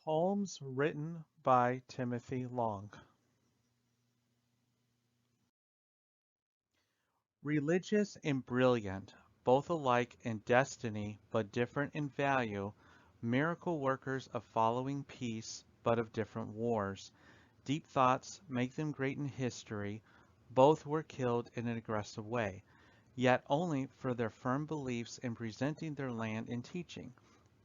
Poems written by Timothy Long. Religious and brilliant, both alike in destiny but different in value, miracle workers of following peace but of different wars. Deep thoughts make them great in history. Both were killed in an aggressive way, yet only for their firm beliefs in presenting their land and teaching.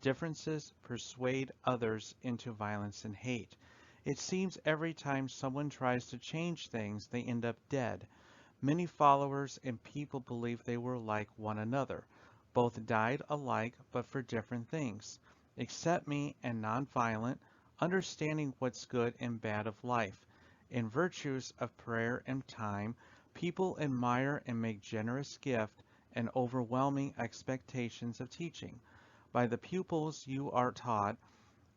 Differences persuade others into violence and hate. It seems every time someone tries to change things, they end up dead. Many followers and people believe they were like one another. Both died alike, but for different things. Accept me and nonviolent, understanding what's good and bad of life. In virtues of prayer and time, people admire and make generous gift and overwhelming expectations of teaching. By the pupils you are taught,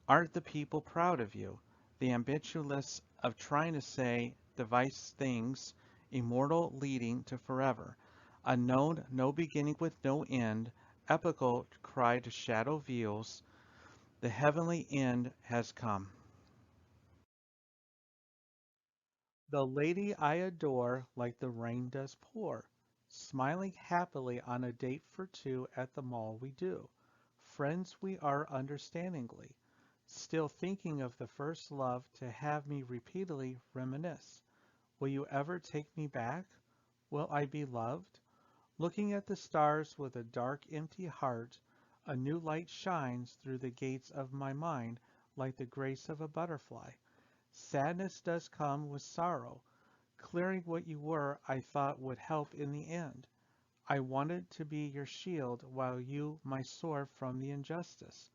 aren't the people proud of you? The ambitious of trying to say device things, immortal leading to forever. Unknown, no beginning with no end, epical cry to shadow views, the heavenly end has come. The lady I adore like the rain does pour, smiling happily on a date for two at the mall we do. Friends we are understandingly, still thinking of the first love to have me repeatedly reminisce. Will you ever take me back? Will I be loved? Looking at the stars with a dark, empty heart, a new light shines through the gates of my mind like the grace of a butterfly. Sadness does come with sorrow. Clearing what you were I thought would help in the end. I wanted to be your shield while you my sword from the injustice.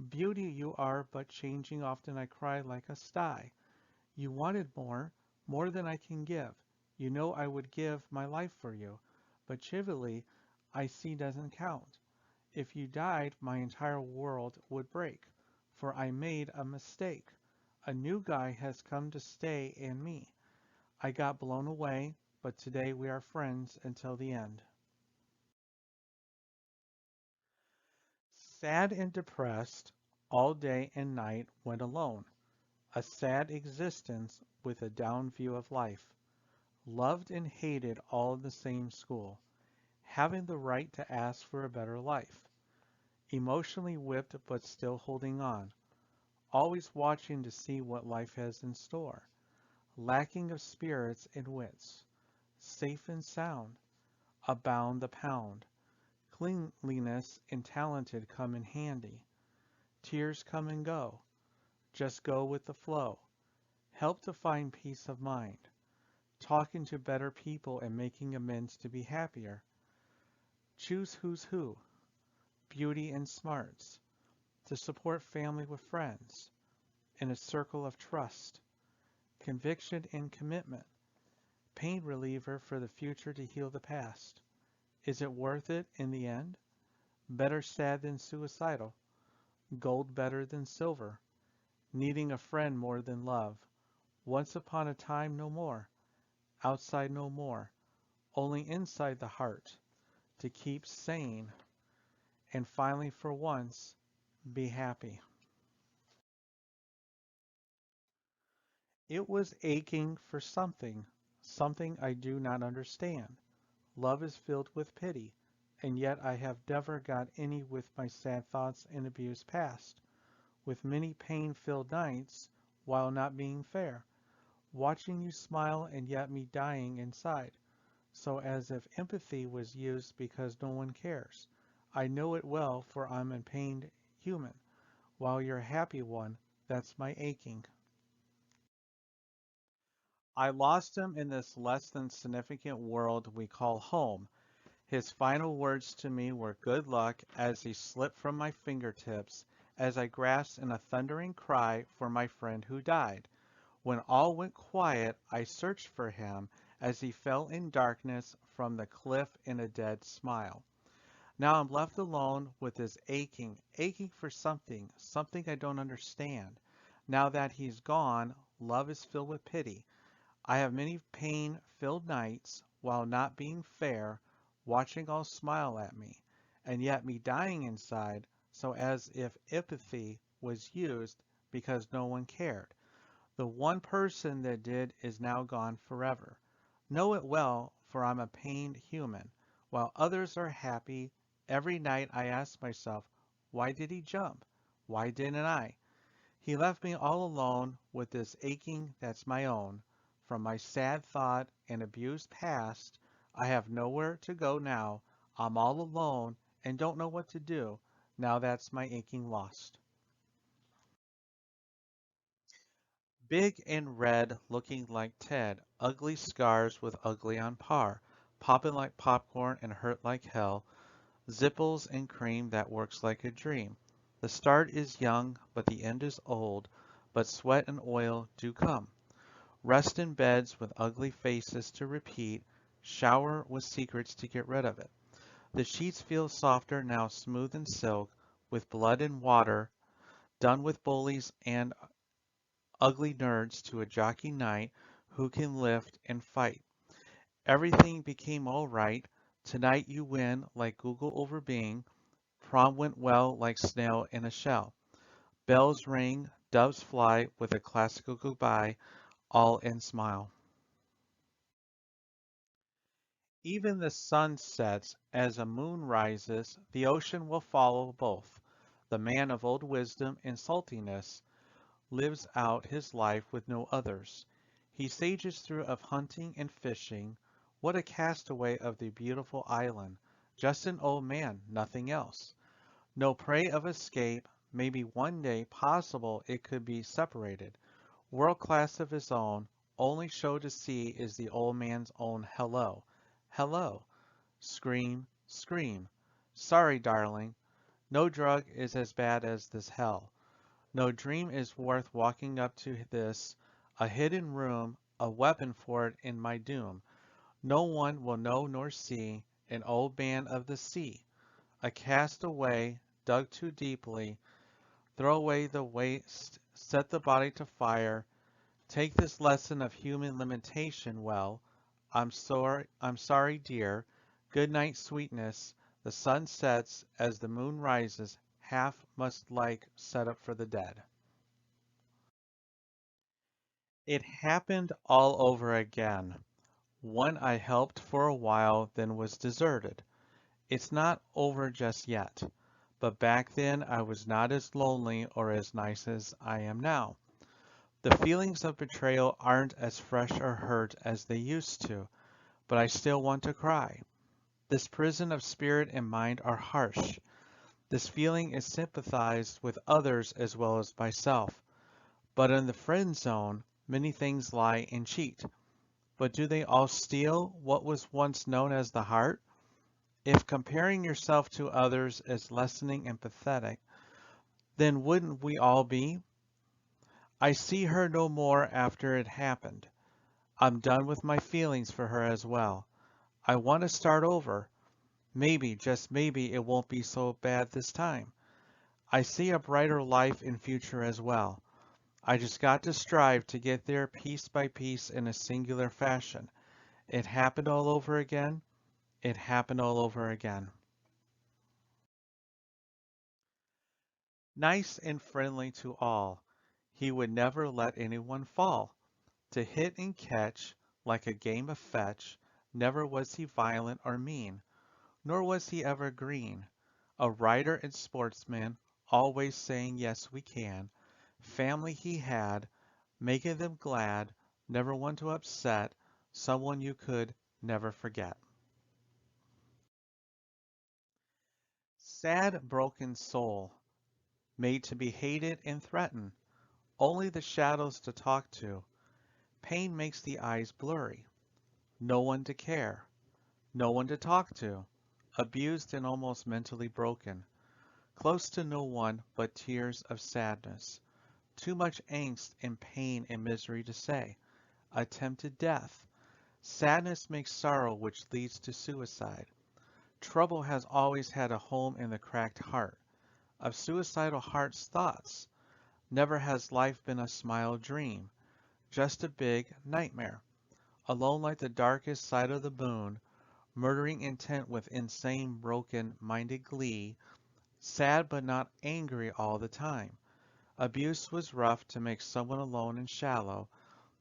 Beauty you are, but changing often I cry like a sty. You wanted more, more than I can give. You know I would give my life for you, but chivalry I see doesn't count. If you died, my entire world would break, for I made a mistake. A new guy has come to stay in me. I got blown away, but today we are friends until the end. Sad and depressed, all day and night went alone. A sad existence with a down view of life. Loved and hated all in the same school. Having the right to ask for a better life. Emotionally whipped but still holding on. Always watching to see what life has in store. Lacking of spirits and wits. Safe and sound. Abound the pound. Cleanliness and talented come in handy. Tears come and go. Just go with the flow. Help to find peace of mind. Talking to better people and making amends to be happier. Choose who's who. Beauty and smarts. To support family with friends. In a circle of trust. Conviction and commitment. Pain reliever for the future to heal the past. Is it worth it in the end? Better sad than suicidal. Gold better than silver. Needing a friend more than love. Once upon a time no more. Outside no more. Only inside the heart. To keep sane. And finally for once, be happy. It was aching for something, something I do not understand. Love is filled with pity, and yet I have never got any with my sad thoughts and abused past, with many pain-filled nights, while not being fair, watching you smile and yet me dying inside, so as if empathy was used because no one cares. I know it well, for I'm a pained human, while you're a happy one, that's my aching. I lost him in this less than significant world we call home. His final words to me were good luck as he slipped from my fingertips as I grasped in a thundering cry for my friend who died. When all went quiet, I searched for him as he fell in darkness from the cliff in a dead smile. Now I'm left alone with this aching, aching for something, something I don't understand. Now that he's gone, love is filled with pity. I have many pain-filled nights, while not being fair, watching all smile at me, and yet me dying inside, so as if empathy was used, because no one cared. The one person that did is now gone forever. Know it well, for I'm a pained human. While others are happy, every night I ask myself, why did he jump? Why didn't I? He left me all alone with this aching that's my own. From my sad thought and abused past, I have nowhere to go now. I'm all alone and don't know what to do. Now that's my aching lost. Big and red, looking like Ted, ugly scars with ugly on par, popping like popcorn and hurt like hell, zipples and cream that works like a dream. The start is young, but the end is old, but sweat and oil do come. Rest in beds with ugly faces to repeat, shower with secrets to get rid of it. The sheets feel softer now, smooth and silk, with blood and water, done with bullies and ugly nerds to a jockey knight who can lift and fight. Everything became all right. Tonight you win like Google over Bing. Prom went well like snail in a shell. Bells ring, doves fly with a classical goodbye, all in smile. Even the sun sets as a moon rises, the ocean will follow both. The man of old wisdom and saltiness lives out his life with no others. He sages through of hunting and fishing. What a castaway of the beautiful island. Just an old man, nothing else. No prey of escape. Maybe one day possible it could be separated. World class of his own. Only show to see is the old man's own hello. Hello. Scream, scream. Sorry, darling. No drug is as bad as this hell. No dream is worth walking up to this, a hidden room, a weapon for it in my doom. No one will know nor see, an old man of the sea, a castaway, dug too deeply. Throw away the waste, set the body to fire. Take this lesson of human limitation well. I'm sorry, dear. Good night, sweetness. The sun sets as the moon rises. Half must like set up for the dead. It happened all over again. One I helped for a while, then was deserted. It's not over just yet. But back then I was not as lonely or as nice as I am now. The feelings of betrayal aren't as fresh or hurt as they used to, but I still want to cry. This prison of spirit and mind are harsh. This feeling is sympathized with others as well as myself. But in the friend zone, many things lie and cheat. But do they all steal what was once known as the heart? If comparing yourself to others is lessening and pathetic, then wouldn't we all be? I see her no more after it happened. I'm done with my feelings for her as well. I want to start over. Maybe, just maybe, it won't be so bad this time. I see a brighter life and future as well. I just got to strive to get there piece by piece in a singular fashion. It happened all over again. It happened all over again. Nice and friendly to all. He would never let anyone fall. To hit and catch, like a game of fetch, never was he violent or mean, nor was he ever green. A rider and sportsman, always saying yes we can. Family he had, making them glad, never one to upset, someone you could never forget. Sad, broken soul, made to be hated and threatened, only the shadows to talk to. Pain makes the eyes blurry, no one to care, no one to talk to, abused and almost mentally broken, close to no one but tears of sadness, too much angst and pain and misery to say, attempted death. Sadness makes sorrow which leads to suicide. Trouble has always had a home in the cracked heart. Of suicidal heart's thoughts, never has life been a smile dream, just a big nightmare. Alone like the darkest side of the moon, murdering intent with insane broken minded glee, sad but not angry all the time. Abuse was rough to make someone alone and shallow.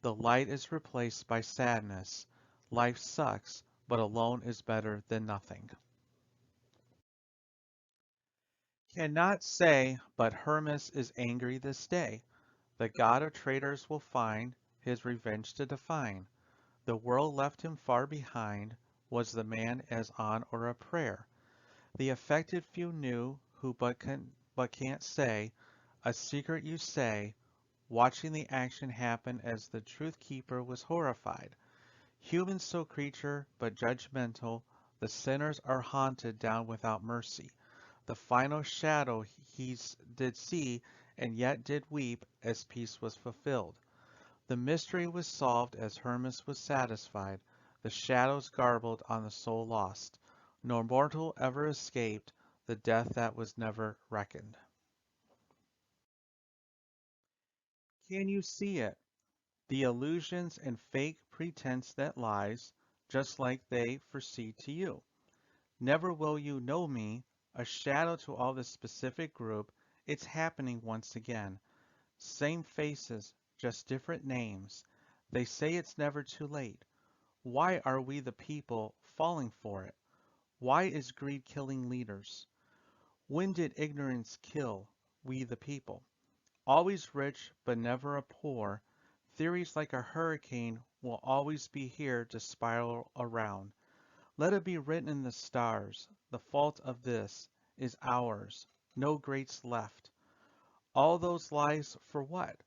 The light is replaced by sadness. Life sucks, but alone is better than nothing. Cannot say, but Hermes is angry this day. The god of traitors will find his revenge to define. The world left him far behind. Was the man as on or a prayer? The affected few knew who but can't say. A secret you say, watching the action happen as the truth keeper was horrified. Human so creature, but judgmental, the sinners are haunted down without mercy. The final shadow did see, and yet did weep as peace was fulfilled. The mystery was solved as Hermas was satisfied, the shadows garbled on the soul lost. No mortal ever escaped the death that was never reckoned. Can you see it? The illusions and fake pretense that lies, just like they foresee to you. Never will you know me, a shadow to all this specific group. It's happening once again. Same faces, just different names. They say it's never too late. Why are we the people falling for it? Why is greed killing leaders? When did ignorance kill we the people? Always rich but never a poor. Theories like a hurricane will always be here to spiral around. Let it be written in the stars, the fault of this is ours, no greats left. All those lies for what?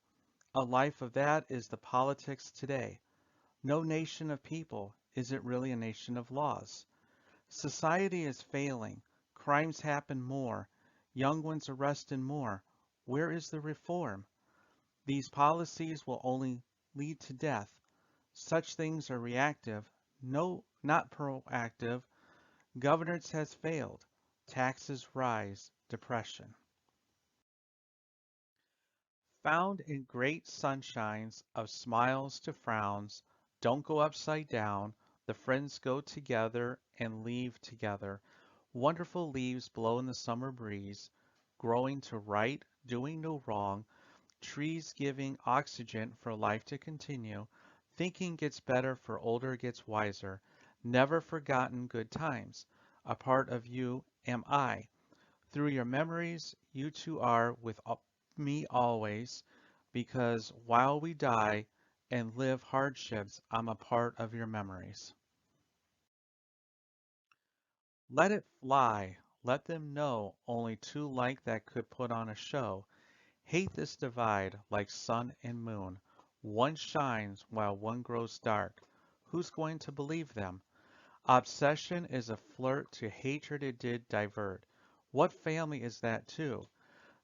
A life of that is the politics today. No nation of people, is it really a nation of laws? Society is failing, crimes happen more, young ones arrested more. Where is the reform? These policies will only lead to death. Such things are reactive, no, not proactive. Governance has failed. Taxes rise. Depression. Found in great sunshines of smiles to frowns, don't go upside down. The friends go together and leave together. Wonderful leaves blow in the summer breeze, growing to right, doing no wrong. Trees giving oxygen for life to continue. Thinking gets better for older gets wiser. Never forgotten good times. A part of you am I. Through your memories, you two are with me always, because while we die and live hardships, I'm a part of your memories. Let it fly. Let them know only two like that could put on a show. Hate this divide like sun and moon. One shines while one grows dark. Who's going to believe them? Obsession is a flirt to hatred it did divert. What family is that too?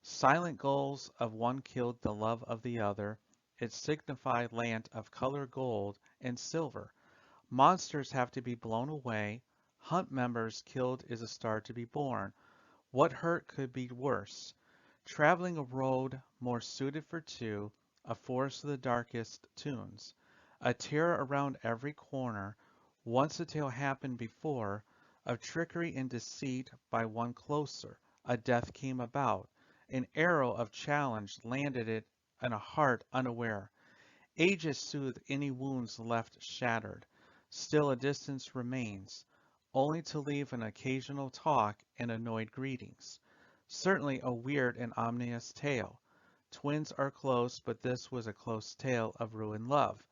Silent goals of one killed the love of the other. It signified land of color gold and silver. Monsters have to be blown away. Hunt members killed is a star to be born. What hurt could be worse? Traveling a road more suited for two, a forest of the darkest tunes. A terror around every corner. Once a tale happened before, of trickery and deceit by one closer. A death came about. An arrow of challenge landed it in a heart unaware. Ages soothe any wounds left shattered. Still a distance remains, only to leave an occasional talk and annoyed greetings. Certainly a weird and ominous tale. Twins are close, but this was a close tale of ruined love.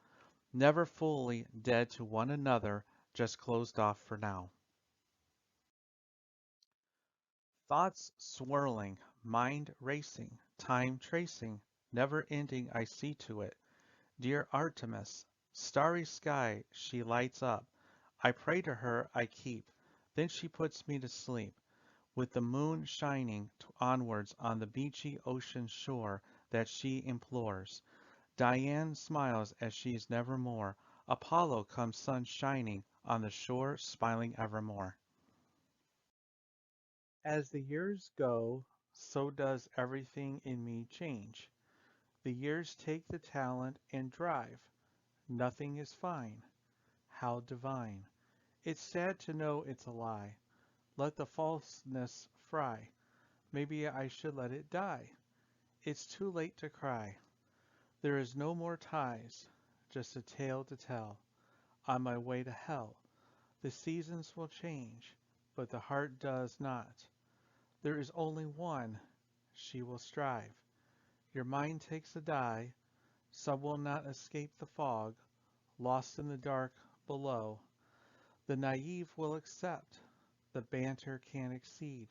Never fully dead to one another, just closed off for now. Thoughts swirling, mind racing, time tracing, never ending I see to it. Dear Artemis, starry sky she lights up. I pray to her I keep. Then she puts me to sleep. With the moon shining onwards on the beachy ocean shore that she implores. Diane smiles as she is nevermore. Apollo comes sun shining on the shore smiling evermore. As the years go, so does everything in me change. The years take the talent and drive. Nothing is fine. How divine. It's sad to know it's a lie. Let the falseness fry. Maybe I should let it die. It's too late to cry. There is no more ties, just a tale to tell. On my way to hell, the seasons will change, but the heart does not. There is only one, she will strive. Your mind takes a dive, some will not escape the fog, lost in the dark below. The naive will accept, the banter can't exceed.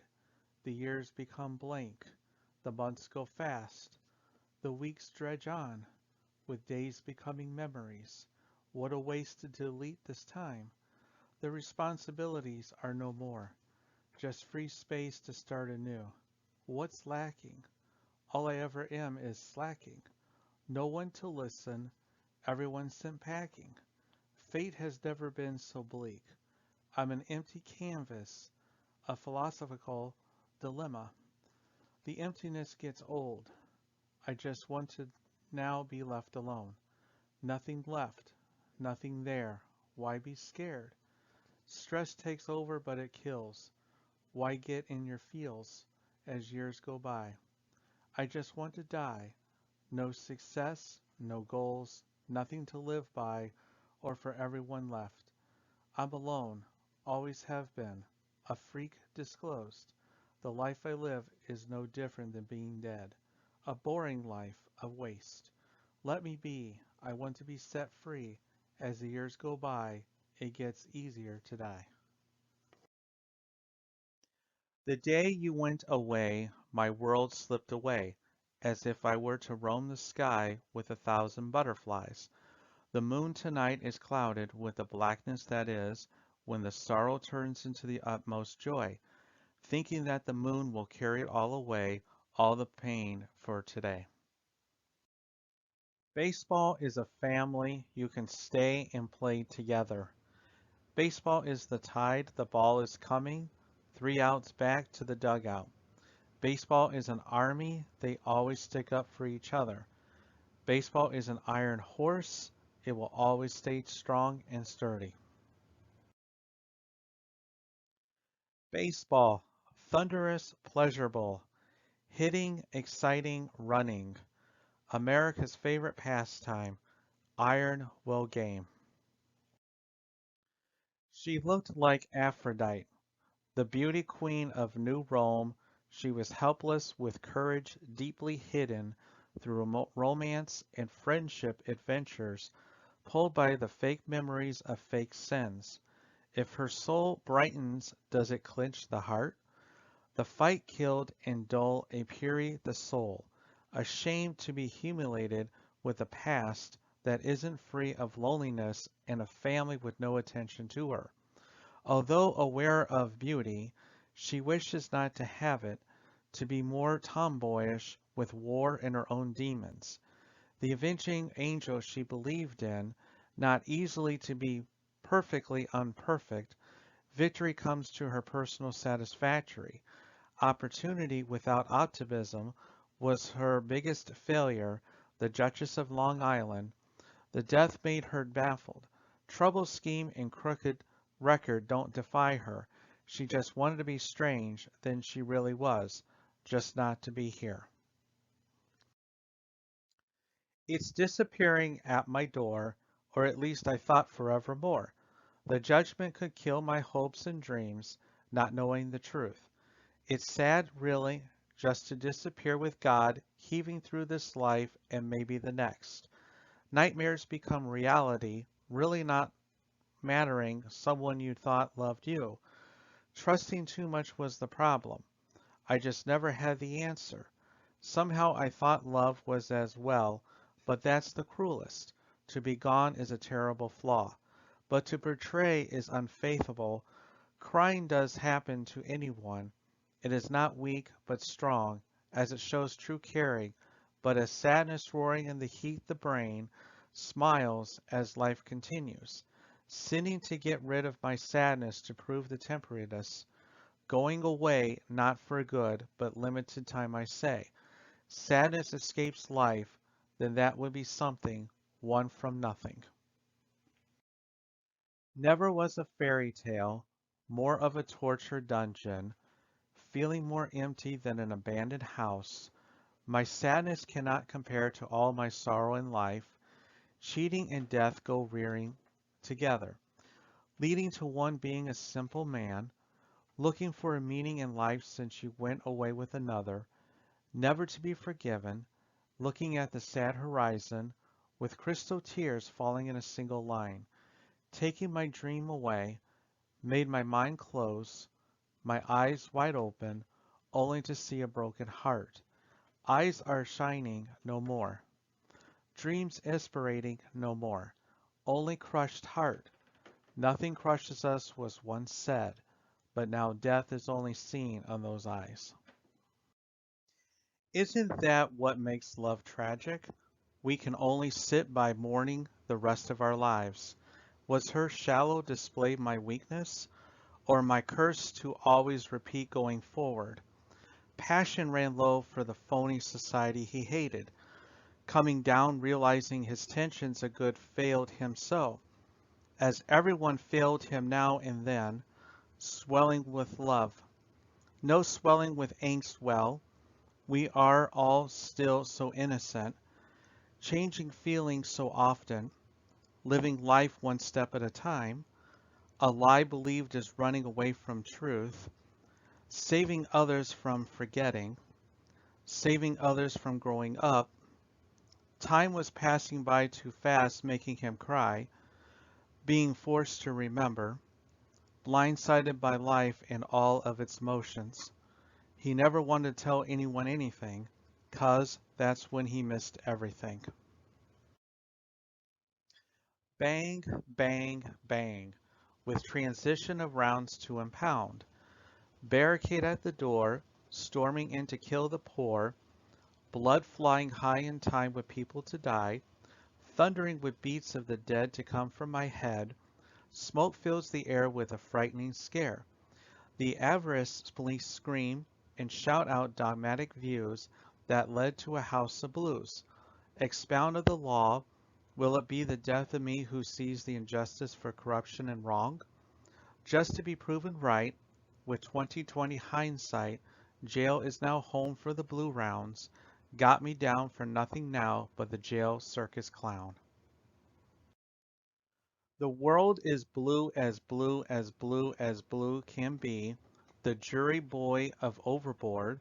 The years become blank, the months go fast, the weeks dredge on, with days becoming memories. What a waste to delete this time. The responsibilities are no more, just free space to start anew. What's lacking? All I ever am is slacking. No one to listen, everyone sent packing. Fate has never been so bleak. I'm an empty canvas, a philosophical dilemma. The emptiness gets old. I just want to now be left alone. Nothing left, nothing there. Why be scared? Stress takes over, but it kills. Why get in your feels as years go by? I just want to die. No success, no goals, nothing to live by or for everyone left. I'm alone, always have been, a freak disclosed. The life I live is no different than being dead, a boring life, a waste. Let me be, I want to be set free. As the years go by, it gets easier to die. The day you went away, my world slipped away, as if I were to roam the sky with 1,000 butterflies. The moon tonight is clouded with the blackness that is, when the sorrow turns into the utmost joy, thinking that the moon will carry it all away, all the pain for today. Baseball is a family you can stay and play together. Baseball is the tide, the ball is coming, 3 outs back to the dugout. Baseball is an army, they always stick up for each other. Baseball is an iron horse, it will always stay strong and sturdy. Baseball, thunderous, pleasurable, hitting, exciting, running. America's favorite pastime, iron will game. She looked like Aphrodite, the beauty queen of New Rome. She was helpless with courage deeply hidden through romance and friendship adventures, pulled by the fake memories of fake sins. If her soul brightens, does it clinch the heart? The fight killed and dull a Puri the soul, ashamed to be humiliated with a past that isn't free of loneliness and a family with no attention to her. Although aware of beauty, she wishes not to have it, to be more tomboyish with war and her own demons. The avenging angel she believed in, not easily to be perfectly unperfect, victory comes to her personal satisfactory. Opportunity without optimism was her biggest failure, the Duchess of Long Island. The death made her baffled. Trouble, scheme, and crooked record don't defy her. She just wanted to be strange than she really was, just not to be here. It's disappearing at my door, or at least I thought forevermore. The judgment could kill my hopes and dreams, not knowing the truth. It's sad, really, just to disappear with God, heaving through this life and maybe the next. Nightmares become reality, really not mattering someone you thought loved you. Trusting too much was the problem. I just never had the answer. Somehow I thought love was as well, but that's the cruelest. To be gone is a terrible flaw. But to betray is unfaithful. Crying does happen to anyone. It is not weak, but strong, as it shows true caring, but as sadness roaring in the heat the brain smiles as life continues. Sinning to get rid of my sadness to prove the temporariness, going away not for good, but limited time I say. Sadness escapes life, then that would be something, one from nothing. Never was a fairy tale, more of a torture dungeon, feeling more empty than an abandoned house, My sadness cannot compare to all my sorrow in life. Cheating and death go rearing together, leading to one being a simple man, looking for a meaning in life since you went away with another, never to be forgiven, looking at the sad horizon, with crystal tears falling in a single line, taking my dream away, made my mind close, my eyes wide open, only to see a broken heart. Eyes are shining no more, dreams aspirating no more, only crushed heart. Nothing crushes us was once said, but now death is only seen on those eyes. Isn't that what makes love tragic? We can only sit by mourning the rest of our lives. Was her shallow display my weakness, or my curse to always repeat going forward? Passion ran low for the phony society he hated, coming down realizing his tensions a good failed him so, as everyone failed him now and then, swelling with love. No swelling with angst well, we are all still so innocent, changing feelings so often, living life one step at a time, a lie believed is running away from truth, saving others from forgetting, saving others from growing up. Time was passing by too fast, making him cry, being forced to remember, blindsided by life and all of its motions. He never wanted to tell anyone anything, 'cause that's when he missed everything. Bang, bang, bang, with transition of rounds to impound. Barricade at the door, storming in to kill the poor, blood flying high in time with people to die, thundering with beats of the dead to come from my head, smoke fills the air with a frightening scare. The avarice police scream and shout out dogmatic views that led to a house of blues. Expound of the law, will it be the death of me who sees the injustice for corruption and wrong? Just to be proven right, with 2020 hindsight, jail is now home for the blue rounds, got me down for nothing now but the jail circus clown. The world is blue as blue as blue as blue can be, the jury boy of overboard.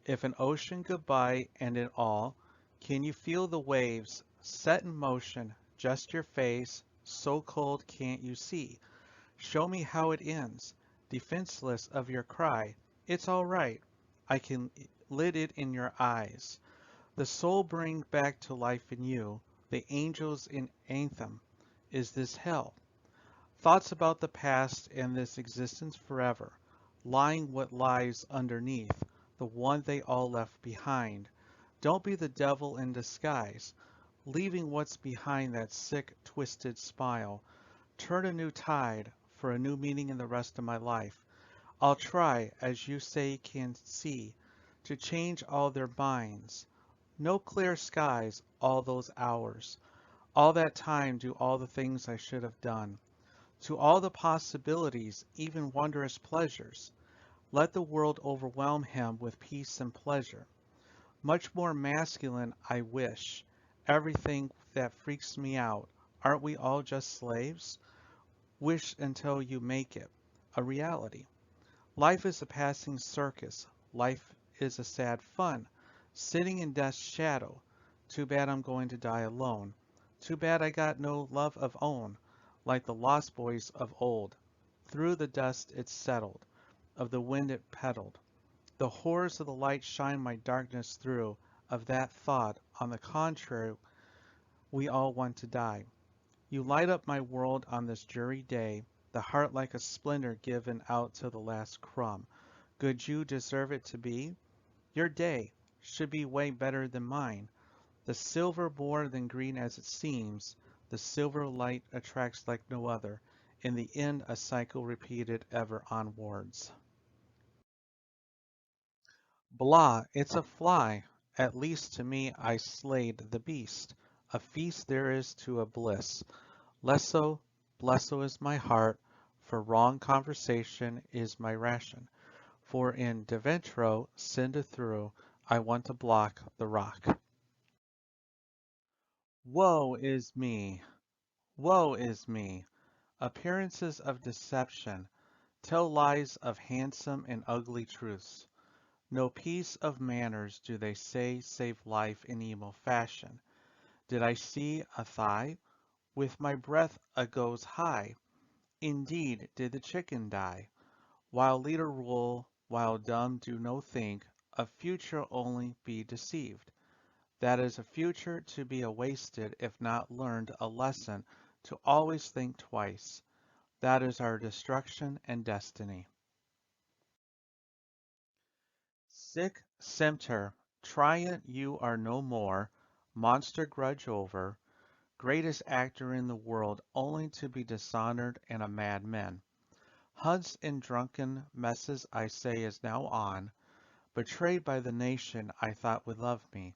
If an ocean goodbye and it all, can you feel the waves set in motion, just your face, so cold can't you see? Show me how it ends, defenseless of your cry. It's all right, I can lit it in your eyes. The soul bring back to life in you, the angels in anthem. Is this hell? Thoughts about the past and this existence forever, lying what lies underneath, the one they all left behind. Don't be the devil in disguise, leaving what's behind that sick, twisted smile. Turn a new tide for a new meaning in the rest of my life. I'll try, as you say can see, to change all their minds. No clear skies all those hours. All that time do all the things I should have done. To all the possibilities, even wondrous pleasures. Let the world overwhelm him with peace and pleasure. Much more masculine, I wish. Everything that freaks me out. Aren't we all just slaves? Wish until you make it a reality. Life is a passing circus. Life is a sad fun. Sitting in death's shadow. Too bad I'm going to die alone. Too bad I got no love of own, like the lost boys of old. Through the dust it settled, of the wind it peddled. The horrors of the light shine my darkness through, of that thought, on the contrary, we all want to die. You light up my world on this dreary day, the heart like a splendor given out to the last crumb. Good you deserve it to be? Your day should be way better than mine. The silver more than green as it seems, the silver light attracts like no other. In the end, a cycle repeated ever onwards. Blah, it's a fly. At least to me I slayed the beast. A feast there is to a bliss. Lesso, blesso is my heart, for wrong conversation is my ration. For in deventro senda through, I want to block the rock. Woe is me! Woe is me! Appearances of deception tell lies of handsome and ugly truths. No piece of manners do they say save life in evil fashion. Did I see a thigh? With my breath a goes high. Indeed, did the chicken die. While leader rule, while dumb do no think, of future only be deceived. That is a future to be a wasted if not learned a lesson to always think twice. That is our destruction and destiny. Sic semper, triunt you are no more, monster grudge over, greatest actor in the world only to be dishonored and a madman. Hunts in drunken messes I say is now on, betrayed by the nation I thought would love me.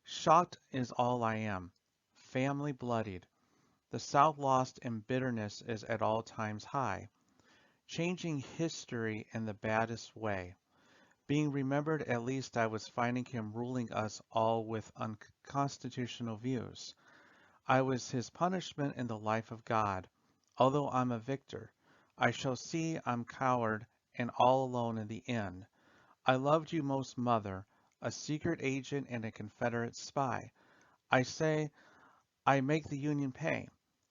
Shocked is all I am, family bloodied. The South lost in bitterness is at all times high, changing history in the baddest way. Being remembered, at least I was finding him ruling us all with unconstitutional views. I was his punishment in the life of God. Although I'm a victor, I shall see I'm coward and all alone in the end. I loved you most, mother, a secret agent and a Confederate spy. I say I make the Union pay,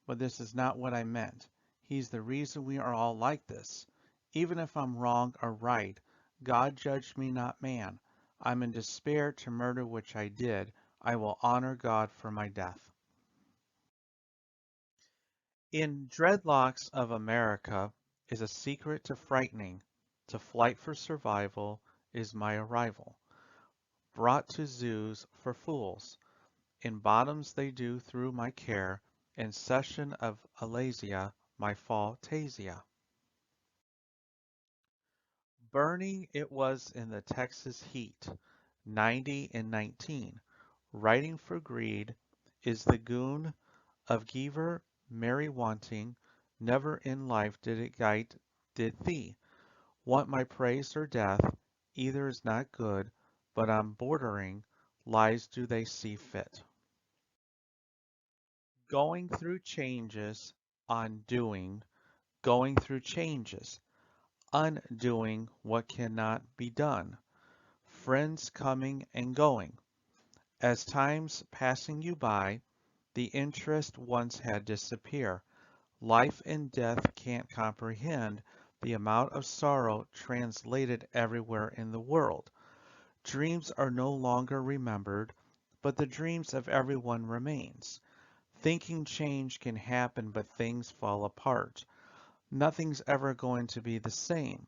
but this is not what I meant. He's the reason we are all like this. Even if I'm wrong or right, God judged me, not man. I'm in despair to murder which I did. I will honor God for my death. In Dreadlocks of America is a secret to frightening. To flight for survival is my arrival. Brought to zoos for fools. In bottoms they do through my care. In session of Alasia, my Fantasia. Burning it was in the Texas heat, 90 and 19. Writing for greed is the goon of Giver, merry wanting. Never in life did it gite, did thee. Want my praise or death, either is not good, but on bordering lies do they see fit. Going through changes, undoing, going through changes, undoing what cannot be done, friends coming and going. As time's passing you by, the interest once had disappear. Life and death can't comprehend the amount of sorrow translated everywhere in the world. Dreams are no longer remembered, but the dreams of everyone remains. Thinking change can happen, but things fall apart. Nothing's ever going to be the same.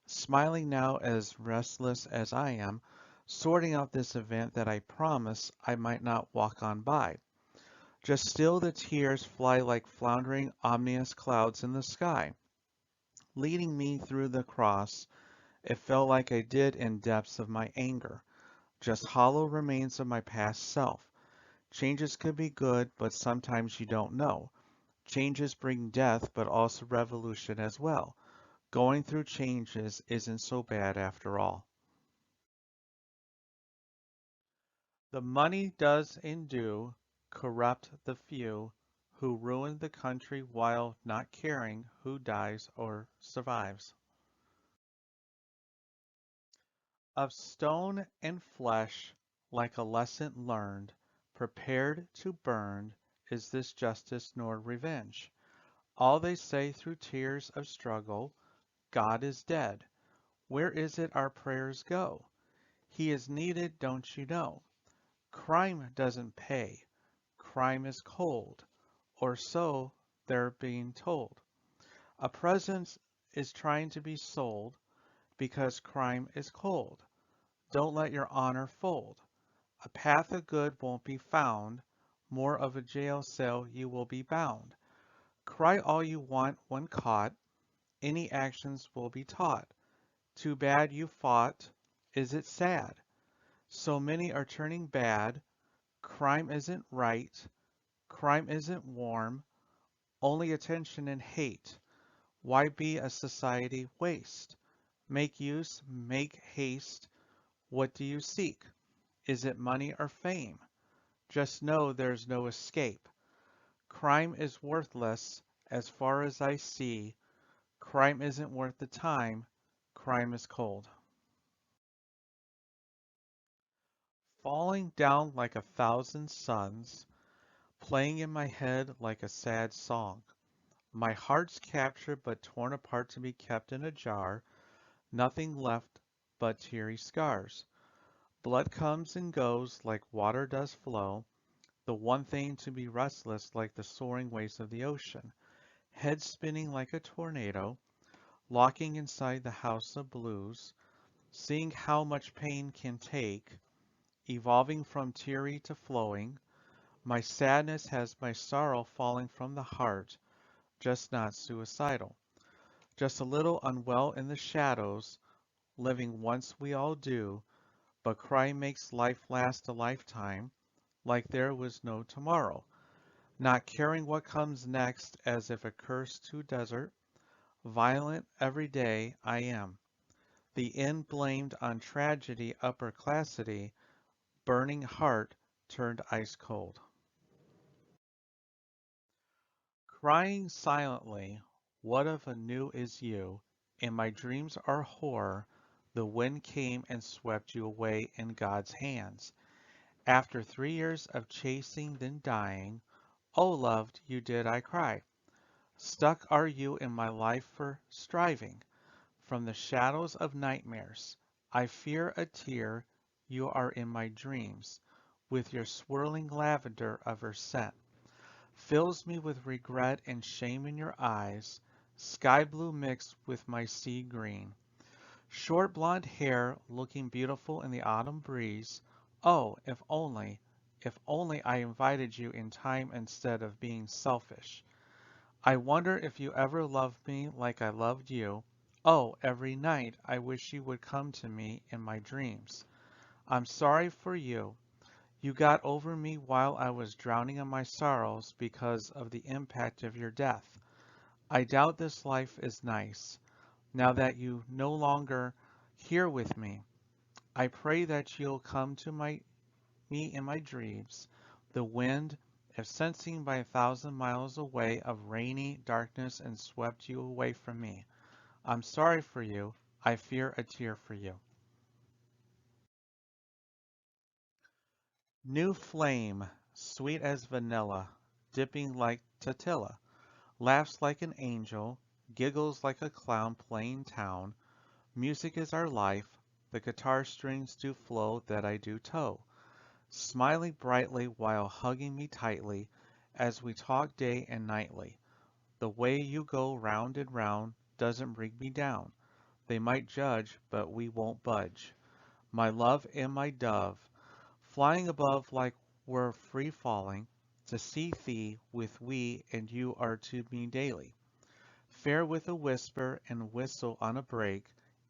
Smiling now as restless as I am, sorting out this event that I promise I might not walk on by. Just still the tears fly like floundering ominous clouds in the sky, leading me through the cross. It felt like I did in depths of my anger, just hollow remains of my past self. Changes could be good, but sometimes you don't know. Changes bring death, but also revolution as well. Going through changes isn't so bad after all. The money does and do corrupt the few who ruin the country while not caring who dies or survives. Of stone and flesh, like a lesson learned, prepared to burn, is this justice nor revenge. All they say through tears of struggle, God is dead. Where is it our prayers go? He is needed, don't you know? Crime doesn't pay. Crime is cold, or so they're being told. A presence is trying to be sold because crime is cold. Don't let your honor fold. A path of good won't be found. More of a jail cell you will be bound. Cry all you want when caught. Any actions will be taught. Too bad you fought. Is it sad? So many are turning bad. Crime isn't right. Crime isn't warm. Only attention and hate. Why be a society waste? Make use, make haste. What do you seek? Is it money or fame? Just know there's no escape. Crime is worthless as far as I see. Crime isn't worth the time. Crime is cold. Falling down like a thousand suns, playing in my head like a sad song. My heart's captured but torn apart to be kept in a jar, nothing left but teary scars. Blood comes and goes like water does flow, the one thing to be restless like the soaring waves of the ocean. Head spinning like a tornado, locking inside the house of blues, seeing how much pain can take, evolving from teary to flowing. My sadness has my sorrow falling from the heart, just not suicidal. Just a little unwell in the shadows, living once we all do, but crime makes life last a lifetime, like there was no tomorrow. Not caring what comes next as if a curse to desert, violent every day I am. The end blamed on tragedy, upper classity, burning heart turned ice cold. Crying silently, what if anew is you? In my dreams are horror, the wind came and swept you away in God's hands. After 3 years of chasing then dying, oh loved, you did I cry. Stuck are you in my life for striving, from the shadows of nightmares. I fear a tear, you are in my dreams, with your swirling lavender of her scent. Fills me with regret and shame in your eyes, sky blue mixed with my sea green. Short blonde hair looking beautiful in the autumn breeze. Oh, if only I invited you in time instead of being selfish. I wonder if you ever loved me like I loved you. Oh, every night I wish you would come to me in my dreams. I'm sorry for you. You got over me while I was drowning in my sorrows because of the impact of your death. I doubt this life is nice, now that you no longer here with me. I pray that you'll come to me in my dreams. The wind, if sensing by 1,000 miles away of rainy darkness and swept you away from me. I'm sorry for you. I fear a tear for you. New flame, sweet as vanilla, dipping like Totila. Laughs like an angel, giggles like a clown playing town. Music is our life, the guitar strings do flow that I do toe. Smiling brightly while hugging me tightly as we talk day and nightly. The way you go round and round doesn't bring me down. They might judge, but we won't budge. My love and my dove, flying above like we're free falling, to see thee with we and you are to me daily. Fair with a whisper and whistle on a break,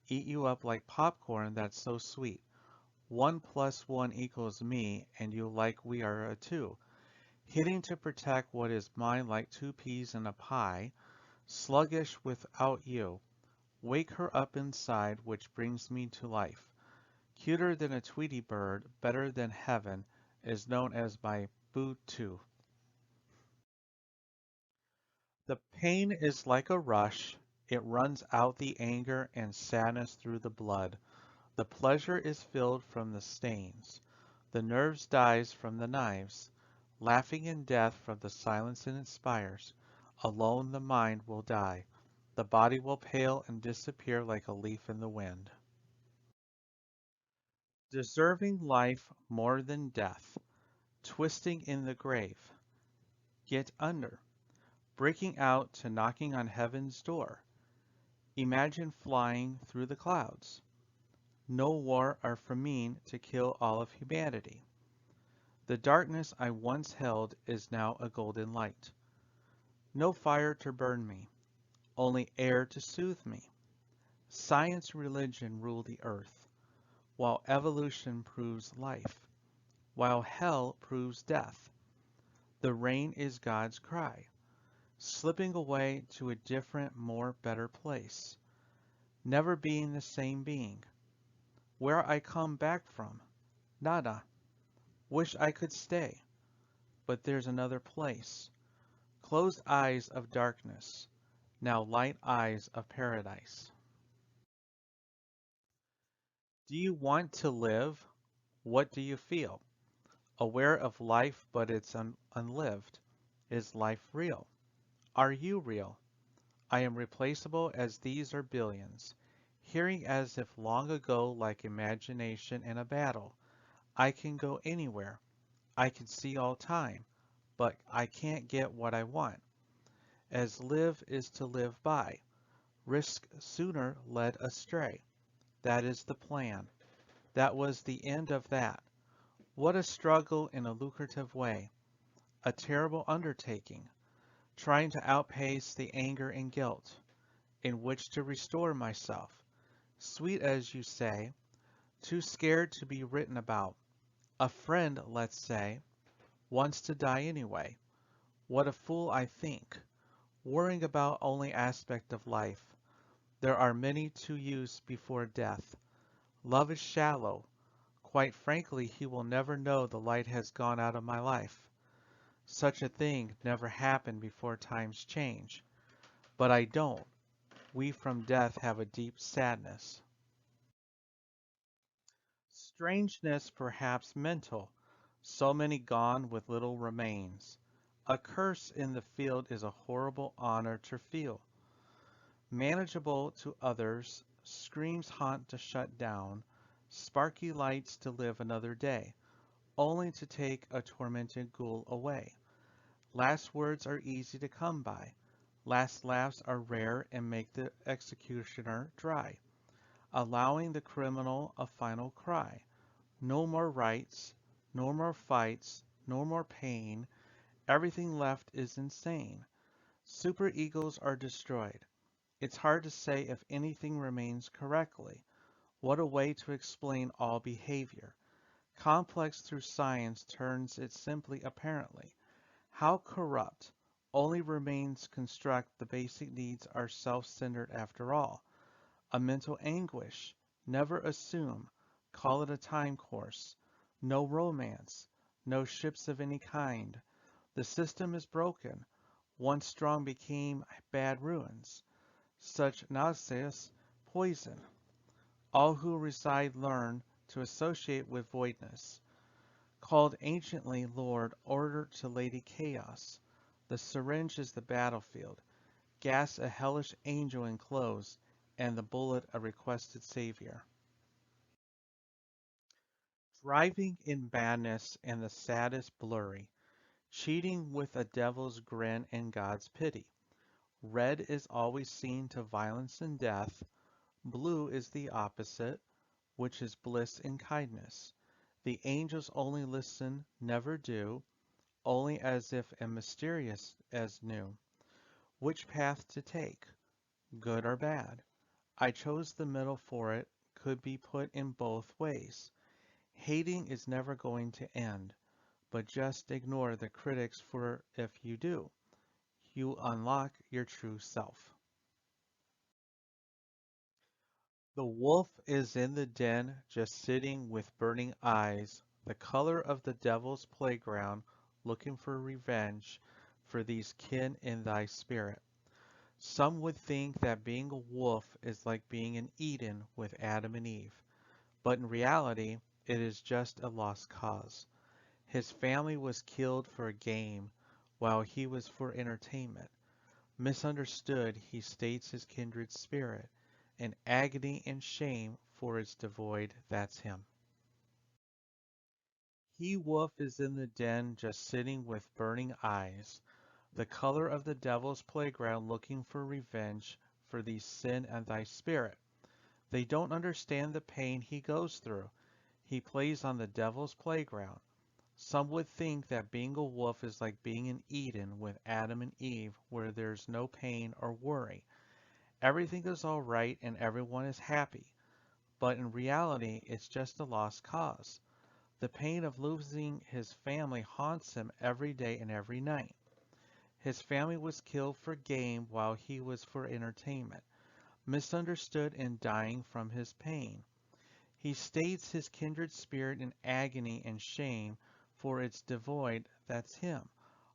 eat you up like popcorn that's so sweet. 1 + 1 = me, and you like we are a two. Hitting to protect what is mine like 2 peas in a pie, sluggish without you. Wake her up inside, which brings me to life. Cuter than a Tweety bird, better than heaven, is known as my boo too. The pain is like a rush, it runs out the anger and sadness through the blood. The pleasure is filled from the stains. The nerves dies from the knives. Laughing in death from the silence it inspires. Alone the mind will die. The body will pale and disappear like a leaf in the wind. Deserving life more than death. Twisting in the grave. Get under. Breaking out to knocking on heaven's door. Imagine flying through the clouds. No war or famine to kill all of humanity. The darkness I once held is now a golden light. No fire to burn me, only air to soothe me. Science religion rule the earth, while evolution proves life, while hell proves death. The rain is God's cry, slipping away to a different, more better place, never being the same being. Where I come back from, Nada. Wish I could stay, but there's another place. Closed eyes of darkness, now light eyes of paradise. Do you want to live? What do you feel? Aware of life, but it's unlived. Is life real? Are you real? I am replaceable as these are billions. Hearing as if long ago like imagination in a battle. I can go anywhere. I can see all time, but I can't get what I want. As live is to live by. Risk sooner led astray. That is the plan. That was the end of that. What a struggle in a lucrative way. A terrible undertaking. Trying to outpace the anger and guilt, in which to restore myself. Sweet as you say, too scared to be written about. A friend, let's say, wants to die anyway. What a fool I think, worrying about only aspect of life. There are many to use before death. Love is shallow. Quite frankly, he will never know the light has gone out of my life. Such a thing never happened before times change. But I don't. We from death have a deep sadness. Strangeness perhaps mental, so many gone with little remains. A curse in the field is a horrible honor to feel. Manageable to others, screams haunt to shut down, sparky lights to live another day, only to take a tormented ghoul away. Last words are easy to come by. Last laughs are rare and make the executioner dry, allowing the criminal a final cry. No more rights, no more fights, no more pain. Everything left is insane. Superegos are destroyed. It's hard to say if anything remains correctly. What a way to explain all behavior. Complex through science turns it simply apparently. How corrupt. Only remains construct the basic needs are self-centered after all. A mental anguish. Never assume. Call it a time course. No romance. No ships of any kind. The system is broken. Once strong became bad ruins. Such nauseous poison. All who reside learn to associate with voidness. Called anciently Lord, order to Lady Chaos. The syringe is the battlefield. Gas a hellish angel enclosed, and the bullet a requested savior. Driving in madness and the saddest blurry, cheating with a devil's grin and God's pity. Red is always seen to violence and death, blue is the opposite, which is bliss and kindness. The angels only listen, never do, only as if and mysterious as new. Which path to take, good or bad? I chose the middle for it, could be put in both ways. Hating is never going to end, but just ignore the critics for if you do, you unlock your true self. The wolf is in the den, just sitting with burning eyes, the color of the devil's playground, looking for revenge for these kin in thy spirit. Some would think that being a wolf is like being in Eden with Adam and Eve, but in reality, it is just a lost cause. His family was killed for a game, while he was for entertainment. Misunderstood, he states his kindred spirit, in agony and shame for its devoid, that's him. He wolf is in the den just sitting with burning eyes, the color of the devil's playground looking for revenge for thee sin and thy spirit. They don't understand the pain he goes through. He plays on the devil's playground. Some would think that being a wolf is like being in Eden with Adam and Eve where there's no pain or worry. Everything is all right and everyone is happy. But in reality, it's just a lost cause. The pain of losing his family haunts him every day and every night. His family was killed for game while he was for entertainment, misunderstood and dying from his pain. He states his kindred spirit in agony and shame, for it's devoid, that's him,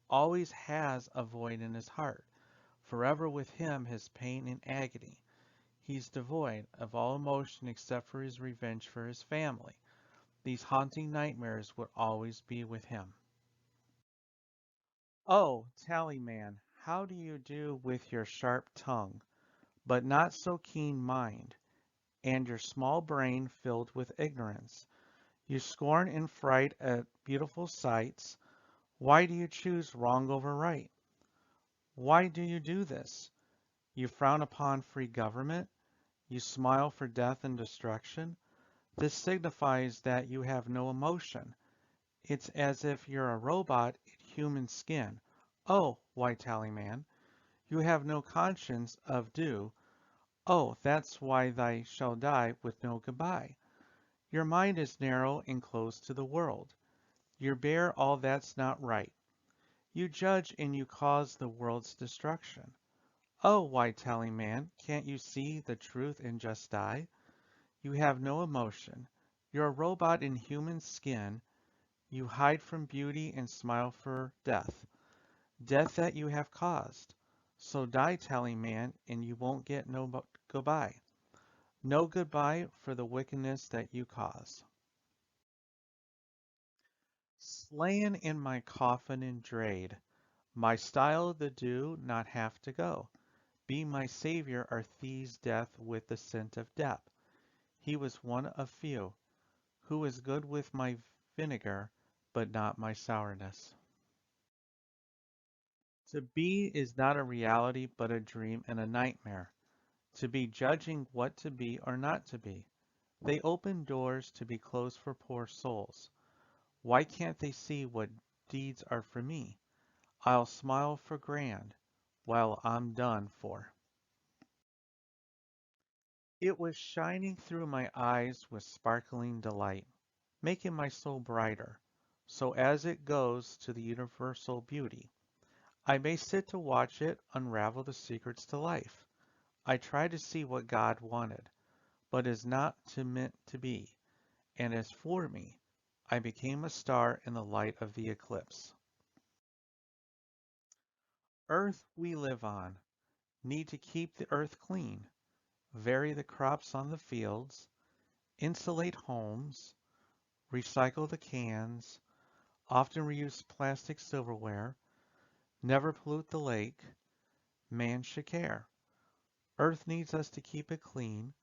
always has a void in his heart, forever with him his pain and agony. He's devoid of all emotion except for his revenge for his family. These haunting nightmares would always be with him. Oh, Tallyman, how do you do with your sharp tongue, but not so keen mind, and your small brain filled with ignorance? You scorn and fright at beautiful sights. Why do you choose wrong over right? Why do you do this? You frown upon free government. You smile for death and destruction. This signifies that you have no emotion. It's as if you're a robot in human skin. Oh, why, Tallyman, you have no conscience of due. Oh, that's why thou shalt die with no goodbye. Your mind is narrow and closed to the world. You bear all that's not right. You judge and you cause the world's destruction. Oh, why, Tallyman, can't you see the truth and just die? You have no emotion. You're a robot in human skin. You hide from beauty and smile for death. Death that you have caused. So die, Tallyman, and you won't get no goodbye. No goodbye for the wickedness that you cause. Slain in my coffin and drayed, my style the do not have to go. Be my savior our thieves' death with the scent of death. He was one of few, who was good with my vinegar, but not my sourness. To be is not a reality, but a dream and a nightmare. To be judging what to be or not to be. They open doors to be closed for poor souls. Why can't they see what deeds are for me? I'll smile for grand, while I'm done for. It was shining through my eyes with sparkling delight, making my soul brighter, so as it goes to the universal beauty. I may sit to watch it unravel the secrets to life. I try to see what God wanted, but is not to meant to be, and as for me, I became a star in the light of the eclipse. Earth we live on, need to keep the earth clean, vary the crops on the fields, insulate homes, recycle the cans, often reuse plastic silverware, never pollute the lake, man should care. Earth needs us to keep it clean,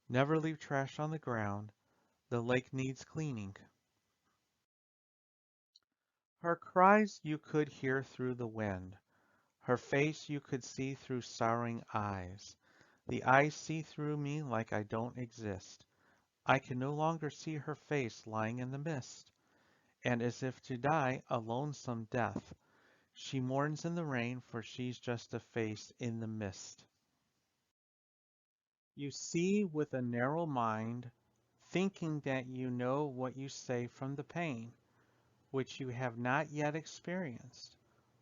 never leave trash on the ground, the lake needs cleaning. Her cries you could hear through the wind, her face you could see through sorrowing eyes. The eyes see through me like I don't exist. I can no longer see her face lying in the mist, and as if to die a lonesome death, she mourns in the rain for she's just a face in the mist. You see with a narrow mind, thinking that you know what you say from the pain, which you have not yet experienced.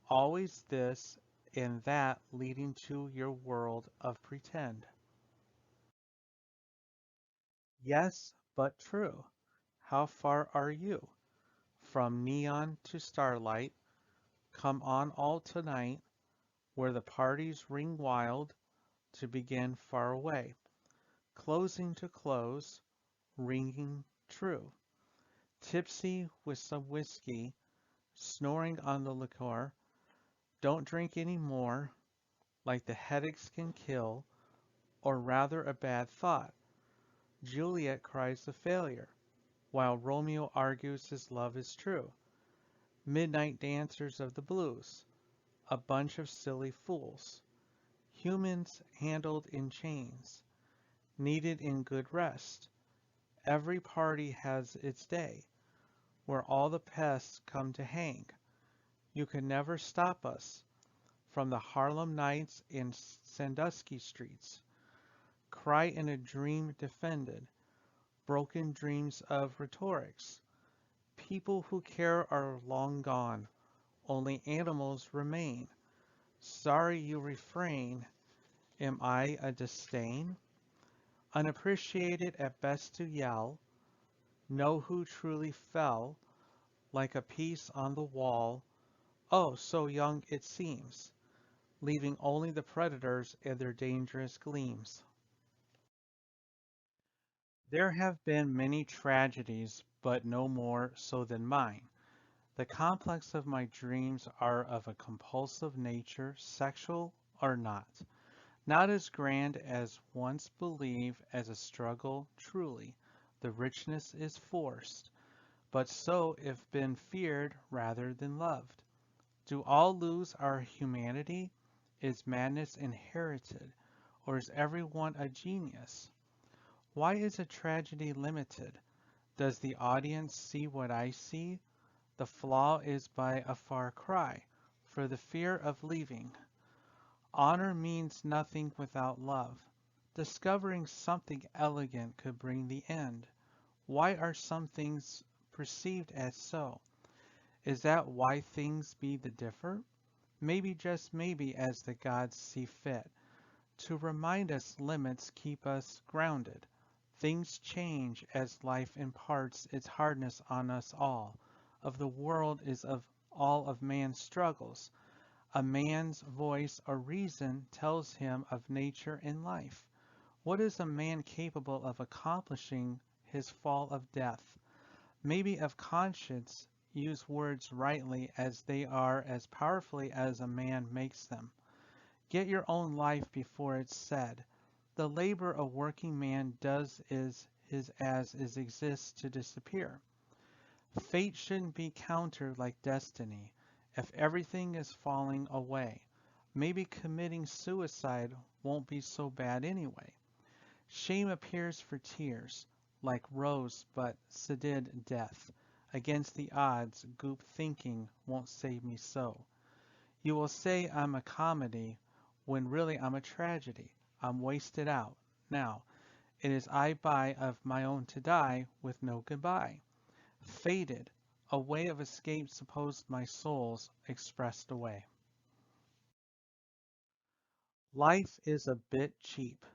Always this and that leading to your world of pretend. Yes, but true. How far are you? From neon to starlight, come on all tonight, where the parties ring wild to begin far away, closing to close, ringing true. Tipsy with some whiskey, snoring on the liquor, don't drink any more, like the headaches can kill, or rather a bad thought. Juliet cries the failure, while Romeo argues his love is true. Midnight dancers of the blues, a bunch of silly fools. Humans handled in chains, needed in good rest. Every party has its day, where all the pests come to hang. You can never stop us from the Harlem nights in Sandusky streets. Cry in a dream defended, broken dreams of rhetorics. People who care are long gone, only animals remain. Sorry you refrain, am I a disdain? Unappreciated at best to yell, know who truly fell, like a piece on the wall, oh, so young it seems, leaving only the predators and their dangerous gleams. There have been many tragedies, but no more so than mine. The complex of my dreams are of a compulsive nature, sexual or not. Not as grand as once believed as a struggle, truly. The richness is forced, but so if been feared rather than loved. Do all lose our humanity? Is madness inherited, or is everyone a genius? Why is a tragedy limited? Does the audience see what I see? The flaw is by a far cry, for the fear of leaving. Honor means nothing without love. Discovering something elegant could bring the end. Why are some things perceived as so? Is that why things be the differ? Maybe just maybe as the gods see fit. To remind us limits keep us grounded. Things change as life imparts its hardness on us all. Of the world is of all of man's struggles. A man's voice or reason tells him of nature and life. What is a man capable of accomplishing his fall of death? Maybe of conscience, use words rightly as they are as powerfully as a man makes them. Get your own life before it's said. The labor a working man does is his as is exists to disappear. Fate shouldn't be countered like destiny. If everything is falling away, maybe committing suicide won't be so bad anyway. Shame appears for tears, like rose but sedid death. Against the odds, goop thinking won't save me so. You will say I'm a comedy, when really I'm a tragedy. I'm wasted out. Now, it is I buy of my own to die, with no goodbye. Faded, a way of escape supposed my soul's expressed away. Life is a bit cheap.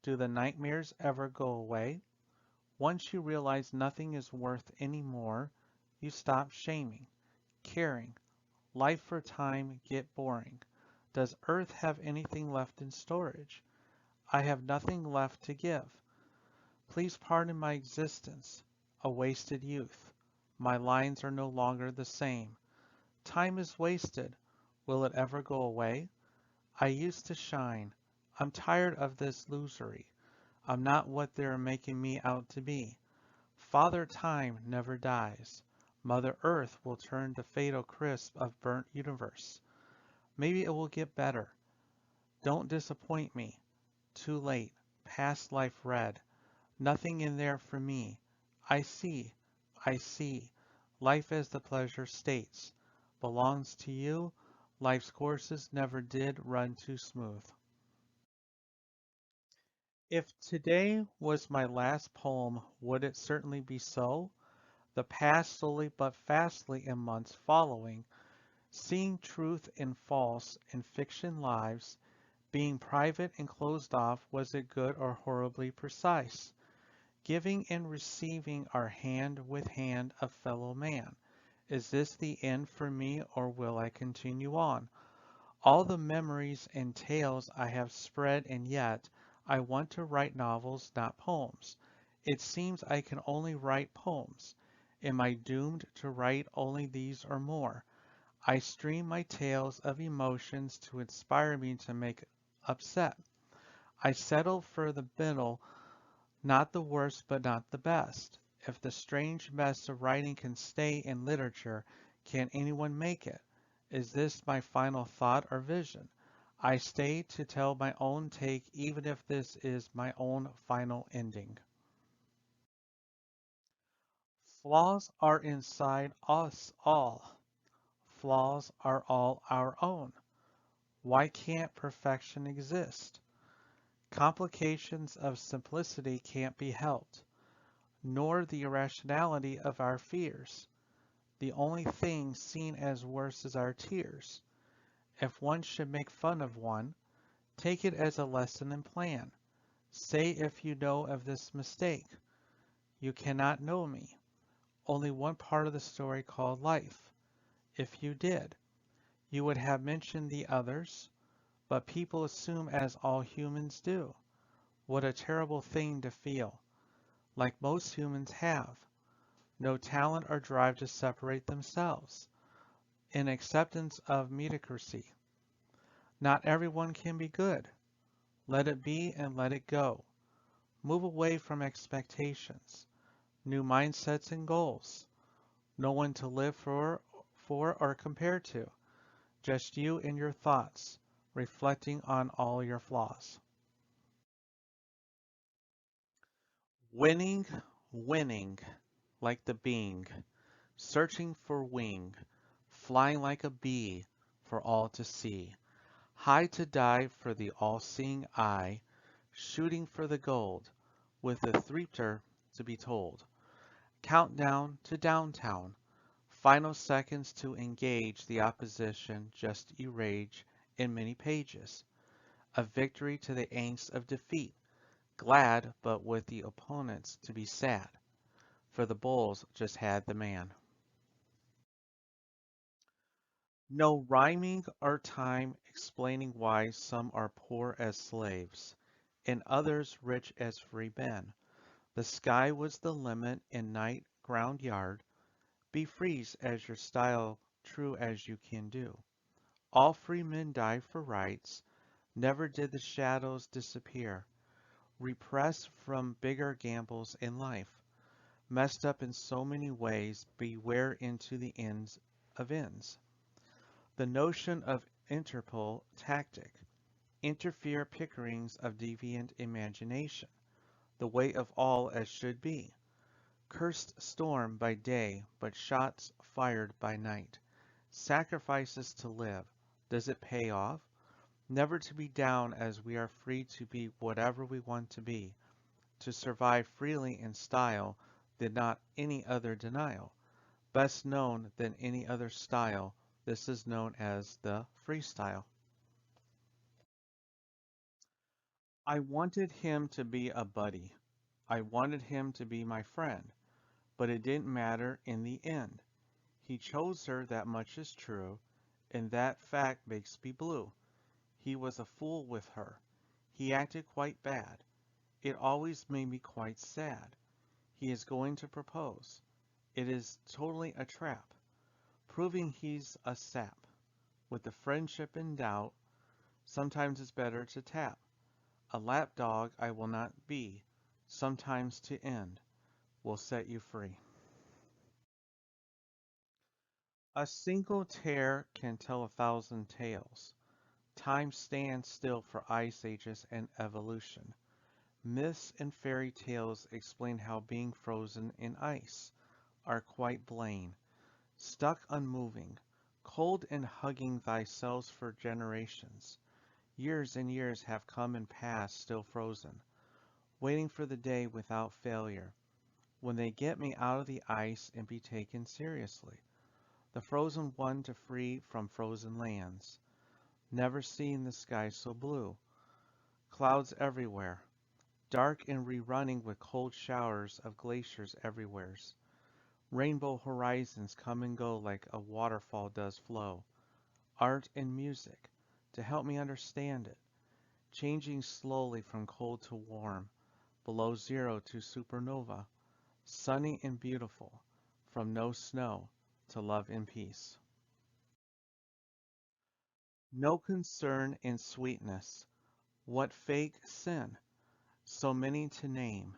Do the nightmares ever go away? Once you realize nothing is worth any more, you stop shaming, caring. Life for time get boring. Does Earth have anything left in storage? I have nothing left to give. Please pardon my existence, a wasted youth. My lines are no longer the same. Time is wasted. Will it ever go away? I used to shine. I'm tired of this illusory. I'm not what they're making me out to be. Father Time never dies. Mother Earth will turn to fatal crisp of burnt universe. Maybe it will get better. Don't disappoint me. Too late. Past life read. Nothing in there for me. I see. I see. Life as the pleasure states. Belongs to you. Life's courses never did run too smooth. If today was my last poem, would it certainly be so? The past slowly but fastly in months following, seeing truth in false and fiction lives, being private and closed off, was it good or horribly precise? Giving and receiving our hand with hand of fellow man. Is this the end for me or will I continue on? All the memories and tales I have spread and yet I want to write novels, not poems. It seems I can only write poems. Am I doomed to write only these or more? I stream my tales of emotions to inspire me to make upset. I settle for the middle, not the worst but not the best. If the strange mess of writing can stay in literature, can anyone make it? Is this my final thought or vision? I stay to tell my own take even if this is my own final ending. Flaws are inside us all. Flaws are all our own. Why can't perfection exist? Complications of simplicity can't be helped, nor the irrationality of our fears. The only thing seen as worse is our tears. If one should make fun of one, take it as a lesson and plan. Say if you know of this mistake. You cannot know me. Only one part of the story called life. If you did, you would have mentioned the others, but people assume as all humans do. What a terrible thing to feel, like most humans have. No talent or drive to separate themselves. In acceptance of mediocrity. Not everyone can be good. Let it be and let it go. Move away from expectations, new mindsets and goals. No one to live for or compare to. Just you and your thoughts, reflecting on all your flaws. Winning, winning, like the being, searching for wing, flying like a bee for all to see. High to dive for the all-seeing eye, shooting for the gold, with the threater to be told. Countdown to downtown, final seconds to engage the opposition just erase in many pages. A victory to the angst of defeat, glad but with the opponents to be sad, for the Bulls just had the man. No rhyming or time explaining why some are poor as slaves, and others rich as free men. The sky was the limit in night ground yard. Be free as your style, true as you can do. All free men die for rights. Never did the shadows disappear. Repressed from bigger gambles in life. Messed up in so many ways, beware into the ends of ends. The notion of Interpol tactic. Interfere pickerings of deviant imagination. The way of all as should be. Cursed storm by day, but shots fired by night. Sacrifices to live. Does it pay off? Never to be down as we are free to be whatever we want to be. To survive freely in style, than not any other denial. Best known than any other style, this is known as the freestyle. I wanted him to be a buddy. I wanted him to be my friend, but it didn't matter in the end. He chose her, that much is true, and that fact makes me blue. He was a fool with her. He acted quite bad. It always made me quite sad. He is going to propose. It is totally a trap, proving he's a sap. With the friendship in doubt, sometimes it's better to tap. A lapdog I will not be. Sometimes to end will set you free. A single tear can tell 1,000 tales. Time stands still for ice ages and evolution. Myths and fairy tales explain how being frozen in ice are quite plain, stuck unmoving, cold and hugging thyself for generations. Years and years have come and passed still frozen, waiting for the day without failure, when they get me out of the ice and be taken seriously. The frozen one to free from frozen lands. Never seen the sky so blue. Clouds everywhere. Dark and rerunning with cold showers of glaciers everywheres. Rainbow horizons come and go like a waterfall does flow. Art and music, to help me understand it. Changing slowly from cold to warm. Below zero to supernova. Sunny and beautiful. From no snow to love and peace. No concern in sweetness. What fake sin? So many to name.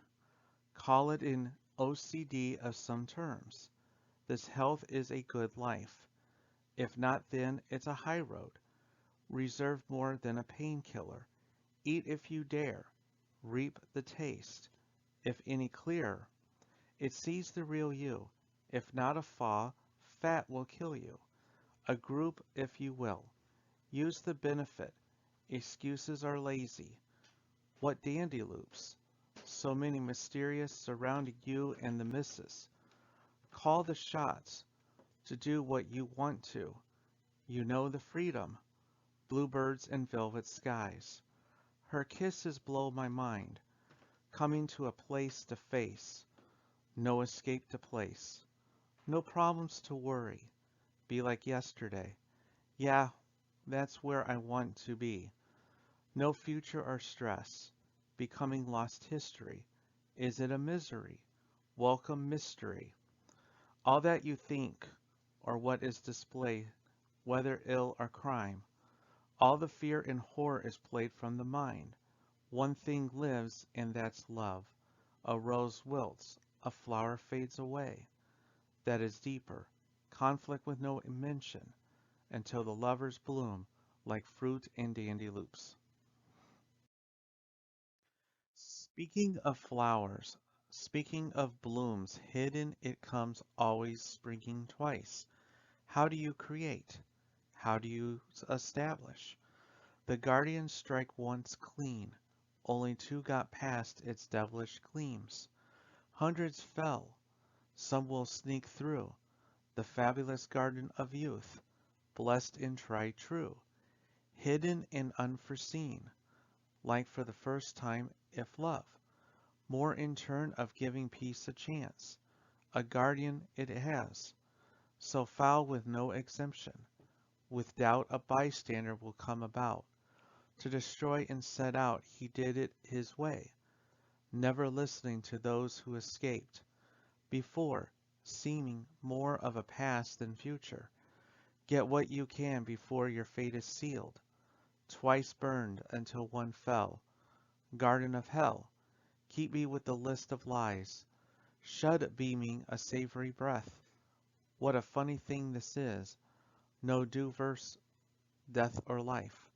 Call it an OCD of some terms. This health is a good life. If not, then it's a high road. Reserved more than a painkiller. Eat if you dare. Reap the taste. If any clearer. It sees the real you. If not a fa, fat will kill you. A group, if you will. Use the benefit. Excuses are lazy. What dandy loops? So many mysterious surrounding you and the missus. Call the shots to do what you want to. You know the freedom. Bluebirds and velvet skies. Her kisses blow my mind, coming to a place to face, no escape to place, no problems to worry, be like yesterday. Yeah, that's where I want to be. No future or stress, becoming lost history. Is it a misery? Welcome mystery. All that you think, or what is displayed, whether ill or crime, all the fear and horror is played from the mind. One thing lives, and that's love. A rose wilts, a flower fades away. That is deeper. Conflict with no mention, until the lovers bloom like fruit in dandy loops. Speaking of flowers, speaking of blooms, hidden it comes always springing twice. How do you create? How do you establish? The guardians strike once clean, only two got past its devilish gleams. Hundreds fell, some will sneak through the fabulous garden of youth, blessed and tried true, hidden and unforeseen, like for the first time if love, more in turn of giving peace a chance. A guardian it has, so foul with no exemption, with doubt a bystander will come about, to destroy and set out he did it his way, never listening to those who escaped, before, seeming more of a past than future. Get what you can before your fate is sealed, twice burned until one fell. Garden of hell, keep me with the list of lies, shud beaming a savory breath. What a funny thing this is, no due verse, death or life,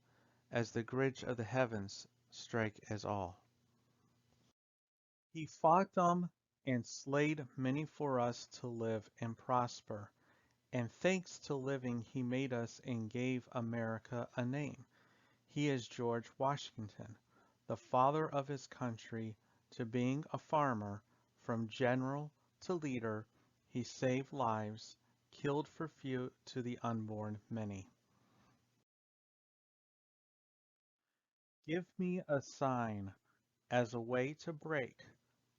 as the gridge of the heavens strike as all. He fought them and slayed many for us to live and prosper, and thanks to living he made us and gave America a name. He is George Washington, the father of his country, to being a farmer, from general to leader, he saved lives, killed for few to the unborn many. Give me a sign as a way to break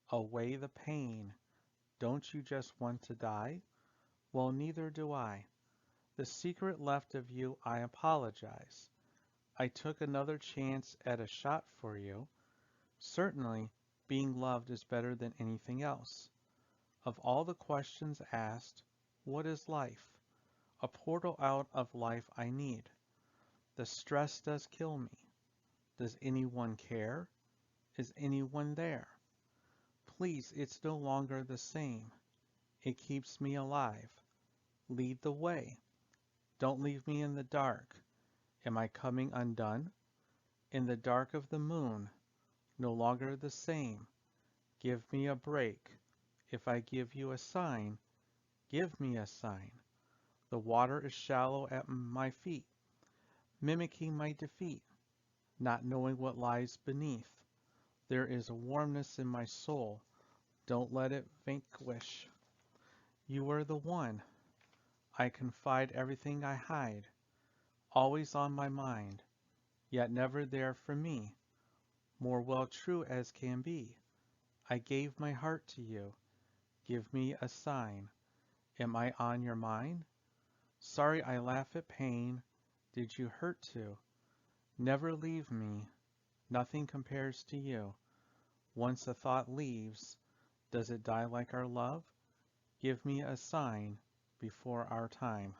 away the pain. Don't you just want to die? Well, neither do I. The secret left of you, I apologize. I took another chance at a shot for you. Certainly, being loved is better than anything else. Of all the questions asked, what is life? A portal out of life I need. The stress does kill me. Does anyone care? Is anyone there? Please, it's no longer the same. It keeps me alive. Lead the way. Don't leave me in the dark. Am I coming undone? In the dark of the moon, no longer the same. Give me a break. If I give you a sign, give me a sign. The water is shallow at my feet, mimicking my defeat, not knowing what lies beneath. There is a warmness in my soul. Don't let it vanquish. You are the one. I confide everything I hide, always on my mind, yet never there for me, more well true as can be. I gave my heart to you. Give me a sign. Am I on your mind? Sorry I laugh at pain. Did you hurt too? Never leave me. Nothing compares to you. Once a thought leaves, does it die like our love? Give me a sign before our time.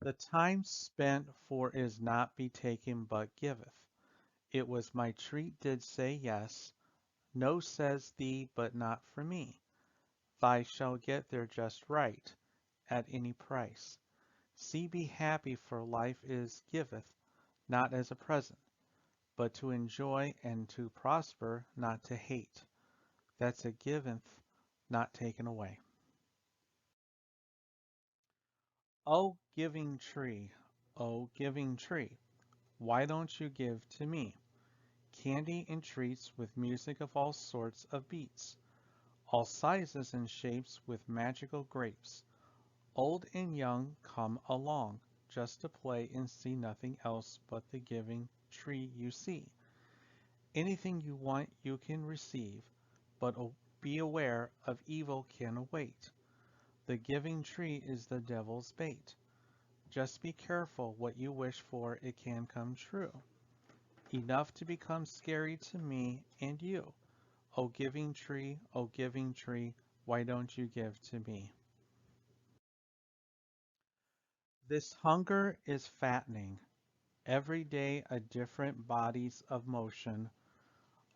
The time spent for is not be taken but giveth. It was my treat did say yes. No says thee but not for me. Thy shall get there just right, at any price. See be happy for life is giveth, not as a present, but to enjoy and to prosper, not to hate. That's a giveth, not taken away. O giving tree, O giving tree, why don't you give to me candy and treats with music of all sorts of beats, all sizes and shapes with magical grapes? Old and young come along, just to play and see nothing else but the giving tree you see. Anything you want you can receive, but be aware of evil can await. The giving tree is the devil's bait. Just be careful what you wish for, it can come true. Enough to become scary to me and you. O giving tree, why don't you give to me? This hunger is fattening. Every day a different bodies of motion.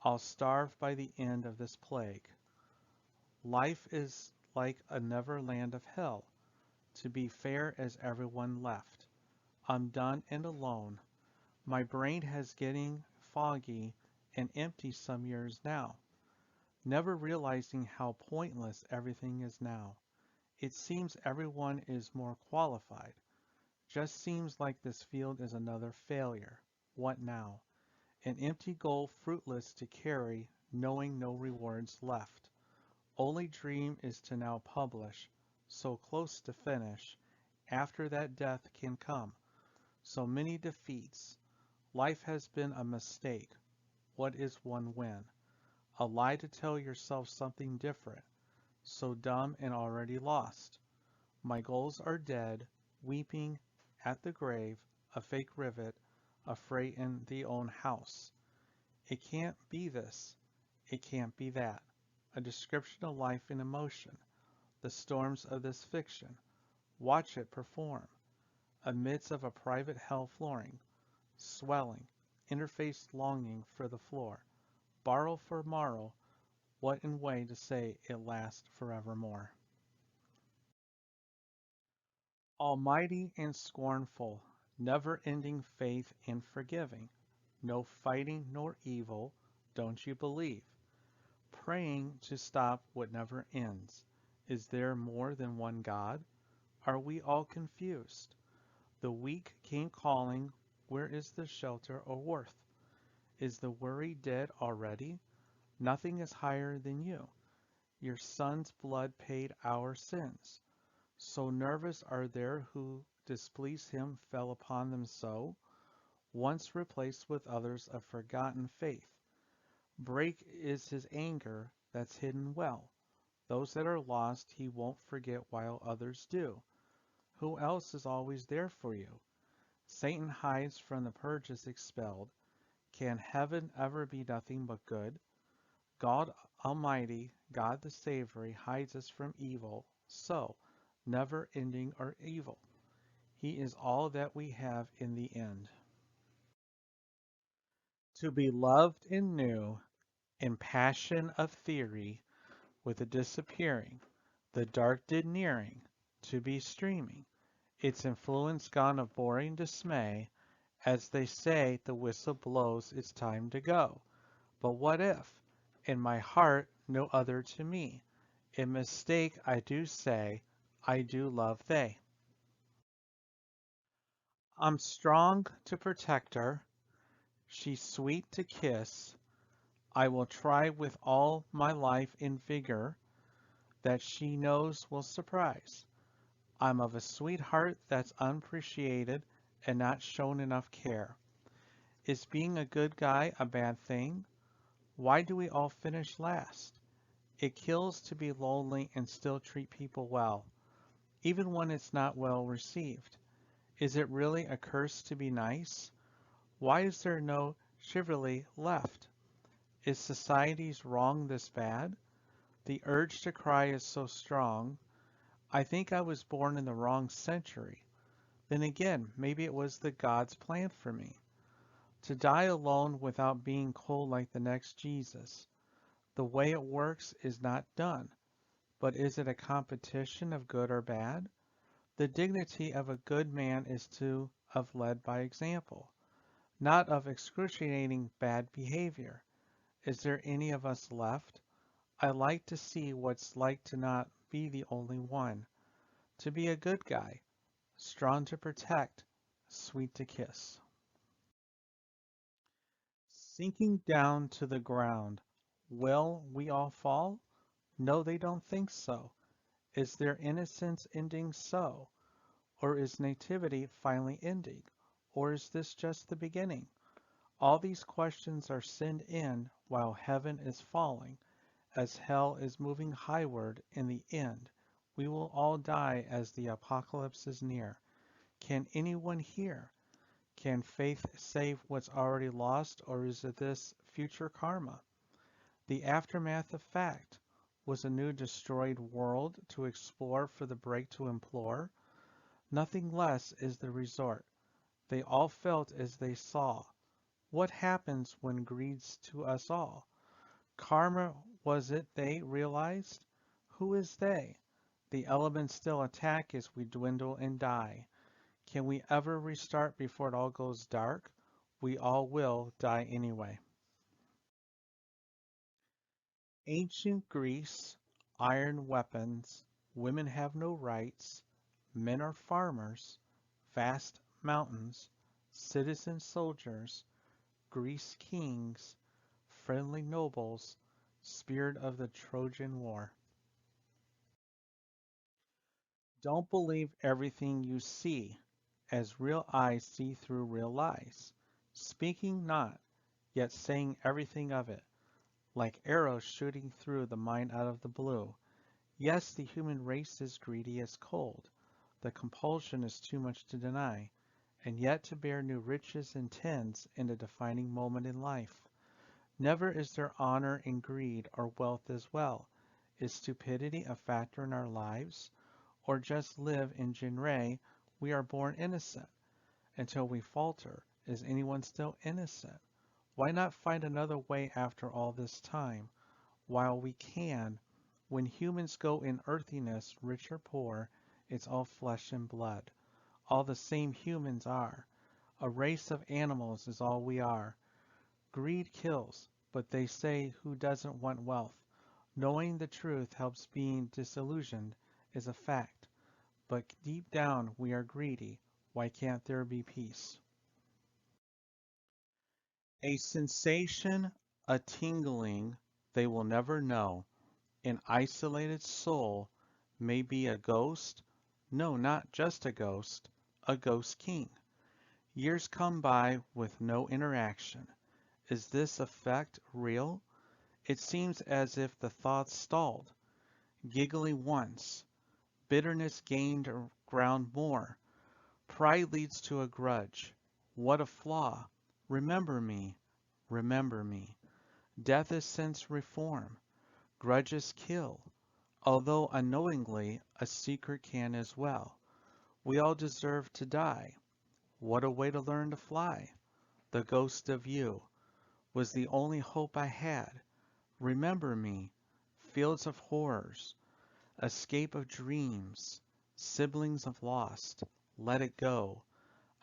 I'll starve by the end of this plague. Life is like a never land of hell. To be fair as everyone left. I'm done and alone. My brain has getting foggy and empty some years now. Never realizing how pointless everything is now. It seems everyone is more qualified. Just seems like this field is another failure. What now? An empty goal fruitless to carry, knowing no rewards left. Only dream is to now publish, so close to finish. After that death can come. So many defeats. Life has been a mistake. What is one win? A lie to tell yourself something different. So dumb and already lost. My goals are dead, weeping at the grave, a fake rivet, a freight in the own house. It can't be this, it can't be that. A description of life in emotion, the storms of this fiction. Watch it perform. Amidst of a private hell flooring, swelling, interface longing for the floor. Borrow for morrow, what in way to say it lasts forevermore. Almighty and scornful, never-ending faith and forgiving, no fighting nor evil, don't you believe? Praying to stop what never ends. Is there more than one God? Are we all confused? The weak came calling, where is the shelter or worth? Is the worry dead already? Nothing is higher than you. Your son's blood paid our sins. So nervous are there who displease him fell upon them so, once replaced with others of forgotten faith. Break is his anger that's hidden well. Those that are lost he won't forget while others do. Who else is always there for you? Satan hides from the purges expelled. Can heaven ever be nothing but good? God Almighty, God the Savior, hides us from evil, so, never ending our evil. He is all that we have in the end. To be loved and new, in passion of theory, with the disappearing, the dark did nearing, to be streaming, its influence gone of boring dismay, as they say the whistle blows it's time to go. But what if, in my heart no other to me, in mistake I do say, I do love they. I'm strong to protect her, she's sweet to kiss, I will try with all my life and vigor that she knows will surprise. I'm of a sweetheart that's unappreciated and not shown enough care. Is being a good guy a bad thing? Why do we all finish last? It kills to be lonely and still treat people well, even when it's not well received. Is it really a curse to be nice? Why is there no chivalry left? Is society's wrong this bad? The urge to cry is so strong. I think I was born in the wrong century. Then again, maybe it was the God's plan for me. To die alone without being cold like the next Jesus. The way it works is not done. But is it a competition of good or bad? The dignity of a good man is to have led by example, not of excruciating bad behavior. Is there any of us left? I like to see what's like to not be the only one. To be a good guy, strong to protect, sweet to kiss. Sinking down to the ground. Will we all fall? No, they don't think so. Is their innocence ending so? Or is nativity finally ending? Or is this just the beginning? All these questions are sent in while heaven is falling, as hell is moving highward in the end. We will all die as the apocalypse is near. Can anyone hear? Can faith save what's already lost, or is it this future karma? The aftermath of fact was a new destroyed world to explore for the break to implore. Nothing less is the resort. They all felt as they saw. What happens when greed's to us all? Karma was it they realized? Who is they? The elements still attack as we dwindle and die. Can we ever restart before it all goes dark? We all will die anyway. Ancient Greece, iron weapons, women have no rights, men are farmers, vast mountains, citizen soldiers, Greece kings, friendly nobles, spirit of the Trojan War. Don't believe everything you see, as real eyes see through real lies, speaking not, yet saying everything of it, like arrows shooting through the mind out of the blue. Yes, the human race is greedy as cold. The compulsion is too much to deny, and yet to bear new riches intends in a defining moment in life. Never is there honor in greed or wealth as well. Is stupidity a factor in our lives? Or just live in genre, we are born innocent. Until we falter, is anyone still innocent? Why not find another way after all this time? While we can, when humans go in earthiness, rich or poor, it's all flesh and blood. All the same humans are. A race of animals is all we are. Greed kills, but they say who doesn't want wealth? Knowing the truth helps being disillusioned is a fact. But deep down we are greedy. Why can't there be peace? A sensation, a tingling they will never know. An isolated soul may be a ghost. No, not just a ghost king. Years come by with no interaction. Is this effect real? It seems as if the thoughts stalled. Giggling once, bitterness gained ground more. Pride leads to a grudge. What a flaw! Remember me, remember me. Death is since reform. Grudges kill, although unknowingly a secret can as well. We all deserve to die. What a way to learn to fly. The ghost of you was the only hope I had. Remember me. Fields of horrors. Escape of dreams. Siblings of lost. Let it go.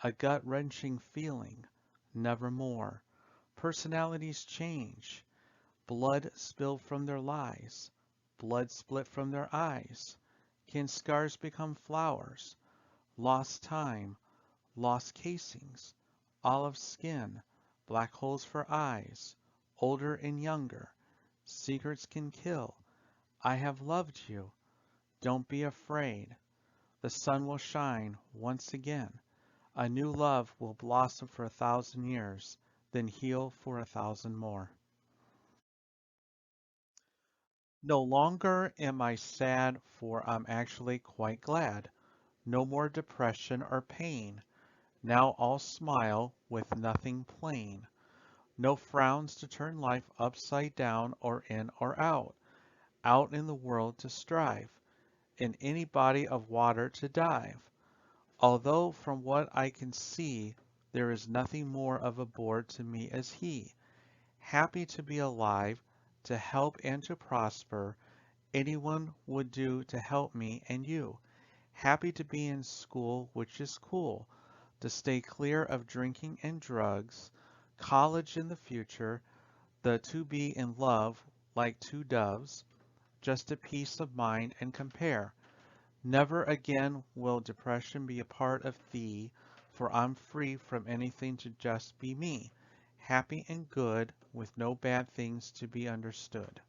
A gut-wrenching feeling. Nevermore. Personalities change. Blood spilled from their lies. Blood split from their eyes. Can scars become flowers? Lost time. Lost casings. Olive skin. Black holes for eyes. Older and younger. Secrets can kill. I have loved you. Don't be afraid. The sun will shine once again. A new love will blossom for 1,000 years, then heal for 1,000 more. No longer am I sad, for I'm actually quite glad. No more depression or pain. Now I'll smile with nothing plain. No frowns to turn life upside down or in or out. Out in the world to strive. In any body of water to dive. Although from what I can see, there is nothing more of a bore to me as he. Happy to be alive, to help and to prosper. Anyone would do to help me and you. Happy to be in school, which is cool. To stay clear of drinking and drugs. College in the future. The to be in love like two doves. Just a peace of mind and compare. Never again will depression be a part of thee, for I'm free from anything to just be me, happy and good, with no bad things to be understood.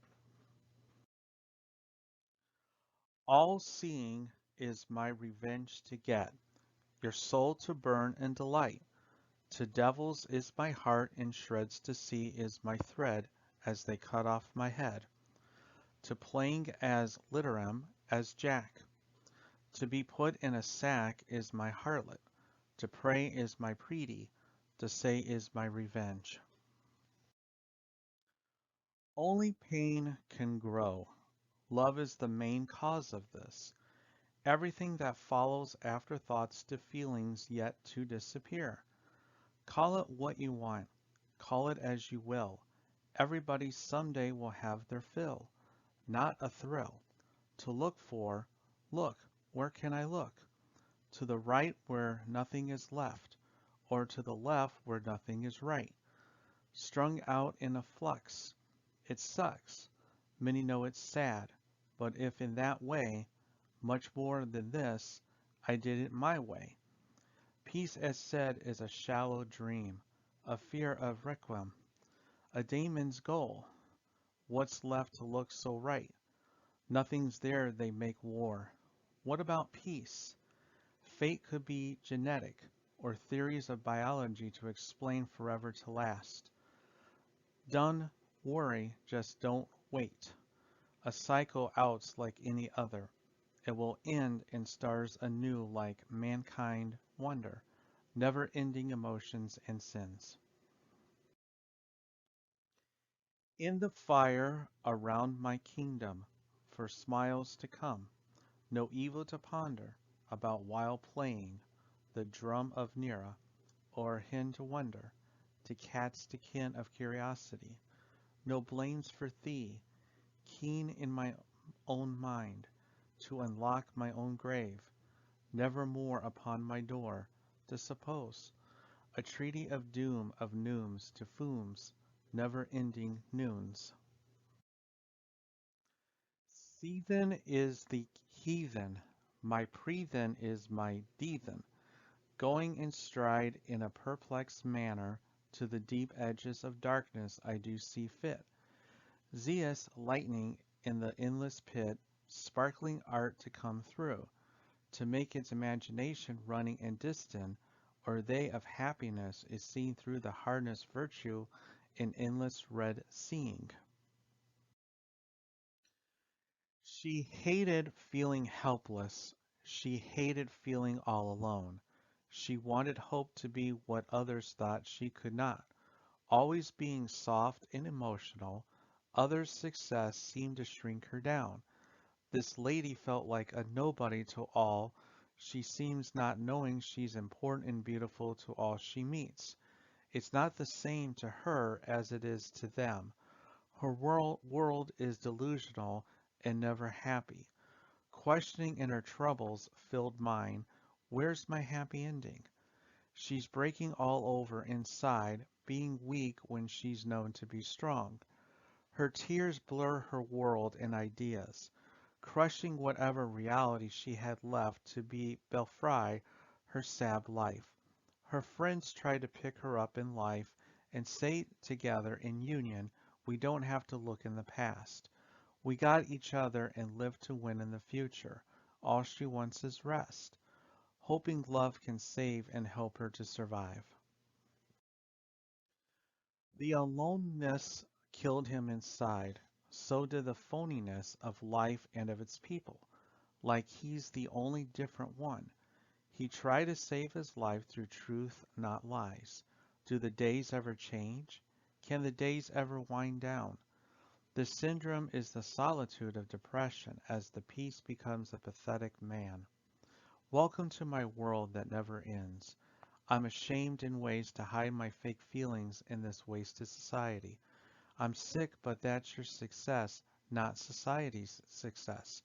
All seeing is my revenge to get, your soul to burn in delight, To devils is my heart in shreds to see is my thread as they cut off my head. To playing as litteram as Jack. To be put in a sack is my harlot. To pray is my preedy. To say is my revenge. Only pain can grow. Love is the main cause of this. Everything that follows after thoughts to feelings yet to disappear. Call it what you want. Call it as you will. Everybody someday will have their fill, not a thrill. To look for, look, where can I look? To the right where nothing is left, or to the left where nothing is right. Strung out in a flux. It sucks. Many know it's sad, but if in that way, much more than this, I did it my way. Peace, as said, is a shallow dream, a fear of requiem, a daemon's goal. What's left to look so right? Nothing's there, they make war. What about peace? Fate could be genetic, or theories of biology to explain forever to last. Don't worry, just don't wait. A cycle out's like any other. It will end and stars anew like mankind wonder, never-ending emotions and sins. In the fire around my kingdom, for smiles to come, no evil to ponder about while playing the drum of Nera, or hen to wonder, to cats to kin of curiosity, no blames for thee, keen in my own mind, to unlock my own grave, never more upon my door, to suppose a treaty of doom of nooms to fumes, never-ending noons. Seethen is the heathen, my pre-then is my deathen, going in stride in a perplexed manner to the deep edges of darkness I do see fit. Zeus lightning in the endless pit, sparkling art to come through, to make its imagination running and distant, or they of happiness is seen through the hardness virtue in endless red seeing. She hated feeling helpless. She hated feeling all alone. She wanted hope to be what others thought she could not. Always being soft and emotional, others' success seemed to shrink her down. This lady felt like a nobody to all. She seems not knowing she's important and beautiful to all she meets. It's not the same to her as it is to them. Her world is delusional and never happy. Questioning in her troubles filled mine. Where's my happy ending? She's breaking all over inside, being weak when she's known to be strong. Her tears blur her world and ideas, crushing whatever reality she had left to be belfry her sad life. Her friends try to pick her up in life and say together in union, we don't have to look in the past. We got each other and live to win in the future. All she wants is rest, hoping love can save and help her to survive. The aloneness killed him inside. So did the phoniness of life and of its people. Like he's the only different one. He tried to save his life through truth, not lies. Do the days ever change? Can the days ever wind down? The syndrome is the solitude of depression as the peace becomes a pathetic man. Welcome to my world that never ends. I'm ashamed in ways to hide my fake feelings in this wasted society. I'm sick, but that's your success, not society's success.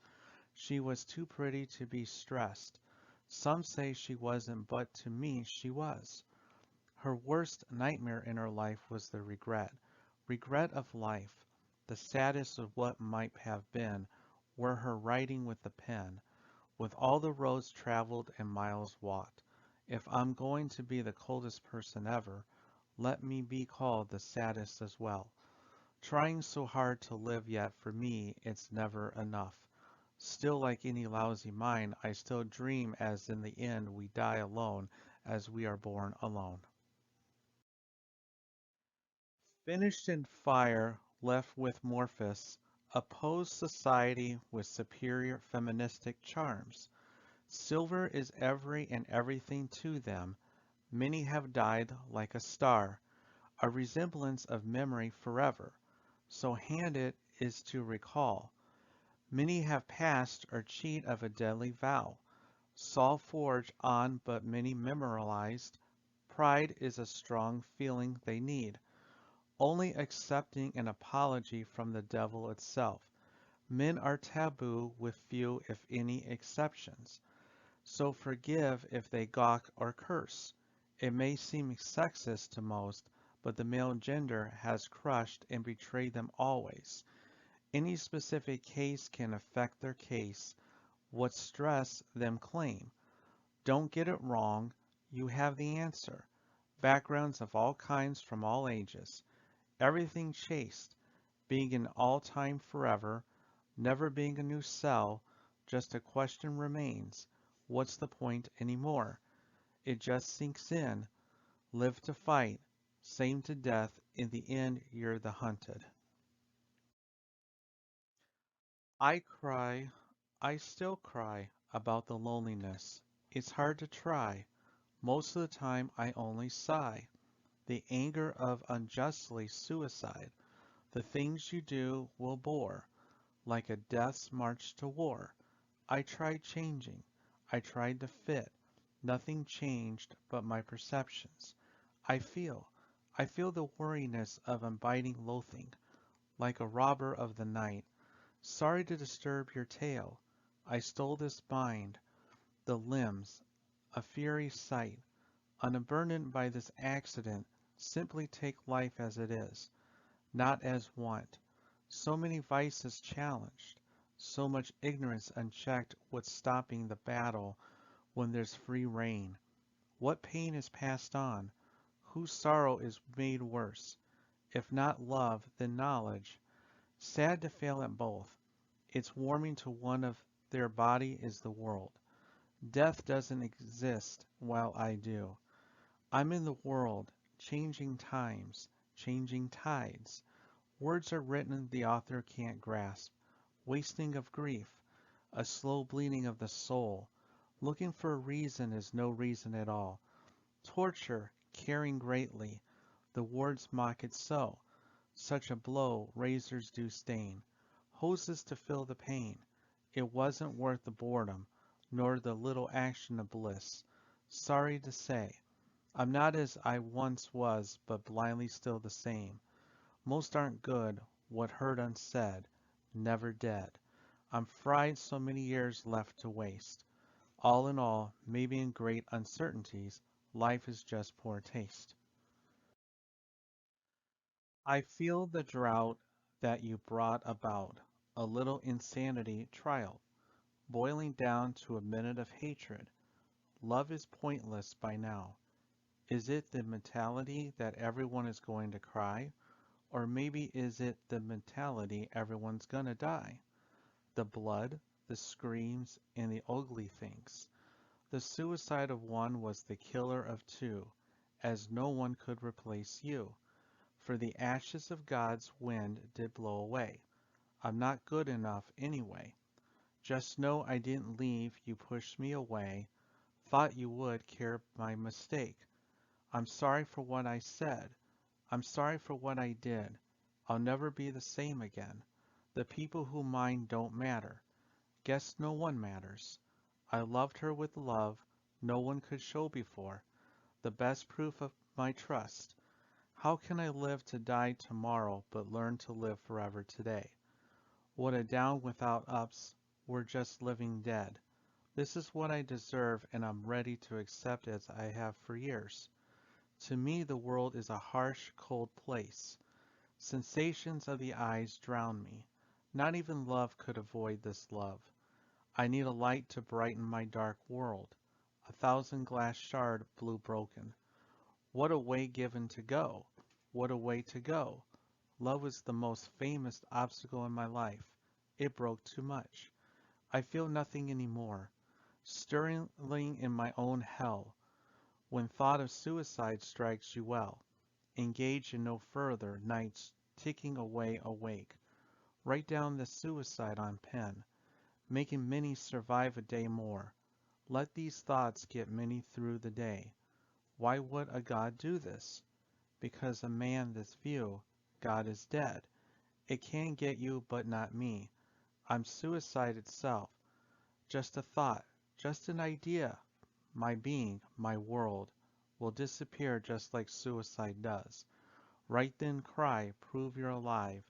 She was too pretty to be stressed. Some say she wasn't, but to me she was. Her worst nightmare in her life was the regret of life, the saddest of what might have been, were her writing with the pen, with all the roads traveled and miles walked. If I'm going to be the coldest person ever, let me be called the saddest as well. Trying so hard to live yet for me it's never enough. Still like any lousy mind, I still dream as in the end we die alone as we are born alone. Finished in fire, left with Morphus, opposed society with superior feministic charms. Silver is every and everything to them. Many have died like a star, a resemblance of memory forever. So handed is to recall. Many have passed or cheat of a deadly vow. Saul forged on but many memorialized. Pride is a strong feeling they need. Only accepting an apology from the devil itself. Men are taboo with few if any exceptions. So forgive if they gawk or curse. It may seem sexist to most, but the male gender has crushed and betrayed them always. Any specific case can affect their case. What stress them claim. Don't get it wrong. You have the answer. Backgrounds of all kinds from all ages. Everything chaste. Being an all-time forever. Never being a new cell. Just a question remains. What's the point anymore? It just sinks in. Live to fight. Same to death. In the end, you're the hunted. I cry, I still cry about the loneliness. It's hard to try. Most of the time I only sigh. The anger of unjustly suicide. The things you do will bore, like a death's march to war. I tried changing. I tried to fit. Nothing changed but my perceptions. I feel. I feel the weariness of abiding loathing, like a robber of the night. Sorry to disturb your tale. I stole this mind, the limbs, a fiery sight. Unburdened by this accident, simply take life as it is, not as want. So many vices challenged, so much ignorance unchecked. What's stopping the battle when there's free rein? What pain is passed on? Whose sorrow is made worse? If not love, then knowledge. Sad to fail at both. It's warming to one of their body is the world. Death doesn't exist while I do. I'm in the world, changing times, changing tides. Words are written the author can't grasp. Wasting of grief, a slow bleeding of the soul. Looking for a reason is no reason at all. Torture, caring greatly. The words mock it so. Such a blow razors do stain. Hoses to fill the pain. It wasn't worth the boredom, nor the little action of bliss. Sorry to say, I'm not as I once was, but blindly still the same. Most aren't good, what heard unsaid, never dead. I'm fried so many years left to waste. All in all, maybe in great uncertainties, life is just poor taste. I feel the drought that you brought about, a little insanity trial, boiling down to a minute of hatred. Love is pointless by now. Is it the mentality that everyone is going to cry? Or maybe is it the mentality everyone's gonna die? The blood, the screams, and the ugly things. The suicide of one was the killer of two, as no one could replace you. For the ashes of God's wind did blow away. I'm not good enough anyway. Just know I didn't leave, you pushed me away. Thought you would care my mistake. I'm sorry for what I said. I'm sorry for what I did. I'll never be the same again. The people who mind don't matter. Guess no one matters. I loved her with love no one could show before. The best proof of my trust. How can I live to die tomorrow but learn to live forever today? What a down without ups. We're just living dead. This is what I deserve and I'm ready to accept as I have for years. To me the world is a harsh, cold place. Sensations of the eyes drown me. Not even love could avoid this love. I need a light to brighten my dark world. A thousand glass shard blue broken. What a way given to go. What a way to go. Love was the most famous obstacle in my life. It broke too much. I feel nothing anymore. Stirring in my own hell. When thought of suicide strikes you well. Engage in no further nights ticking away awake. Write down the suicide on pen, making many survive a day more. Let these thoughts get many through the day. Why would a God do this? Because a man this view, God is dead. It can get you, but not me. I'm suicide itself. Just a thought, just an idea. My being, my world, will disappear just like suicide does. Right then cry, prove you're alive.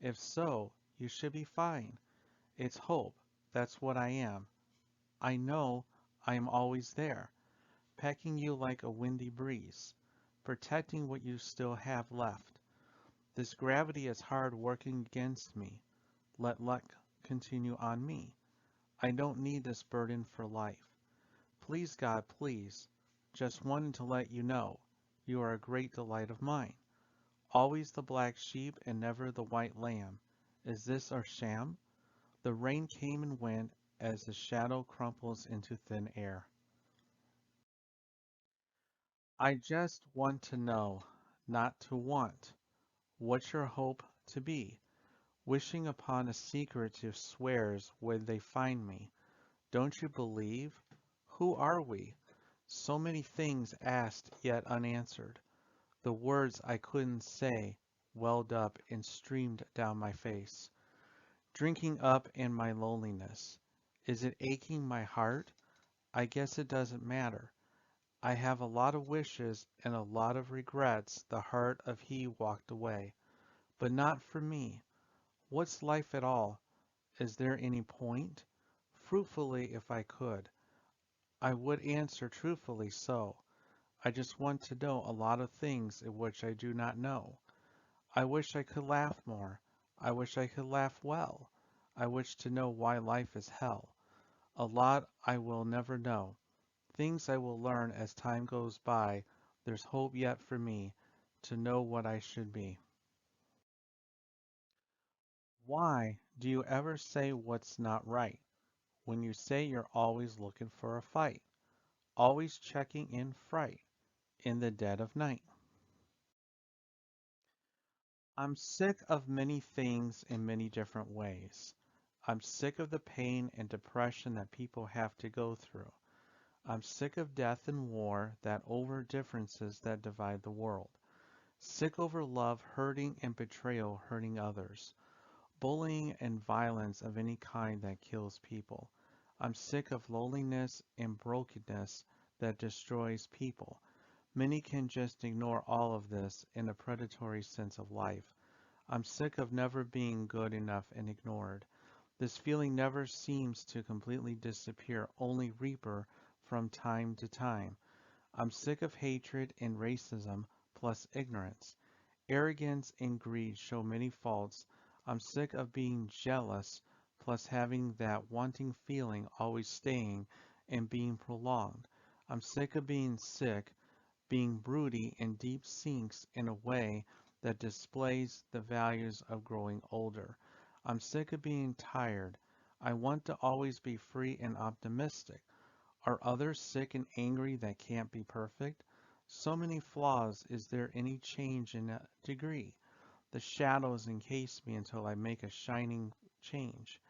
If so, you should be fine. It's hope, that's what I am. I know I am always there, pecking you like a windy breeze, protecting what you still have left. This gravity is hard working against me. Let luck continue on me. I don't need this burden for life. Please, God, please. Just wanted to let you know you are a great delight of mine. Always the black sheep and never the white lamb. Is this our sham? The rain came and went as the shadow crumples into thin air. I just want to know, not to want. What's your hope to be? Wishing upon a secretive swears would they find me. Don't you believe? Who are we? So many things asked yet unanswered. The words I couldn't say welled up and streamed down my face, drinking up in my loneliness. Is it aching my heart? I guess it doesn't matter. I have a lot of wishes and a lot of regrets the heart of he walked away. But not for me. What's life at all? Is there any point? Fruitfully, if I could, I would answer truthfully so. I just want to know a lot of things in which I do not know. I wish I could laugh more. I wish I could laugh well. I wish to know why life is hell. A lot I will never know. Things I will learn as time goes by. There's hope yet for me to know what I should be. Why do you ever say what's not right when you say you're always looking for a fight, always checking in fright in the dead of night? I'm sick of many things in many different ways. I'm sick of the pain and depression that people have to go through. I'm sick of death and war that over differences that divide the world. Sick over love hurting and betrayal hurting others. Bullying and violence of any kind that kills people. I'm sick of loneliness and brokenness that destroys people. Many can just ignore all of this in a predatory sense of life. I'm sick of never being good enough and ignored. This feeling never seems to completely disappear, only reaper from time to time. I'm sick of hatred and racism plus ignorance. Arrogance and greed show many faults. I'm sick of being jealous plus having that wanting feeling always staying and being prolonged. I'm sick of being sick, being broody and deep sinks in a way that displays the values of growing older. I'm sick of being tired. I want to always be free and optimistic. Are others sick and angry that can't be perfect? So many flaws, is there any change in a degree? The shadows encase me until I make a shining change.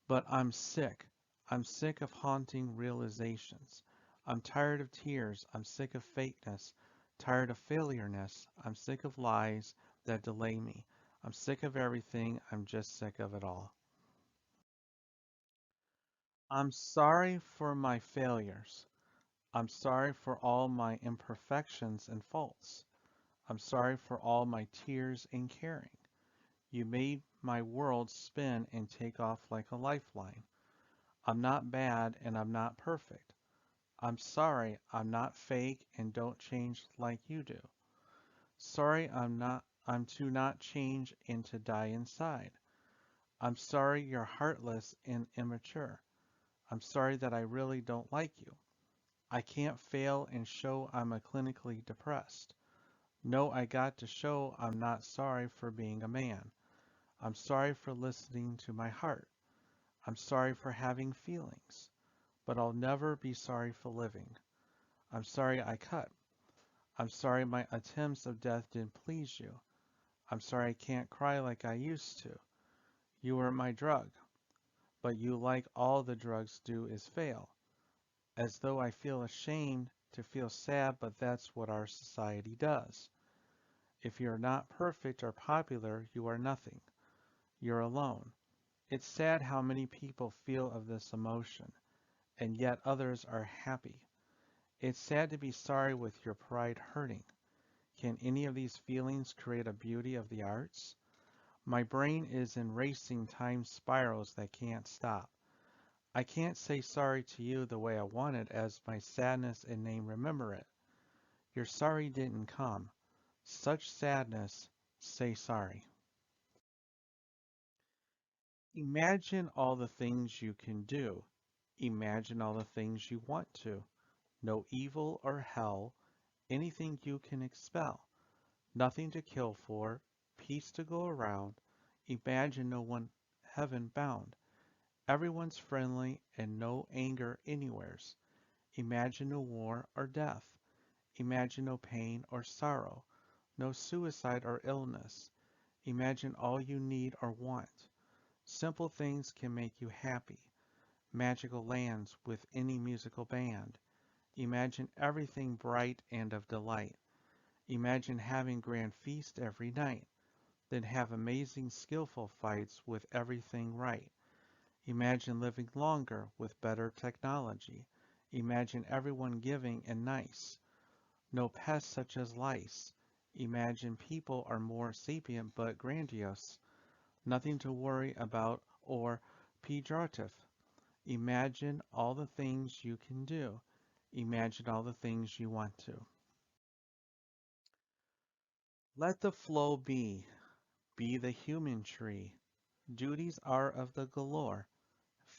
But I'm sick. I'm sick of haunting realizations. I'm tired of tears. I'm sick of fakeness. Tired of failureness. I'm sick of lies that delay me. I'm sick of everything. I'm just sick of it all. I'm sorry for my failures. I'm sorry for all my imperfections and faults. I'm sorry for all my tears and caring. You made my world spin and take off like a lifeline. I'm not bad and I'm not perfect. I'm sorry I'm not fake and don't change like you do. Sorry I'm to not change and to die inside. I'm sorry you're heartless and immature. I'm sorry that I really don't like you. I can't fail and show I'm a clinically depressed. No, I got to show I'm not sorry for being a man. I'm sorry for listening to my heart. I'm sorry for having feelings, but I'll never be sorry for living. I'm sorry I cut. I'm sorry my attempts of death didn't please you. I'm sorry I can't cry like I used to. You were my drug, but you like all the drugs do is fail. As though I feel ashamed to feel sad, but that's what our society does. If you're not perfect or popular, you are nothing. You're alone. It's sad how many people feel of this emotion, and yet others are happy. It's sad to be sorry with your pride hurting. Can any of these feelings create a beauty of the arts? My brain is in racing time spirals that can't stop. I can't say sorry to you the way I want it as my sadness and name remember it. Your sorry didn't come. Such sadness, say sorry. Imagine all the things you can do. Imagine all the things you want to. No evil or hell, anything you can expel. Nothing to kill for, peace to go around. Imagine no one heaven bound. Everyone's friendly and no anger anywheres. Imagine no war or death. Imagine no pain or sorrow, no suicide or illness. Imagine all you need or want. Simple things can make you happy. Magical lands with any musical band. Imagine everything bright and of delight. Imagine having grand feast every night. Then have amazing skillful fights with everything right. Imagine living longer with better technology. Imagine everyone giving and nice. No pests such as lice. Imagine people are more sapient but grandiose. Nothing to worry about or pejorative. Imagine all the things you can do. Imagine all the things you want to. Let the flow be the human tree. Duties are of the galore.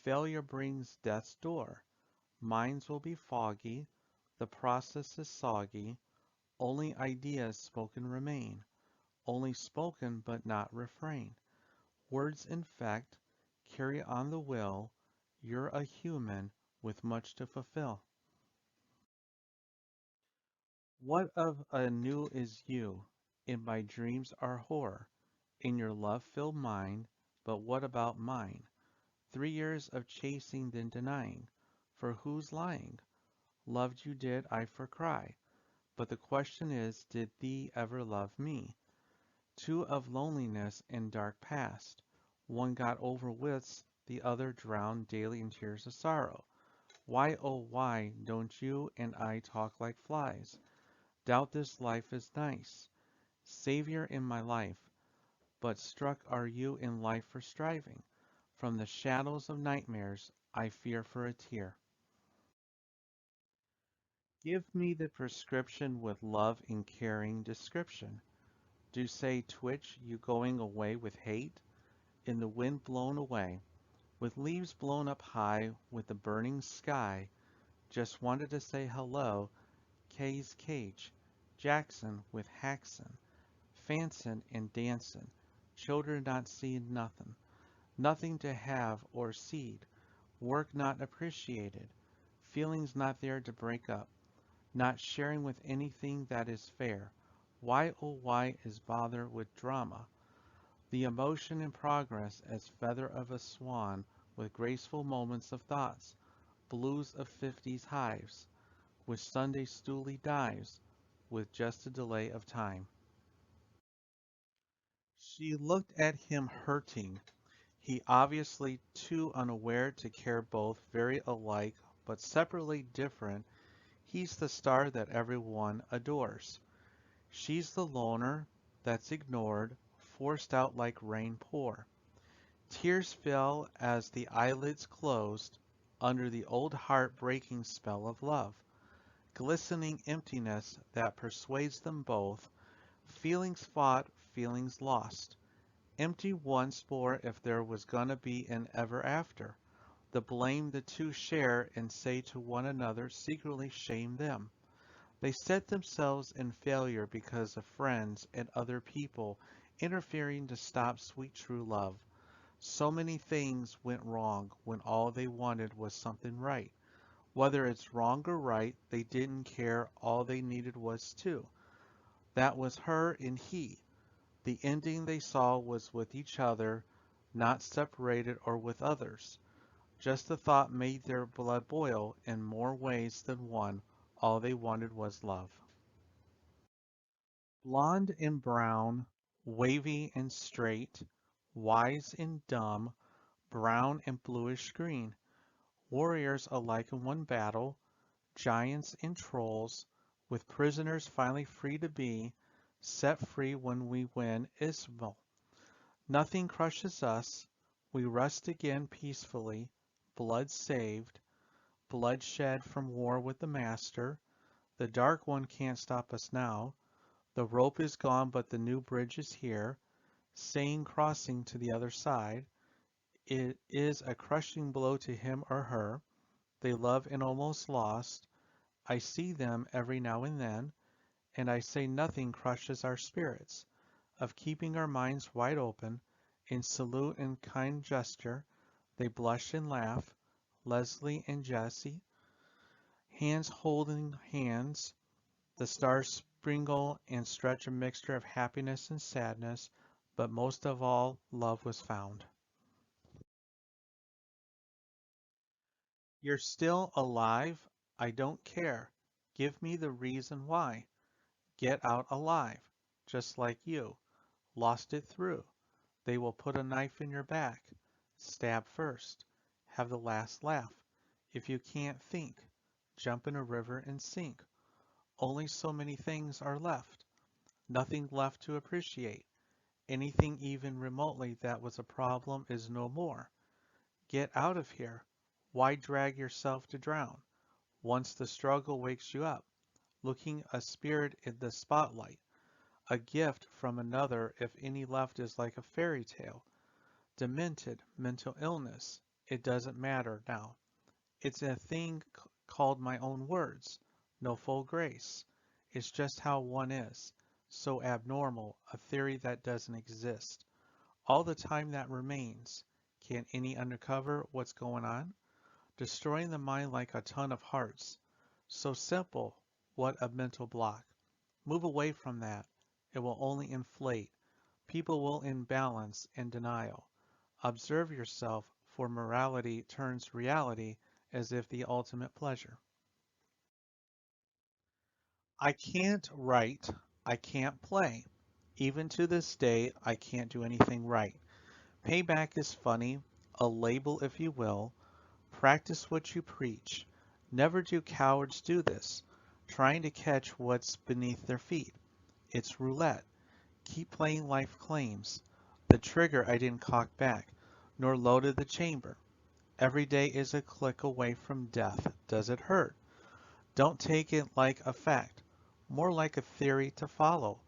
Failure brings death's door. Minds will be foggy. The process is soggy. Only ideas spoken remain. Only spoken but not refrain. Words infect. Carry on the will. You're a human with much to fulfill. What of a new is you? In my dreams are horror. In your love-filled mind, but what about mine? 3 years of chasing then denying. For who's lying? Loved you did I for cry. But the question is, did thee ever love me? Two of loneliness and dark past. One got over wits, the other drowned daily in tears of sorrow. Why, oh why, don't you and I talk like flies? Doubt this life is nice. Savior in my life, but struck are you in life for striving. From the shadows of nightmares, I fear for a tear. Give me the prescription with love in caring description. Do say twitch you going away with hate? In the wind blown away, with leaves blown up high, with the burning sky. Just wanted to say hello, Kay's cage, Jackson with Haxon, Fanson and dancin', children not seeing nothing, nothing to have or seed, work not appreciated, feelings not there to break up, not sharing with anything that is fair. Why oh why is bother with drama? The emotion in progress as feather of a swan with graceful moments of thoughts, blues of fifties hives, with Sunday stooly dives, with just a delay of time. She looked at him hurting. He obviously too unaware to care both very alike but separately different. He's the star that everyone adores. She's the loner that's ignored, forced out like rain pour. Tears fell as the eyelids closed under the old heart-breaking spell of love. Glistening emptiness that persuades them both. Feelings fought, feelings lost. Empty once more if there was gonna be an ever after. The blame the two share and say to one another secretly shame them. They set themselves in failure because of friends and other people interfering to stop sweet true love. So many things went wrong when all they wanted was something right. Whether it's wrong or right, they didn't care. All they needed was two. That was her and he. The ending they saw was with each other, not separated or with others. Just the thought made their blood boil in more ways than one. All they wanted was love. Blonde and brown, wavy and straight, wise and dumb, brown and bluish green. Warriors alike in one battle, giants and trolls, with prisoners finally free to be, set free when we win Ismail. Nothing crushes us, we rest again peacefully, blood saved, blood shed from war with the Master. The Dark One can't stop us now. The rope is gone, but the new bridge is here. Saying crossing to the other side, it is a crushing blow to him or her. They love and almost lost. I see them every now and then, and I say nothing crushes our spirits, of keeping our minds wide open, in salute and kind gesture. They blush and laugh, Leslie and Jessie, hands holding hands. The stars sprinkle and stretch a mixture of happiness and sadness, but most of all, love was found. You're still alive? I don't care. Give me the reason why. Get out alive, just like you. Lost it through. They will put a knife in your back. Stab first. Have the last laugh. If you can't think, jump in a river and sink. Only so many things are left. Nothing left to appreciate. Anything even remotely that was a problem is no more. Get out of here. Why drag yourself to drown? Once the struggle wakes you up, looking a spirit in the spotlight, a gift from another if any left is like a fairy tale. Demented, mental illness, it doesn't matter now. It's a thing called my own words, no full grace. It's just how one is, so abnormal, a theory that doesn't exist. All the time that remains, can any uncover what's going on? Destroying the mind like a ton of hearts. So simple, what a mental block. Move away from that. It will only inflate. People will imbalance and denial. Observe yourself, for morality turns reality as if the ultimate pleasure. I can't write. I can't play. Even to this day, I can't do anything right. Payback is funny, a label if you will. Practice what you preach. Never do cowards do this, trying to catch what's beneath their feet. It's roulette. Keep playing life claims. The trigger I didn't cock back, nor loaded the chamber. Every day is a click away from death. Does it hurt? Don't take it like a fact, more like a theory to follow.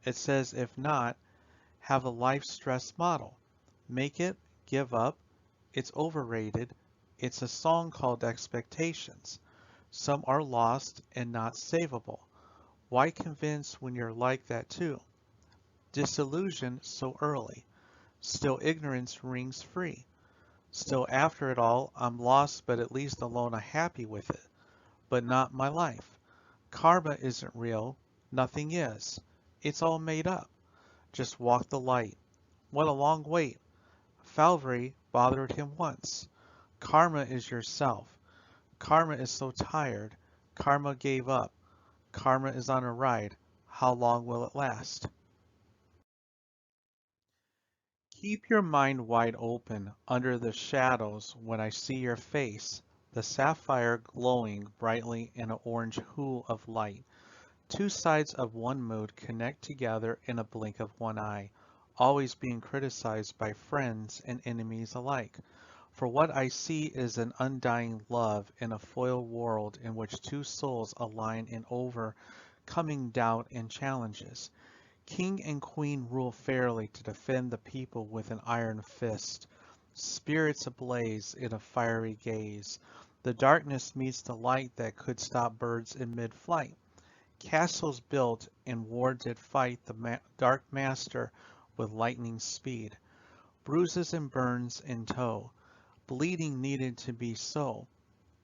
It says if not, have a life stress model. Make it, give up. It's overrated. It's a song called Expectations. Some are lost and not savable. Why convince when you're like that too? Disillusion so early. Still ignorance rings free. Still after it all, I'm lost but at least alone I'm happy with it. But not my life. Karma isn't real. Nothing is. It's all made up. Just walk the light. What a long wait. Falvery bothered him once. Karma is yourself. Karma is so tired. Karma gave up. Karma is on a ride. How long will it last? Keep your mind wide open under the shadows when I see your face, the sapphire glowing brightly in an orange hue of light. Two sides of one mood connect together in a blink of one eye, always being criticized by friends and enemies alike. For what I see is an undying love in a foil world in which two souls align in overcoming doubt and challenges. King and queen rule fairly to defend the people with an iron fist. Spirits ablaze in a fiery gaze. The darkness meets the light that could stop birds in mid-flight. Castles built and war did fight the dark master with lightning speed. Bruises and burns in tow. Bleeding needed to be so.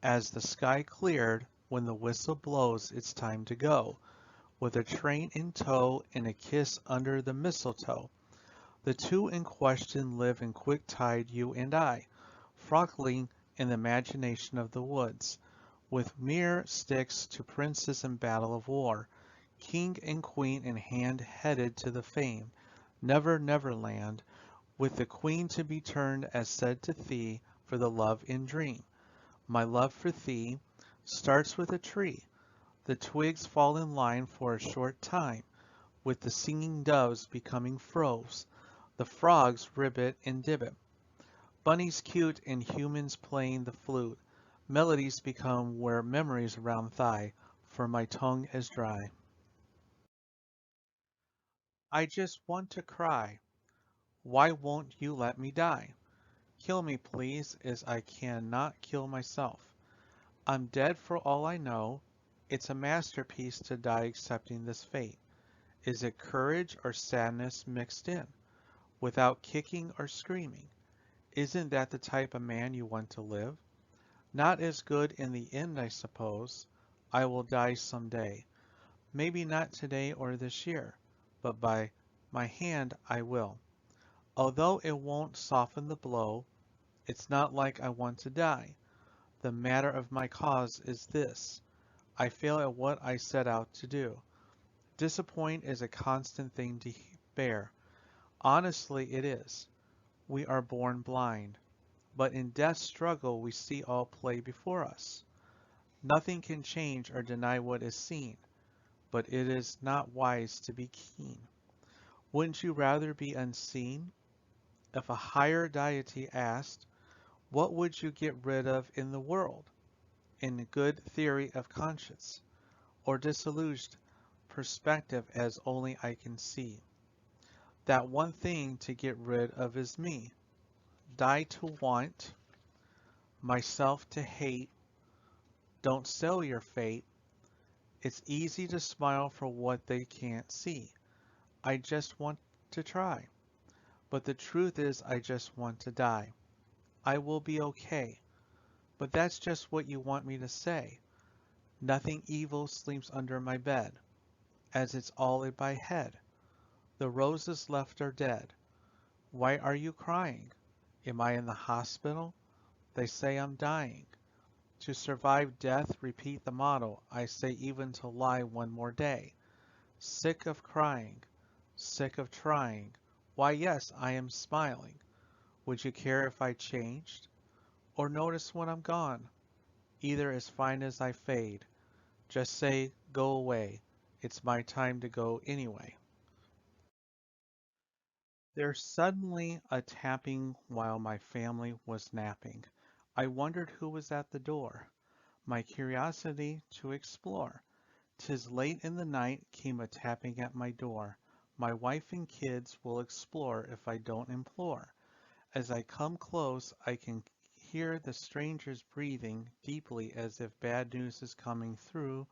As the sky cleared, when the whistle blows, it's time to go. With a train in tow and a kiss under the mistletoe. The two in question live in quick tide, you and I, frolicking in the imagination of the woods, with mere sticks to princes in battle of war, king and queen in hand headed to the fame, never never land, with the queen to be turned as said to thee for the love in dream. My love for thee starts with a tree. The twigs fall in line for a short time, with the singing doves becoming frogs, the frogs ribbit and dibbit, bunnies cute and humans playing the flute. Melodies become where memories round thigh, for my tongue is dry. I just want to cry. Why won't you let me die? Kill me, please, as I cannot kill myself. I'm dead for all I know. It's a masterpiece to die accepting this fate. Is it courage or sadness mixed in, without kicking or screaming? Isn't that the type of man you want to live? Not as good in the end, I suppose. I will die some day. Maybe not today or this year, but by my hand I will. Although it won't soften the blow, it's not like I want to die. The matter of my cause is this. I fail at what I set out to do. Disappoint is a constant thing to bear. Honestly, it is. We are born blind, but in death's struggle we see all play before us. Nothing can change or deny what is seen, but it is not wise to be keen. Wouldn't you rather be unseen? If a higher deity asked, what would you get rid of in the world? In good theory of conscience, or disillusioned perspective as only I can see. That one thing to get rid of is me. Die to want, myself to hate. Don't sell your fate. It's easy to smile for what they can't see. I just want to try. But the truth is I just want to die. I will be okay. But that's just what you want me to say. Nothing evil sleeps under my bed, as it's all in my head. The roses left are dead. Why are you crying? Am I in the hospital? They say I'm dying. To survive death, repeat the motto. I say even to lie one more day. Sick of crying, sick of trying. Why, yes, I am smiling. Would you care if I changed? Or notice when I'm gone? Either as fine as I fade. Just say, go away. It's my time to go anyway. There's suddenly a tapping while my family was napping. I wondered who was at the door. My curiosity to explore. 'Tis late in the night came a tapping at my door. My wife and kids will explore if I don't implore. As I come close, I can hear the strangers breathing deeply as if bad news is coming through.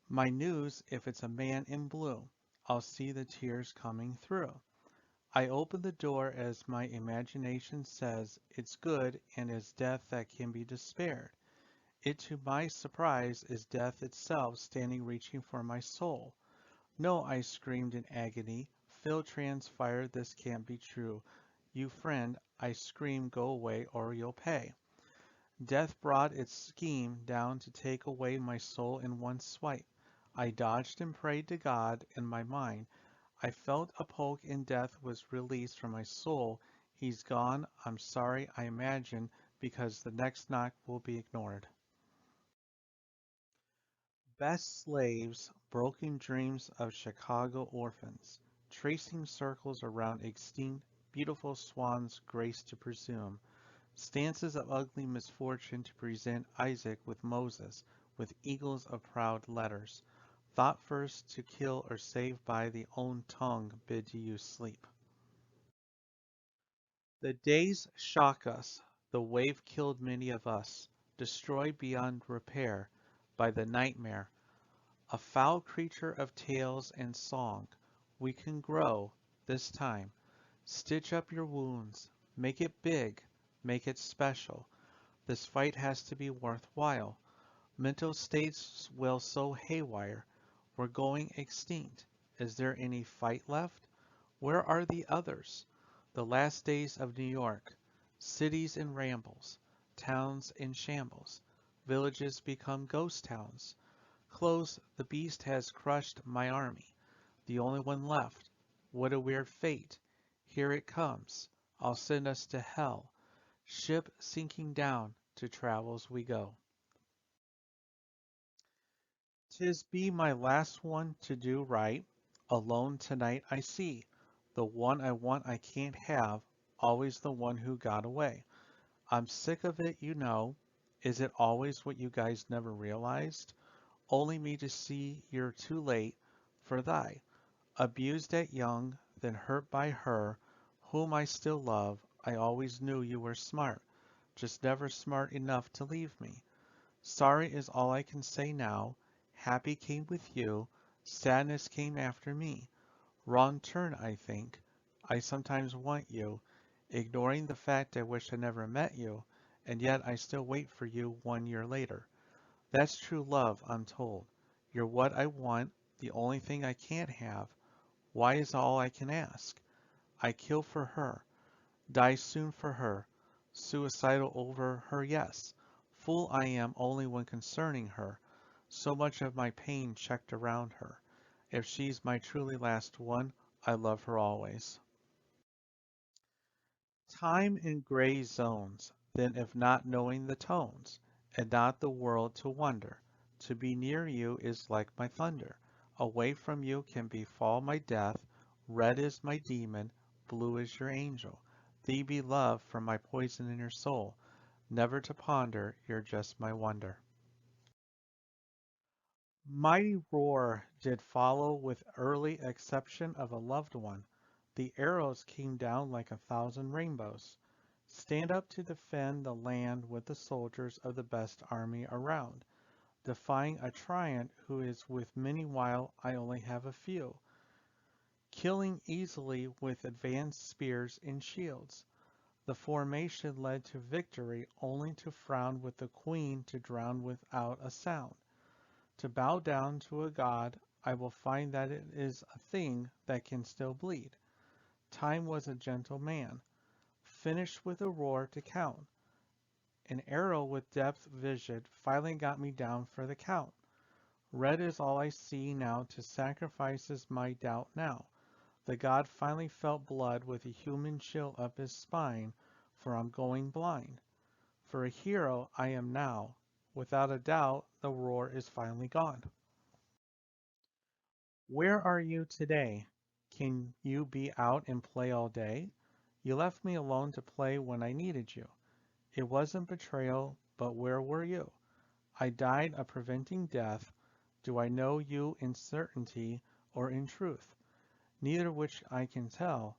My news, if it's a man in blue, I'll see the tears coming through. I open the door as my imagination says it's good and is death that can be despaired. It to my surprise is death itself standing reaching for my soul. No, I screamed in agony. Phil transpired, this can't be true. You friend, I scream, go away or you'll pay. Death brought its scheme down to take away my soul in one swipe. I dodged and prayed to God in my mind. I felt a poke and death was released from my soul. He's gone, I'm sorry, I imagine, because the next knock will be ignored. Best slaves, broken dreams of Chicago orphans, tracing circles around extinct, beautiful swans grace to presume, stances of ugly misfortune to present Isaac with Moses, with eagles of proud letters, thought first to kill or save by the own tongue bid you sleep. The days shock us, the wave killed many of us, destroyed beyond repair by the nightmare. A foul creature of tales and song, we can grow, this time. Stitch up your wounds, make it big, make it special. This fight has to be worthwhile. Mental states will so haywire. We're going extinct. Is there any fight left? Where are the others? The last days of New York. Cities in rambles. Towns in shambles. Villages become ghost towns. Close, the beast has crushed my army. The only one left. What a weird fate. Here it comes. I'll send us to hell. Ship sinking down, to travels we go. 'Tis be my last one to do right. Alone tonight I see. The one I want I can't have. Always the one who got away. I'm sick of it, you know. Is it always what you guys never realized? Only me to see you're too late for thy. Abused at young, then hurt by her, whom I still love. I always knew you were smart, just never smart enough to leave me. Sorry is all I can say now. Happy came with you, sadness came after me. Wrong turn, I think. I sometimes want you, ignoring the fact I wish I never met you, and yet I still wait for you 1 year later. That's true love, I'm told. You're what I want, the only thing I can't have. Why is all I can ask? I kill for her, die soon for her, suicidal over her, yes. Fool I am only when concerning her, so much of my pain checked around her. If she's my truly last one, I love her always. Time in gray zones, then if not knowing the tones, and not the world to wonder. To be near you is like my thunder. Away from you can befall my death. Red is my demon, blue is your angel. Thee be love from my poison in your soul. Never to ponder, you're just my wonder. Mighty roar did follow with early exception of a loved one. The arrows came down like 1,000 rainbows. Stand up to defend the land with the soldiers of the best army around, defying a tyrant who is with many while I only have a few, killing easily with advanced spears and shields. The formation led to victory only to frown with the queen to drown without a sound. To bow down to a god, I will find that it is a thing that can still bleed. Time was a gentle man, finished with a roar to count. An arrow with depth vision finally got me down for the count. Red is all I see now to sacrifice is my doubt now. The god finally felt blood with a human chill up his spine, for I'm going blind. For a hero I am now. Without a doubt, the roar is finally gone. Where are you today? Can you be out and play all day? You left me alone to play when I needed you. It wasn't betrayal, but where were you? I died of preventing death. Do I know you in certainty or in truth? Neither which I can tell.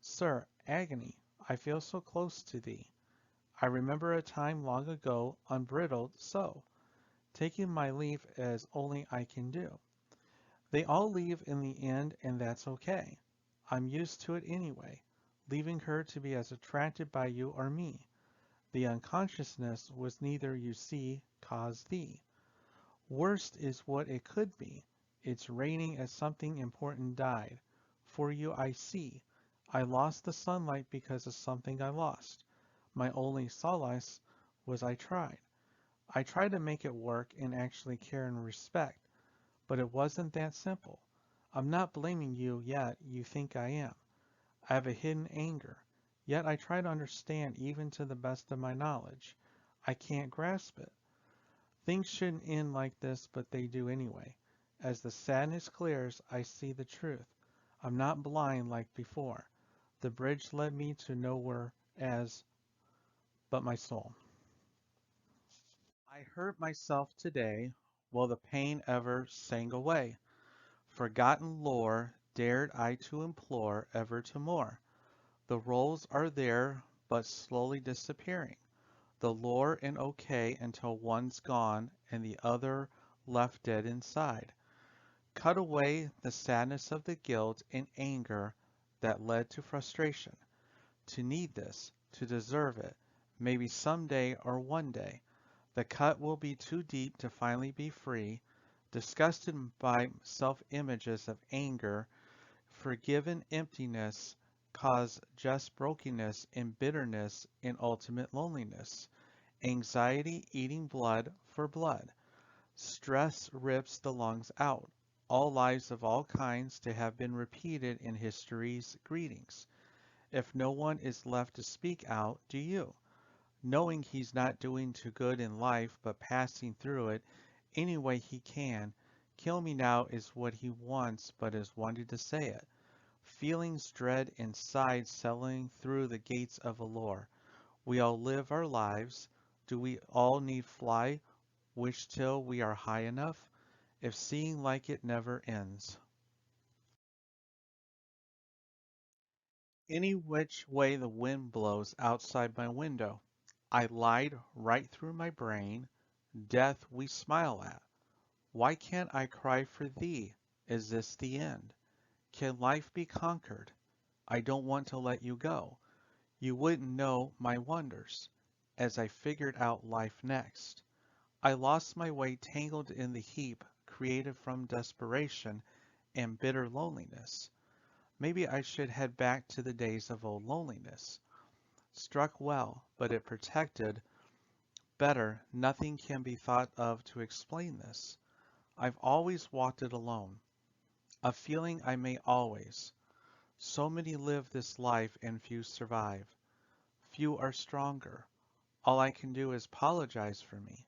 Sir, agony, I feel so close to thee. I remember a time long ago, unbridled so, taking my leave as only I can do. They all leave in the end, and that's okay. I'm used to it anyway, leaving her to be as attracted by you or me. The unconsciousness was neither you see, cause thee. Worst is what it could be. It's raining as something important died. For you I see. I lost the sunlight because of something I lost. My only solace was I tried. I tried to make it work and actually care and respect, but it wasn't that simple. I'm not blaming you yet, you think I am. I have a hidden anger, yet I try to understand even to the best of my knowledge. I can't grasp it. Things shouldn't end like this, but they do anyway. As the sadness clears, I see the truth. I'm not blind like before. The bridge led me to nowhere as but my soul. I hurt myself today, will the pain ever sang away? Forgotten lore dared I to implore ever to more. The roles are there, but slowly disappearing. The lore in okay until one's gone and the other left dead inside. Cut away the sadness of the guilt and anger that led to frustration. To need this, to deserve it, Maybe someday or one day. The cut will be too deep to finally be free, disgusted by self-images of anger, forgiven emptiness, cause just brokenness in bitterness in ultimate loneliness, anxiety eating blood for blood, stress rips the lungs out, all lives of all kinds to have been repeated in history's greetings. If no one is left to speak out, do you? Knowing he's not doing too good in life but passing through it any way he can. Kill me now is what he wants but is wanting to say it. Feelings dread inside settling through the gates of allure. We all live our lives. Do we all need fly, wish till we are high enough? If seeing like it never ends. Any which way the wind blows outside my window. I lied right through my brain. Death we smile at. Why can't I cry for thee? Is this the end? Can life be conquered? I don't want to let you go. You wouldn't know my wonders. As I figured out life next, I lost my way tangled in the heap created from desperation and bitter loneliness. Maybe I should head back to the days of old loneliness. Struck well, but it protected better. Nothing can be thought of to explain this. I've always walked it alone. A feeling I may always. So many live this life and few survive. Few are stronger. All I can do is apologize for me.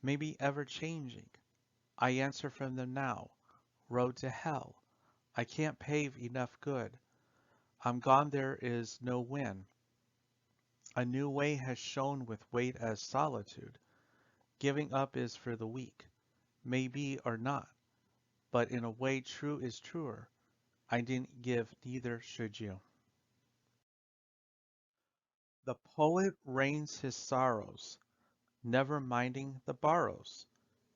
Maybe ever changing. I answer from them now. Road to hell. I can't pave enough good. I'm gone there is no win. A new way has shown with weight as solitude. Giving up is for the weak. Maybe or not. But in a way true is truer. I didn't give, neither should you. The poet reigns his sorrows, never minding the borrows.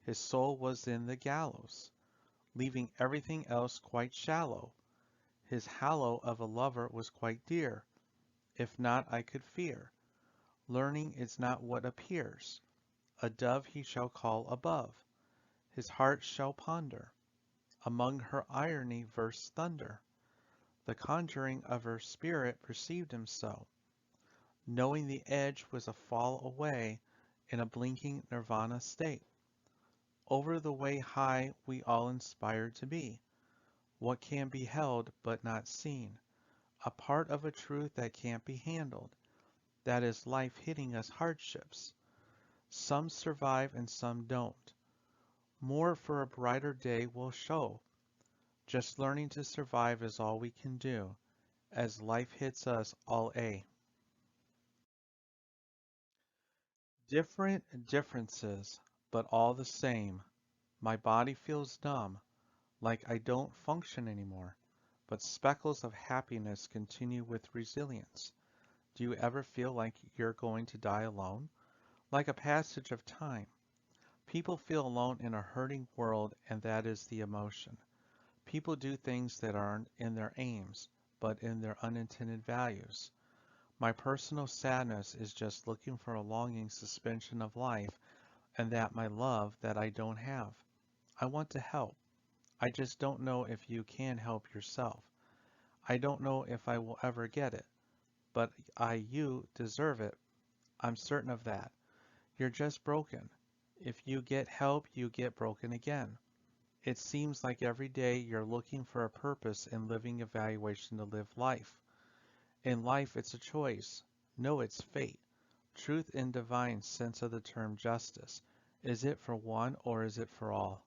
His soul was in the gallows, leaving everything else quite shallow. His hallow of a lover was quite dear. If not, I could fear. Learning is not what appears. A dove he shall call above. His heart shall ponder. Among her irony verse thunder. The conjuring of her spirit perceived him so, knowing the edge was a fall away in a blinking nirvana state. Over the way high we all inspired to be. What can be held but not seen? A part of a truth that can't be handled. That is life hitting us hardships. Some survive and some don't. More for a brighter day will show. Just learning to survive is all we can do, as life hits us all a. Different differences, but all the same. My body feels numb, like I don't function anymore, but speckles of happiness continue with resilience. Do you ever feel like you're going to die alone? Like a passage of time. People feel alone in a hurting world, and that is the emotion. People do things that aren't in their aims, but in their unintended values. My personal sadness is just looking for a longing suspension of life, and that my love that I don't have. I want to help. I just don't know if you can help yourself. I don't know if I will ever get it, but you deserve it. I'm certain of that. You're just broken. If you get help, you get broken again. It seems like every day you're looking for a purpose and living evaluation to live life. In life, it's a choice. No, it's fate. Truth in divine sense of the term justice. Is it for one or is it for all?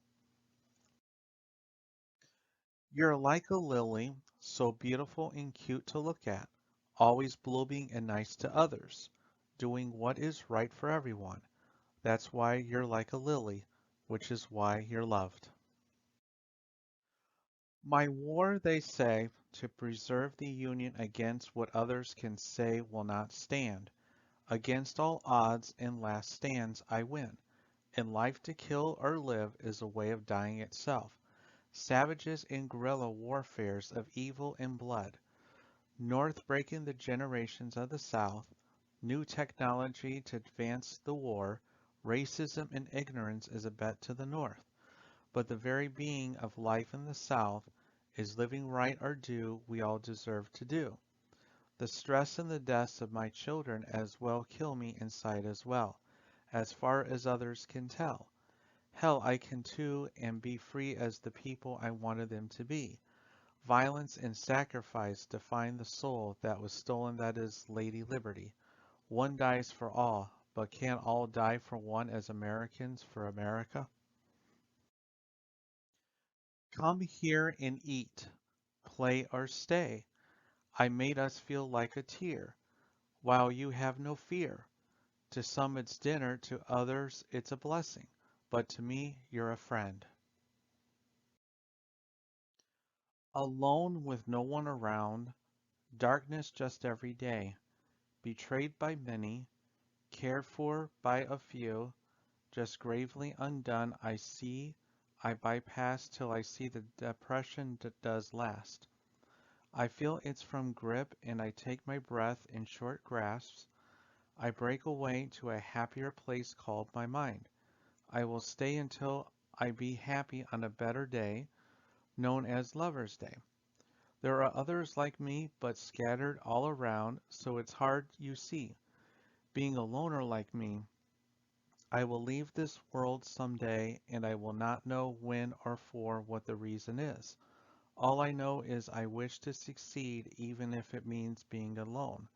You're like a lily, so beautiful and cute to look at, always blooming and nice to others, doing what is right for everyone. That's why you're like a lily, which is why you're loved. My war, they say, to preserve the Union against what others can say will not stand. Against all odds and last stands I win. In life to kill or live is a way of dying itself. Savages in guerrilla warfares of evil and blood. North breaking the generations of the South. new technology to advance the war, racism and ignorance is a bet to the North. But the very being of life in the South is living right our due we all deserve to do. The stress and the deaths of my children as well kill me inside as well, as far as others can tell. Hell, I can too and be free as the people I wanted them to be. Violence and sacrifice define the soul that was stolen, that is Lady Liberty. One dies for all, but can't all die for one as Americans for America? Come here and eat, play or stay. I made us feel like a tear, while you have no fear. To some it's dinner, to others it's a blessing, but to me you're a friend. Alone with no one around, darkness just every day, betrayed by many, cared for by a few, just gravely undone I bypass till I see the depression that does last. I feel it's from grip and I take my breath in short grasps. I break away to a happier place called my mind. I will stay until I be happy on a better day, known as Lover's Day. There are others like me, but scattered all around, so it's hard, you see. Being a loner like me, I will leave this world some day, and I will not know when or for what the reason is. All I know is I wish to succeed, even if it means being alone.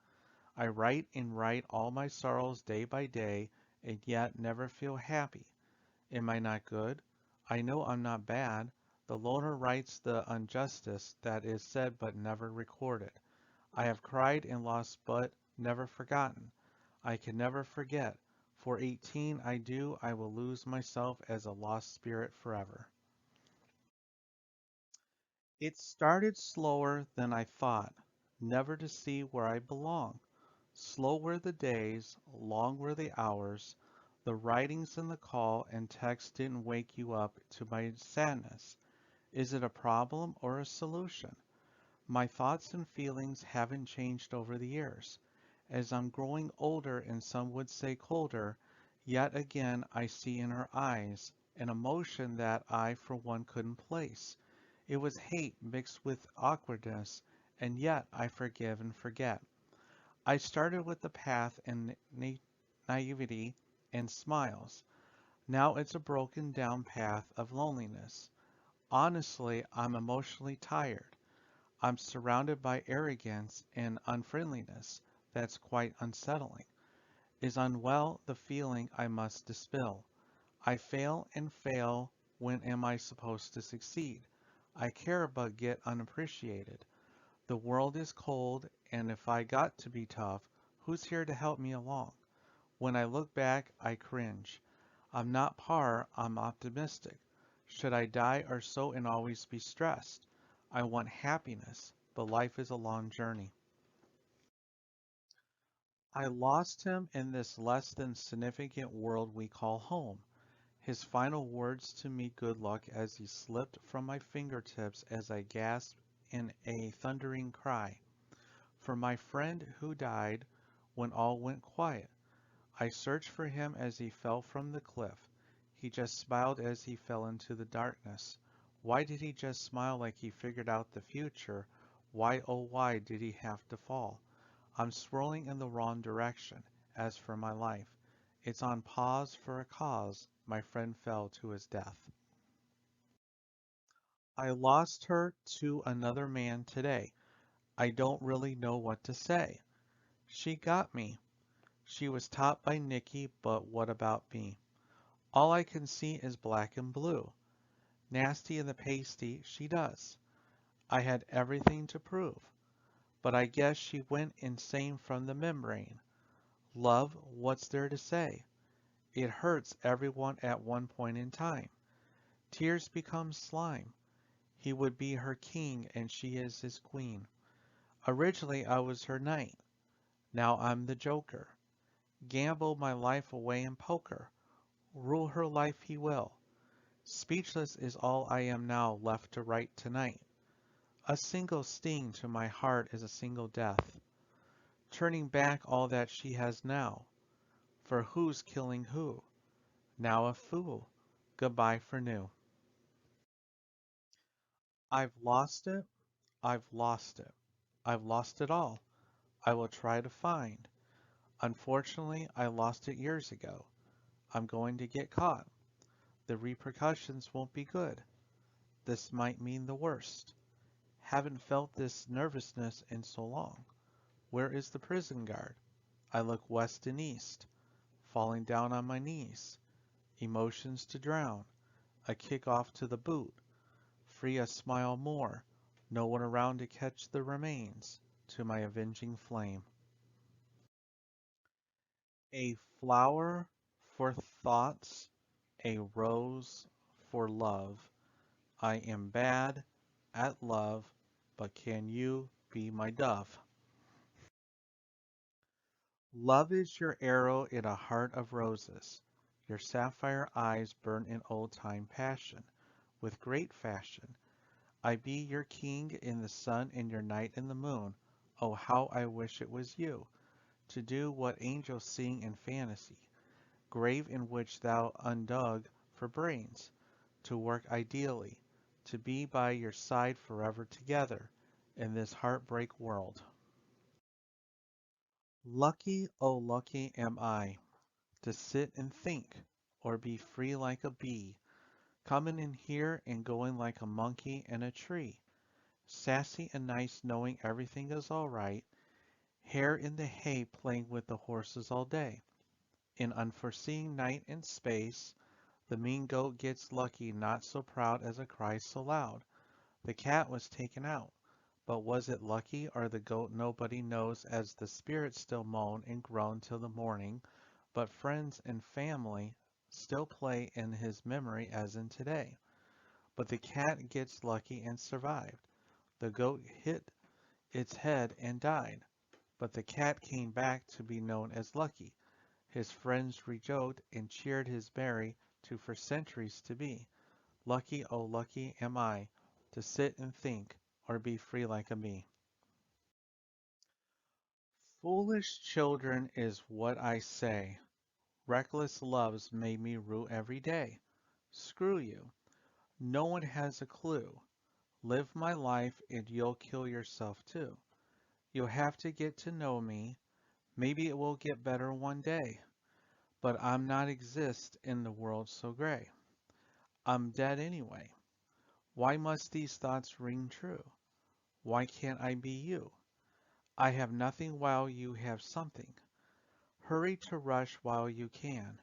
I write and write all my sorrows day by day, and yet never feel happy. Am I not good? I know I'm not bad. The loner writes the injustice that is said but never recorded. I have cried and lost but never forgotten. I can never forget. For 18 I will lose myself as a lost spirit forever. It started slower than I thought, never to see where I belong. Slow were the days, long were the hours. The writings and the call and text didn't wake you up to my sadness. Is it a problem or a solution? My thoughts and feelings haven't changed over the years. As I'm growing older and some would say colder, yet again I see in her eyes an emotion that I for one couldn't place. It was hate mixed with awkwardness, and yet I forgive and forget. I started with the path and naivety and smiles. Now it's a broken down path of loneliness. Honestly, I'm emotionally tired. I'm surrounded by arrogance and unfriendliness that's quite unsettling. Is unwell the feeling I must dispel. I fail and fail. When am I supposed to succeed? I care but get unappreciated. The world is cold, and if I got to be tough, who's here to help me along? When I look back, I cringe. I'm not par, I'm optimistic. Should I die or so and always be stressed? I want happiness, but life is a long journey. I lost him in this less than significant world we call home. His final words to me good luck as he slipped from my fingertips as I gasped in a thundering cry. For my friend who died when all went quiet. I searched for him as he fell from the cliff. He just smiled as he fell into the darkness. Why did he just smile like he figured out the future? Why, oh why did he have to fall? I'm swirling in the wrong direction. As for my life, it's on pause for a cause. My friend fell to his death. I lost her to another man today. I don't really know what to say. She got me. She was taught by Nikki, but what about me? All I can see is black and blue. Nasty in the pasty, she does. I had everything to prove, but I guess she went insane from the membrane. Love, what's there to say? It hurts everyone at one point in time. Tears become slime. He would be her king and she is his queen. Originally I was her knight. Now I'm the joker. Gamble my life away in poker. Rule her life he will. Speechless is all I am now left to write tonight. A single sting to my heart is a single death. turning back all that she has now. For who's killing who? Now a fool. Goodbye for new. I've lost it. I've lost it. I've lost it all. I will try to find. Unfortunately, I lost it years ago. I'm going to get caught. The repercussions won't be good. This might mean the worst. Haven't felt this nervousness in so long. Where is the prison guard? I look west and east, falling down on my knees. Emotions to drown. A kick off to the boot. Free a smile more. No one around to catch the remains. To my avenging flame. A flower for thoughts, a rose for love. I am bad at love, but can you be my dove? Love is your arrow in a heart of roses. Your sapphire eyes burn in old-time passion, with great fashion. I be your king in the sun and your knight in the moon. Oh, how I wish it was you, to do what angels sing in fantasy, grave in which thou undug for brains, to work ideally, to be by your side forever together in this heartbreak world. Lucky, oh lucky am I, to sit and think, or be free like a bee, coming in here and going like a monkey in a tree, sassy and nice knowing everything is all right, hare in the hay playing with the horses all day. In unforeseen night and space, the mean goat gets lucky not so proud as a cry so loud. The cat was taken out. But was it lucky or the goat nobody knows as the spirits still moan and groan till the morning, but friends and family still play in his memory as in today. But the cat gets lucky and survived. The goat hit its head and died. But the cat came back to be known as lucky. His friends rejoiced and cheered his merry to for centuries to be. Lucky, oh lucky am I, to sit and think, or be free like a me. Foolish children is what I say. Reckless loves made me rue every day. Screw you. No one has a clue. Live my life and you'll kill yourself too. You'll have to get to know me. Maybe it will get better one day. But I'm not exist in the world so gray. I'm dead anyway. Why must these thoughts ring true? Why can't I be you? I have nothing while you have something. Hurry to rush while you can.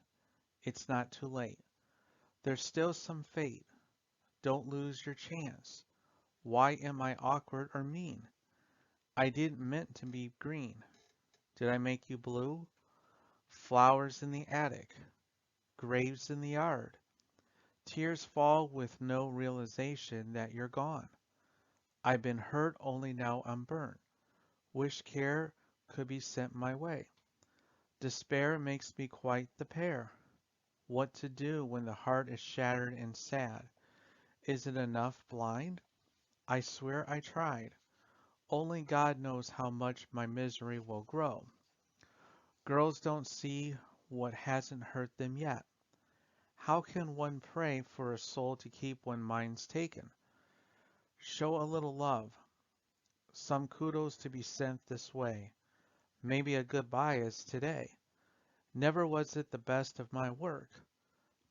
It's not too late. There's still some fate. Don't lose your chance. Why am I awkward or mean? I didn't meant to be green. Did I make you blue? Flowers in the attic. Graves in the yard. Tears fall with no realization that you're gone. I've been hurt only now I'm burnt. Wish care could be sent my way. Despair makes me quite the pair. What to do when the heart is shattered and sad? Is it enough blind? I swear I tried. Only God knows how much my misery will grow. Girls don't see what hasn't hurt them yet. How can one pray for a soul to keep when mine's taken? Show a little love. Some kudos to be sent this way. Maybe a goodbye is today. Never was it the best of my work,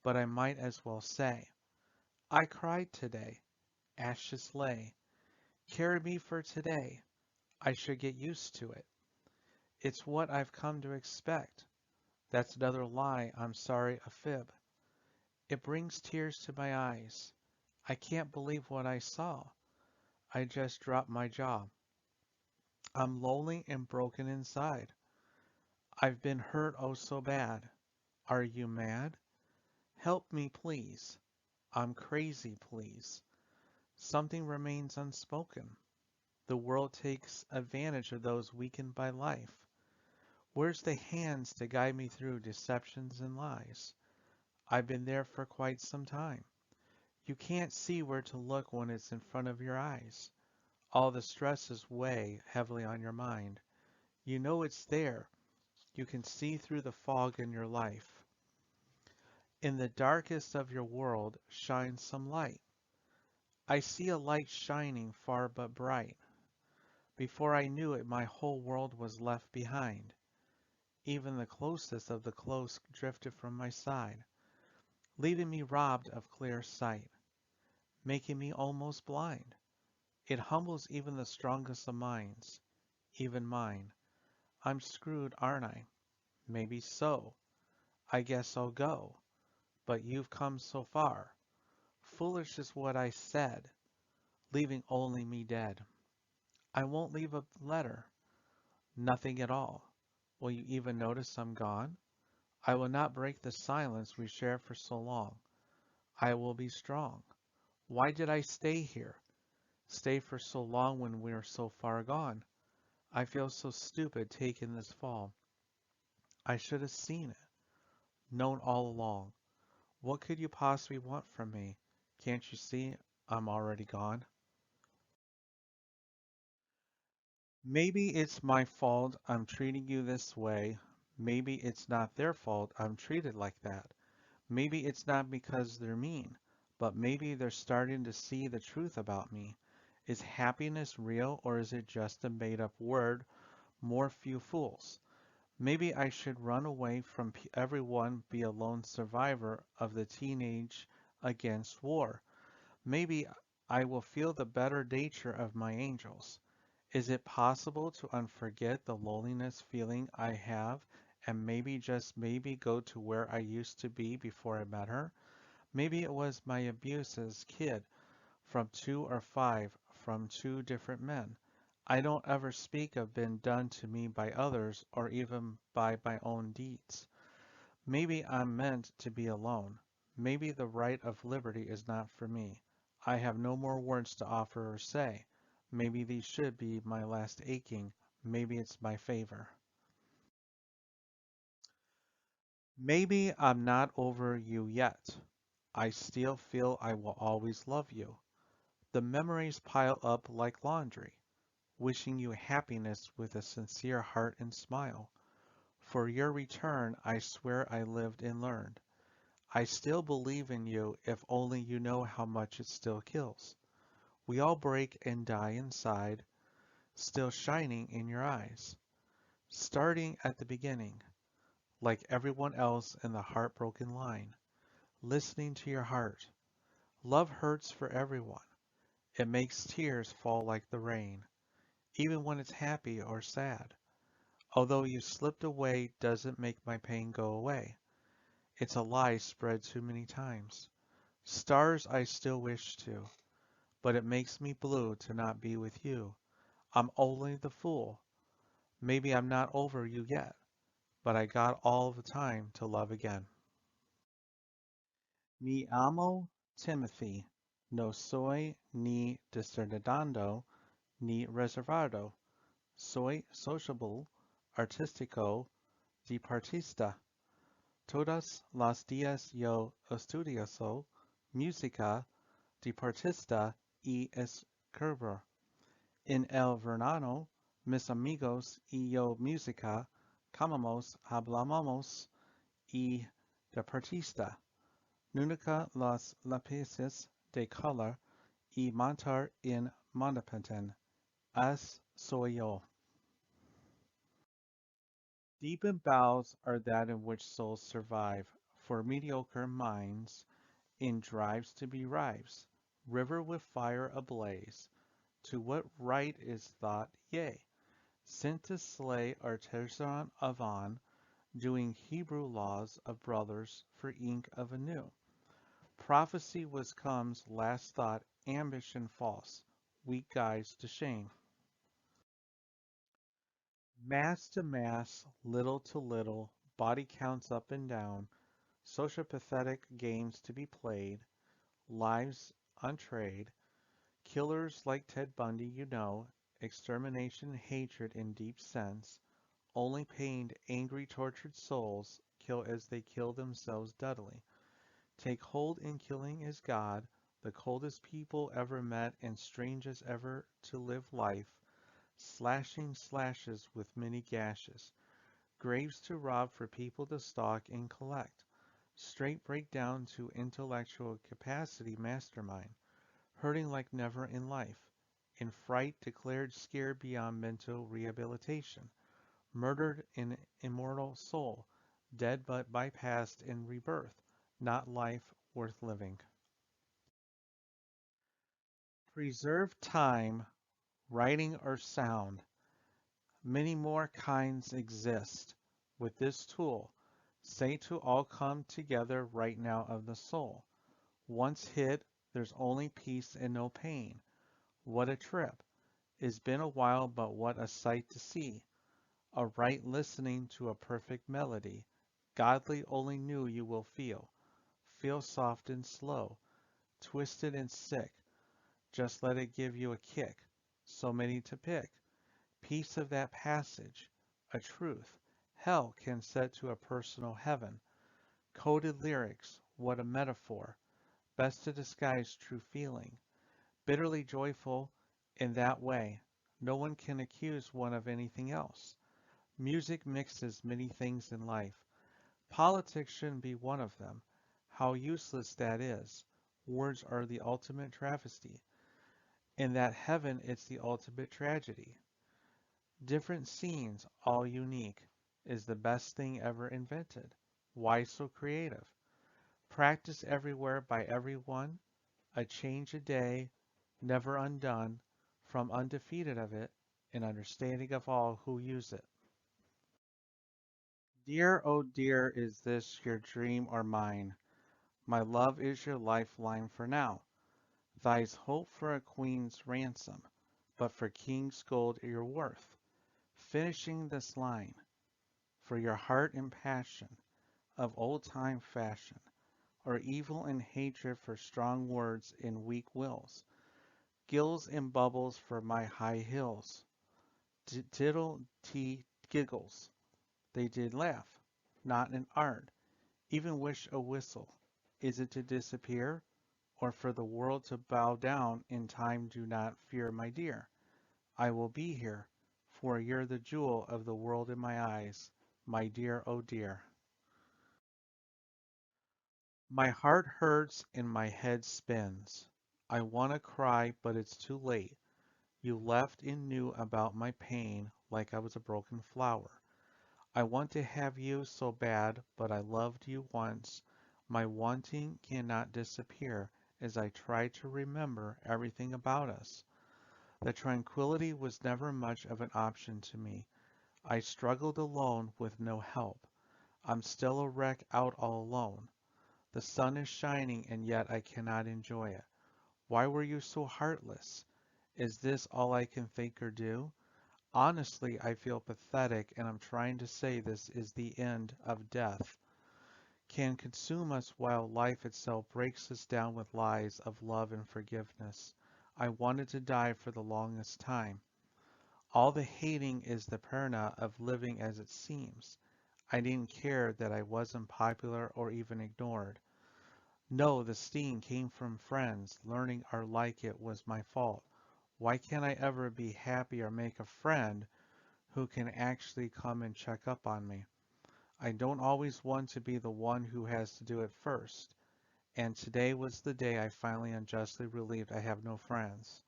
but I might as well say, I cried today. Ashes lay. Carry me for today. I should get used to it. It's what I've come to expect. That's another lie, I'm sorry, a fib. It brings tears to my eyes. I can't believe what I saw. I just dropped my jaw. I'm lonely and broken inside. I've been hurt oh so bad. Are you mad? Help me, please. I'm crazy, please. Something remains unspoken. The world takes advantage of those weakened by life. Where's the hands to guide me through deceptions and lies? I've been there for quite some time. You can't see where to look when it's in front of your eyes. All the stresses weigh heavily on your mind. You know it's there. You can see through the fog in your life. In the darkest of your world shines some light. I see a light shining far but bright. Before I knew it, my whole world was left behind. Even the closest of the close drifted from my side, leaving me robbed of clear sight, making me almost blind. It humbles even the strongest of minds, even mine. I'm screwed, aren't I? Maybe so. I guess I'll go. But you've come so far. Foolish is what I said, leaving only me dead. I won't leave a letter, nothing at all. Will you even notice I'm gone? I will not break the silence we shared for so long. I will be strong. Why did I stay here? Stay for so long when we're so far gone? I feel so stupid taking this fall. I should have seen it, known all along. What could you possibly want from me? Can't you see I'm already gone? Maybe it's my fault I'm treating you this way. Maybe it's not their fault I'm treated like that. Maybe it's not because they're mean, but maybe they're starting to see the truth about me. Is happiness real or is it just a made up word? More few fools. Maybe I should run away from everyone, be a lone survivor of the teenage against war. Maybe I will feel the better nature of my angels. Is it possible to unforget the loneliness feeling I have and maybe just maybe go to where I used to be before I met her? Maybe it was my abuse as kid from 2 or 5 from 2 different men. I don't ever speak of been done to me by others or even by my own deeds. Maybe I'm meant to be alone. Maybe the right of liberty is not for me. I have no more words to offer or say. Maybe these should be my last aching. Maybe it's my favor. Maybe I'm not over you yet. I still feel I will always love you. The memories pile up like laundry, wishing you happiness with a sincere heart and smile. For your return, I swear I lived and learned. I still believe in you if only you know how much it still kills. We all break and die inside, still shining in your eyes. Starting at the beginning, like everyone else in the heartbroken line, listening to your heart. Love hurts for everyone. It makes tears fall like the rain, even when it's happy or sad. Although you slipped away doesn't make my pain go away. It's a lie spread too many times. Stars I still wish to, but it makes me blue to not be with you. I'm only the fool. Maybe I'm not over you yet, but I got all the time to love again. Mi amo Timothy. No soy ni discernidando ni reservado. Soy sociable, artístico, deportista. Todas las días yo estudioso música, deportista y escribo. En el verano, mis amigos y yo música, comemos, hablamos y deportista. Nunca los lápices de color y montar en monopatín. As soy yo. Deep in bowels are that in which souls survive, for mediocre minds, in drives to be rives, river with fire ablaze, to what right is thought, yea, sent to slay artisan Avon, doing Hebrew laws of brothers for ink of a new. Prophecy was come's last thought, ambition false, weak guides to shame. Mass to mass, little to little, body counts up and down, sociopathetic games to be played, lives untrade, killers like Ted Bundy, you know, extermination, hatred in deep sense, only pained, angry, tortured souls kill as they kill themselves deadly. Take hold in killing is God, the coldest people ever met and strangest ever to live life, slashing slashes with many gashes, graves to rob for people to stalk and collect, straight breakdown to intellectual capacity mastermind, hurting like never in life, in fright declared scared beyond mental rehabilitation, murdered in immortal soul, dead but bypassed in rebirth, not life worth living. Preserve time, writing or sound. Many more kinds exist. With this tool, say to all come together right now of the soul. Once hit, there's only peace and no pain. What a trip. It's been a while, but what a sight to see. A right listening to a perfect melody. Godly only knew you will feel. Feel soft and slow, twisted and sick. Just let it give you a kick. So many to pick. Piece of that passage, a truth. Hell can set to a personal heaven. Coded lyrics, what a metaphor. Best to disguise true feeling. Bitterly joyful in that way. No one can accuse one of anything else. Music mixes many things in life. Politics shouldn't be one of them. How useless that is. Words are the ultimate travesty. In that heaven, it's the ultimate tragedy. Different scenes, all unique, is the best thing ever invented. Why so creative? Practice everywhere by everyone, a change a day, never undone, from undefeated of it, an understanding of all who use it. Dear, oh dear, is this your dream or mine? My love is your lifeline for now. Thy's hope for a queen's ransom, but for king's gold your worth. Finishing this line, for your heart and passion of old-time fashion, or evil and hatred for strong words and weak wills, gills and bubbles for my high hills, diddle tea giggles, they did laugh, not an art, even wish a whistle. Is it to disappear, or for the world to bow down in time? Do not fear, my dear. I will be here, for you're the jewel of the world in my eyes, my dear, oh dear. My heart hurts and my head spins. I want to cry, but it's too late. You left and knew about my pain like I was a broken flower. I want to have you so bad, but I loved you once. My wanting cannot disappear as I try to remember everything about us. The tranquility was never much of an option to me. I struggled alone with no help. I'm still a wreck out all alone. The sun is shining and yet I cannot enjoy it. Why were you so heartless? Is this all I can think or do? Honestly, I feel pathetic and I'm trying to say this is the end of death. Can consume us while life itself breaks us down with lies of love and forgiveness. I wanted to die for the longest time. All the hating is the perna of living as it seems. I didn't care that I wasn't popular or even ignored. No, the sting came from friends. Learning or like it was my fault. Why can't I ever be happy or make a friend who can actually come and check up on me? I don't always want to be the one who has to do it first. And today was the day I finally unjustly relieved I have no friends.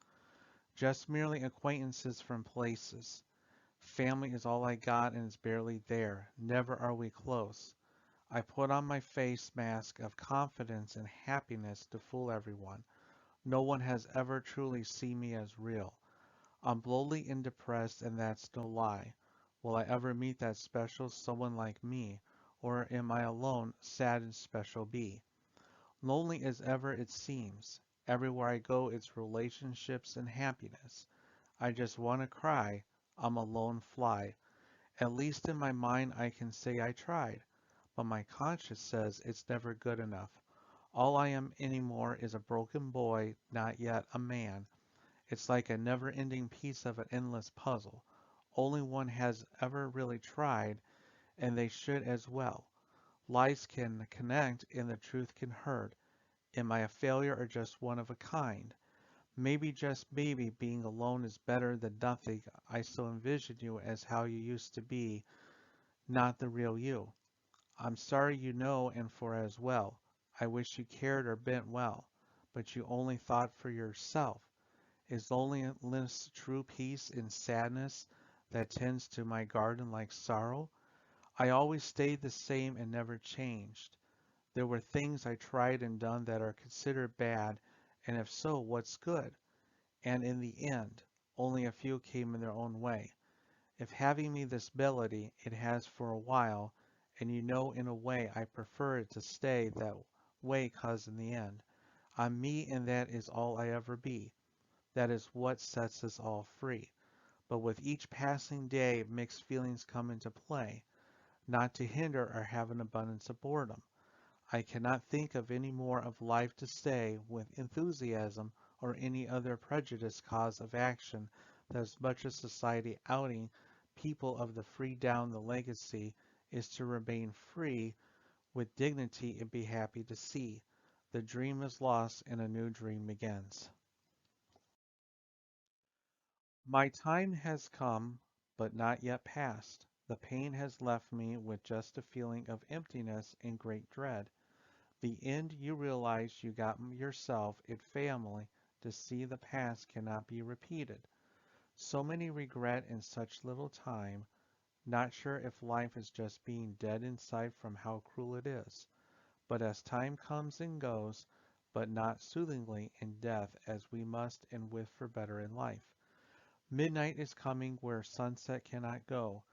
Just merely acquaintances from places. Family is all I got and it's barely there. Never are we close. I put on my face mask of confidence and happiness to fool everyone. No one has ever truly seen me as real. I'm lonely and depressed, and that's no lie. Will I ever meet that special someone like me, or am I alone, sad and special be? Lonely as ever it seems. Everywhere I go, it's relationships and happiness. I just want to cry. I'm a lone fly. At least in my mind, I can say I tried, but my conscience says it's never good enough. All I am anymore is a broken boy, not yet a man. It's like a never-ending piece of an endless puzzle. Only one has ever really tried, and they should as well. Lies can connect and the truth can hurt. Am I a failure or just one of a kind? Maybe just maybe being alone is better than nothing. I still envision you as how you used to be, not the real you. I'm sorry you know and for as well. I wish you cared or meant well, but you only thought for yourself. Is loneliness true peace in sadness that tends to my garden like sorrow? I always stayed the same and never changed. There were things I tried and done that are considered bad, and if so, what's good? And in the end, only a few came in their own way. If having me this melody, it has for a while, and you know in a way I prefer it to stay that way 'cause in the end, I'm me and that is all I ever be. That is what sets us all free. But with each passing day, mixed feelings come into play, not to hinder or have an abundance of boredom. I cannot think of any more of life to say with enthusiasm or any other prejudice cause of action that as much as society outing people of the free down the legacy is to remain free with dignity and be happy to see. The dream is lost and a new dream begins. My time has come, but not yet passed. The pain has left me with just a feeling of emptiness and great dread. The end you realize you got yourself in family to see the past cannot be repeated. So many regret in such little time, not sure if life is just being dead inside from how cruel it is. But as time comes and goes, but not soothingly in death as we must and with for better in life. Midnight is coming where sunset cannot go.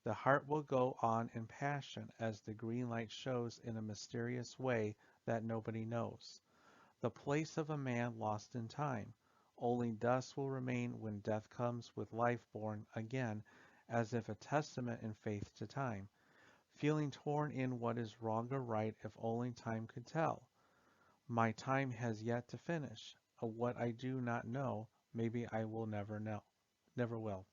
The heart will go on in passion as the green light shows in a mysterious way that nobody knows. The place of a man lost in time. Only dust will remain when death comes with life born again, as if a testament in faith to time. Feeling torn in what is wrong or right if only time could tell. My time has yet to finish. Of what I do not know, maybe I will never know. Never will.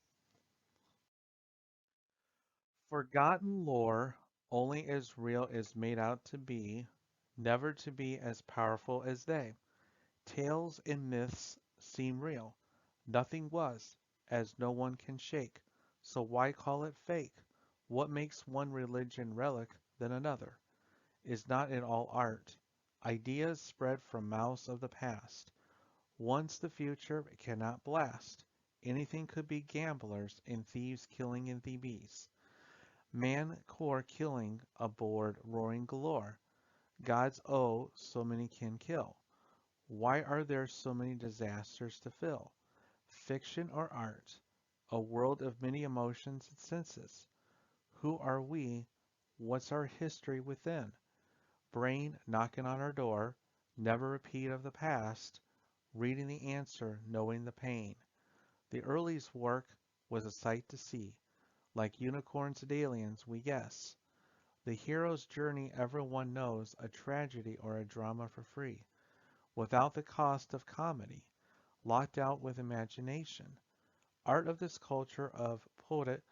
Forgotten lore, only as real as made out to be, never to be as powerful as they. Tales and myths seem real. Nothing was, as no one can shake. So why call it fake? What makes one religion relic than another? Is not it all art? Ideas spread from mouths of the past. Once the future cannot blast. Anything could be gamblers and thieves killing in Thebes. Man core killing aboard roaring galore. Gods oh so many can kill. Why are there so many disasters to fill? Fiction or art? A world of many emotions and senses. Who are we? What's our history within? Brain knocking on our door, never repeat of the past, reading the answer, knowing the pain. The earliest work was a sight to see, like unicorns and aliens, we guess. The hero's journey everyone knows, a tragedy or a drama for free, without the cost of comedy, locked out with imagination. Art of this culture of poet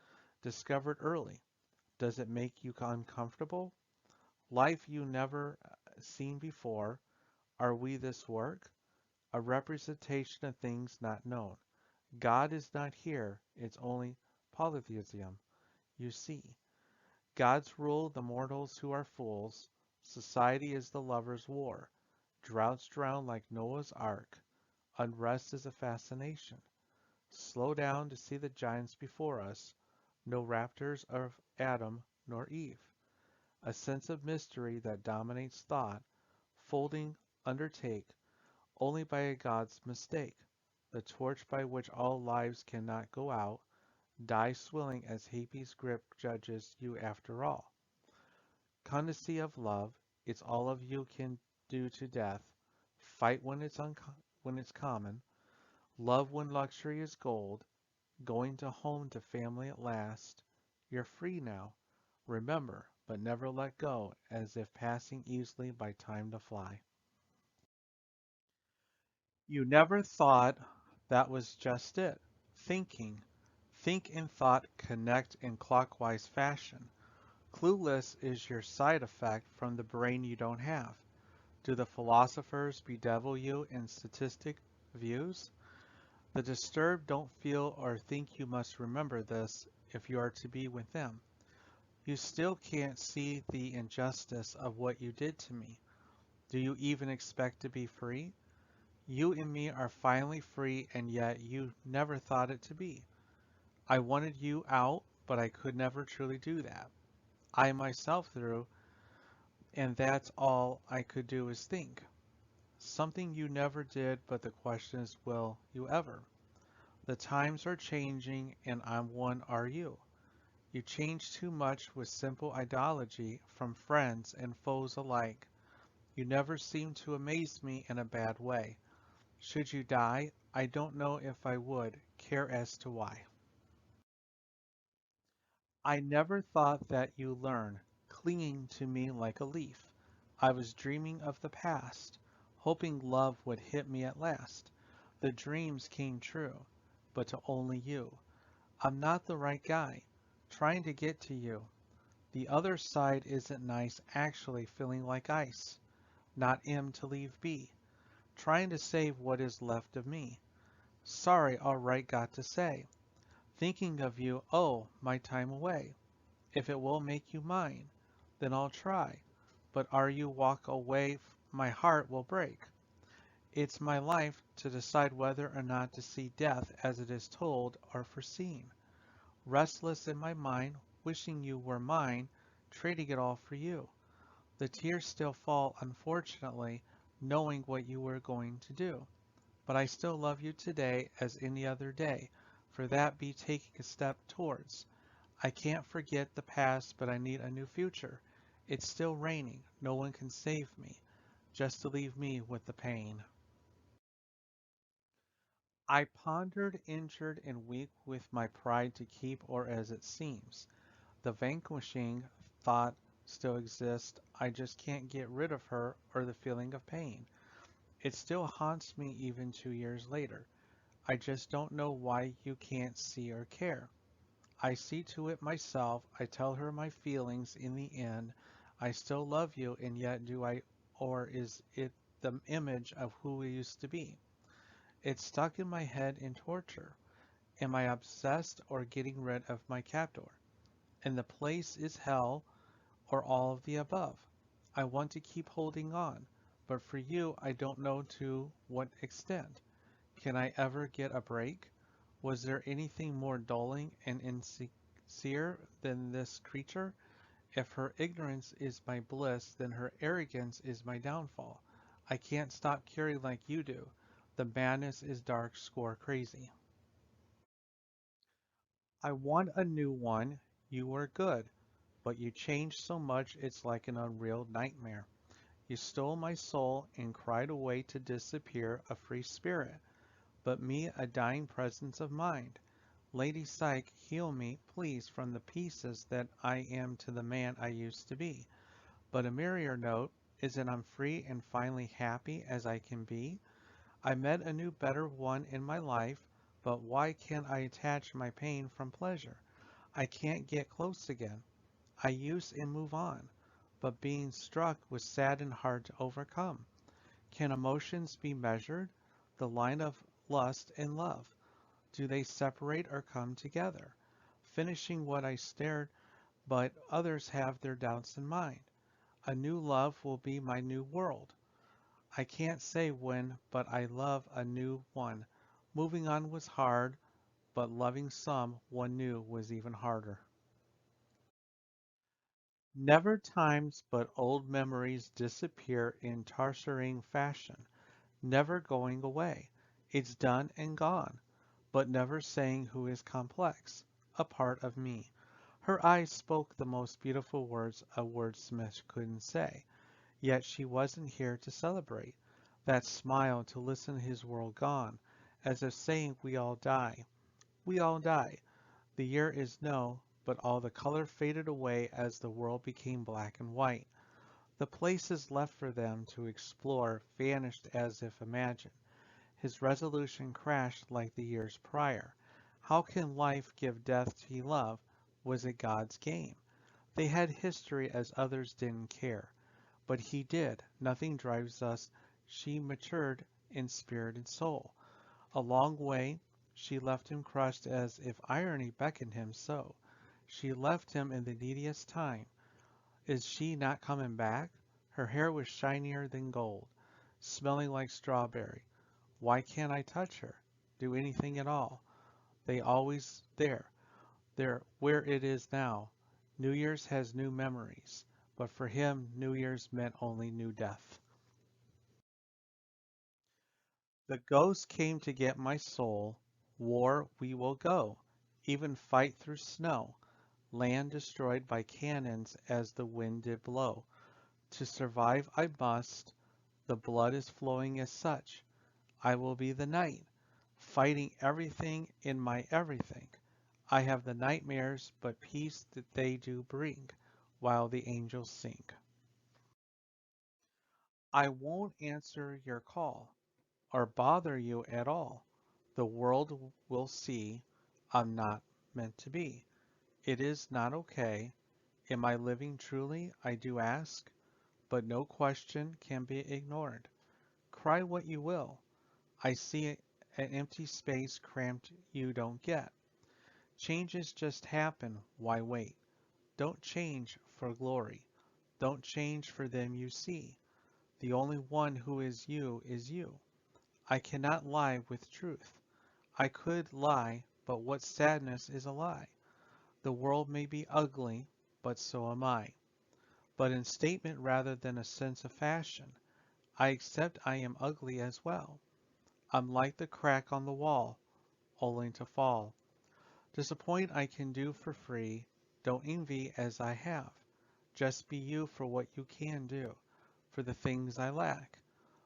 discovered early. Does it make you uncomfortable? Life you never seen before. Are we this work? A representation of things not known. God is not here. It's only polytheism. You see, gods rule the mortals who are fools. Society is the lover's war. Droughts drown like Noah's Ark. Unrest is a fascination. Slow down to see the giants before us. No raptors of Adam nor Eve. A sense of mystery that dominates thought, folding undertake only by a god's mistake. The torch by which all lives cannot go out, die swilling as Hades' grip judges you after all. Constancy of love, it's all of you can do to death. Fight when it's common. Love when luxury is gold. Going to home to family at last. You're free now. Remember, but never let go, as if passing easily by time to fly. You never thought that was just it. Thinking. Think and thought connect in clockwise fashion. Clueless is your side effect from the brain you don't have. Do the philosophers bedevil you in statistic views. The disturbed don't feel or think you must remember this if you are to be with them. You still can't see the injustice of what you did to me. Do you even expect to be free? You and me are finally free, and yet you never thought it to be. I wanted you out, but I could never truly do that. I myself threw, and that's all I could do is think. Something you never did, but the question is, will you ever? The times are changing, and I'm one, are you? You changed too much with simple ideology from friends and foes alike. You never seem to amaze me in a bad way. Should you die, I don't know if I would care as to why. I never thought that you learn, clinging to me like a leaf. I was dreaming of the past, hoping love would hit me at last. The dreams came true, but to only you. I'm not the right guy, trying to get to you. The other side isn't nice, actually feeling like ice. Not am to leave be, trying to save what is left of me. Sorry, all right, got to say. Thinking of you, oh, my time away. If it will make you mine, then I'll try. But are you walk away, my heart will break. It's my life to decide whether or not to see death as it is told or foreseen. Restless in my mind, wishing you were mine, trading it all for you. The tears still fall, unfortunately, knowing what you were going to do. But I still love you today as any other day, for that be taking a step towards. I can't forget the past, but I need a new future. It's still raining, no one can save me, just to leave me with the pain. I pondered, injured, and weak with my pride to keep, or as it seems. The vanquishing thought still exists, I just can't get rid of her or the feeling of pain. It still haunts me even 2 years later. I just don't know why you can't see or care. I see to it myself, I tell her my feelings in the end. I still love you, and yet do I, or is it the image of who we used to be? It's stuck in my head in torture. Am I obsessed or getting rid of my captor? And the place is hell or all of the above. I want to keep holding on, but for you, I don't know to what extent. Can I ever get a break? Was there anything more dulling and insincere than this creature? If her ignorance is my bliss, then her arrogance is my downfall. I can't stop caring like you do. The madness is dark, score crazy. I want a new one. You were good, but you changed so much it's like an unreal nightmare. You stole my soul and cried away to disappear, a free spirit, but me a dying presence of mind. Lady Psyche, heal me, please, from the pieces that I am to the man I used to be. But a merrier note is that I'm free and finally happy as I can be. I met a new better one in my life, but why can't I attach my pain from pleasure? I can't get close again. I use and move on, but being struck was sad and hard to overcome. Can emotions be measured? The line of lust and love, do they separate or come together? Finishing what I stared, but others have their doubts in mind. A new love will be my new world. I can't say when, but I love a new one. Moving on was hard, but loving some one knew was even harder. Never times, but old memories disappear in tarsaring fashion, never going away. It's done and gone, but never saying who is complex, a part of me. Her eyes spoke the most beautiful words a wordsmith couldn't say, yet she wasn't here to celebrate. That smile to listen his world gone, as if saying we all die. We all die. The year is no, but all the color faded away as the world became black and white. The places left for them to explore vanished as if imagined. His resolution crashed like the years prior. How can life give death to love? Was it God's game? They had history as others didn't care. But he did. Nothing drives us. She matured in spirit and soul. A long way she left him crushed as if irony beckoned him so. She left him in the neediest time. Is she not coming back? Her hair was shinier than gold, smelling like strawberry. Why can't I touch her? Do anything at all? They always there where it is now. New Year's has new memories, but for him New Year's meant only new death. The ghost came to get my soul. War we will go, even fight through snow, land destroyed by cannons as the wind did blow. To survive I must, the blood is flowing as such. I will be the knight, fighting everything in my everything. I have the nightmares, but peace that they do bring, while the angels sing. I won't answer your call, or bother you at all. The world will see I'm not meant to be. It is not okay. Am I living truly? I do ask, but no question can be ignored. Cry what you will. I see an empty space cramped you don't get. Changes just happen. Why wait? Don't change for glory. Don't change for them you see. The only one who is you is you. I cannot lie with truth. I could lie, but what sadness is a lie? The world may be ugly, but so am I. But in statement rather than a sense of fashion, I accept I am ugly as well. I'm like the crack on the wall, only to fall. Disappoint I can do for free. Don't envy as I have. Just be you for what you can do, for the things I lack.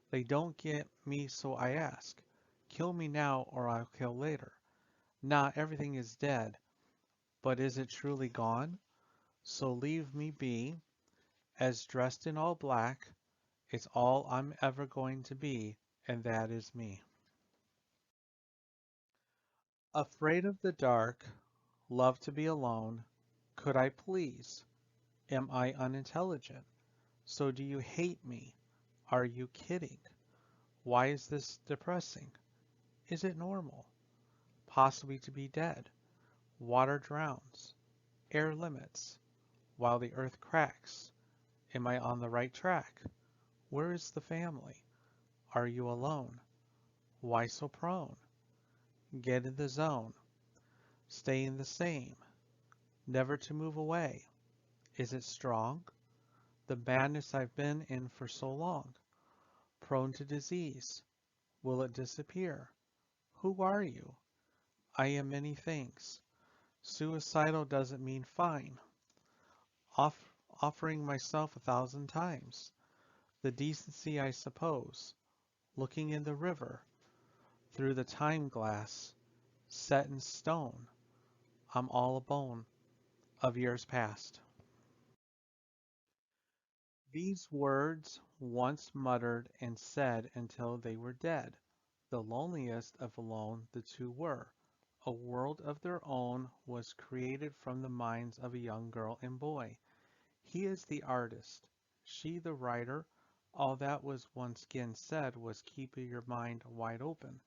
They don't get me, so I ask. Kill me now or I'll kill later. Nah, everything is dead, but is it truly gone? So leave me be, as dressed in all black. It's all I'm ever going to be, and that is me. Afraid of the dark, love to be alone. Could I please? Am I unintelligent? So do you hate me? Are you kidding? Why is this depressing? Is it normal? Possibly to be dead. Water drowns. Air limits. While the earth cracks. Am I on the right track? Where is the family? Are you alone? Why so prone? Get in the zone. Stay in the same. Never to move away. Is it strong? The madness I've been in for so long. Prone to disease. Will it disappear? Who are you? I am many things. Suicidal doesn't mean fine. Offering myself 1,000 times. The decency, I suppose. Looking in the river. Through the time glass. Set in stone. I'm all a bone of years past. These words once muttered and said until they were dead. The loneliest of alone the two were. A world of their own was created from the minds of a young girl and boy. He is the artist, she the writer. All that was once again said was keep your mind wide open.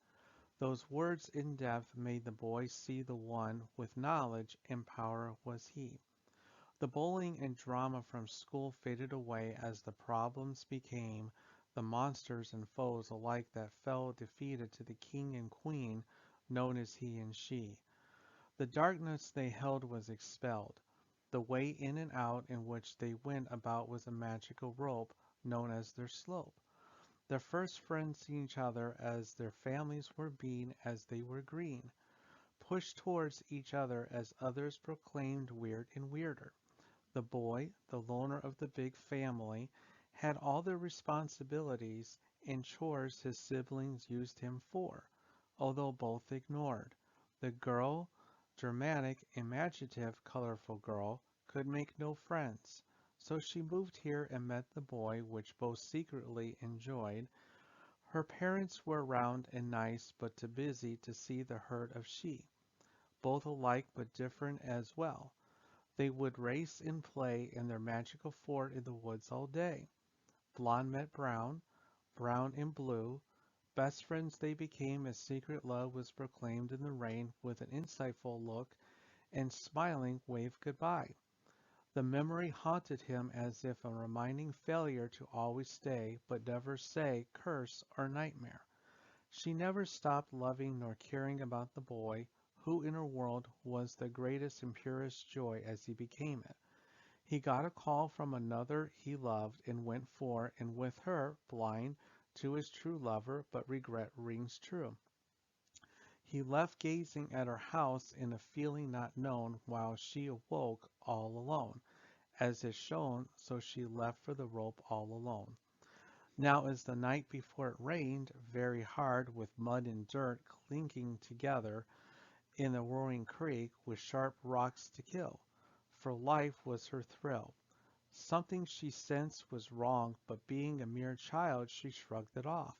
Those words in depth made the boy see the one with knowledge and power was he. The bullying and drama from school faded away as the problems became the monsters and foes alike that fell defeated to the king and queen known as he and she. The darkness they held was expelled. The way in and out in which they went about was a magical rope known as their slope. Their first friends seen each other as their families were being as they were green, pushed towards each other as others proclaimed weird and weirder. The boy, the loner of the big family, had all the responsibilities and chores his siblings used him for, although both ignored. The girl, dramatic, imaginative, colorful girl, could make no friends, so she moved here and met the boy, which both secretly enjoyed. Her parents were round and nice, but too busy to see the hurt of she, both alike but different as well. They would race and play in their magical fort in the woods all day. Blonde met brown, brown and blue. Best friends they became as secret love was proclaimed in the rain with an insightful look and smiling wave goodbye. The memory haunted him as if a reminding failure to always stay but never say curse or nightmare. She never stopped loving nor caring about the boy, who in her world was the greatest and purest joy as he became it. He got a call from another he loved and went for and with her, blind to his true lover, but regret rings true. He left gazing at her house in a feeling not known while she awoke all alone. As is shown, so she left for the rope all alone. Now as the night before it rained very hard with mud and dirt clinking together in the roaring creek with sharp rocks to kill. For life was her thrill. Something she sensed was wrong, but being a mere child, she shrugged it off.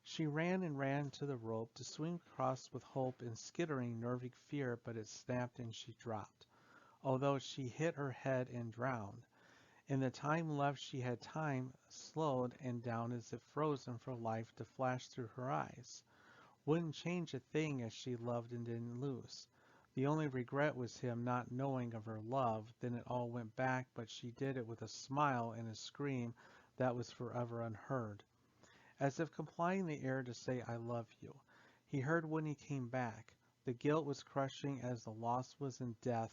She ran and ran to the rope to swing across with hope and skittering nervy fear, but it snapped and she dropped, although she hit her head and drowned. In the time left she had time slowed and down as if frozen for life to flash through her eyes. Wouldn't change a thing as she loved and didn't lose. The only regret was him not knowing of her love. Then it all went back, but she did it with a smile and a scream that was forever unheard. As if complying the air to say I love you. He heard when he came back. The guilt was crushing as the loss was in death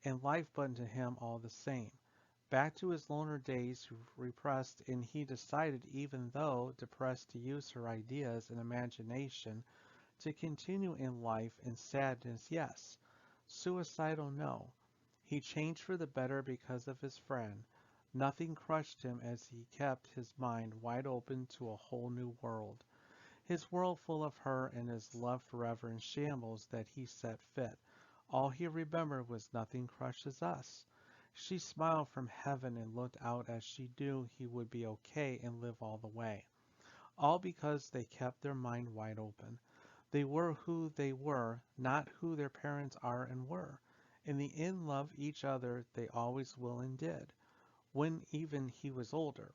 and life but to him all the same. Back to his loner days repressed, and he decided, even though depressed, to use her ideas and imagination to continue in life in sadness, yes. Suicidal, no. He changed for the better because of his friend. Nothing crushed him as he kept his mind wide open to a whole new world. His world full of her and his love forever in shambles that he set fit. All he remembered was nothing crushes us. She smiled from heaven and looked out as she knew he would be okay and live all the way. All because they kept their mind wide open. They were who they were, not who their parents are and were. In the end love each other they always will and did, when even he was older.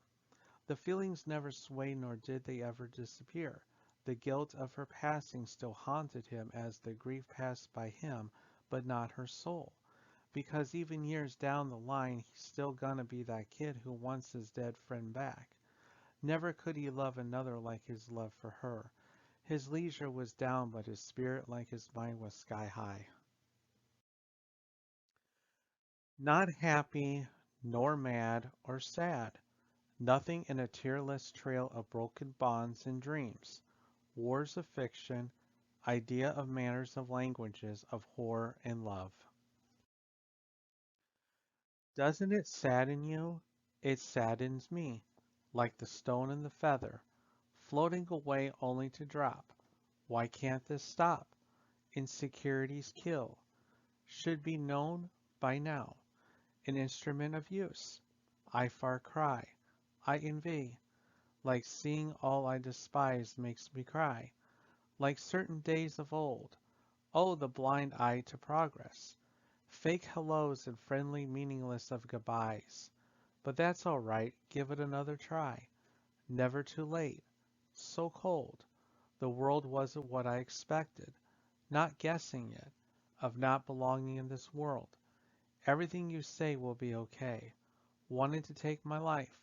The feelings never swayed nor did they ever disappear. The guilt of her passing still haunted him as the grief passed by him, but not her soul. Because even years down the line he's still gonna be that kid who wants his dead friend back. Never could he love another like his love for her. His leisure was down, but his spirit, like his mind, was sky high. Not happy, nor mad, or sad. Nothing in a tearless trail of broken bonds and dreams. Wars of fiction, idea of manners of languages of horror and love. Doesn't it sadden you? It saddens me, like the stone and the feather, floating away only to drop. Why can't this stop? Insecurities kill. Should be known by now. An instrument of use. I far cry. I envy. Like seeing all I despise makes me cry. Like certain days of old. Oh, the blind eye to progress. Fake hellos and friendly meaningless of goodbyes. But that's all right, give it another try. Never too late. So cold. The world wasn't what I expected. Not guessing it. Of not belonging in this world. Everything you say will be okay. Wanting to take my life.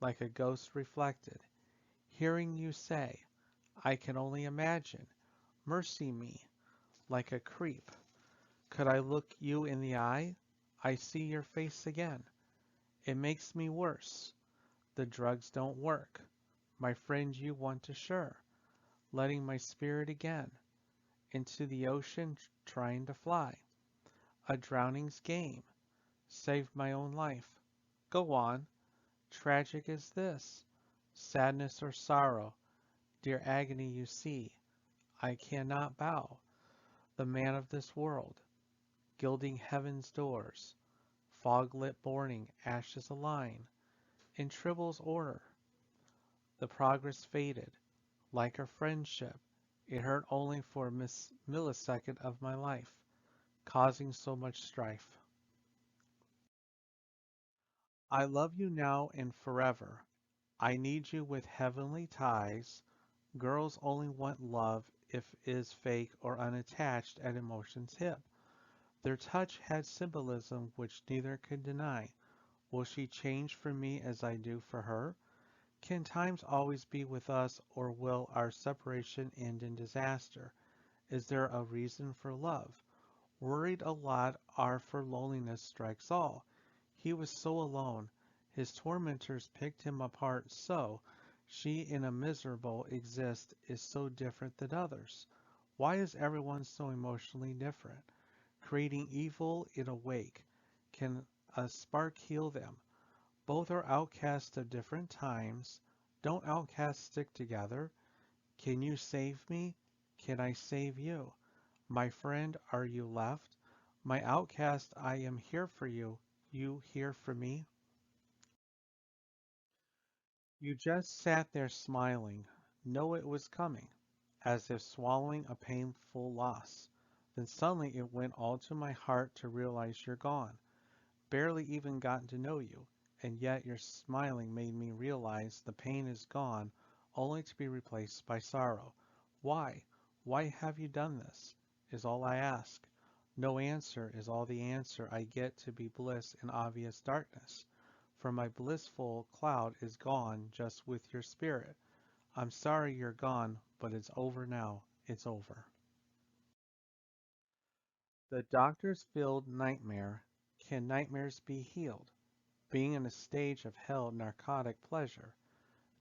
Like a ghost reflected. Hearing you say, I can only imagine. Mercy me. Like a creep. Could I look you in the eye? I see your face again. It makes me worse. The drugs don't work. My friend you want to sure. Letting my spirit again. Into the ocean trying to fly. A drowning's game. Saved my own life. Go on. Tragic is this. Sadness or sorrow. Dear agony you see. I cannot bow. The man of this world. Gilding heaven's doors. Fog-lit morning, ashes align. In Tribble's order. The progress faded. Like our friendship. It hurt only for a millisecond of my life, causing so much strife. I love you now and forever. I need you with heavenly ties. Girls only want love if is fake or unattached at emotions hip. Their touch had symbolism which neither could deny. Will she change for me as I do for her? Can times always be with us, or will our separation end in disaster? Is there a reason for love? Worried a lot are for loneliness strikes all. He was so alone. His tormentors picked him apart so. She in a miserable exist is so different than others. Why is everyone so emotionally different? Creating evil in a wake. Can a spark heal them? Both are outcasts of different times. Don't outcasts stick together? Can you save me? Can I save you? My friend, are you left? My outcast, I am here for you. You here for me? You just sat there smiling. Know it was coming, as if swallowing a painful loss. Then suddenly it went all to my heart to realize you're gone. Barely even gotten to know you, and yet your smiling made me realize the pain is gone, only to be replaced by sorrow. Why? Why have you done this? Is all I ask. No answer is all the answer I get to be bliss in obvious darkness. For my blissful cloud is gone just with your spirit. I'm sorry you're gone, but it's over now. It's over. The doctor's filled nightmare. Can nightmares be healed? Being in a stage of hell narcotic pleasure,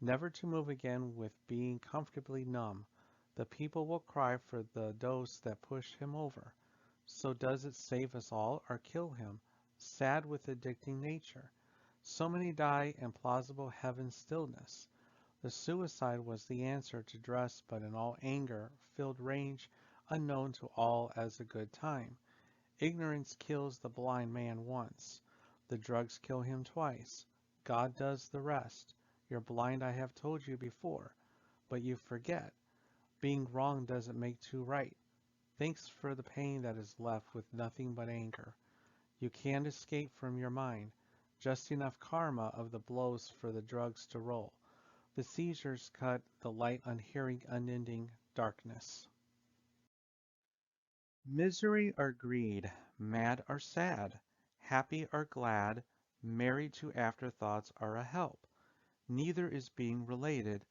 never to move again with being comfortably numb. The people will cry for the dose that pushed him over. So does it save us all or kill him? Sad with addicting nature. So many die in plausible heaven stillness. The suicide was the answer to dress, but in all anger, filled range unknown to all as a good time. Ignorance kills the blind man once. The drugs kill him twice. God does the rest. You're blind, I have told you before, but you forget. Being wrong doesn't make two right. Thanks for the pain that is left with nothing but anger. You can't escape from your mind. Just enough karma of the blows for the drugs to roll. The seizures cut the light unhearing unending darkness. Misery or greed, mad or sad, happy or glad, married to afterthoughts are a help. Neither is being related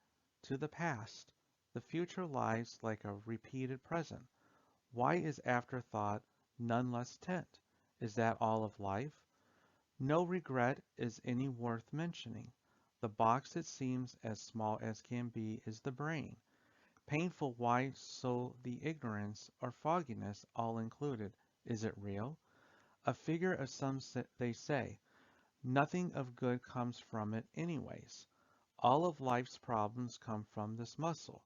to the past. The future lies like a repeated present. Why is afterthought none less tent? Is that all of life? No regret is any worth mentioning. The box it seems as small as can be is the brain. Painful why so the ignorance or fogginess all included. Is it real? A figure of some they say. Nothing of good comes from it anyways. All of life's problems come from this muscle,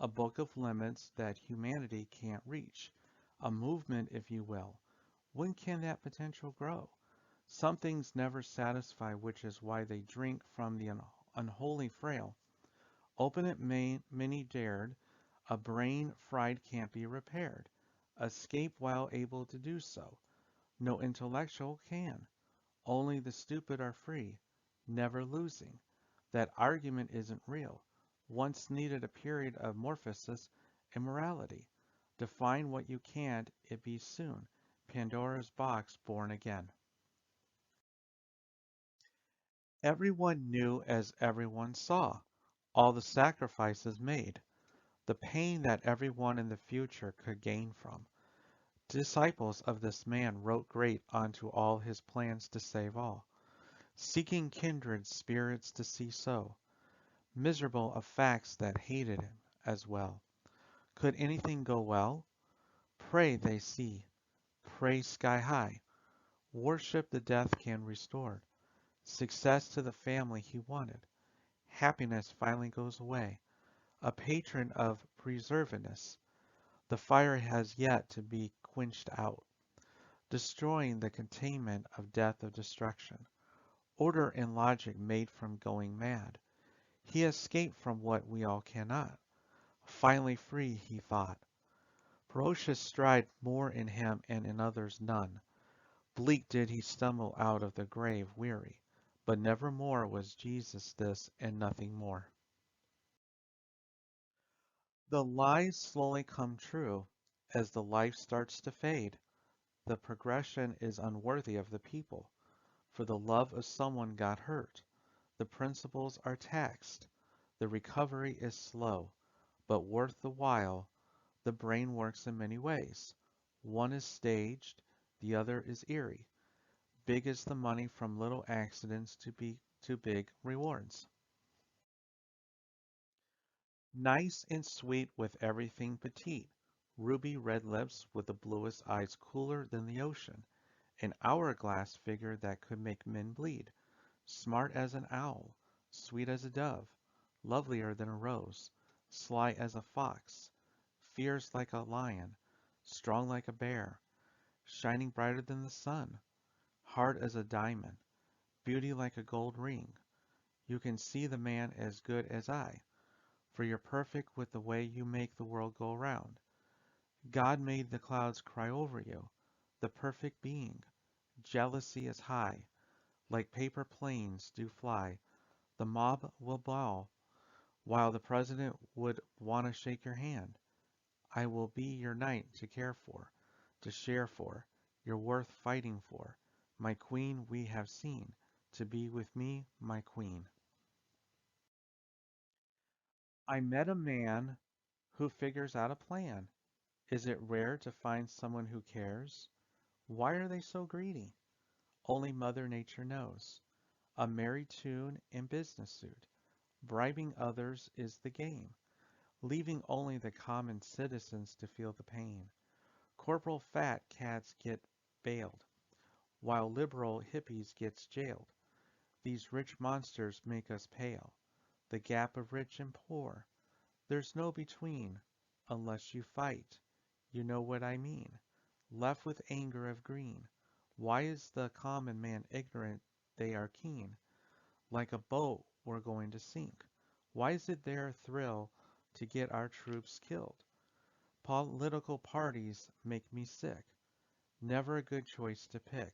a book of limits that humanity can't reach, a movement if you will. When can that potential grow? Some things never satisfy, which is why they drink from the unholy frail. Open it many dared, a brain fried can't be repaired. Escape while able to do so. No intellectual can. Only the stupid are free, never losing. That argument isn't real. Once needed a period of morphosis immorality. Define what you can't, it be soon. Pandora's box born again. Everyone knew as everyone saw. All the sacrifices made. The pain that everyone in the future could gain from. Disciples of this man wrote great onto all his plans to save all, seeking kindred spirits to see so, miserable of facts that hated him as well. Could anything go well? Pray they see, pray sky high, worship the death can restore, success to the family he wanted, happiness finally goes away, a patron of preservedness. The fire has yet to be quenched out, destroying the containment of death of destruction. Order and logic made from going mad. He escaped from what we all cannot. Finally free, he thought. Ferocious stride more in him and in others none. Bleak did he stumble out of the grave weary. But nevermore was Jesus this and nothing more. The lies slowly come true as the life starts to fade. The progression is unworthy of the people, for the love of someone got hurt. The principles are taxed. The recovery is slow, but worth the while. The brain works in many ways. One is staged, the other is eerie. Big is the money from little accidents to big rewards. Nice and sweet with everything petite. Ruby red lips with the bluest eyes cooler than the ocean. An hourglass figure that could make men bleed. Smart as an owl, sweet as a dove, lovelier than a rose, sly as a fox, fierce like a lion, strong like a bear, shining brighter than the sun, hard as a diamond, beauty like a gold ring. You can see the man as good as I, for you're perfect with the way you make the world go round. God made the clouds cry over you, the perfect being. Jealousy is high, like paper planes do fly. The mob will bawl, while the president would want to shake your hand. I will be your knight to care for, to share for. You're worth fighting for. My queen we have seen, to be with me, my queen. I met a man who figures out a plan. Is it rare to find someone who cares? Why are they so greedy? Only Mother Nature knows. A merry tune and business suit. Bribing others is the game, leaving only the common citizens to feel the pain. Corporal fat cats get bailed, while liberal hippies gets jailed. These rich monsters make us pale. The gap of rich and poor. There's no between, unless you fight. You know what I mean. Left with anger of green. Why is the common man ignorant? They are keen. Like a boat we're going to sink. Why is it their thrill to get our troops killed? Political parties make me sick. Never a good choice to pick.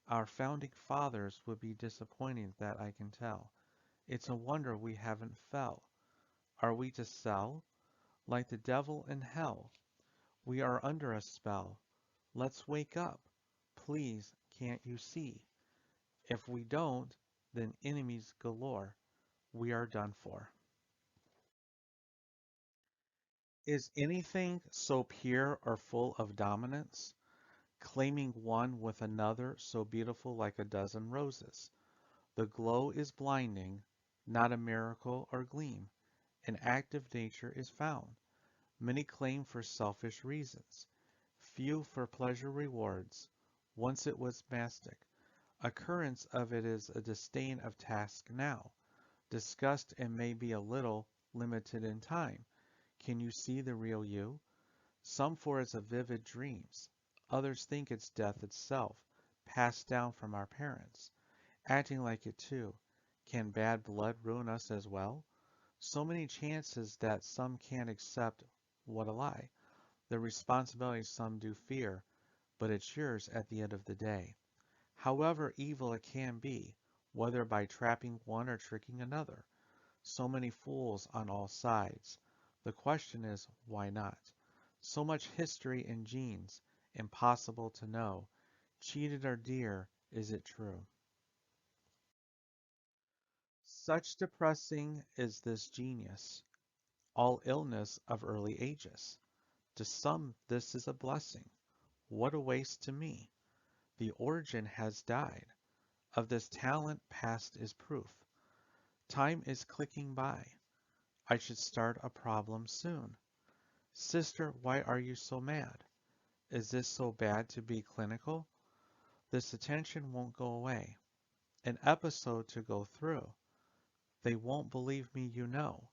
Our founding fathers would be disappointed that I can tell. It's a wonder we haven't fell. Are we to sell? Like the devil in hell. We are under a spell. Let's wake up. Please, can't you see? If we don't, then enemies galore. We are done for. Is anything so pure or full of dominance, claiming one with another so beautiful like a dozen roses? The glow is blinding, not a miracle or gleam. An act of nature is found. Many claim for selfish reasons, few for pleasure rewards. Once it was mastic. Occurrence of it is a disdain of task now. Disgust and may be a little limited in time. Can you see the real you? Some for it's a vivid dreams. Others think it's death itself, passed down from our parents. Acting like it too. Can bad blood ruin us as well? So many chances that some can't accept what a lie. The responsibility some do fear, but it's yours at the end of the day. However evil it can be, whether by trapping one or tricking another. So many fools on all sides. The question is, why not? So much history and genes, impossible to know. Cheated or dear, is it true? Such depressing is this genius, all illness of early ages. To some this is a blessing. What a waste to me. The origin has died. Of this talent past is proof. Time is clicking by. I should start a problem soon. Sister, why are you so mad? Is this so bad to be clinical? This attention won't go away. An episode to go through. They won't believe me, you know.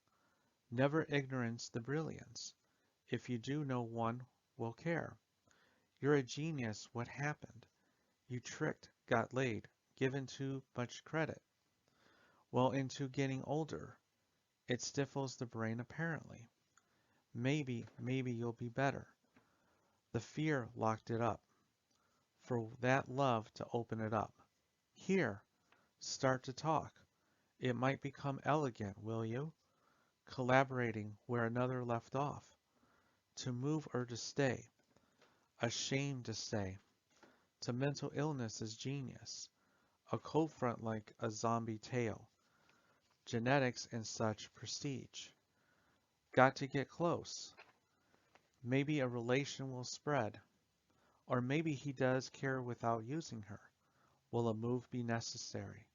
Never ignorance the brilliance. If you do, no one will care. You're a genius, what happened? You tricked, got laid, given too much credit. Well, into getting older, it stifles the brain apparently. Maybe you'll be better. The fear locked it up. For that love to open it up. Here, start to talk. It might become elegant, will you? collaborating where another left off, to move or to stay, ashamed to say, to mental illness is genius, a cold front like a zombie tail, genetics and such prestige. Got to get close. Maybe a relation will spread, or maybe he does care without using her. Will a move be necessary?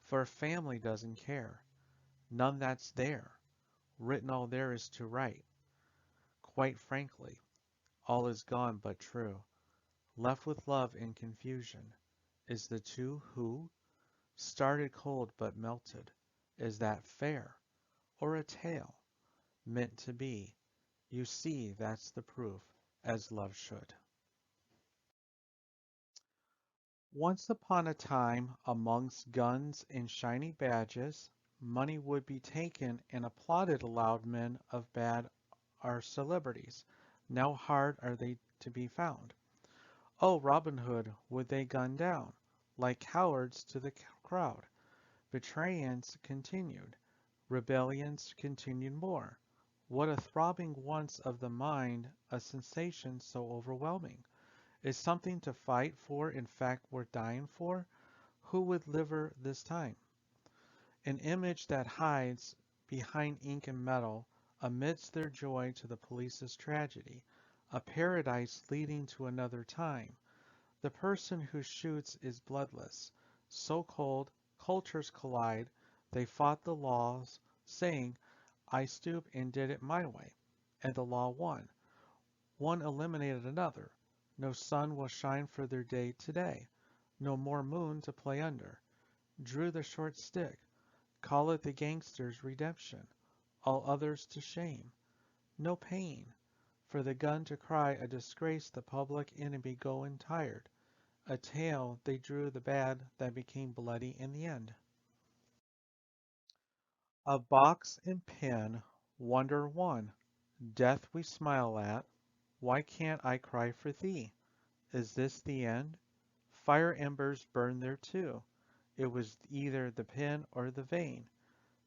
For a family doesn't care. None that's there. Written all there is to write. Quite frankly, all is gone but true. Left with love and confusion. Is the two who started cold but melted? Is that fair? Or a tale meant to be? You see, that's the proof, as love should. Once upon a time, amongst guns and shiny badges, money would be taken and applauded aloud. Men of bad are celebrities. Now hard are they to be found. Oh, Robin Hood would they gun down, like cowards to the crowd. Betrayance continued, rebellions continued more. What a throbbing once of the mind, a sensation so overwhelming. Is something to fight for in fact worth dying for? Who would live this time? An image that hides behind ink and metal amidst their joy to the police's tragedy. A paradise leading to another time. The person who shoots is bloodless. So cold, cultures collide. They fought the laws, saying, I stoop and did it my way. And the law won. One eliminated another. No sun will shine for their day today. No more moon to play under. Drew the short stick. Call it the gangster's redemption. All others to shame. No pain. For the gun to cry a disgrace the public enemy going tired. A tale they drew the bad that became bloody in the end. A box and pen, wonder one. Death we smile at. Why can't I cry for thee? Is this the end? Fire embers burn there too. It was either the pen or the vein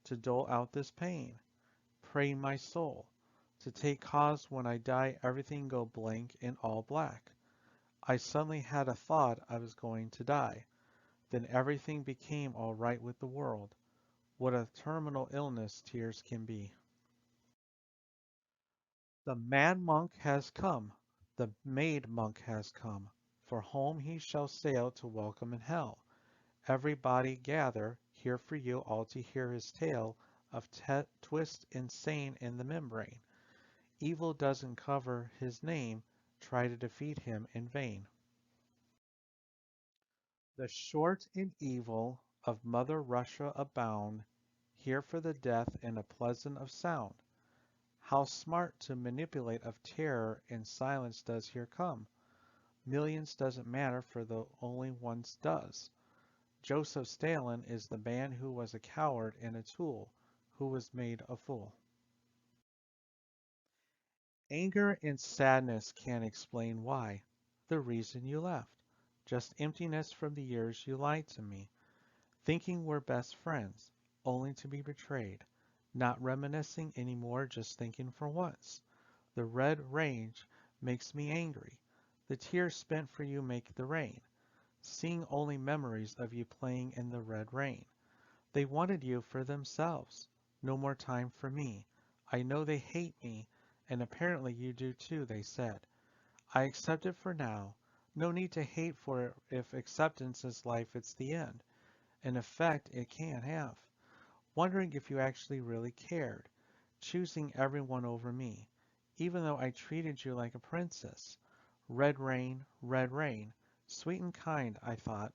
to dole out this pain. Pray my soul to take cause when I die everything go blank and all black. I suddenly had a thought I was going to die. Then everything became all right with the world. What a terminal illness tears can be. The mad monk has come, the made monk has come, for home he shall sail to welcome in hell. Everybody gather, here for you all to hear his tale of twist insane in the membrane. Evil doesn't cover his name, try to defeat him in vain. The short and evil of Mother Russia abound, here for the death and a pleasant of sound. How smart to manipulate of terror and silence does here come. Millions doesn't matter for the only ones does. Joseph Stalin is the man who was a coward and a tool, who was made a fool. Anger and sadness can't explain why. The reason you left. Just emptiness from the years you lied to me. Thinking we're best friends, only to be betrayed. Not reminiscing anymore, just thinking for once. The red rage makes me angry. The tears spent for you make the rain. Seeing only memories of you playing in the red rain. They wanted you for themselves. No more time for me. I know they hate me, and apparently you do too, they said. I accept it for now. No need to hate for it if acceptance is life, it's the end. An effect it can have. Wondering if you actually really cared. Choosing everyone over me. Even though I treated you like a princess. Red rain. Sweet and kind, I thought.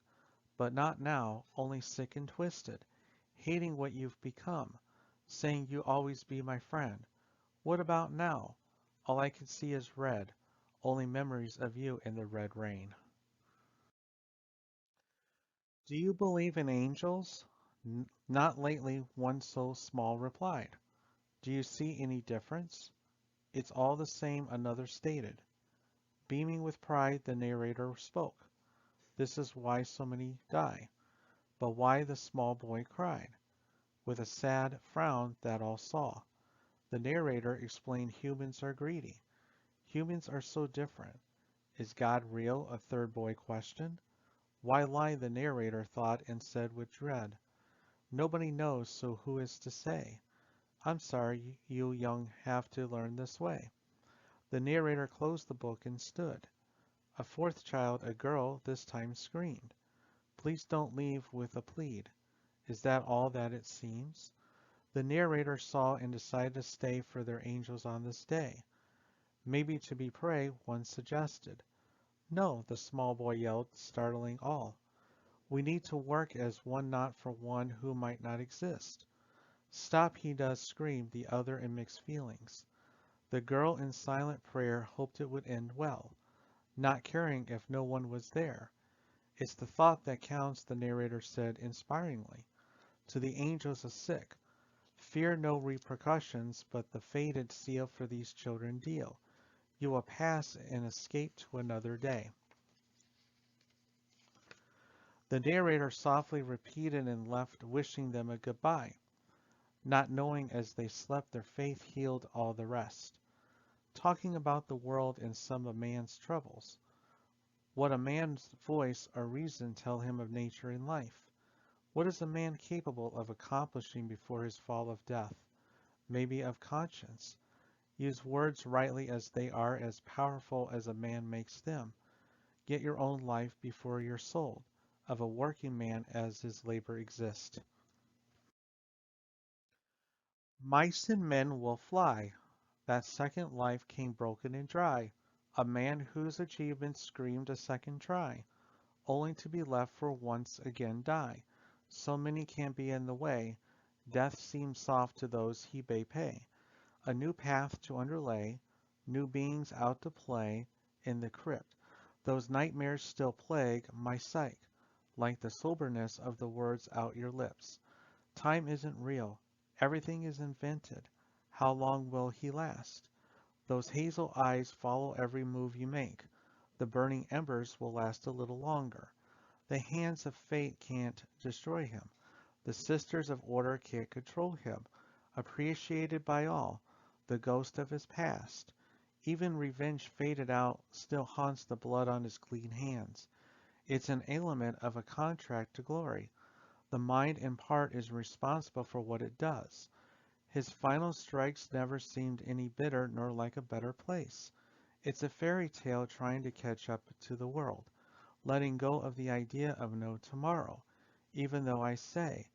But not now, only sick and twisted. Hating what you've become. Saying you always be my friend. What about now? All I can see is red. Only memories of you in the red rain. Do you believe in angels? Not lately, one so small replied. Do you see any difference? It's all the same, another stated. Beaming with pride, the narrator spoke. This is why so many die. But why the small boy cried, with a sad frown that all saw. The narrator explained humans are greedy. Humans are so different. Is God real? A third boy questioned. Why lie? The narrator thought and said with dread. Nobody knows, so who is to say? I'm sorry you young have to learn this way. The narrator closed the book and stood. A fourth child, a girl, this time screamed. Please don't leave with a plead. Is that all that it seems? The narrator saw and decided to stay for their angels on this day. Maybe to be prey, one suggested. No, the small boy yelled, startling all. We need to work as one, not for one who might not exist. Stop, he does scream, the other in mixed feelings. The girl in silent prayer hoped it would end well, not caring if no one was there. It's the thought that counts, the narrator said inspiringly. To the angels of sick, fear no repercussions, but the fated seal for these children deal. You will pass and escape to another day. The narrator softly repeated and left, wishing them a goodbye, not knowing as they slept their faith healed all the rest. Talking about the world and some of man's troubles. What a man's voice or reason tell him of nature and life? What is a man capable of accomplishing before his fall of death? Maybe of conscience. Use words rightly as they are as powerful as a man makes them. Get your own life before you're sold, of a working man as his labor exists. Mice and men will fly. That second life came broken and dry. A man whose achievements screamed a second try, only to be left for once again die. So many can be in the way, death seems soft to those he may pay. A new path to underlay, new beings out to play in the crypt. Those nightmares still plague my psyche, like the soberness of the words out your lips. Time isn't real, everything is invented. How long will he last? Those hazel eyes follow every move you make. The burning embers will last a little longer. The hands of fate can't destroy him. The sisters of order can't control him. Appreciated by all, the ghost of his past. Even revenge faded out still haunts the blood on his clean hands. It's an element of a contract to glory. The mind in part is responsible for what it does. His final strikes never seemed any bitter nor like a better place. It's a fairy tale trying to catch up to the world, letting go of the idea of no tomorrow, even though I say,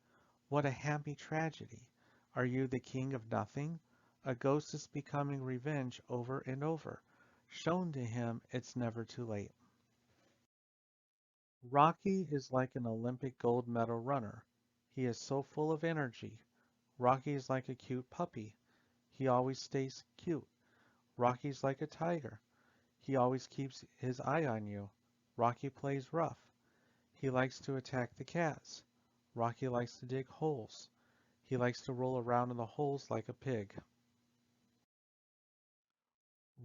what a happy tragedy. Are you the king of nothing? A ghost is becoming revenge over and over. Shown to him it's never too late. Rocky is like an Olympic gold medal runner. He is so full of energy. Rocky is like a cute puppy. He always stays cute. Rocky's like a tiger. He always keeps his eye on you. Rocky plays rough. He likes to attack the cats. Rocky likes to dig holes. He likes to roll around in the holes like a pig.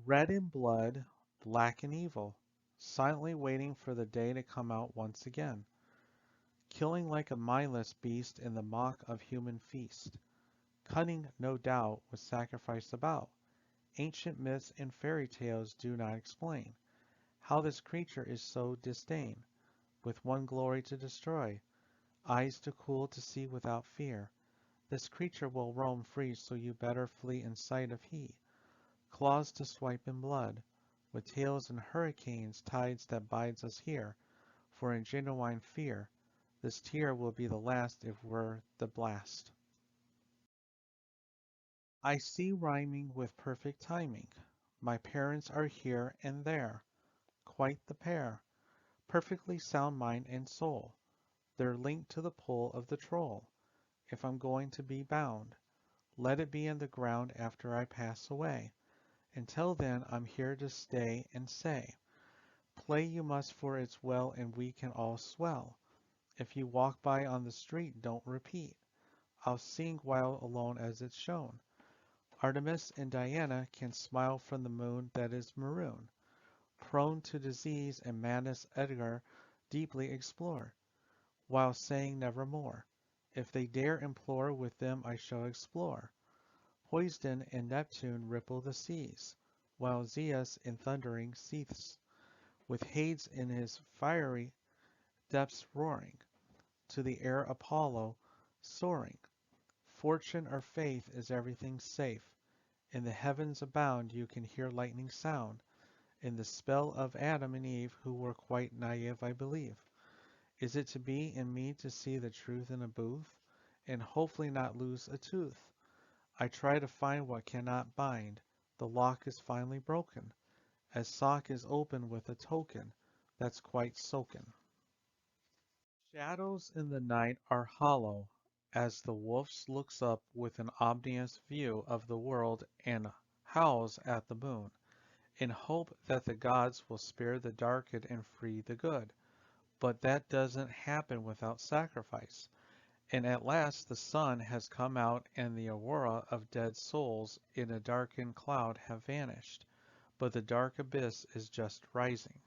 Red in blood, black and evil, silently waiting for the day to come out once again. Killing like a mindless beast in the mock of human feast. Cunning, no doubt, with sacrifice about. Ancient myths and fairy tales do not explain how this creature is so disdain, with one glory to destroy, eyes to cool to see without fear. This creature will roam free, so you better flee in sight of he. Claws to swipe in blood, with tails and hurricanes, tides that bides us here. For in genuine fear, this tear will be the last if we're the blast. I see rhyming with perfect timing. My parents are here and there, quite the pair. Perfectly sound mind and soul. They're linked to the pull of the troll. If I'm going to be bound, let it be in the ground after I pass away. Until then, I'm here to stay and say, play you must for it's well and we can all swell. If you walk by on the street, don't repeat. I'll sing while alone as it's shown. Artemis and Diana can smile from the moon that is maroon. Prone to disease and madness Edgar deeply explore, while saying nevermore. If they dare implore with them I shall explore. Poseidon and Neptune ripple the seas, while Zeus in thundering seethes, with Hades in his fiery depths roaring, to the air Apollo soaring. Fortune or faith is everything safe. In the heavens abound you can hear lightning sound. In the spell of Adam and Eve, who were quite naive, I believe. Is it to be in me to see the truth in a booth, and hopefully not lose a tooth? I try to find what cannot bind. The lock is finally broken, as sock is open with a token that's quite soaken. Shadows in the night are hollow, as the wolf looks up with an ominous view of the world and howls at the moon, in hope that the gods will spare the darkened and free the good. But that doesn't happen without sacrifice. And at last the sun has come out and the aurora of dead souls in a darkened cloud have vanished, but the dark abyss is just rising.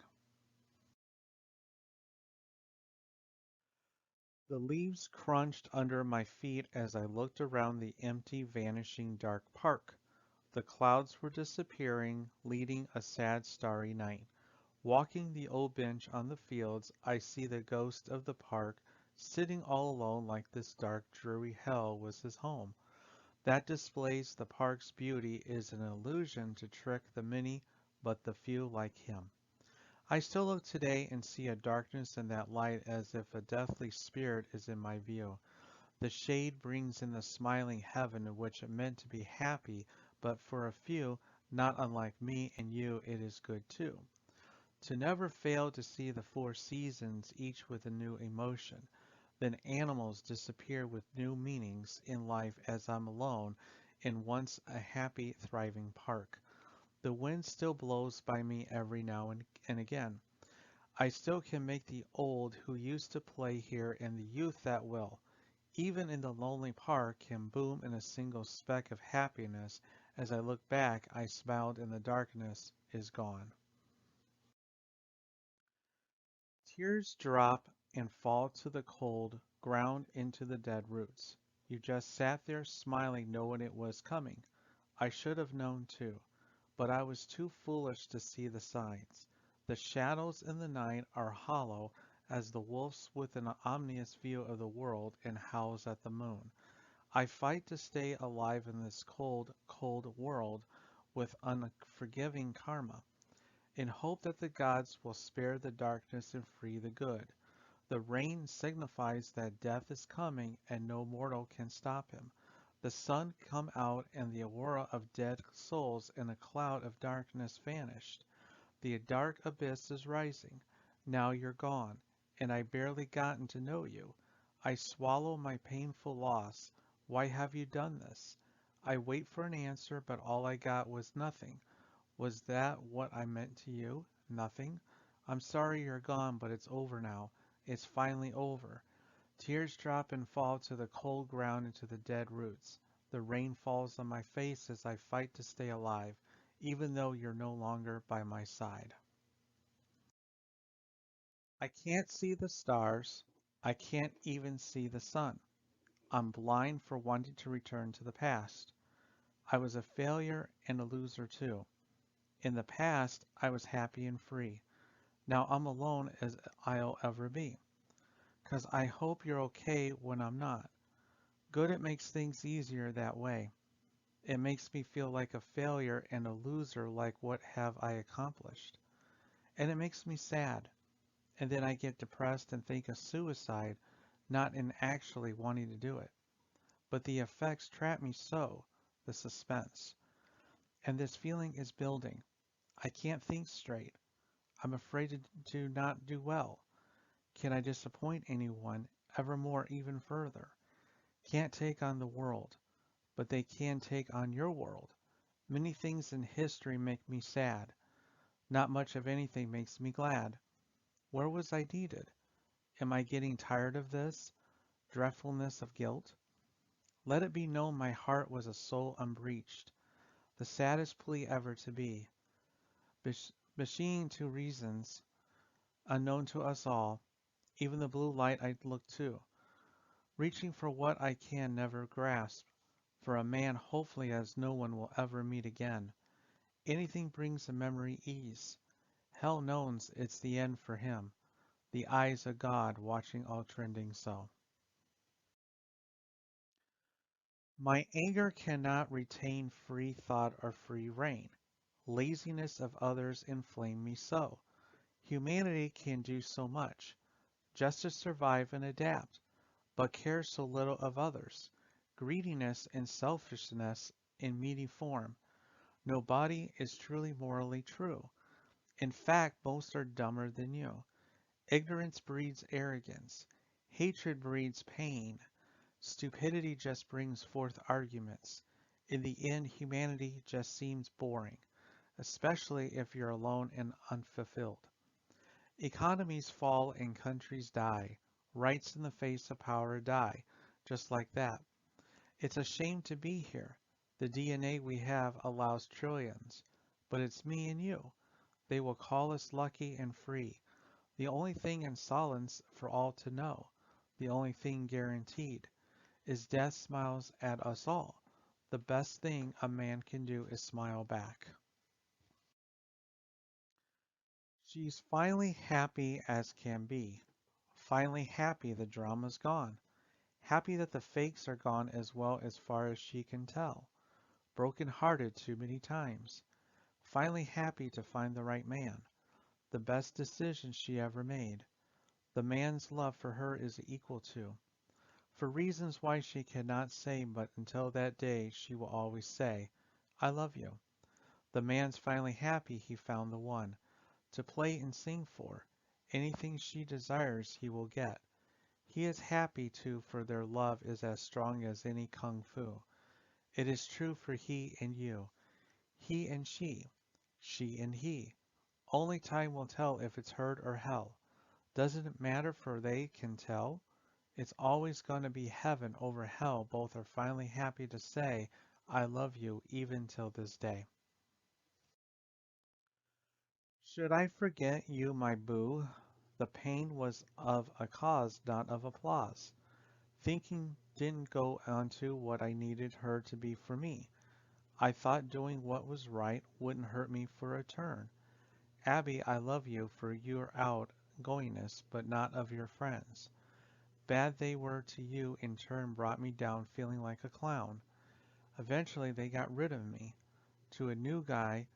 The leaves crunched under my feet as I looked around the empty, vanishing dark park. The clouds were disappearing, leading a sad starry night. Walking the old bench on the fields, I see the ghost of the park, sitting all alone like this dark, dreary hell was his home. That displays the park's beauty is an illusion to trick the many, but the few like him. I still look today and see a darkness in that light as if a deathly spirit is in my view. The shade brings in the smiling heaven in which it meant to be happy, but for a few, not unlike me and you, it is good too. To never fail to see the four seasons, each with a new emotion. Then animals disappear with new meanings in life as I'm alone in once a happy, thriving park. The wind still blows by me every now and again. I still can make the old who used to play here and the youth that will, even in the lonely park, can boom in a single speck of happiness. As I look back, I smiled and the darkness is gone. Tears drop and fall to the cold ground into the dead roots. You just sat there smiling knowing it was coming. I should have known too, but I was too foolish to see the signs. The shadows in the night are hollow as the wolf with an ominous view of the world and howls at the moon. I fight to stay alive in this cold, cold world with unforgiving karma, in hope that the gods will spare the darkness and free the good. The rain signifies that death is coming and no mortal can stop him. The sun come out and the aurora of dead souls in a cloud of darkness vanished. The dark abyss is rising. Now you're gone, and I barely gotten to know you. I swallow my painful loss. Why have you done this? I wait for an answer, but all I got was nothing. Was that what I meant to you? Nothing? I'm sorry you're gone, but it's over now. It's finally over. Tears drop and fall to the cold ground into the dead roots. The rain falls on my face as I fight to stay alive, even though you're no longer by my side. I can't see the stars. I can't even see the sun. I'm blind for wanting to return to the past. I was a failure and a loser too. In the past, I was happy and free. Now I'm alone as I'll ever be. 'Cause I hope you're okay when I'm not. Good, it makes things easier that way. It makes me feel like a failure and a loser, like what have I accomplished? And it makes me sad. And then I get depressed and think of suicide, not in actually wanting to do it. But the effects trap me so, the suspense. And this feeling is building. I can't think straight. I'm afraid to not do well. Can I disappoint anyone evermore even further? Can't take on the world, but they can take on your world. Many things in history make me sad. Not much of anything makes me glad. Where was I needed? Am I getting tired of this? Dreadfulness of guilt? Let it be known my heart was a soul unbreached, the saddest plea ever to be. Machine to reasons, unknown to us all, even the blue light I look to, reaching for what I can never grasp, for a man hopefully as no one will ever meet again. Anything brings a memory ease. Hell knows it's the end for him. The eyes of God watching all trending so. My anger cannot retain free thought or free rein. Laziness of others inflame me so. Humanity can do so much, just to survive and adapt, but cares so little of others. Greediness and selfishness in meaty form. Nobody is truly morally true. In fact, most are dumber than you. Ignorance breeds arrogance. Hatred breeds pain. Stupidity just brings forth arguments. In the end, humanity just seems boring, especially if you're alone and unfulfilled. Economies fall and countries die. Rights in the face of power die, just like that. It's a shame to be here. The DNA we have allows trillions, but it's me and you. They will call us lucky and free. The only thing in silence for all to know, the only thing guaranteed, is death smiles at us all. The best thing a man can do is smile back. She's finally happy as can be. Finally happy the drama's gone. Happy that the fakes are gone as well as far as she can tell. Broken hearted too many times. Finally happy to find the right man. The best decision she ever made. The man's love for her is equal to. For reasons why she cannot say, but until that day she will always say, I love you. The man's finally happy he found the one to play and sing for. Anything she desires he will get. He is happy too, for their love is as strong as any kung fu. It is true for he and you, he and she and he. Only time will tell if it's hurt or hell. Doesn't it matter, for they can tell? It's always going to be heaven over hell. Both are finally happy to say, I love you, even till this day. Should I forget you, my boo? The pain was of a cause, not of applause. Thinking didn't go onto what I needed her to be for me. I thought doing what was right wouldn't hurt me for a turn. Abby, I love you for your outgoingness, but not of your friends. Bad they were to you in turn brought me down feeling like a clown. Eventually they got rid of me. To a new guy,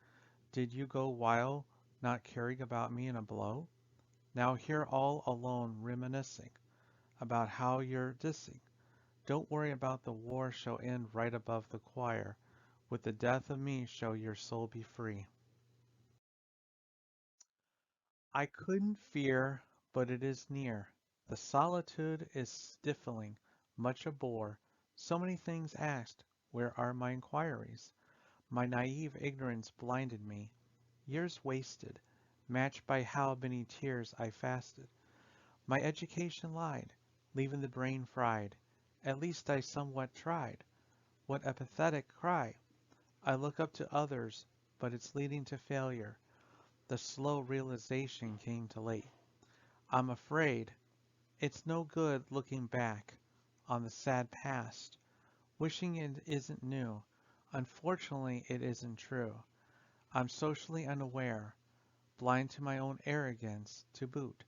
did you go wild, not caring about me in a blow? Now here all alone reminiscing about how you're dissing. Don't worry about the war shall end right above the choir. With the death of me shall your soul be free. I couldn't fear, but it is near. The solitude is stifling, much a bore. So many things asked, where are my inquiries? My naive ignorance blinded me. Years wasted, matched by how many tears I fasted. My education lied, leaving the brain fried. At least I somewhat tried. What a pathetic cry! I look up to others, but it's leading to failure. The slow realization came too late. I'm afraid it's no good looking back on the sad past, wishing it isn't new. Unfortunately, it isn't true. I'm socially unaware, blind to my own arrogance to boot.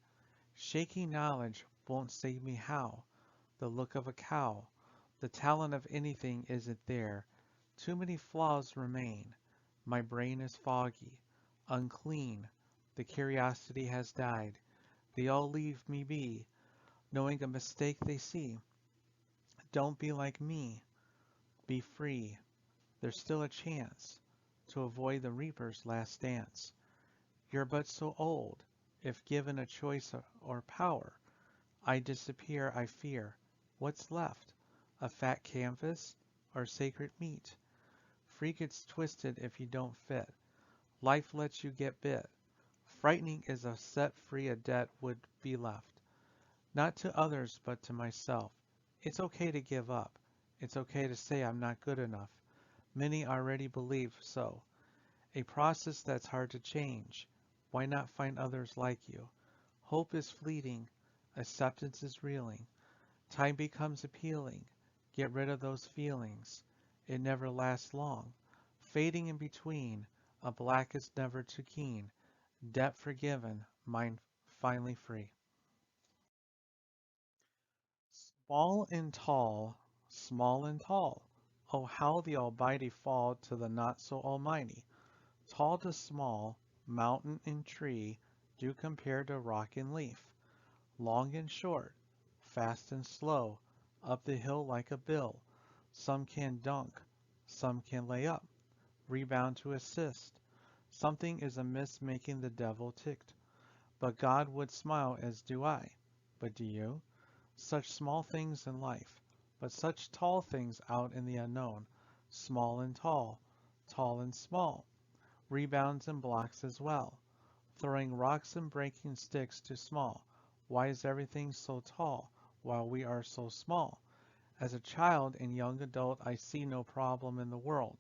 Shaky knowledge won't save me how. The look of a cow, the talent of anything isn't there. Too many flaws remain. My brain is foggy, unclean. The curiosity has died. They all leave me be, knowing a mistake they see. Don't be like me. Be free. There's still a chance to avoid the reaper's last dance. You're but so old. If given a choice or power, I disappear, I fear. What's left? A fat canvas or sacred meat? Free gets twisted if you don't fit. Life lets you get bit. Frightening is a set free a debt would be left. Not to others, but to myself. It's okay to give up. It's okay to say I'm not good enough. Many already believe so. A process that's hard to change. Why not find others like you? Hope is fleeting. Acceptance is reeling. Time becomes appealing. Get rid of those feelings. It never lasts long. Fading in between, a black is never too keen. Debt forgiven, mind finally free. Small and tall, small and tall. Oh, how the Almighty fall to the not so almighty. Tall to small, mountain and tree do compare to rock and leaf. Long and short, fast and slow, up the hill like a bill. Some can dunk, some can lay up, rebound to assist. Something is amiss making the devil ticked. But God would smile as do I. But do you? Such small things in life, but such tall things out in the unknown. Small and tall and small, rebounds and blocks as well. Throwing rocks and breaking sticks too small. Why is everything so tall while we are so small? As a child and young adult, I see no problem in the world,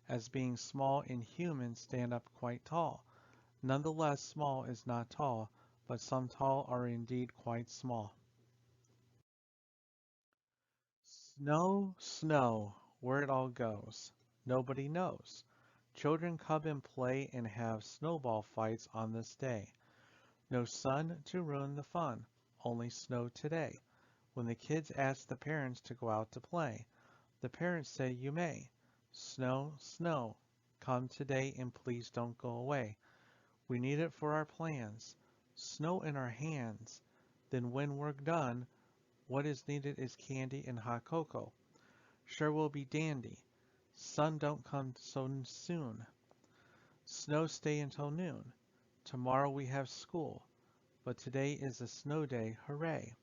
as being small and human stand up quite tall. Nonetheless, small is not tall, but some tall are indeed quite small. Snow, snow, where it all goes, nobody knows. Children come and play and have snowball fights on this day. No sun to ruin the fun, only snow today. When the kids ask the parents to go out to play, the parents say you may. Snow, snow, come today and please don't go away. We need it for our plans. Snow in our hands. Then when we're done, what is needed is candy and hot cocoa. Sure will be dandy. Sun don't come so soon. Snow stay until noon. Tomorrow we have school, but today is a snow day, hooray.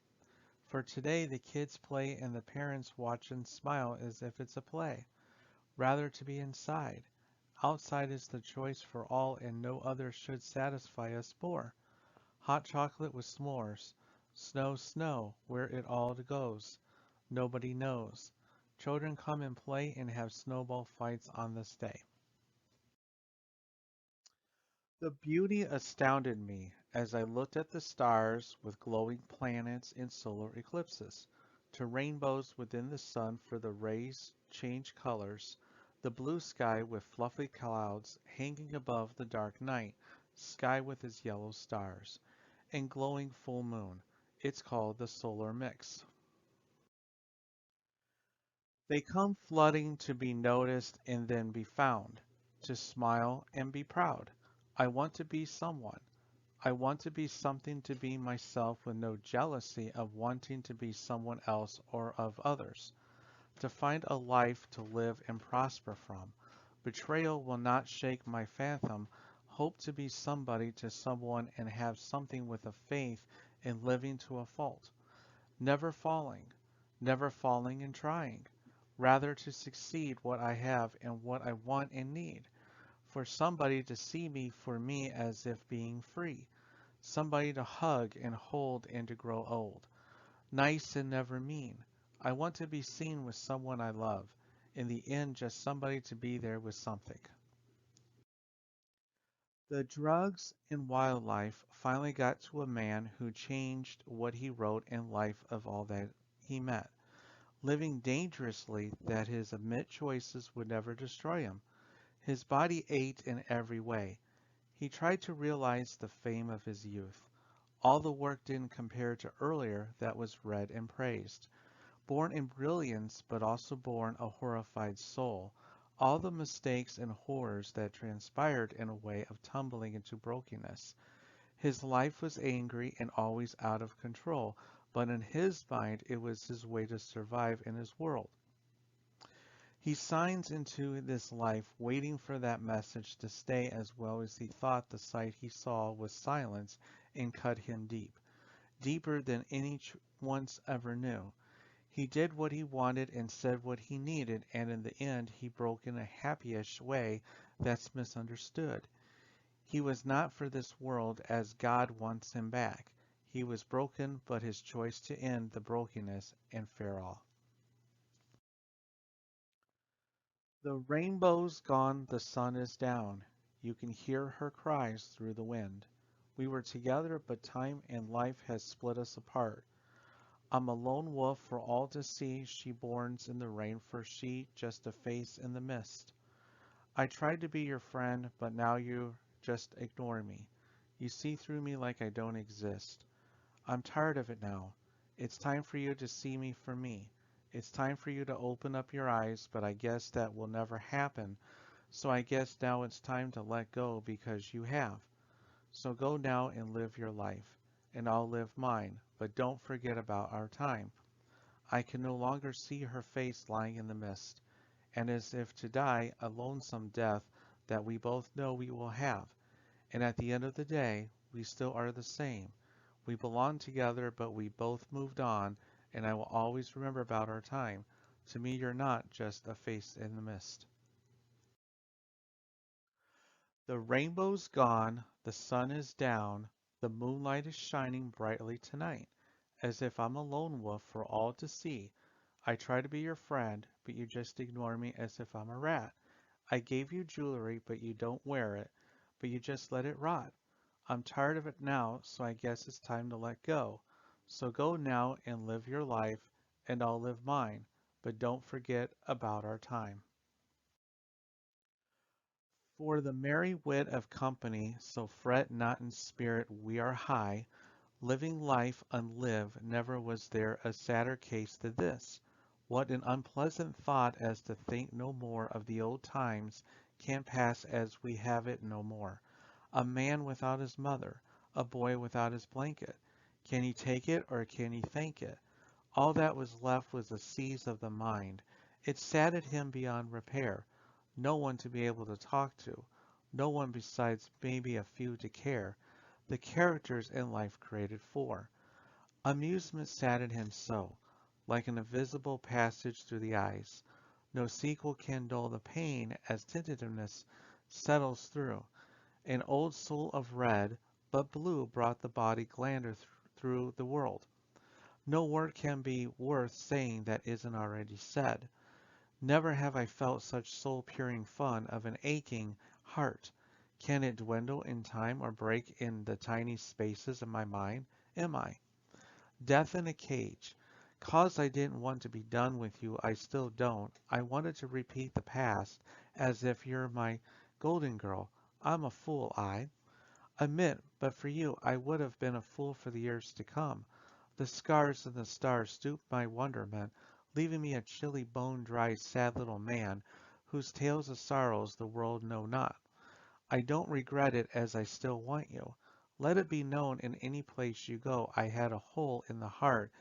For today the kids play and the parents watch and smile as if it's a play. Rather to be inside. Outside is the choice for all and no other should satisfy us more. Hot chocolate with s'mores. Snow, snow, where it all goes. Nobody knows. Children come and play and have snowball fights on this day. The beauty astounded me as I looked at the stars with glowing planets and solar eclipses, to rainbows within the sun for the rays change colors, the blue sky with fluffy clouds hanging above the dark night sky with its yellow stars, and glowing full moon. It's called the solar mix. They come flooding to be noticed and then be found, to smile and be proud. I want to be someone. I want to be something to be myself with no jealousy of wanting to be someone else or of others. To find a life to live and prosper from. Betrayal will not shake my fathom. Hope to be somebody to someone and have something with a faith in living to a fault. Never falling and trying. Rather to succeed what I have and what I want and need. For somebody to see me for me as if being free. Somebody to hug and hold and to grow old. Nice and never mean. I want to be seen with someone I love. In the end, just somebody to be there with something. The drugs and wildlife finally got to a man who changed what he wrote in life of all that he met, living dangerously that his admit choices would never destroy him. His body ached in every way. He tried to realize the fame of his youth. All the work didn't compare to earlier that was read and praised. Born in brilliance, but also born a horrified soul. All the mistakes and horrors that transpired in a way of tumbling into brokenness. His life was angry and always out of control, but in his mind it was his way to survive in his world. He signs into this life waiting for that message to stay as well as he thought the sight he saw was silence and cut him deep, deeper than any once ever knew. He did what he wanted and said what he needed, and in the end he broke in a happyish way that's misunderstood. He was not for this world as God wants him back. He was broken, but his choice to end the brokenness and fare all. The rainbow's gone, the sun is down. You can hear her cries through the wind. We were together, but time and life has split us apart. I'm a lone wolf for all to see. She mourns in the rain, for she just a face in the mist. I tried to be your friend, but now you just ignore me. You see through me like I don't exist. I'm tired of it now. It's time for you to see me for me. It's time for you to open up your eyes, but I guess that will never happen. So I guess now it's time to let go because you have. So go now and live your life, and I'll live mine, but don't forget about our time. I can no longer see her face lying in the mist, and as if to die a lonesome death that we both know we will have. And at the end of the day, we still are the same. We belong together, but we both moved on, and I will always remember about our time. To me, you're not just a face in the mist. The rainbow's gone, the sun is down, the moonlight is shining brightly tonight, as if I'm a lone wolf for all to see. I try to be your friend, but you just ignore me as if I'm a rat. I gave you jewelry, but you don't wear it, but you just let it rot. I'm tired of it now, so I guess it's time to let go. So go now and live your life, and I'll live mine, but don't forget about our time. For the merry wit of company, so fret not in spirit we are high, living life unlived, never was there a sadder case than this. What an unpleasant thought as to think no more of the old times can pass as we have it no more. A man without his mother, a boy without his blanket. Can he take it or can he thank it? All that was left was a seize of the mind. It saddened him beyond repair. No one to be able to talk to. No one besides maybe a few to care. The characters in life created for. Amusement saddened him so, like an invisible passage through the eyes. No sequel can dull the pain as tentativeness settles through. An old soul of red, but blue brought the body glander through the world. No word can be worth saying that isn't already said. Never have I felt such soul-peering fun of an aching heart. Can it dwindle in time or break in the tiny spaces of my mind? Am I? Death in a cage. 'Cause I didn't want to be done with you, I still don't. I wanted to repeat the past as if you're my golden girl. I'm a fool, I admit, but for you I would have been a fool for the years to come. The scars and the stars stooped my wonderment, leaving me a chilly, bone-dry, sad little man, whose tales of sorrows the world know not. I don't regret it as I still want you. Let it be known in any place you go I had a hole in the heart,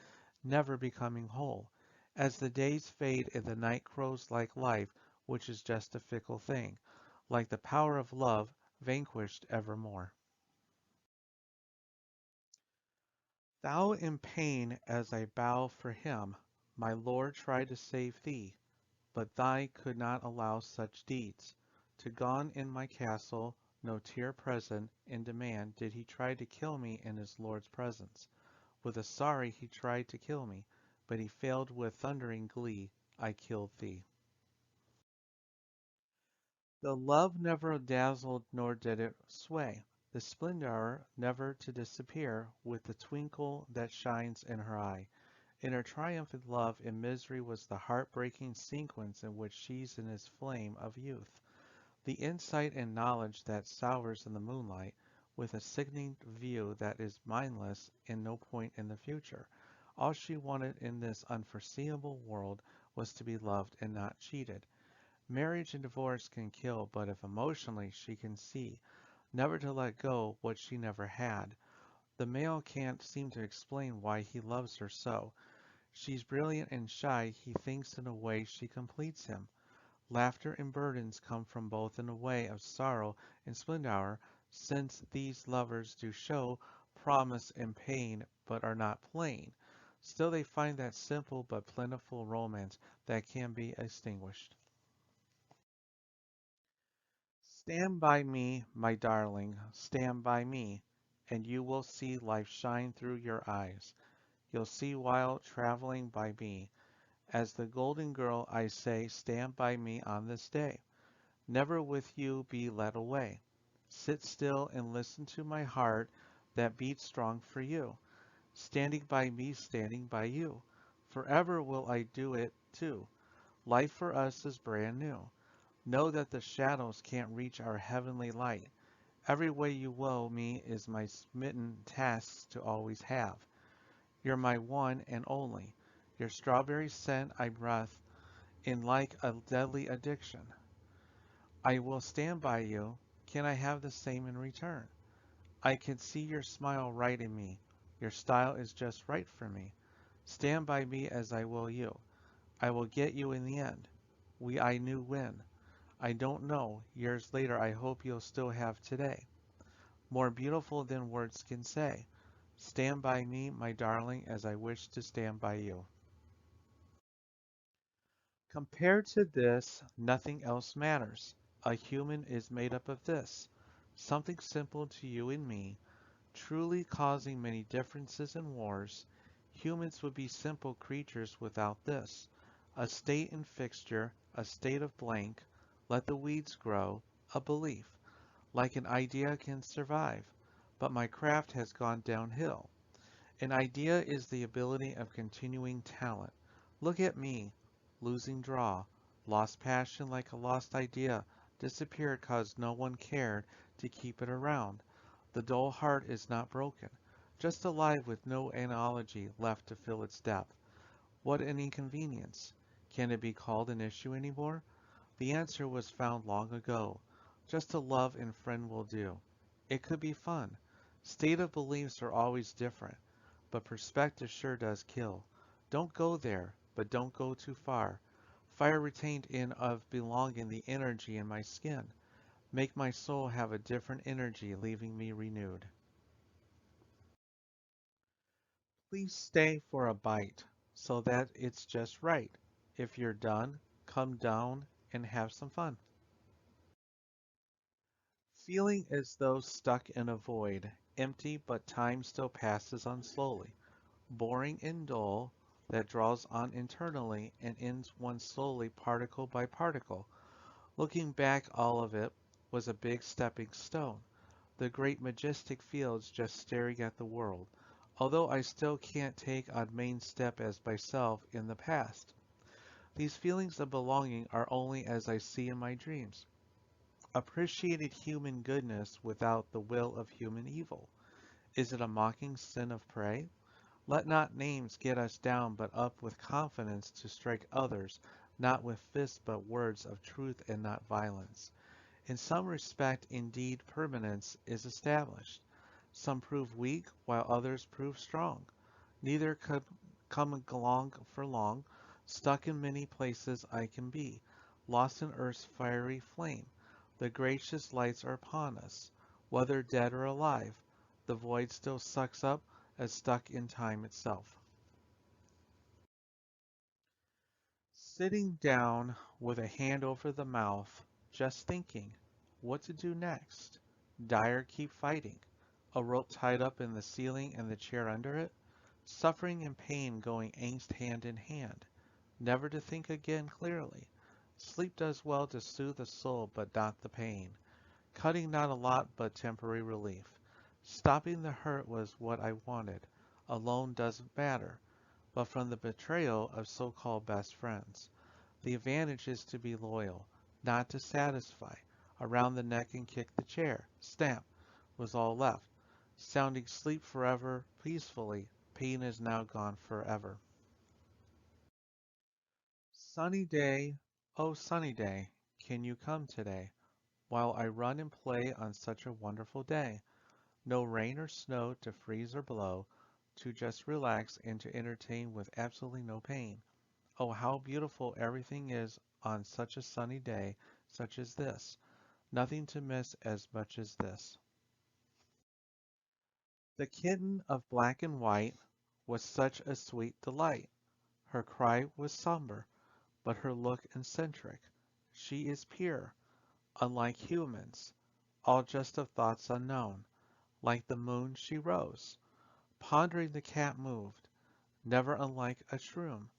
never becoming whole. As the days fade and the night grows like life, which is just a fickle thing, like the power of love, vanquished evermore. Thou in pain as I bow for him, my lord tried to save thee, but thy could not allow such deeds. To gone in my castle, no tear present, in demand did he try to kill me in his lord's presence. With a sorry he tried to kill me, but he failed with thundering glee, I killed thee. The love never dazzled nor did it sway, the splendor never to disappear with the twinkle that shines in her eye. In her triumphant love in misery was the heart-breaking sequence in which she's in his flame of youth. The insight and knowledge that sours in the moonlight, with a sickening view that is mindless in no point in the future. All she wanted in this unforeseeable world was to be loved and not cheated. Marriage and divorce can kill, but if emotionally she can see, never to let go what she never had. The male can't seem to explain why he loves her so. She's brilliant and shy, he thinks in a way she completes him. Laughter and burdens come from both in a way of sorrow and splendor, since these lovers do show promise and pain but are not plain. Still they find that simple but plentiful romance that can be extinguished. Stand by me, my darling, stand by me, and you will see life shine through your eyes. You'll see while traveling by me. As the golden girl, I say, stand by me on this day. Never with you be led away. Sit still and listen to my heart that beats strong for you. standing by me, standing by you. Forever will I do it too. Life for us is brand new. Know that the shadows can't reach our heavenly light. Every way you will me is my smitten task to always have. You're my one and only. Your strawberry scent I breath in like a deadly addiction. I will stand by you. Can I have the same in return? I can see your smile right in me. Your style is just right for me. Stand by me as I will you. I will get you in the end. I knew when. I don't know. Years later, I hope you'll still have today. More beautiful than words can say. Stand by me, my darling, as I wish to stand by you. Compared to this, nothing else matters. A human is made up of this. Something simple to you and me, truly causing many differences and wars. Humans would be simple creatures without this. A state and fixture, a state of blank, let the weeds grow, a belief. Like an idea can survive, but my craft has gone downhill. An idea is the ability of continuing talent. Look at me, losing draw, lost passion like a lost idea, disappeared cause no one cared to keep it around. The dull heart is not broken, just alive with no analogy left to fill its depth. What an inconvenience. Can it be called an issue anymore? The answer was found long ago. Just a love and friend will do. It could be fun. State of beliefs are always different, but perspective sure does kill. Don't go there, but don't go too far. Fire retained in of belonging the energy in my skin. Make my soul have a different energy, leaving me renewed. Please stay for a bite, so that it's just right. If you're done, come down and have some fun. Feeling as though stuck in a void, empty but time still passes on slowly, boring and dull, that draws on internally and ends one slowly particle by particle. Looking back all of it was a big stepping stone, the great majestic fields just staring at the world, although I still can't take on main step as myself in the past. These feelings of belonging are only as I see in my dreams. Appreciated human goodness without the will of human evil. Is it a mocking sin of prey? Let not names get us down, but up with confidence to strike others, not with fists but words of truth and not violence. In some respect, indeed, permanence is established. Some prove weak, while others prove strong. Neither could come along for long. Stuck in many places I can be, lost in earth's fiery flame. The gracious lights are upon us. Whether dead or alive, the void still sucks up as stuck in time itself. Sitting down with a hand over the mouth, just thinking, what to do next? Die or keep fighting? A rope tied up in the ceiling and the chair under it? Suffering and pain going angst hand in hand. Never to think again clearly. Sleep does well to soothe the soul, but not the pain. Cutting not a lot, but temporary relief. Stopping the hurt was what I wanted. Alone doesn't matter, but from the betrayal of so-called best friends. The advantage is to be loyal, not to satisfy. Around the neck and kick the chair. Stamp was all left. Sounding sleep forever peacefully. Pain is now gone forever. Sunny day, oh sunny day, can you come today? While I run and play on such a wonderful day. No rain or snow to freeze or blow, to just relax and to entertain with absolutely no pain. Oh, how beautiful everything is on such a sunny day, such as this. Nothing to miss as much as this. The kitten of black and white was such a sweet delight. Her cry was somber, but her look eccentric. She is pure, unlike humans, all just of thoughts unknown. Like the moon she rose. Pondering the cat moved, never unlike a shroom,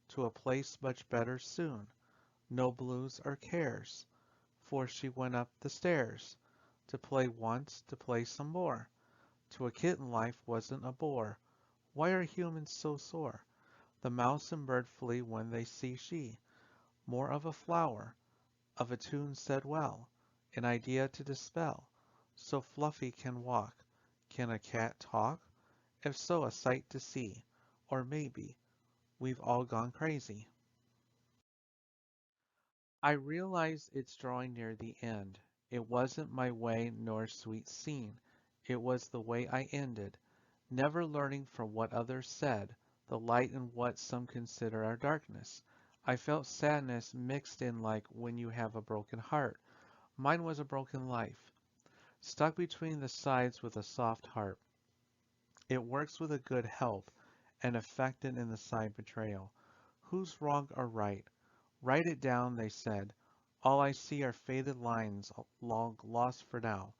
to a place much better soon. No blues or cares, for she went up the stairs. To play once, to play some more. To a kitten life wasn't a bore. Why are humans so sore? The mouse and bird flee when they see she. More of a flower, of a tune said well, an idea to dispel. So Fluffy can walk. Can a cat talk? If so, a sight to see. Or maybe we've all gone crazy. I realize it's drawing near the end. It wasn't my way nor sweet scene. It was the way I ended, never learning from what others said, the light in what some consider our darkness. I felt sadness mixed in like when you have a broken heart. Mine was a broken life, stuck between the sides with a soft heart. It works with a good help and affected in the side betrayal. Who's wrong or right? Write it down, they said. All I see are faded lines, long lost for now.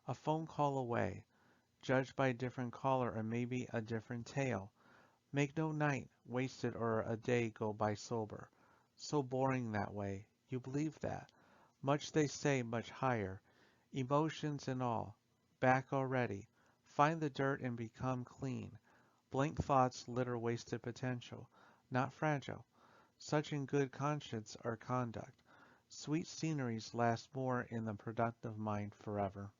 A phone call away, judged by a different caller or maybe a different tale. Make no night wasted or a day go by sober. So boring that way. You believe that. Much they say, much higher. Emotions and all. Back already. Find the dirt and become clean. Blank thoughts litter wasted potential. Not fragile. Such in good conscience or conduct. Sweet sceneries last more in the productive mind forever.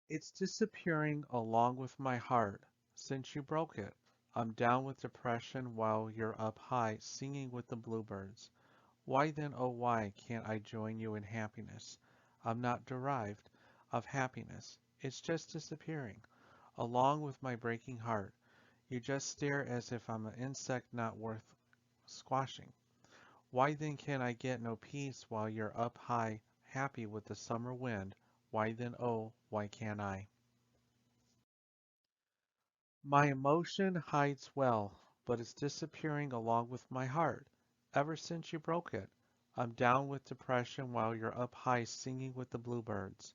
It's disappearing along with my heart. Since you broke it, I'm down with depression while you're up high singing with the bluebirds. Why then, oh why, can't I join you in happiness? I'm not derived of happiness. It's just disappearing, along with my breaking heart. You just stare as if I'm an insect not worth squashing. Why then can I get no peace while you're up high, happy with the summer wind? Why then, oh, why can't I? My emotion hides well, but it's disappearing along with my heart. Ever since you broke it, I'm down with depression while you're up high singing with the bluebirds.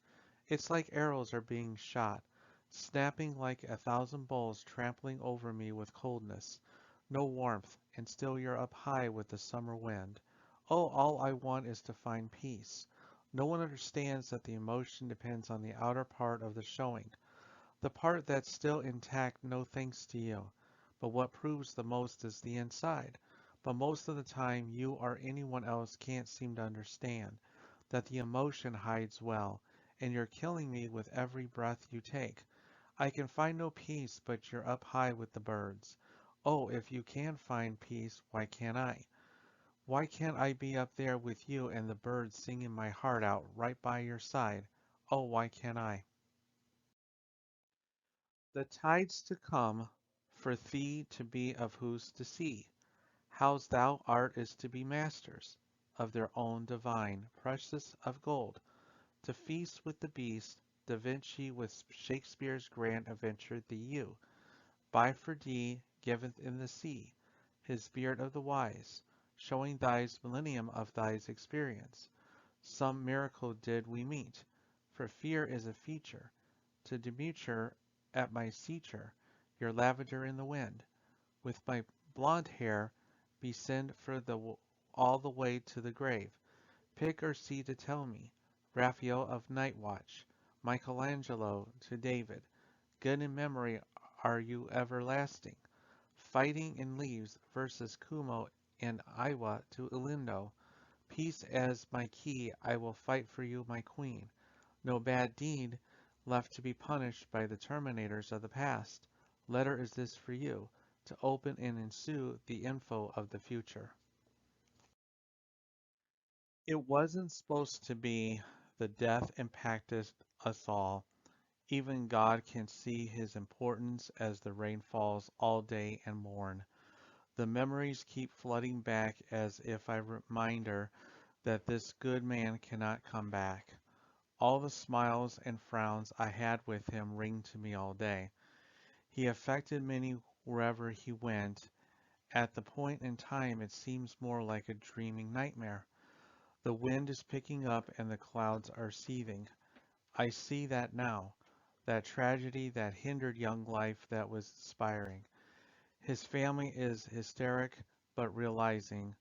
It's like arrows are being shot, snapping like a thousand bulls trampling over me with coldness. No warmth, and still you're up high with the summer wind. Oh, all I want is to find peace. No one understands that the emotion depends on the outer part of the showing. The part that's still intact, no thanks to you. But what proves the most is the inside. But most of the time, you or anyone else can't seem to understand that the emotion hides well, and you're killing me with every breath you take. I can find no peace, but you're up high with the birds. Oh, if you can find peace, why can't I? Why can't I be up there with you and the birds singing my heart out right by your side? Oh, why can't I? The tides to come, for thee to be of who's to see, how's thou art is to be masters of their own divine, precious of gold, to feast with the beast, Da Vinci with Shakespeare's grand adventure the you, by for thee giveth in the sea, his beard of the wise, showing thy's millennium of thy's experience. Some miracle did we meet, for fear is a feature, to Demeter at my seature, your lavender in the wind, with my blonde hair be sent for all the way to the grave. Pick or see to tell me, Raphael of Night Watch, Michelangelo to David, good in memory are you everlasting, fighting in leaves versus Kumo and Iwa to Ilindo, peace as my key, I will fight for you, my queen. No bad deed left to be punished by the terminators of the past. Letter is this for you, to open and ensue the info of the future. It wasn't supposed to be. The death impacted us all. Even God can see his importance as the rain falls all day and morn. The memories keep flooding back as if a reminder that this good man cannot come back. All the smiles and frowns I had with him ring to me all day. He affected many wherever he went. At the point in time it seems more like a dreaming nightmare. The wind is picking up and the clouds are seething. I see that now. That tragedy that hindered young life that was inspiring. His family is hysteric but realizing.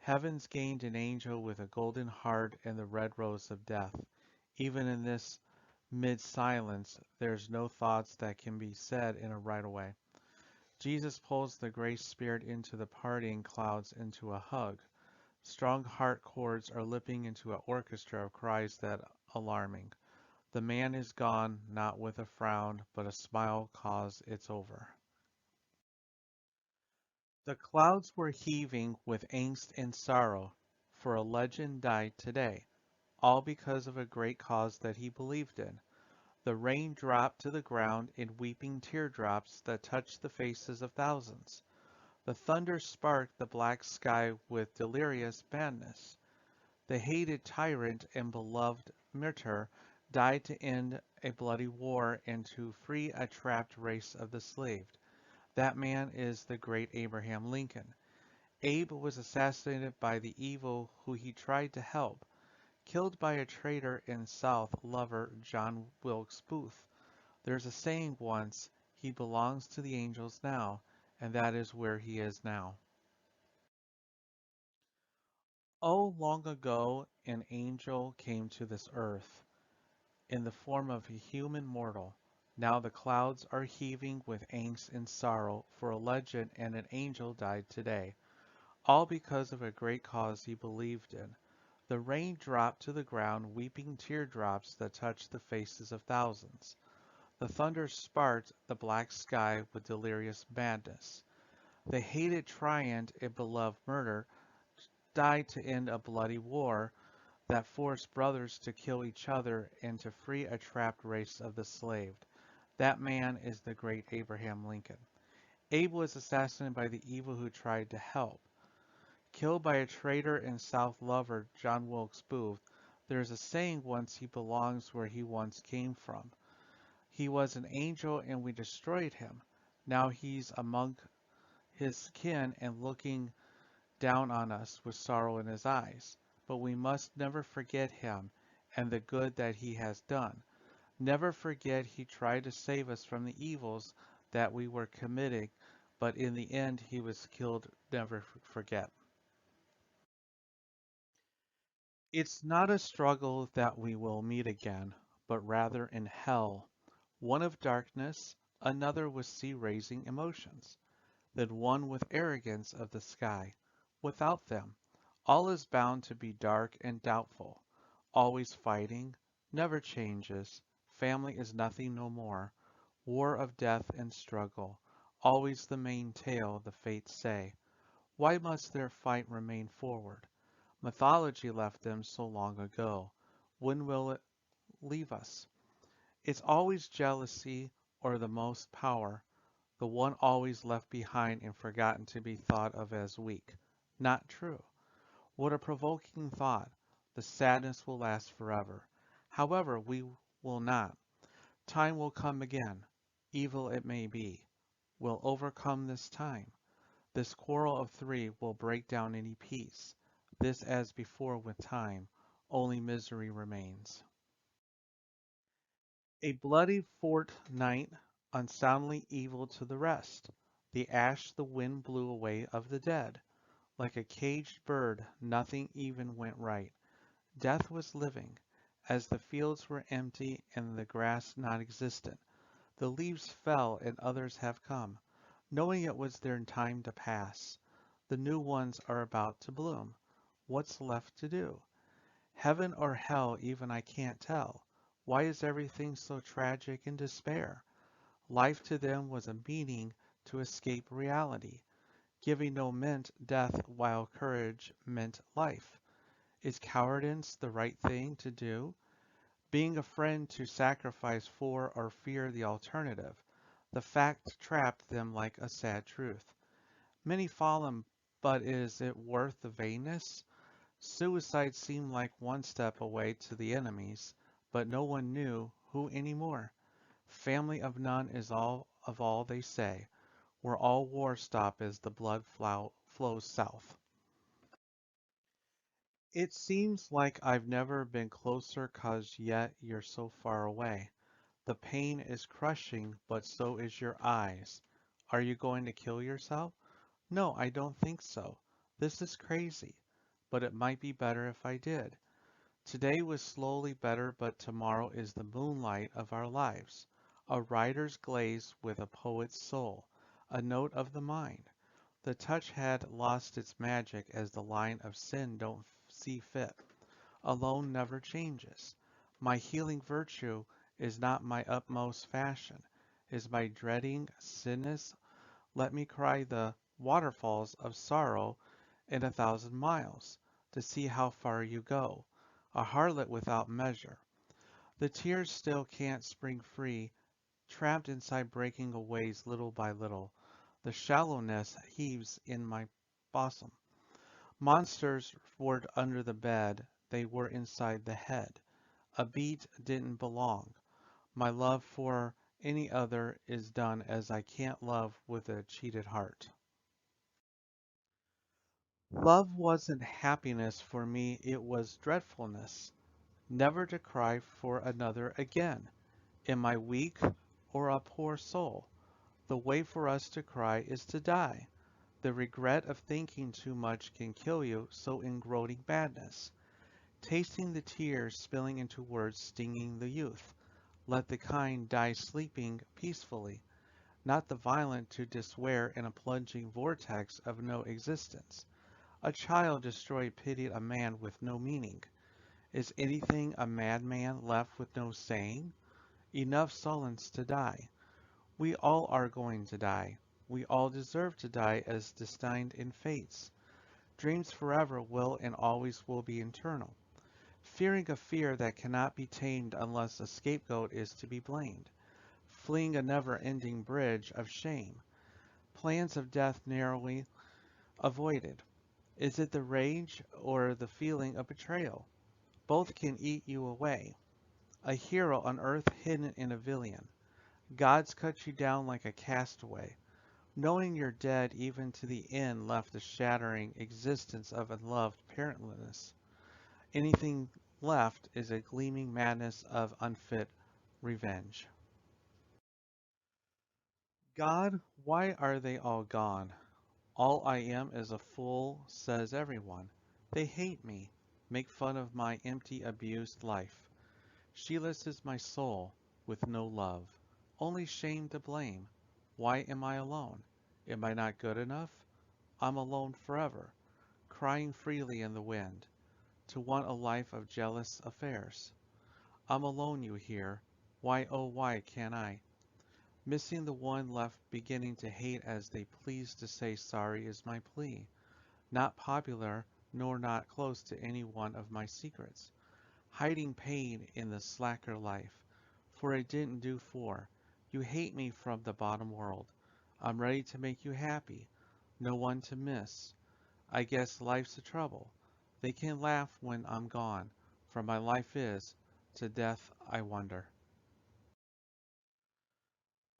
Heaven's gained an angel with a golden heart and the red rose of death. Even in this Mid-silence, there's no thoughts that can be said in a right away. Jesus pulls the gray spirit into the partying clouds into a hug. Strong heart chords are lipping into an orchestra of cries that alarming. The man is gone, not with a frown, but a smile cause it's over. The clouds were heaving with angst and sorrow, for a legend died today, all because of a great cause that he believed in. The rain dropped to the ground in weeping teardrops that touched the faces of thousands. The thunder sparked the black sky with delirious madness. The hated tyrant and beloved martyr died to end a bloody war and to free a trapped race of the slaved. That man is the great Abraham Lincoln. Abe was assassinated by the evil who he tried to help, killed by a traitor and South lover John Wilkes Booth. There's a saying once, he belongs to the angels now, and that is where he is now. Oh, long ago an angel came to this earth in the form of a human mortal. Now the clouds are heaving with angst and sorrow, for a legend and an angel died today, all because of a great cause he believed in. The rain dropped to the ground weeping teardrops that touched the faces of thousands. The thunder sparked the black sky with delirious madness. The hated tyrant and beloved murder died to end a bloody war that forced brothers to kill each other and to free a trapped race of the slaved. That man is the great Abraham Lincoln. Abe was assassinated by the evil who tried to help. Killed by a traitor and South lover, John Wilkes Booth, there is a saying once he belongs where he once came from. He was an angel and we destroyed him. Now he's among his kin and looking down on us with sorrow in his eyes. But we must never forget him and the good that he has done. Never forget he tried to save us from the evils that we were committing, but in the end he was killed. Never forget. It's not a struggle that we will meet again, but rather in hell, one of darkness, another with sea-raising emotions, then one with arrogance of the sky. Without them, all is bound to be dark and doubtful, always fighting, never changes, family is nothing no more, war of death and struggle, always the main tale the fates say. Why must their fight remain forward? Mythology left them so long ago. When will it leave us? It's always jealousy or the most power, the one always left behind and forgotten to be thought of as weak. Not true. What a provoking thought. The sadness will last forever. However, we will not. Time will come again. Evil it may be. We'll overcome this time. This quarrel of three will break down any peace. This as before with time, only misery remains. A bloody fortnight, unsoundly evil to the rest. The ash the wind blew away of the dead. Like a caged bird, nothing even went right. Death was living, as the fields were empty and the grass not existent. The leaves fell and others have come, knowing it was their time to pass. The new ones are about to bloom. What's left to do? Heaven or hell even I can't tell. Why is everything so tragic and despair? Life to them was a meaning to escape reality, giving no meant death while courage meant life. Is cowardice the right thing to do? Being a friend to sacrifice for or fear the alternative? The fact trapped them like a sad truth. Many fallen, but is it worth the vainness? Suicide seemed like one step away to the enemies, but no one knew who anymore. Family of none is all of all they say, where all war stop as the blood flows south. It seems like I've never been closer 'cause yet you're so far away. The pain is crushing, but so is your eyes. Are you going to kill yourself? No, I don't think so. This is crazy, but it might be better if I did. Today was slowly better, but tomorrow is the moonlight of our lives, a writer's glaze with a poet's soul, a note of the mind. The touch had lost its magic as the line of sin don't see fit. Alone never changes. My healing virtue is not my utmost fashion, is my dreading sinness. Let me cry the waterfalls of sorrow in 1,000 miles, to see how far you go, a harlot without measure. The tears still can't spring free, trapped inside breaking aways little by little. The shallowness heaves in my bosom. Monsters were under the bed, they were inside the head. A beat didn't belong. My love for any other is done as I can't love with a cheated heart. Love wasn't happiness for me, it was dreadfulness. Never to cry for another again. Am I weak or a poor soul? The way for us to cry is to die. The regret of thinking too much can kill you, so in groaning madness. Tasting the tears spilling into words stinging the youth. Let the kind die sleeping peacefully, not the violent to despair in a plunging vortex of no existence. A child destroyed pitied a man with no meaning. Is anything a madman left with no saying? Enough sullies to die. We all are going to die. We all deserve to die as destined in fates. Dreams forever will and always will be eternal. Fearing a fear that cannot be tamed unless a scapegoat is to be blamed. Fleeing a never-ending bridge of shame. Plans of death narrowly avoided. Is it the rage or the feeling of betrayal? Both can eat you away. A hero on earth hidden in a villain. Gods cut you down like a castaway. Knowing you're dead even to the end left a shattering existence of unloved parentlessness. Anything left is a gleaming madness of unfit revenge. God, why are they all gone? All I am is a fool, says everyone. They hate me, make fun of my empty, abused life. Sheeless is my soul, with no love, only shame to blame. Why am I alone? Am I not good enough? I'm alone forever, crying freely in the wind, to want a life of jealous affairs. I'm alone, you hear. Why, oh, why can't I? Missing the one left beginning to hate as they please to say sorry is my plea. Not popular, nor not close to any one of my secrets. Hiding pain in the slacker life, for it didn't do for. You hate me from the bottom world. I'm ready to make you happy, no one to miss. I guess life's a trouble. They can laugh when I'm gone, for my life is, to death I wonder.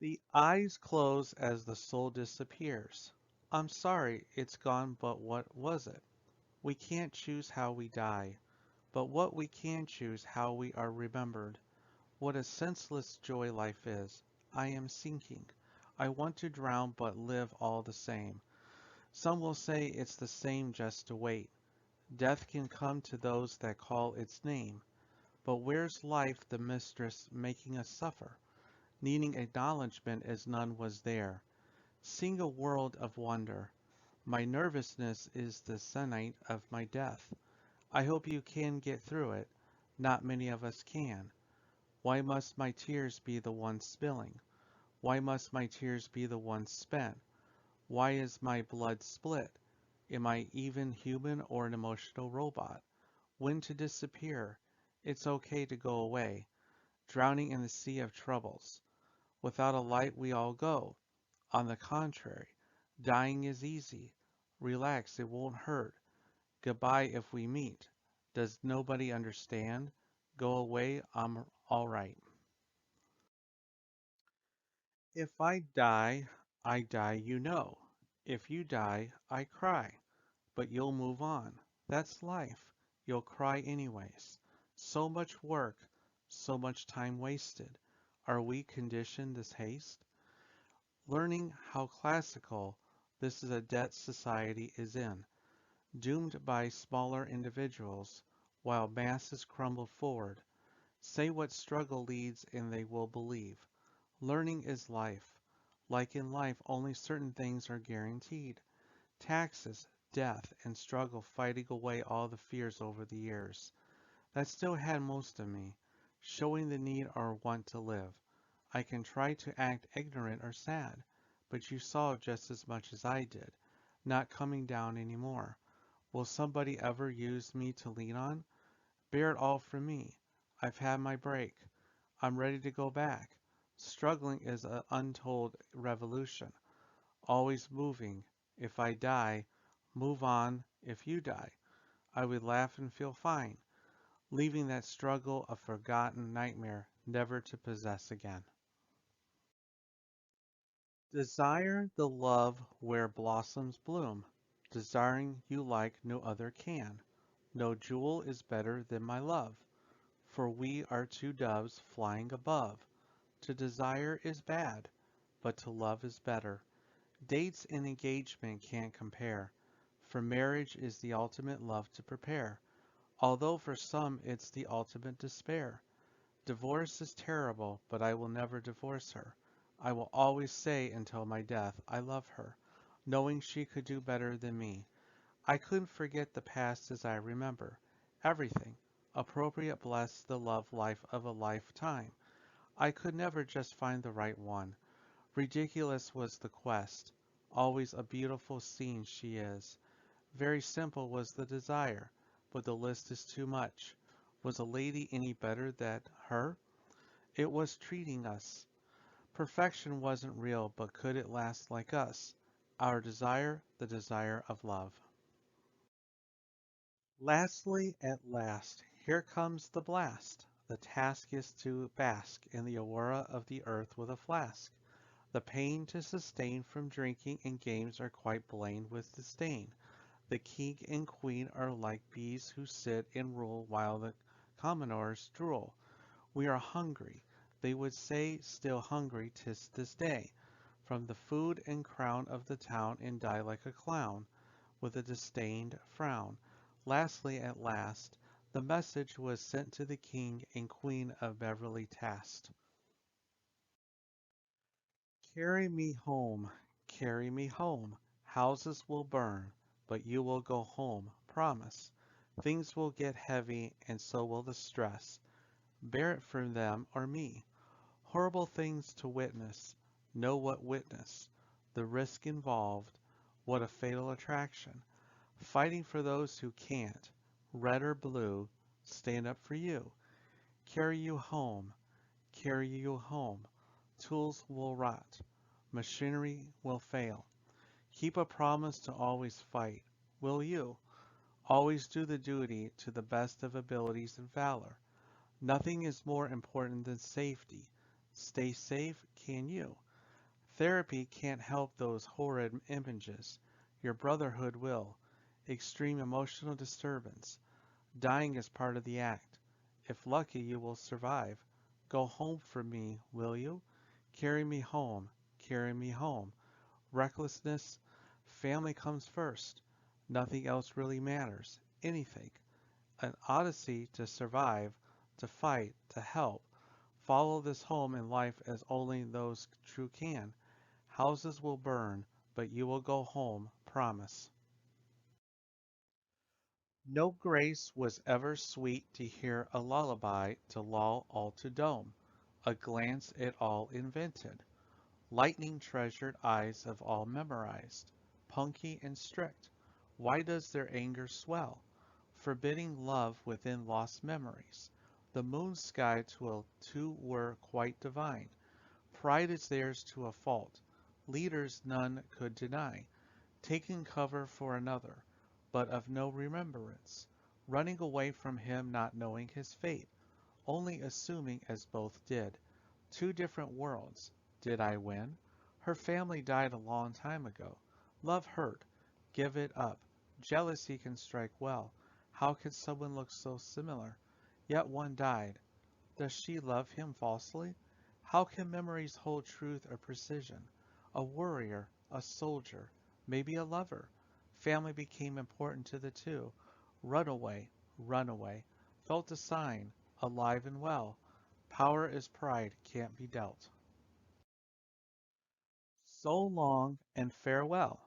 The eyes close as the soul disappears. I'm sorry, it's gone, but what was it? We can't choose how we die, but what we can choose how we are remembered. What a senseless joy life is. I am sinking. I want to drown but live all the same. Some will say it's the same just to wait. Death can come to those that call its name. But where's life the mistress making us suffer? Needing acknowledgement as none was there. Sing a world of wonder. My nervousness is the senate of my death. I hope you can get through it. Not many of us can. Why must my tears be the ones spilling? Why must my tears be the ones spent? Why is my blood split? Am I even human or an emotional robot? When to disappear? It's okay to go away, drowning in the sea of troubles. Without a light we all go. On the contrary, dying is easy. Relax, it won't hurt. Goodbye if we meet. Does nobody understand? Go away, I'm all right. If I die, you know. If you die, I cry. But you'll move on. That's life. You'll cry anyways. So much work, so much time wasted. Are we conditioned this haste? Learning how classical this is a debt society is in, doomed by smaller individuals. while masses crumble forward. Say what struggle leads and they will believe. Learning is life. Like in life, only certain things are guaranteed. Taxes, death, and struggle fighting away all the fears over the years. That still had most of me, showing the need or want to live. I can try to act ignorant or sad, but you saw just as much as I did, not coming down anymore. Will somebody ever use me to lean on? Bear it all from me. I've had my break. I'm ready to go back. Struggling is an untold revolution, always moving. If I die, move on if you die. I would laugh and feel fine, leaving that struggle a forgotten nightmare never to possess again. Desire the love where blossoms bloom, desiring you like no other can. No jewel is better than my love, for we are two doves flying above. To desire is bad, but to love is better. Dates and engagement can't compare, for marriage is the ultimate love to prepare, although for some it's the ultimate despair. Divorce is terrible, but I will never divorce her. I will always say until my death I love her, knowing she could do better than me. I couldn't forget the past as I remember. Everything. Appropriate bless the love life of a lifetime. I could never just find the right one. Ridiculous was the quest. Always a beautiful scene she is. Very simple was the desire, but the list is too much. Was a lady any better than her? It was treating us. Perfection wasn't real, but could it last like us? Our desire, the desire of love. Lastly, at last, here comes the blast. The task is to bask in the aurora of the earth with a flask. The pain to sustain from drinking and games are quite blamed with disdain. The king and queen are like bees who sit and rule while the commoners drool. We are hungry, they would say, still hungry 'tis this day, from the food and crown of the town, and die like a clown, with a disdained frown. Lastly, at last, the message was sent to the king and queen of Beverly Tast. Carry me home, carry me home. Houses will burn, but you will go home, promise. Things will get heavy, and so will the stress. Bear it for them or me. Horrible things to witness. Know what witness. The risk involved. What a fatal attraction. Fighting for those who can't. Red or blue. Stand up for you. Carry you home. Carry you home. Tools will rot. Machinery will fail. Keep a promise to always fight. Will you? Always do the duty to the best of abilities and valor. Nothing is more important than safety. Stay safe, can you? Therapy can't help those horrid images. Your brotherhood will. Extreme emotional disturbance. Dying is part of the act. If lucky, you will survive. Go home for me, will you? Carry me home, carry me home. Recklessness, family comes first. Nothing else really matters. Anything. An odyssey to survive, to fight, to help. Follow this home in life as only those true can. Houses will burn, but you will go home, promise. No grace was ever sweet to hear a lullaby to lull all to dome. A glance it all invented. Lightning treasured eyes of all memorized. Punky and strict. Why does their anger swell? Forbidding love within lost memories. The moon sky to a two were quite divine. Pride is theirs to a fault. Leaders none could deny. Taking cover for another, but of no remembrance. Running away from him not knowing his fate. Only assuming as both did. Two different worlds. Did I win? Her family died a long time ago. Love hurt. Give it up. Jealousy can strike well. How could someone look so similar? Yet one died. Does she love him falsely? How can memories hold truth or precision? A warrior, a soldier, maybe a lover. Family became important to the two. Run away, run away. Felt a sign, alive and well. Power is pride, can't be dealt. So long and farewell.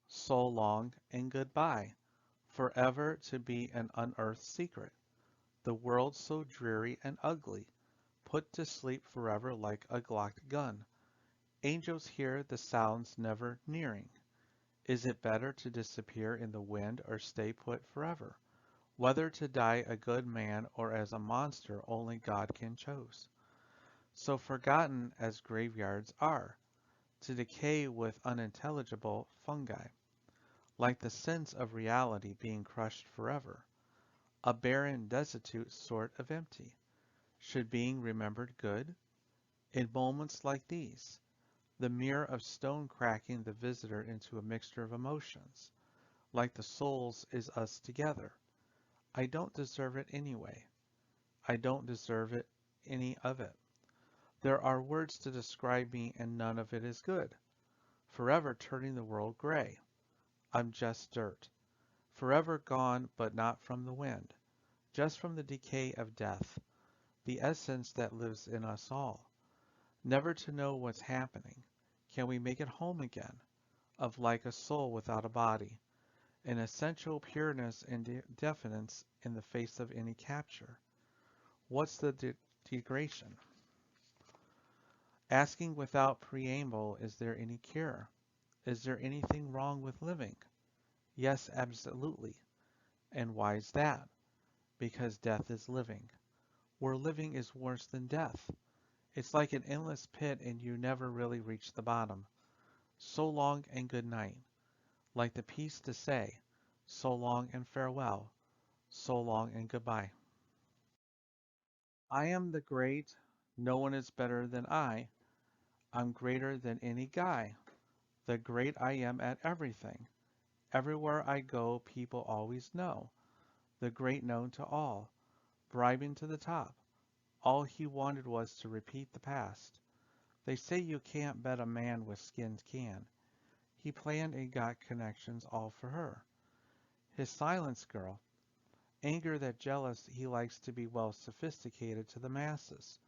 So long and goodbye. Forever to be an unearthed secret. The world so dreary and ugly. Put to sleep forever like a glocked gun. Angels hear the sounds never nearing. Is it better to disappear in the wind or stay put forever? Whether to die a good man or as a monster only God can choose. So forgotten as graveyards are, to decay with unintelligible fungi, like the sense of reality being crushed forever, a barren, destitute sort of empty. Should being remembered good? In moments like these, the mirror of stone cracking the visitor into a mixture of emotions, like the souls is us together. I don't deserve it anyway. I don't deserve it, any of it. There are words to describe me and none of it is good. Forever turning the world gray. I'm just dirt. Forever gone but not from the wind. Just from the decay of death. The essence that lives in us all. Never to know what's happening. Can we make it home again? Of like a soul without a body. An essential pureness and definiteness in the face of any capture. What's the degradation? Asking without preamble, is there any cure? Is there anything wrong with living? Yes, absolutely. And why is that? Because death is living. Where living is worse than death. It's like an endless pit and you never really reach the bottom. So long and good night. Like the peace to say, so long and farewell. So long and goodbye. I am the great. No one is better than I. I'm greater than any guy. The great I am at everything. Everywhere I go, people always know. The great known to all. Bribing to the top. All he wanted was to repeat the past. They say you can't bet a man with skins can. He planned and got connections all for her. His silence girl. Anger that jealous he likes to be well sophisticated to the masses.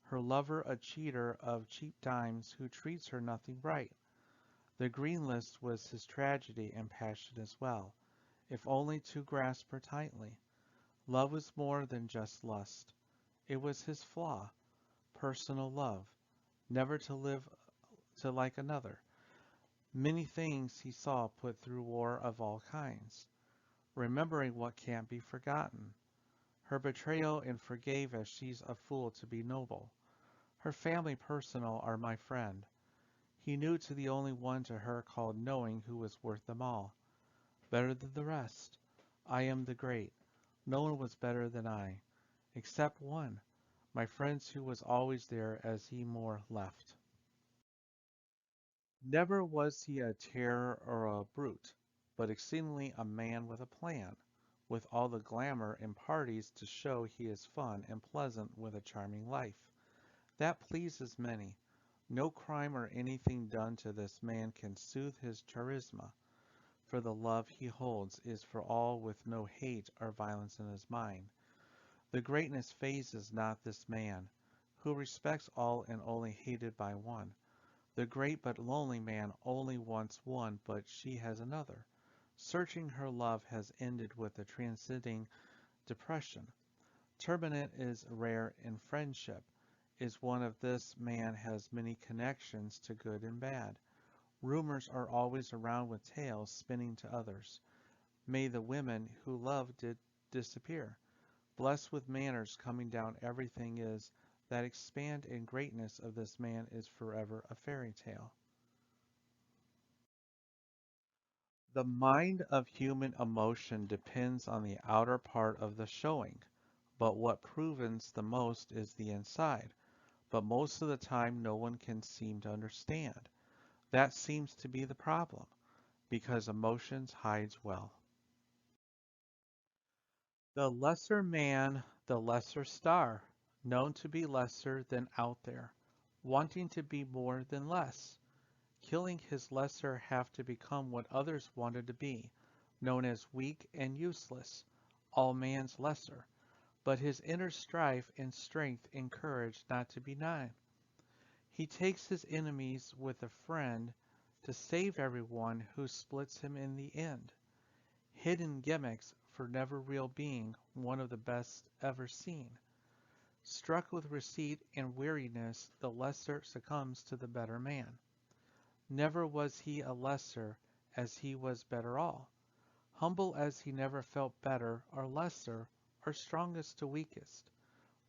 Her lover a cheater of cheap dimes who treats her nothing right. The green list was his tragedy and passion as well, if only to grasp her tightly. Love was more than just lust. It was his flaw, personal love, never to live to like another. Many things he saw put through war of all kinds, remembering what can't be forgotten. Her betrayal and forgave as she's a fool to be noble. Her family personal are my friend. He knew to the only one to her called knowing who was worth them all. Better than the rest. I am the great. No one was better than I, except one, my friends who was always there as he more left. Never was he a terror or a brute, but exceedingly a man with a plan, with all the glamour and parties to show he is fun and pleasant with a charming life. That pleases many. No crime or anything done to this man can soothe his charisma, for the love he holds is for all with no hate or violence in his mind. The greatness phases not this man, who respects all and only hated by one. The great but lonely man only wants one, but she has another. Searching her love has ended with a transcending depression. Turbinate is rare in friendship, is one of this man has many connections to good and bad. Rumors are always around with tales spinning to others. May the women who love did disappear. Blessed with manners coming down everything is, that expand in greatness of this man is forever a fairy tale. The mind of human emotion depends on the outer part of the showing, but what provens the most is the inside. But most of the time no one can seem to understand. That seems to be the problem, because emotions hides well. The lesser man, the lesser star, known to be lesser than out there, wanting to be more than less, killing his lesser half to become what others wanted to be, known as weak and useless, all man's lesser, but his inner strife and strength and courage not to be denied. He takes his enemies with a friend to save everyone who splits him in the end. Hidden gimmicks for never real being one of the best ever seen. Struck with receipt and weariness, the lesser succumbs to the better man. Never was he a lesser as he was better all. Humble as he never felt better or lesser or strongest to weakest.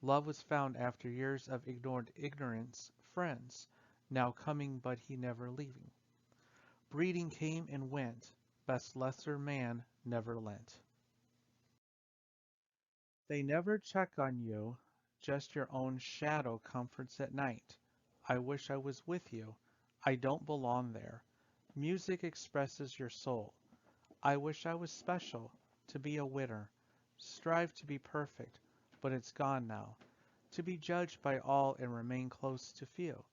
Love was found after years of ignored ignorance, friends, now coming but he never leaving. Breeding came and went, best lesser man never lent. They never check on you, just your own shadow comforts at night. I wish I was with you. I don't belong there. Music expresses your soul. I wish I was special, to be a winner. Strive to be perfect, but it's gone now. To be judged by all and remain close to few.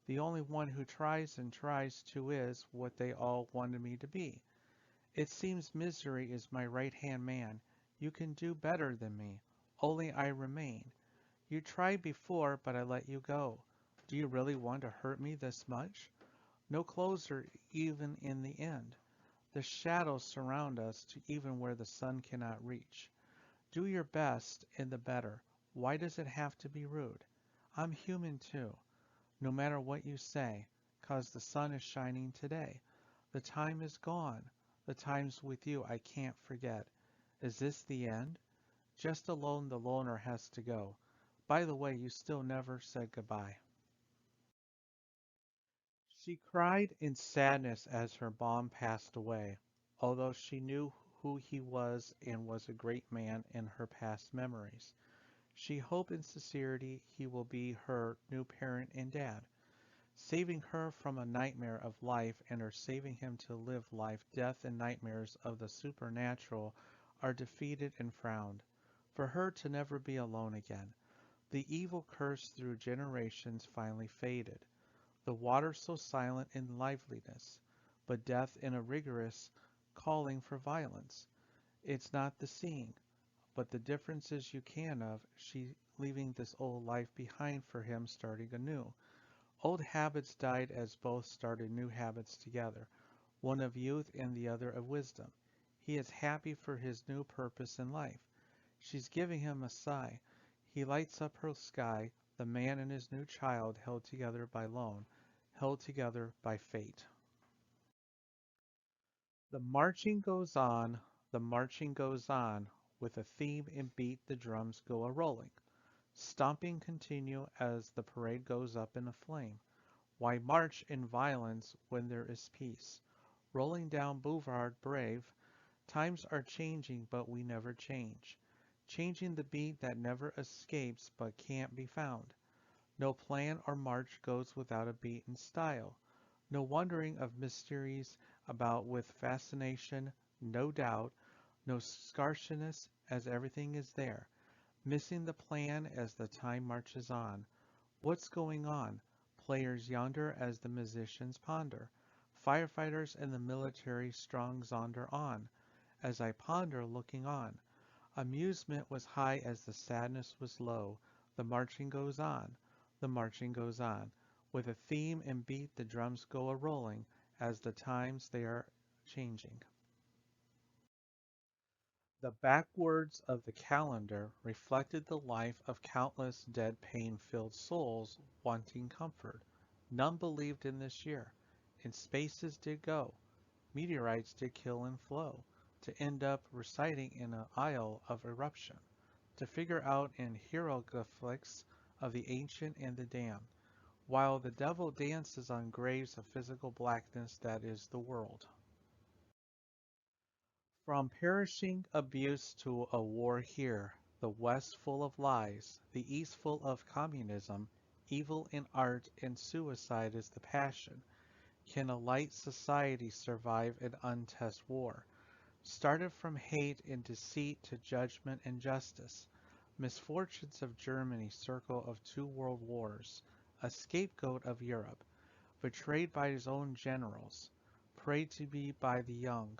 The only one who tries and tries to is what they all wanted me to be. It seems misery is my right-hand man. You can do better than me. Only I remain. You tried before, but I let you go. Do you really want to hurt me this much? No closer even in the end. The shadows surround us to even where the sun cannot reach. Do your best in the better. Why does it have to be rude? I'm human too. No matter what you say, 'cause the sun is shining today. The time is gone. The times with you I can't forget. Is this the end? Just alone the loner has to go. By the way, you still never said goodbye. She cried in sadness as her mom passed away, although she knew who he was and was a great man in her past memories. She hoped in sincerity he will be her new parent and dad, saving her from a nightmare of life and her saving him to live life. Death and nightmares of the supernatural are defeated and frowned, for her to never be alone again. The evil curse through generations finally faded. The water so silent in liveliness, but death in a rigorous calling for violence. It's not the seeing, but the differences you can of, she leaving this old life behind for him starting anew. Old habits died as both started new habits together, one of youth and the other of wisdom. He is happy for his new purpose in life. She's giving him a sigh. He lights up her sky, the man and his new child held together by loan, held together by fate. The marching goes on, the marching goes on, with a theme and beat the drums go a-rolling. Stomping continue as the parade goes up in a flame. Why march in violence when there is peace? Rolling down Boulevard brave, times are changing but we never change. Changing the beat that never escapes but can't be found. No plan or march goes without a beat and style. No wondering of mysteries about with fascination, no doubt, no scarceness as everything is there, missing the plan as the time marches on. What's going on? Players yonder as the musicians ponder. Firefighters and the military strong zonder on. As I ponder looking on, amusement was high as the sadness was low. The marching goes on. The marching goes on. With a theme and beat the drums go a-rolling as the times they are changing. The backwards of the calendar reflected the life of countless dead pain-filled souls wanting comfort. None believed in this year. And spaces did go. Meteorites did kill and flow, to end up reciting in an isle of eruption, to figure out in hieroglyphics of the ancient and the damned, while the devil dances on graves of physical blackness that is the world. From perishing abuse to a war here, the West full of lies, the East full of communism, evil in art and suicide is the passion. Can a light society survive an untested war? Started from hate and deceit to judgment and justice. Misfortunes of Germany, circle of two world wars, a scapegoat of Europe, betrayed by his own generals, prayed to be by the young,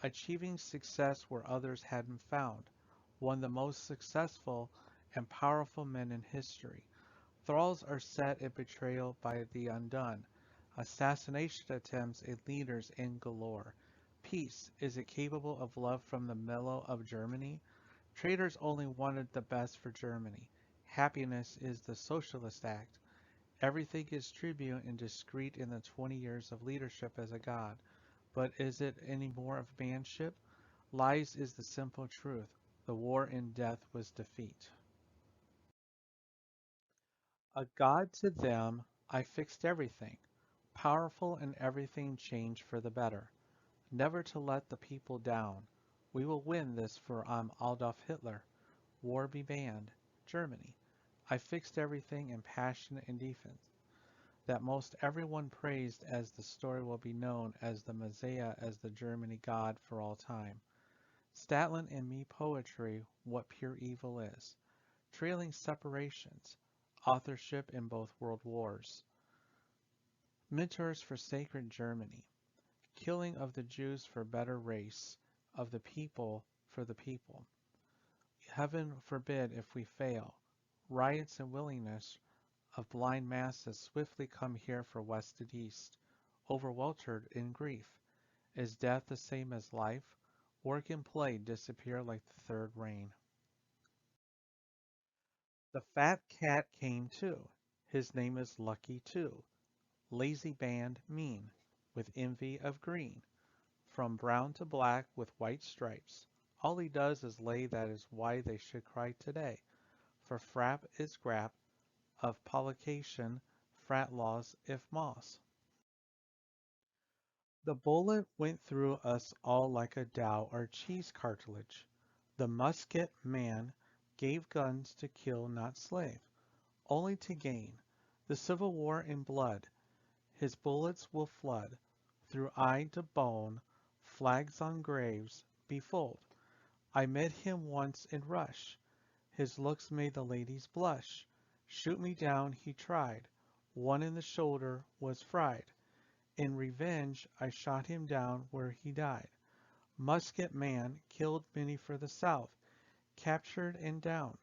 achieving success where others hadn't found. one of the most successful and powerful men in history. Thralls are set in betrayal by the undone. Assassination attempts at leaders in galore. Peace, is it capable of love from the mellow of Germany? Traitors only wanted the best for Germany. Happiness is the socialist act. Everything is tribute and discreet in the 20 years of leadership as a god. But is it any more of manship? Lies is the simple truth. The war in death was defeat. A god to them, I fixed everything. Powerful and everything changed for the better. Never to let the people down. We will win this for Adolf Hitler. War be banned. Germany. I fixed everything in passion and defense. That most everyone praised as the story will be known as the Messiah as the Germany god for all time. Statland and me poetry, what pure evil is. Trailing separations. Authorship in both world wars. Mentors for sacred Germany. Killing of the Jews for better race. Of the people for the people. Heaven forbid if we fail. Riots and willingness of blind masses swiftly come here for west and east, overwheltered in grief. Is death the same as life? Work and play disappear like the third rain. The fat cat came too. His name is Lucky too. Lazy band, mean, with envy of green. From brown to black with white stripes. All he does is lay, that is why they should cry today. For frap is grap, of pollication, frat laws if moss. The bullet went through us all like a dow or cheese cartilage. The musket man gave guns to kill, not slave, only to gain. The Civil War in blood, his bullets will flood through eye to bone, flags on graves, befold. I met him once in rush. His looks made the ladies blush. Shoot me down he tried. One in the shoulder was fried. In revenge I shot him down where he died. Musket man killed many for the South, captured and down.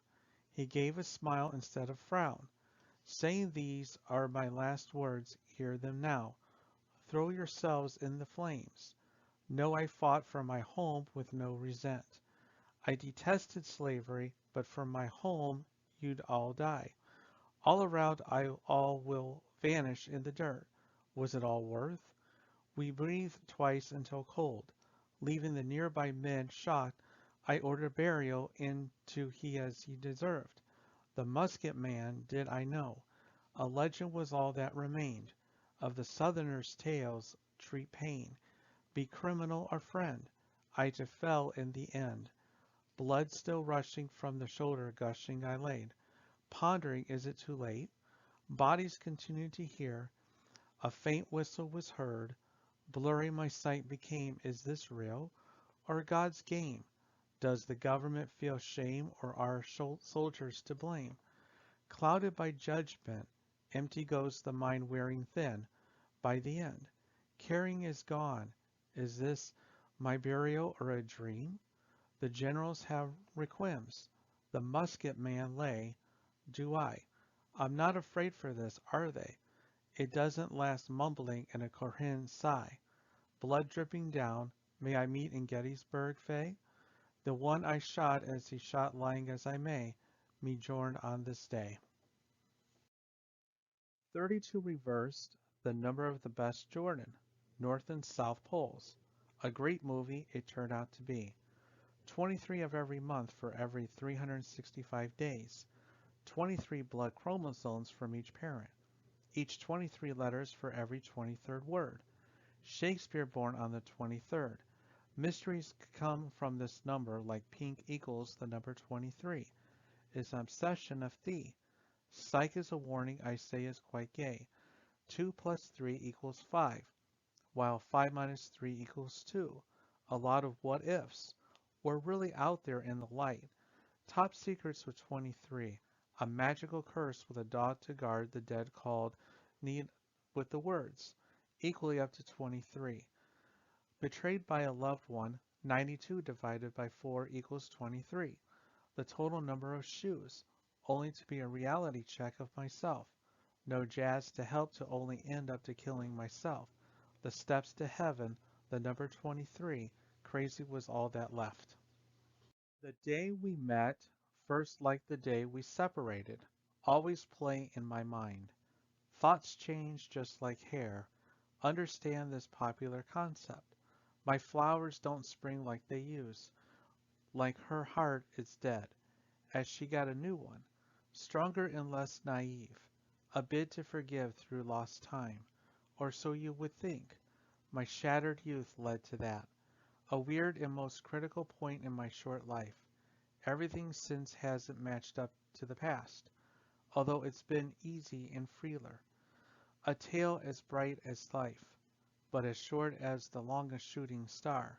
He gave a smile instead of frown, saying these are my last words, hear them now. Throw yourselves in the flames. Know I fought for my home with no resent. I detested slavery, but for my home you'd all die. All around I all will vanish in the dirt. Was it all worth? We breathed twice until cold. Leaving the nearby men shocked, I ordered burial into he as he deserved. The musket man did I know. A legend was all that remained. Of the Southerners' tales, treat pain. Be criminal or friend. I too fell in the end. Blood still rushing from the shoulder gushing I laid. Pondering, is it too late? Bodies continued to hear. A faint whistle was heard. Blurry my sight became, is this real? Or God's game? Does the government feel shame or are soldiers to blame? Clouded by judgment, empty goes the mind wearing thin by the end. Caring is gone. Is this my burial or a dream? The generals have requiems. The musket man lay. Do I? I'm not afraid for this, are they? It doesn't last mumbling in a coherent sigh. Blood dripping down. May I meet in Gettysburg, Fay? The one I shot as he shot lying as I may, me join on this day. 32 reversed, the number of the best Jordan, North and South Poles. A great movie it turned out to be. 23 of every month for every 365 days. 23 blood chromosomes from each parent. Each 23 letters for every 23rd word. Shakespeare born on the 23rd. Mysteries come from this number like pink equals the number 23. It's an obsession of thee. Psych is a warning I say is quite gay. 2 plus 3 equals 5, while 5 minus 3 equals 2. A lot of what ifs. We're really out there in the light. Top secrets with 23. A magical curse with a dog to guard the dead called need with the words. Equally up to 23. Betrayed by a loved one, 92 divided by 4 equals 23. the total number of shoes, only to be a reality check of myself. No jazz to help to only end up to killing myself. The steps to heaven, the number 23, crazy was all that left. The day we met, first like the day we separated, always play in my mind. Thoughts change just like hair. Understand this popular concept. My flowers don't spring like they used, like her heart is dead, as she got a new one, stronger and less naive, a bid to forgive through lost time, or so you would think. My shattered youth led to that, a weird and most critical point in my short life. Everything since hasn't matched up to the past, although it's been easy and freeler. A tale as bright as life, but as short as the longest shooting star.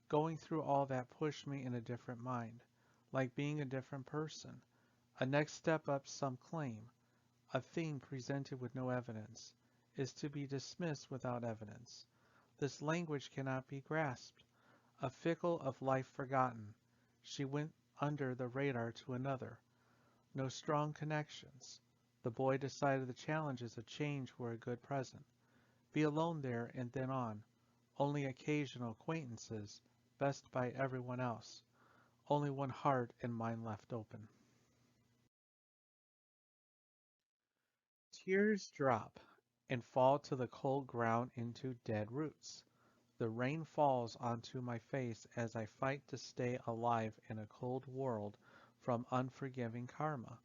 Going through all that pushed me in a different mind, like being a different person. A next step up some claim, a thing presented with no evidence, is to be dismissed without evidence. This language cannot be grasped. A fickle of life forgotten, she went under the radar to another. No strong connections. The boy decided the challenges of change were a good present. Be alone there and then on. Only occasional acquaintances, best by everyone else. Only one heart and mind left open. Tears drop and fall to the cold ground into dead roots. The rain falls onto my face as I fight to stay alive in a cold world from unforgiving karma.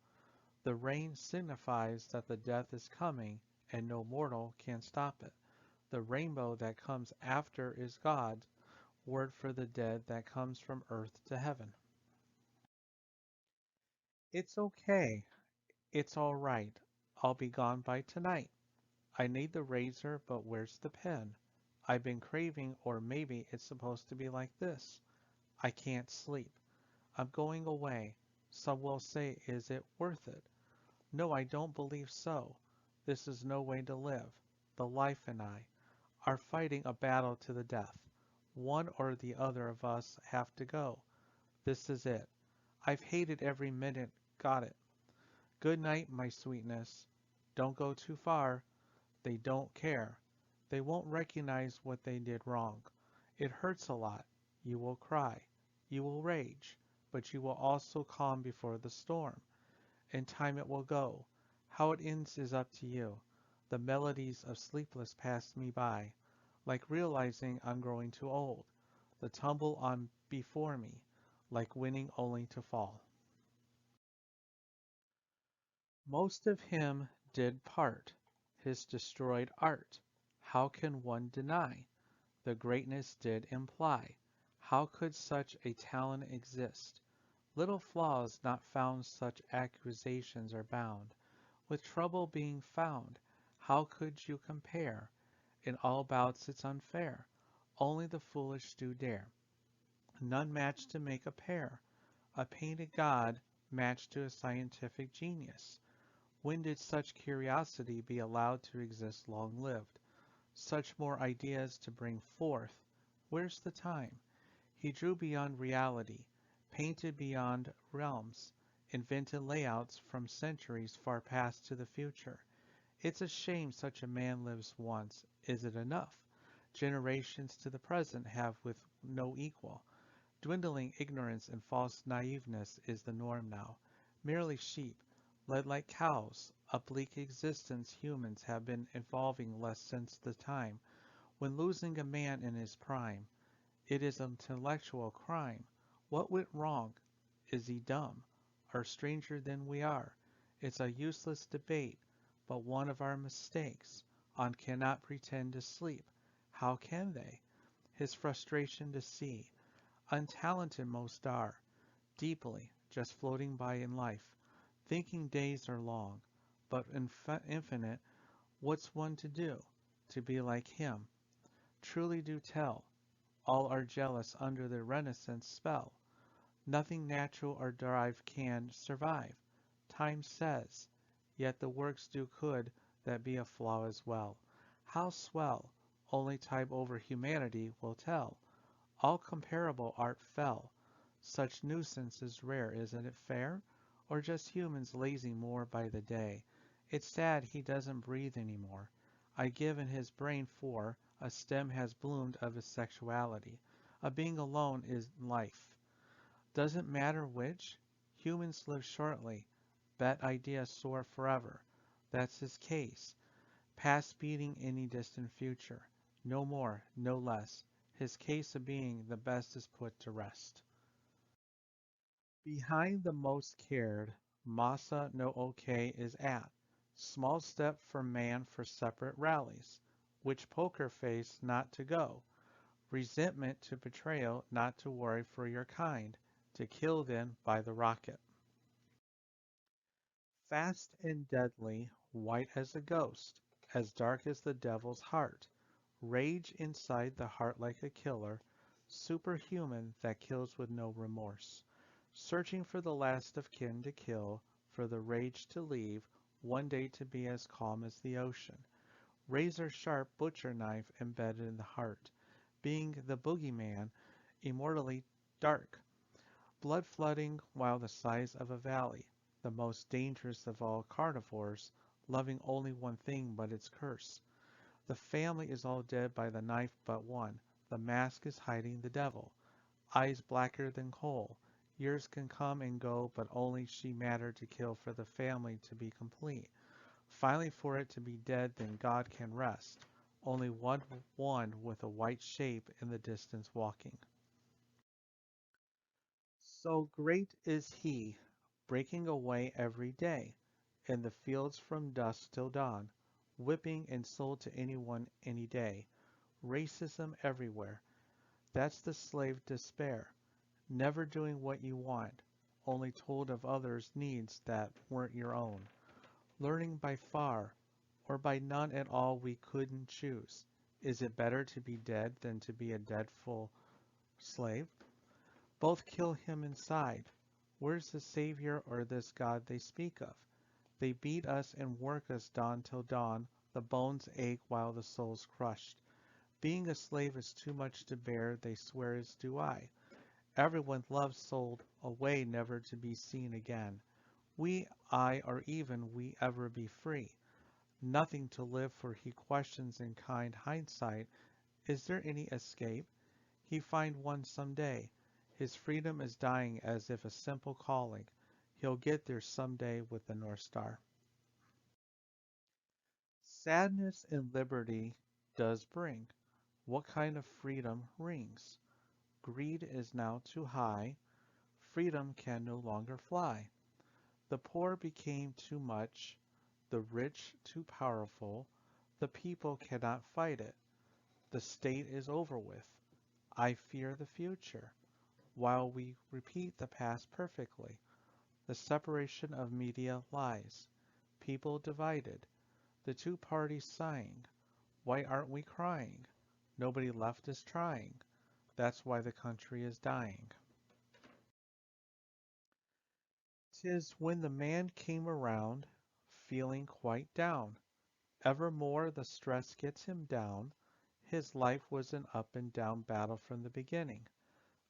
The rain signifies that the death is coming and no mortal can stop it. The rainbow that comes after is God's word for the dead that comes from earth to heaven. It's okay. It's all right. I'll be gone by tonight. I need the razor, but where's the pen? I've been craving, or maybe it's supposed to be like this. I can't sleep. I'm going away. Some will say, is it worth it? No, I don't believe so. This is no way to live. The life and I are fighting a battle to the death. One or the other of us have to go. This is it. I've hated every minute. Got it. Good night, my sweetness. Don't go too far. They don't care. They won't recognize what they did wrong. It hurts a lot. You will cry. You will rage. But you will also calm before the storm. In time it will go. How it ends is up to you. The melodies of sleepless pass me by, like realizing I'm growing too old. The tumble on before me, like winning only to fall. Most of him did part, his destroyed art. How can one deny? The greatness did imply. How could such a talent exist? Little flaws not found such accusations are bound. With trouble being found, how could you compare? In all bouts it's unfair. Only the foolish do dare. None match to make a pair. A painted god matched to a scientific genius. When did such curiosity be allowed to exist long-lived? Such more ideas to bring forth. Where's the time? He drew beyond reality, painted beyond realms, invented layouts from centuries far past to the future. It's a shame such a man lives once. Is it enough? Generations to the present have with no equal. Dwindling ignorance and false naiveness is the norm now. Merely sheep, led like cows, a bleak existence humans have been evolving less since the time when losing a man in his prime. It is an intellectual crime. What went wrong? Is he dumb? Or stranger than we are? It's a useless debate, but one of our mistakes. On cannot pretend to sleep. How can they? His frustration to see. Untalented most are, deeply, just floating by in life, thinking days are long, but infinite. What's one to do? To be like him. Truly do tell. All are jealous under the Renaissance spell. Nothing natural or derived can survive. Time says, yet the works do could that be a flaw as well. How swell? Only time over humanity will tell. All comparable art fell. Such nuisance is rare, isn't it fair? Or just humans lazy more by the day? It's sad he doesn't breathe anymore. I give in his brain for a stem has bloomed of his sexuality. A being alone is life. Doesn't matter which? Humans live shortly. That idea soar forever. That's his case. Past beating any distant future. No more, no less. His case of being the best is put to rest. Behind the most cared, Masa no OK is at. Small step for man for separate rallies. Which poker face not to go. Resentment to betrayal not to worry for your kind. To kill then by the rocket. Fast and deadly, white as a ghost, as dark as the devil's heart. Rage inside the heart like a killer, superhuman that kills with no remorse. Searching for the last of kin to kill, for the rage to leave, one day to be as calm as the ocean. Razor sharp butcher knife embedded in the heart, being the boogeyman, immortally dark. Blood flooding while the size of a valley, the most dangerous of all carnivores, loving only one thing but its curse. The family is all dead by the knife but one. The mask is hiding the devil. Eyes blacker than coal. Years can come and go, but only she mattered to kill for the family to be complete. Finally, for it to be dead, then God can rest. Only one with a white shape in the distance walking. So great is he, breaking away every day, in the fields from dusk till dawn, whipping and sold to anyone any day. Racism everywhere. That's the slave despair. Never doing what you want, only told of others' needs that weren't your own. Learning by far, or by none at all we couldn't choose. Is it better to be dead than to be a deadful slave? Both kill him inside. Where's the Savior or this God they speak of? They beat us and work us dawn till dawn, the bones ache while the soul's crushed. Being a slave is too much to bear, they swear as do I. Everyone loves sold away never to be seen again. We, I, or even we ever be free. Nothing to live for he questions in kind hindsight. Is there any escape? He find one some day. His freedom is dying as if a simple calling. He'll get there some day with the North Star. Sadness and liberty does bring. What kind of freedom rings? Greed is now too high. Freedom can no longer fly. The poor became too much. The rich too powerful. The people cannot fight it. The state is over with. I fear the future. While we repeat the past perfectly, the separation of media lies. People divided. The two parties sighing. Why aren't we crying? Nobody left is trying. That's why the country is dying. 'Tis when the man came around, feeling quite down. Evermore the stress gets him down. His life was an up and down battle from the beginning.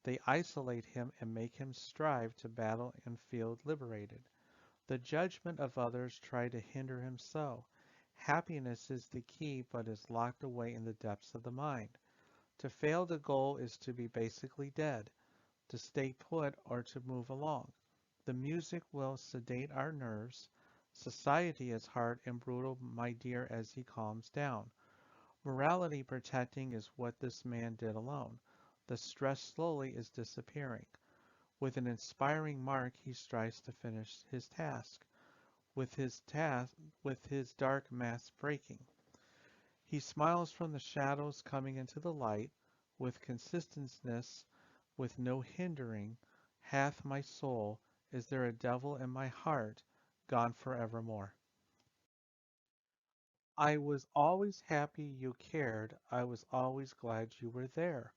They isolate him and make him strive to battle and feel liberated. The judgment of others try to hinder him so. Happiness is the key but is locked away in the depths of the mind. To fail the goal is to be basically dead, to stay put or to move along. The music will sedate our nerves. Society is hard and brutal, my dear, as he calms down. Morality protecting is what this man did alone. The stress slowly is disappearing. With an inspiring mark he strives to finish his task. With his dark mask breaking. He smiles from the shadows coming into the light, with consistentness, with no hindering, hath my soul, is there a devil in my heart, gone forevermore. I was always happy you cared, I was always glad you were there.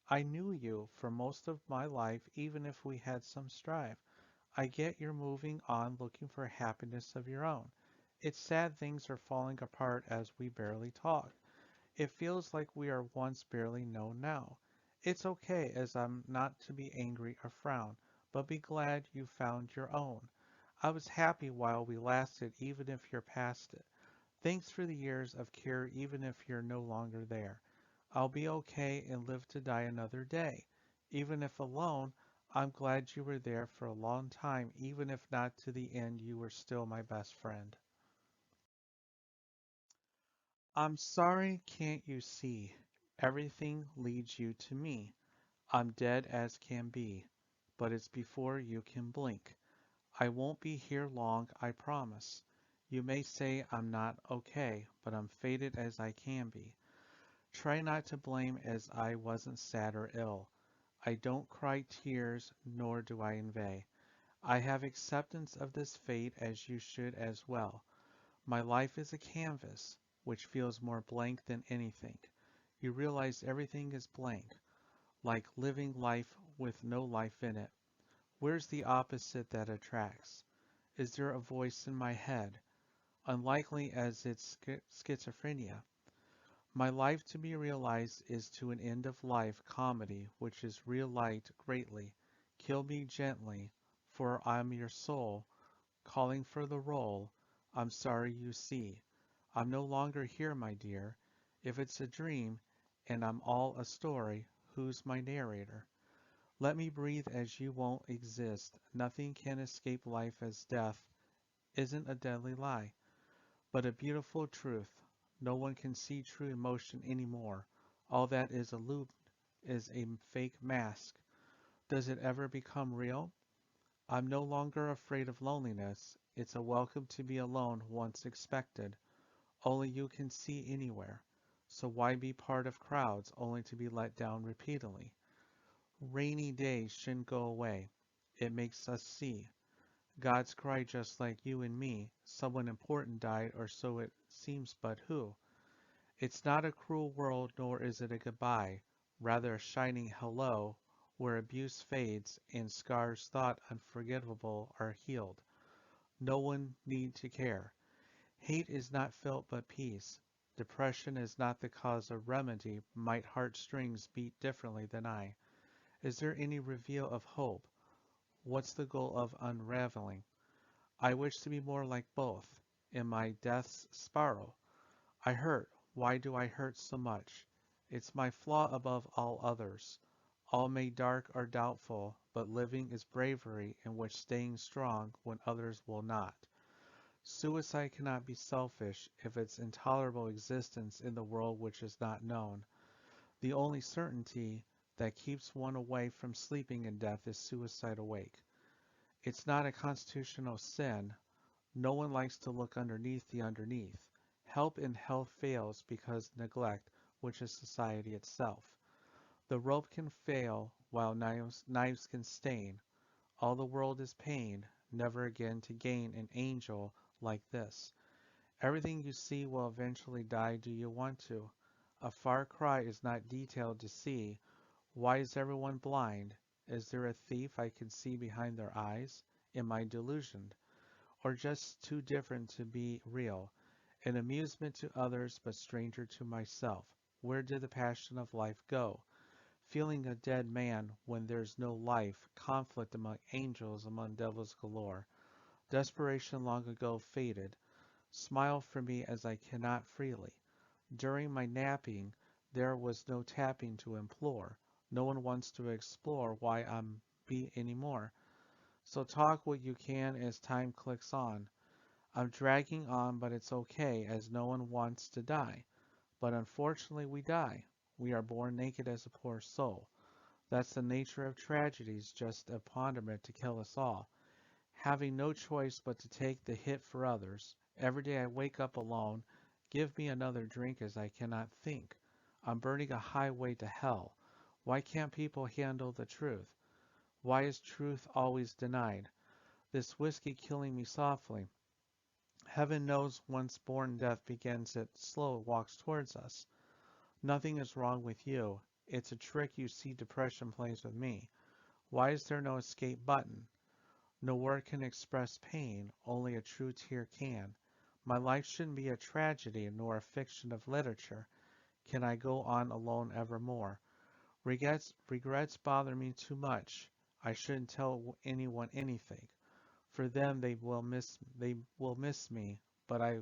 I knew you for most of my life, even if we had some strife. I get you're moving on looking for happiness of your own. It's sad things are falling apart as we barely talk. It feels like we are once barely known now. It's okay as I'm not to be angry or frown, but be glad you found your own. I was happy while we lasted, even if you're past it. Thanks for the years of care, even if you're no longer there. I'll be okay and live to die another day. Even if alone, I'm glad you were there for a long time, even if not to the end, you were still my best friend. I'm sorry, can't you see? Everything leads you to me. I'm dead as can be, but it's before you can blink. I won't be here long, I promise. You may say I'm not okay, but I'm faded as I can be. Try not to blame as I wasn't sad or ill. I don't cry tears, nor do I envy. I have acceptance of this fate as you should as well. My life is a canvas, which feels more blank than anything. You realize everything is blank, like living life with no life in it. Where's the opposite that attracts? Is there a voice in my head? Unlikely as it's schizophrenia. My life to be realized is to an end of life comedy which is real light greatly. Kill me gently, for I'm your soul, calling for the role. I'm sorry you see. I'm no longer here, my dear. If it's a dream, and I'm all a story, who's my narrator? Let me breathe as you won't exist. Nothing can escape life as death isn't a deadly lie, but a beautiful truth. No one can see true emotion anymore. All that is illumined is a fake mask. Does it ever become real? I'm no longer afraid of loneliness. It's a welcome to be alone once expected. Only you can see anywhere. So why be part of crowds only to be let down repeatedly? Rainy days shouldn't go away. It makes us see. God's cry just like you and me. Someone important died, or so it seems, but who? It's not a cruel world, nor is it a goodbye. Rather a shining hello, where abuse fades and scars thought unforgettable are healed. No one need to care. Hate is not felt but peace. Depression is not the cause of remedy. Might heartstrings beat differently than I? Is there any reveal of hope? What's the goal of unraveling? I wish to be more like both. In my death's spiral, I hurt. Why do I hurt so much? It's my flaw above all others. All made dark are doubtful, but living is bravery in which staying strong when others will not. Suicide cannot be selfish if its intolerable existence in the world which is not known. The only certainty that keeps one away from sleeping in death is suicide awake. It's not a constitutional sin. No one likes to look underneath the underneath. Help in health fails because neglect, which is society itself. The rope can fail while knives can stain. All the world is pain, never again to gain an angel like this. Everything you see will eventually die. Do you want to? A far cry is not detailed to see. Why is everyone blind? Is there a thief I can see behind their eyes? Am I delusioned? Or just too different to be real? An amusement to others, but stranger to myself. Where did the passion of life go? Feeling a dead man when there's no life, conflict among angels, among devils galore. Desperation long ago faded. Smile for me as I cannot freely. During my napping, there was no tapping to implore. No one wants to explore why I'm be anymore. So talk what you can as time clicks on. I'm dragging on, but it's okay as no one wants to die. But unfortunately, we die. We are born naked as a poor soul. That's the nature of tragedies, just a ponderment to kill us all. Having no choice but to take the hit for others. Every day I wake up alone. Give me another drink as I cannot think. I'm burning a highway to hell. Why can't people handle the truth? Why is truth always denied? This whiskey killing me softly. Heaven knows once born death begins it slow walks towards us. Nothing is wrong with you. It's a trick you see depression plays with me. Why is there no escape button? No word can express pain, only a true tear can. My life shouldn't be a tragedy nor a fiction of literature. Can I go on alone evermore? Regrets bother me too much. I shouldn't tell anyone anything. For them they will miss me, but I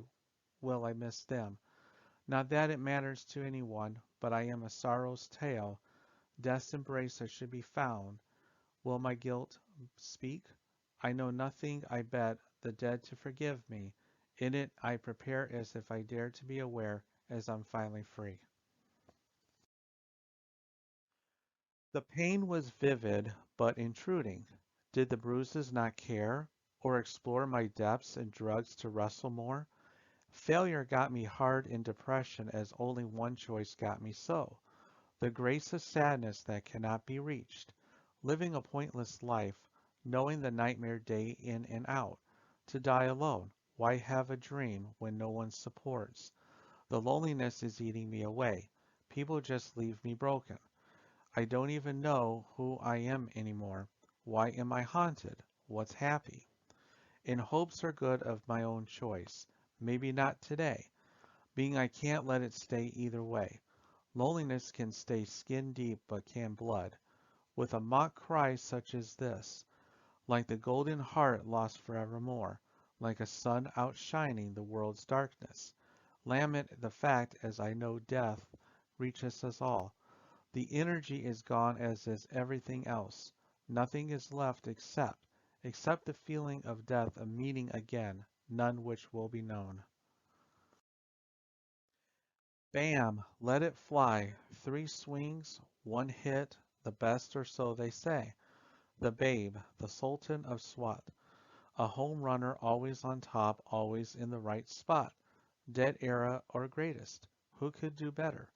miss them. Not that it matters to anyone, but I am a sorrow's tale. Death's embrace I should be found. Will my guilt speak? I know nothing, I bet, the dead to forgive me. In it I prepare as if I dared to be aware as I'm finally free. The pain was vivid but intruding. Did the bruises not care, or explore my depths and drugs to wrestle more? Failure got me hard in depression as only one choice got me so. The grace of sadness that cannot be reached. Living a pointless life, knowing the nightmare day in and out. To die alone, why have a dream when no one supports? The loneliness is eating me away. People just leave me broken. I don't even know who I am anymore. Why am I haunted? What's happy? In hopes are good of my own choice. Maybe not today. Being I can't let it stay either way. Loneliness can stay skin deep but can blood. With a mock cry such as this, like the golden heart lost forevermore, like a sun outshining the world's darkness. Lament the fact as I know death reaches us all. The energy is gone as is everything else. Nothing is left except the feeling of death of meeting again, none which will be known. Bam! Let it fly. Three swings, one hit, the best or so they say. The Babe, the Sultan of Swat. A home runner always on top, always in the right spot. Dead era or greatest. Who could do better?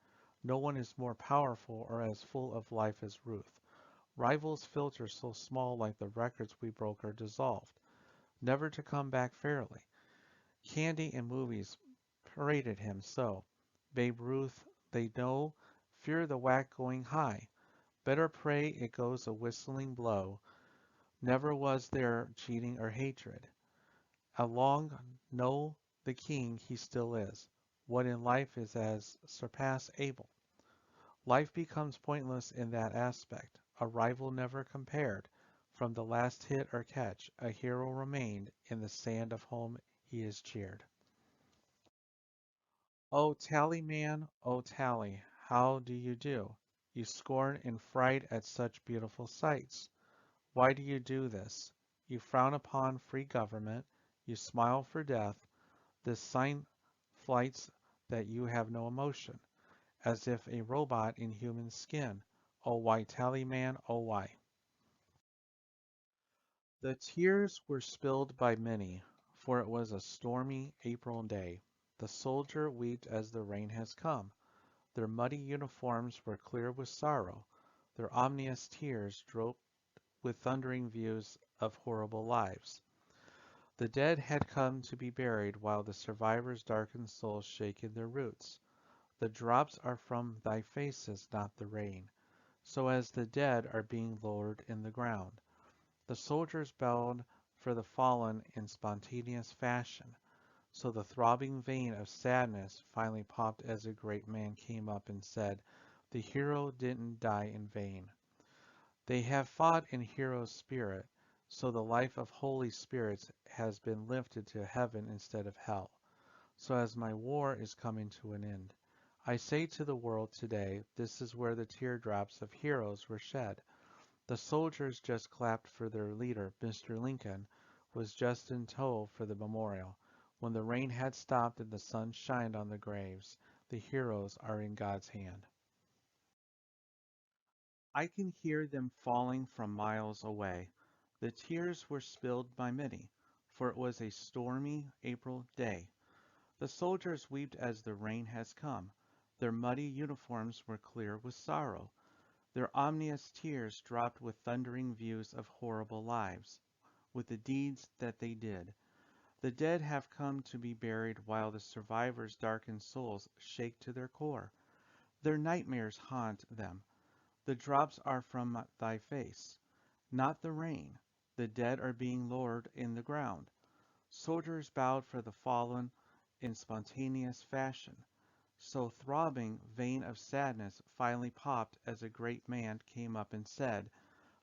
No one is more powerful or as full of life as Ruth. Rivals filter so small like the records we broke are dissolved, never to come back fairly. Candy and movies paraded him so. Babe Ruth, they know, fear the whack going high. Better pray it goes a whistling blow. Never was there cheating or hatred. Along, know the king he still is. What in life is as surpass able. Life becomes pointless in that aspect. A rival never compared. From the last hit or catch, a hero remained. In the sand of home he is cheered. Oh, Tally man, oh, Tally, how do you do? You scorn and fright at such beautiful sights. Why do you do this? You frown upon free government, you smile for death, this sign flights that you have no emotion, as if a robot in human skin. Oh, why, Tally man, oh, why? The tears were spilled by many, for it was a stormy April day. The soldier wept as the rain has come. Their muddy uniforms were clear with sorrow. Their ominous tears dropped with thundering views of horrible lives. The dead had come to be buried while the survivors' darkened souls shake in their roots. The drops are from thy faces, not the rain, so as the dead are being lowered in the ground. The soldiers bowed for the fallen in spontaneous fashion, so the throbbing vein of sadness finally popped as a great man came up and said, "The hero didn't die in vain." They have fought in hero's spirit, so the life of holy spirits has been lifted to heaven instead of hell. So as my war is coming to an end, I say to the world today, this is where the teardrops of heroes were shed. The soldiers just clapped for their leader, Mr. Lincoln, was just in tow for the memorial. When the rain had stopped and the sun shined on the graves, the heroes are in God's hand. I can hear them falling from miles away. The tears were spilled by many, for it was a stormy April day. The soldiers wept as the rain has come. Their muddy uniforms were clear with sorrow. Their ominous tears dropped with thundering views of horrible lives, with the deeds that they did. The dead have come to be buried while the survivors' darkened souls shake to their core. Their nightmares haunt them. The drops are from thy face, not the rain. The dead are being lowered in the ground. Soldiers bowed for the fallen in spontaneous fashion, So throbbing vein of sadness finally popped as a great man came up and said,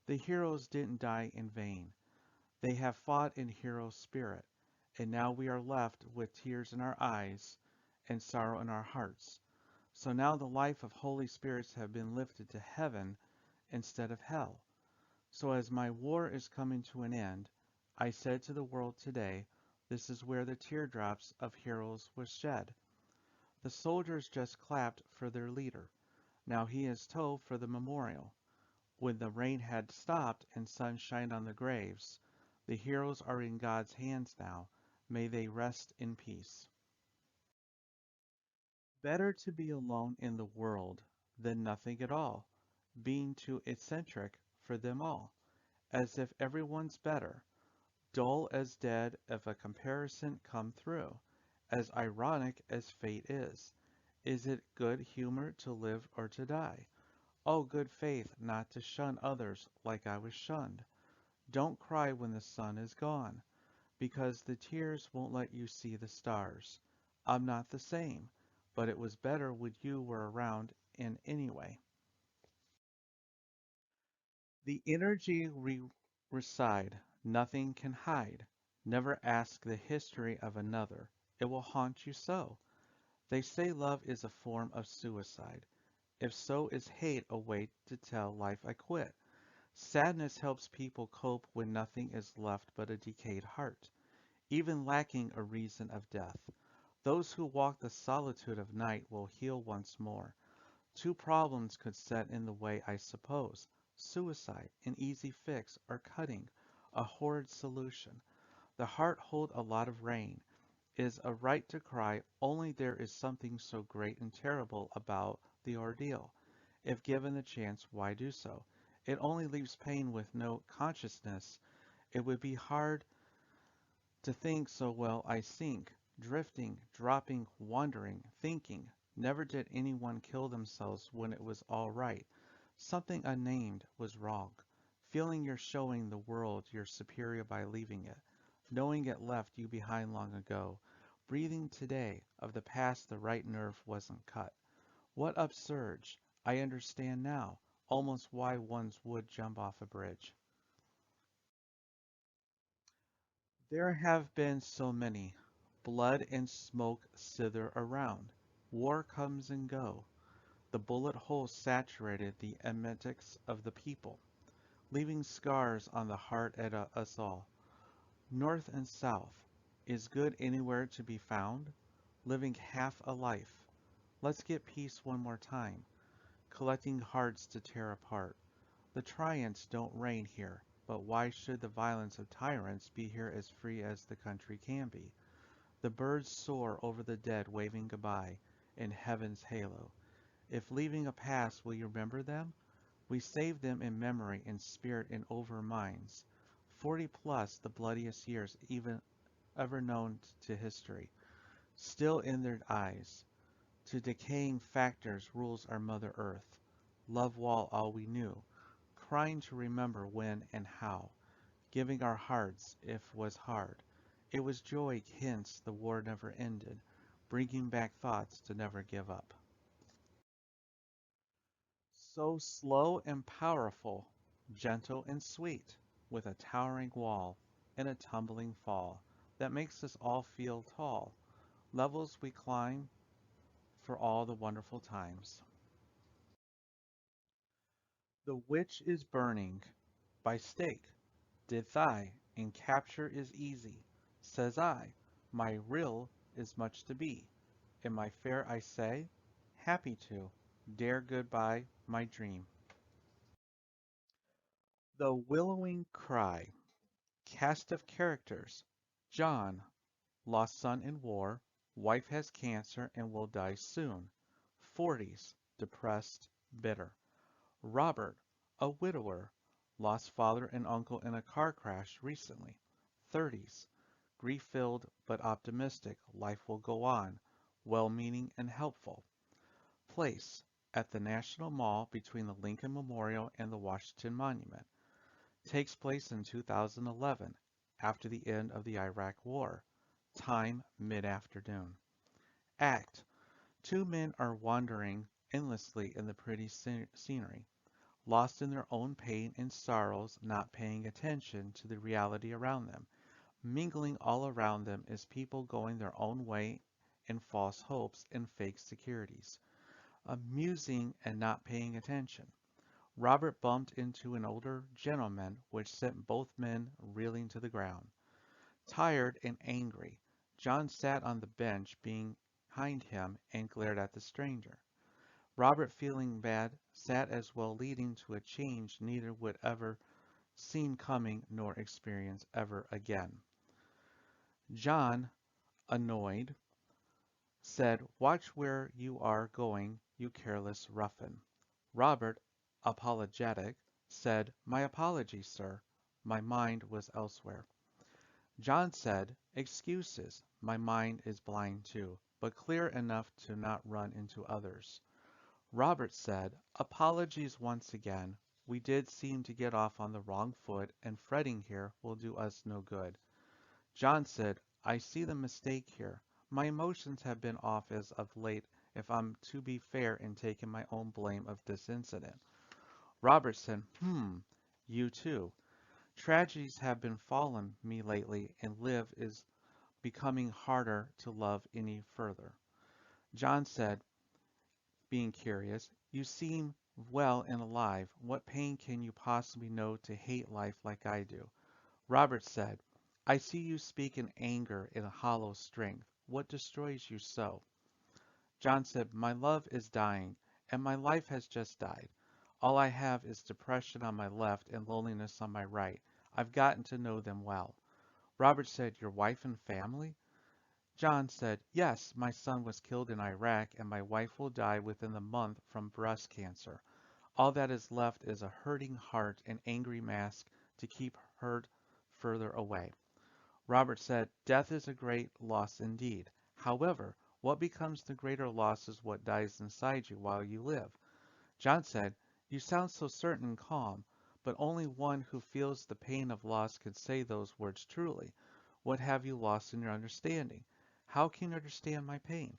"The heroes didn't die in vain. They have fought in hero spirit, and now we are left with tears in our eyes and sorrow in our hearts. So now the life of holy spirits have been lifted to heaven instead of hell. So as my war is coming to an end, I said to the world today, this is where the teardrops of heroes was shed. The soldiers just clapped for their leader. Now he is told for the memorial. When the rain had stopped and sun shined on the graves, the heroes are in God's hands now. May they rest in peace. Better to be alone in the world than nothing at all, being too eccentric for them all, as if everyone's better, dull as dead if a comparison come through, as ironic as fate is. Is it good humor to live or to die? Oh, good faith not to shun others like I was shunned. Don't cry when the sun is gone, because the tears won't let you see the stars. I'm not the same, but it was better when you were around in anyway. The energy we reside, nothing can hide. Never ask the history of another. It will haunt you so. They say love is a form of suicide. If so, is hate a way to tell life I quit? Sadness helps people cope when nothing is left but a decayed heart, even lacking a reason of death. Those who walk the solitude of night will heal once more. Two problems could set in the way, I suppose. Suicide, an easy fix, or cutting, a horrid solution. The heart hold a lot of rain, is a right to cry, only there is something so great and terrible about the ordeal. If given the chance, why do so? It only leaves pain with no consciousness. It would be hard to think so well I sink, drifting, dropping, wandering, thinking. Never did anyone kill themselves when it was all right. Something unnamed was wrong. Feeling you're showing the world you're superior by leaving it. Knowing it left you behind long ago. Breathing today of the past the right nerve wasn't cut. What upsurge? I understand now, almost why ones would jump off a bridge. There have been so many. Blood and smoke slither around. War comes and go. The bullet holes saturated the emetics of the people, leaving scars on the heart at us all. North and South. Is good anywhere to be found? Living half a life. Let's get peace one more time. Collecting hearts to tear apart. The tyrants don't reign here, but why should the violence of tyrants be here as free as the country can be? The birds soar over the dead waving goodbye in heaven's halo. If leaving a past, will you remember them? We save them in memory, in spirit, and over minds. 40 plus the bloodiest years even ever known to history, still in their eyes. To decaying factors rules our Mother Earth. Love wall all we knew, crying to remember when and how, giving our hearts if was hard. It was joy hence the war never ended, bringing back thoughts to never give up. So slow and powerful, gentle and sweet, with a towering wall and a tumbling fall that makes us all feel tall, levels we climb for all the wonderful times. The witch is burning by stake. Did I, and capture is easy. Says I, my will is much to be. Am I fair, I say? Happy to. Dare goodbye, my dream. The Willowing Cry. Cast of characters. John, lost son in war, wife has cancer and will die soon. 40s, depressed, bitter. Robert, a widower, lost father and uncle in a car crash recently. 30s, grief-filled but optimistic, life will go on, well-meaning and helpful. Place, at the National Mall between the Lincoln Memorial and the Washington Monument. Takes place in 2011, after the end of the Iraq War. Time, mid-afternoon. Act, Two men are wandering endlessly in the pretty scenery, lost in their own pain and sorrows, not paying attention to the reality around them. Mingling all around them is people going their own way in false hopes and fake securities, amusing and not paying attention. Robert bumped into an older gentleman, which sent both men reeling to the ground. Tired and angry, John sat on the bench behind him and glared at the stranger. Robert, feeling bad, sat as well, leading to a change neither would ever seen coming nor experience ever again. John, annoyed, said, "Watch where you are going, you careless ruffian." Robert, apologetic, said, "My apologies, sir. My mind was elsewhere." John said, "Excuses. My mind is blind too, but clear enough to not run into others." Robert said, "Apologies once again. We did seem to get off on the wrong foot, and fretting here will do us no good." John said, "I see the mistake here. My emotions have been off as of late if I'm to be fair in taking my own blame of this incident." Robert said, you too. Tragedies have befallen me lately, and live is becoming harder to love any further." John said, being curious, "You seem well and alive. What pain can you possibly know to hate life like I do?" Robert said, "I see you speak in anger in a hollow strength. What destroys you so?" John said, "My love is dying, and my life has just died. All I have is depression on my left and loneliness on my right. I've gotten to know them well." Robert said, "Your wife and family?" John said, "Yes, my son was killed in Iraq, and my wife will die within the month from breast cancer. All that is left is a hurting heart and angry mask to keep hurt further away." Robert said, "Death is a great loss indeed. However, what becomes the greater loss is what dies inside you while you live." John said, "You sound so certain and calm, but only one who feels the pain of loss can say those words truly. What have you lost in your understanding? How can you understand my pain?"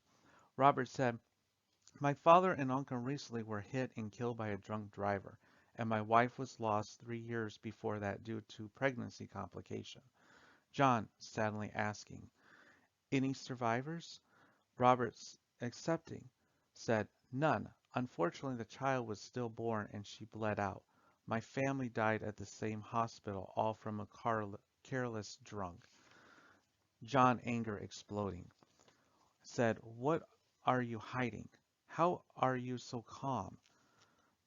Robert said, "My father and uncle recently were hit and killed by a drunk driver, and my wife was lost 3 years before that due to pregnancy complication." John, sadly asking, "Any survivors?" Roberts, accepting, said, "None. Unfortunately, the child was stillborn and she bled out. My family died at the same hospital, all from a careless drunk." John, anger exploding, said, "What are you hiding? How are you so calm?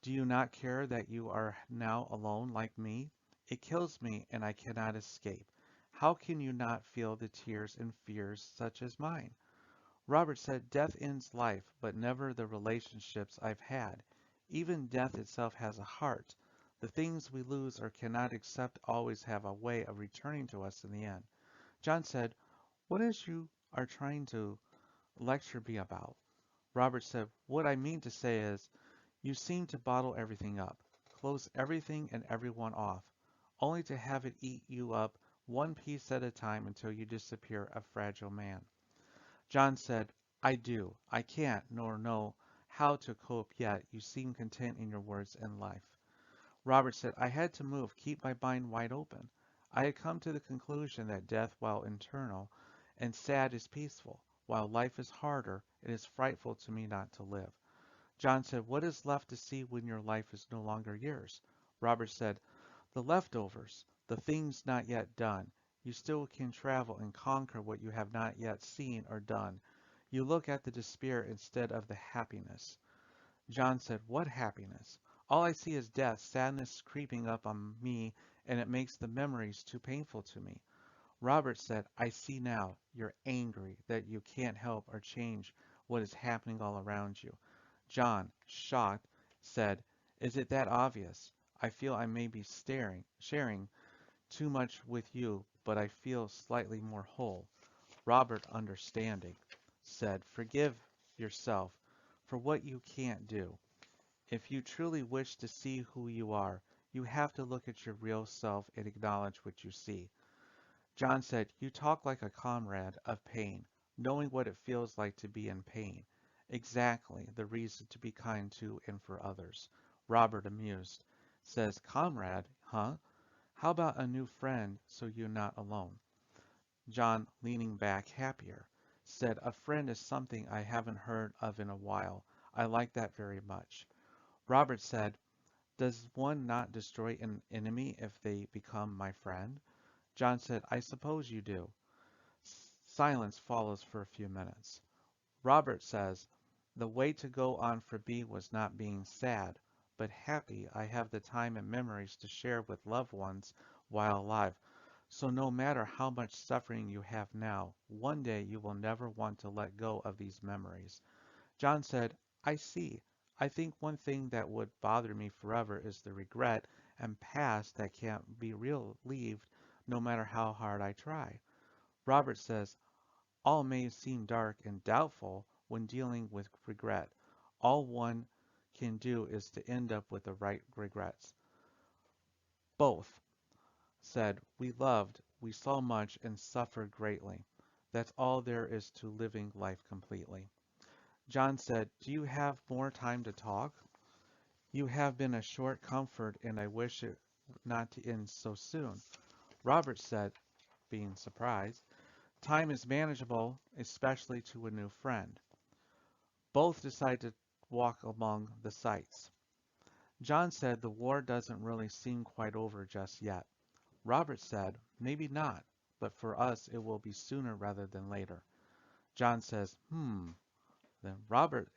Do you not care that you are now alone like me? It kills me and I cannot escape. How can you not feel the tears and fears such as mine?" Robert said, "Death ends life, but never the relationships I've had. Even death itself has a heart. The things we lose or cannot accept always have a way of returning to us in the end." John said, "What is you are trying to lecture me about?" Robert said, "What I mean to say is, you seem to bottle everything up, close everything and everyone off, only to have it eat you up one piece at a time until you disappear a fragile man." John said, "I do. I can't nor know how to cope yet. You seem content in your words and life." Robert said, "I had to move, keep my mind wide open. I had come to the conclusion that death, while eternal and sad, is peaceful. While life is harder, it is frightful to me not to live." John said, "What is left to see when your life is no longer yours?" Robert said, "The leftovers, the things not yet done. You still can travel and conquer what you have not yet seen or done. You look at the despair instead of the happiness." John said, "What happiness? All I see is death, sadness creeping up on me, and it makes the memories too painful to me." Robert said, "I see now. You're angry that you can't help or change what is happening all around you." John, shocked, said, "Is it that obvious? I feel I may be sharing too much with you, but I feel slightly more whole." Robert, understanding, said, "Forgive yourself for what you can't do. If you truly wish to see who you are, you have to look at your real self and acknowledge what you see." John said, "You talk like a comrade of pain, knowing what it feels like to be in pain. Exactly, the reason to be kind to and for others. Robert, amused, says, Comrade, huh? How about a new friend so you're not alone? John, leaning back happier, said, A friend is something I haven't heard of in a while. I like that very much. Robert said, Does one not destroy an enemy if they become my friend? John said, I suppose you do. Silence follows for a few minutes. Robert says, The way to go on for B was not being sad, but happy I have the time and memories to share with loved ones while alive. So no matter how much suffering you have now, one day you will never want to let go of these memories. John said, I see. I think one thing that would bother me forever is the regret and past that can't be relieved no matter how hard I try. Robert says, all may seem dark and doubtful when dealing with regret. All one can do is to end up with the right regrets. Both said, We loved, we saw much, and suffered greatly. That's all there is to living life completely. John said, Do you have more time to talk? You have been a short comfort, and I wish it not to end so soon. Robert said, being surprised, Time is manageable, especially to a new friend. Both decided to walk among the sights. John said the war doesn't really seem quite over just yet. Robert said, maybe not, but for us it will be sooner rather than later. John says, Then Robert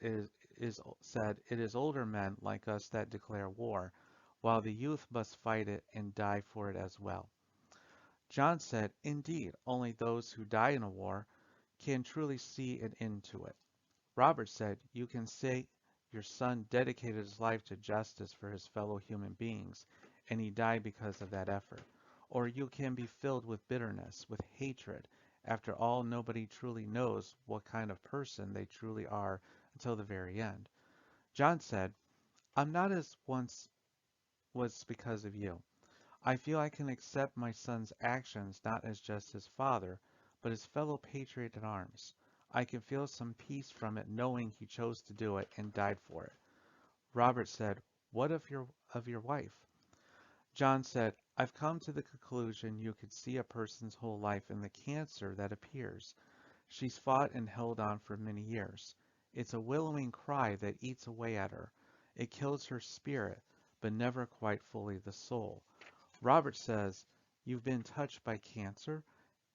said, it is older men like us that declare war, while the youth must fight it and die for it as well. John said, indeed, only those who die in a war can truly see an end to it. Robert said, You can say your son dedicated his life to justice for his fellow human beings, and he died because of that effort. Or you can be filled with bitterness, with hatred. After all, nobody truly knows what kind of person they truly are until the very end. John said, I'm not as once was because of you. I feel I can accept my son's actions not as just his father, but his fellow patriot in arms. I can feel some peace from it knowing he chose to do it and died for it. Robert said, What of your wife? John said, I've come to the conclusion you could see a person's whole life in the cancer that appears. She's fought and held on for many years. It's a willowing cry that eats away at her. It kills her spirit, but never quite fully the soul. Robert says, You've been touched by cancer.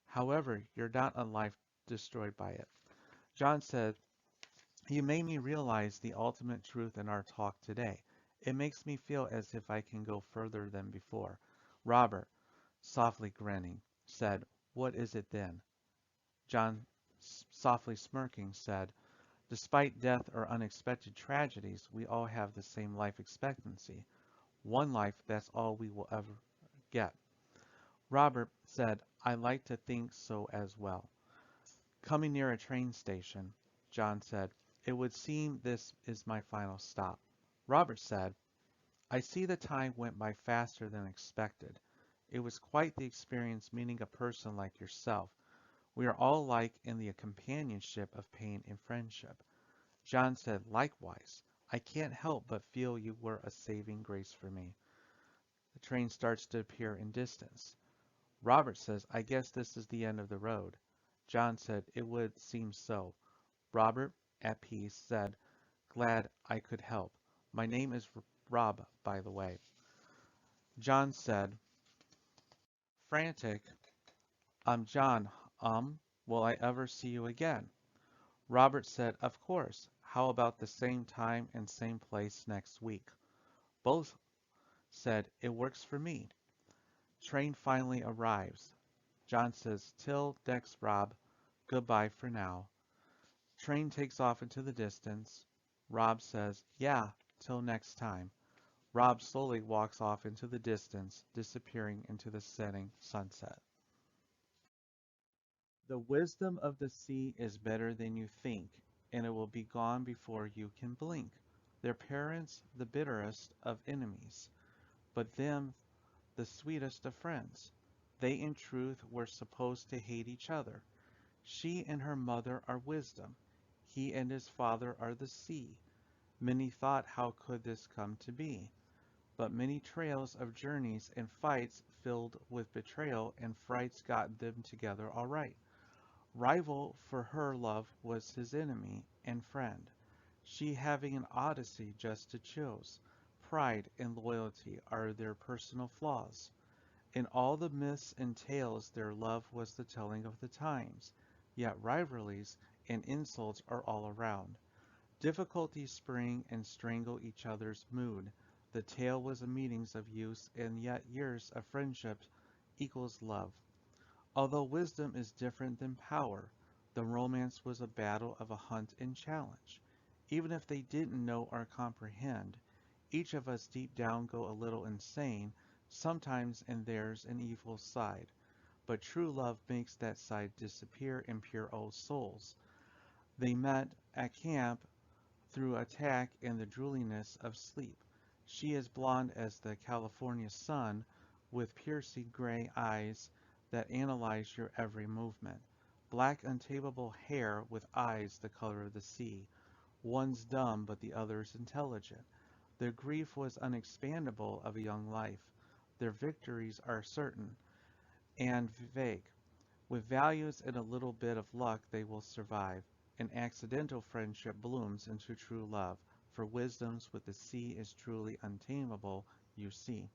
However, you're not a life destroyed by it. John said, You made me realize the ultimate truth in our talk today. It makes me feel as if I can go further than before. Robert, softly grinning, said, What is it then? John, softly smirking, said, Despite death or unexpected tragedies, we all have the same life expectancy. One life, that's all we will ever get. Robert said, I like to think so as well. Coming near a train station, John said, It would seem this is my final stop. Robert said, I see the time went by faster than expected. It was quite the experience meeting a person like yourself. We are all alike in the companionship of pain and friendship. John said, Likewise, I can't help but feel you were a saving grace for me. The train starts to appear in distance. Robert says, I guess this is the end of the road. John said, It would seem so. Robert, at peace, said, Glad I could help. My name is Rob, by the way. John said, frantic, I'm John. Will I ever see you again? Robert said, Of course. How about the same time and same place next week? Both said, It works for me. Train finally arrives. John says, Till next, Rob. Goodbye for now. Train takes off into the distance. Rob says, Yeah, till next time. Rob slowly walks off into the distance, disappearing into the setting sunset. The wisdom of the sea is better than you think, and it will be gone before you can blink. Their parents, the bitterest of enemies, but them the sweetest of friends. They in truth were supposed to hate each other. She and her mother are wisdom. He and his father are the sea. Many thought, how could this come to be? But many trails of journeys and fights filled with betrayal and frights got them together all right. Rival for her love was his enemy and friend. She having an odyssey just to choose. Pride and loyalty are their personal flaws. In all the myths and tales their love was the telling of the times, yet rivalries and insults are all around. Difficulties spring and strangle each other's mood. The tale was a meetings of youth and yet years of friendship equals love. Although wisdom is different than power, the romance was a battle of a hunt and challenge. Even if they didn't know or comprehend, each of us deep down go a little insane, sometimes and there's an evil side. But true love makes that side disappear in pure old souls. They met at camp through attack and the drooliness of sleep. She is blonde as the California sun, with piercing gray eyes that analyze your every movement. Black untamable hair with eyes the color of the sea. One's dumb but the other's intelligent. Their grief was unexpandable of a young life. Their victories are certain and vague. With values and a little bit of luck they will survive. An accidental friendship blooms into true love, for wisdom's with the sea is truly untamable, you see.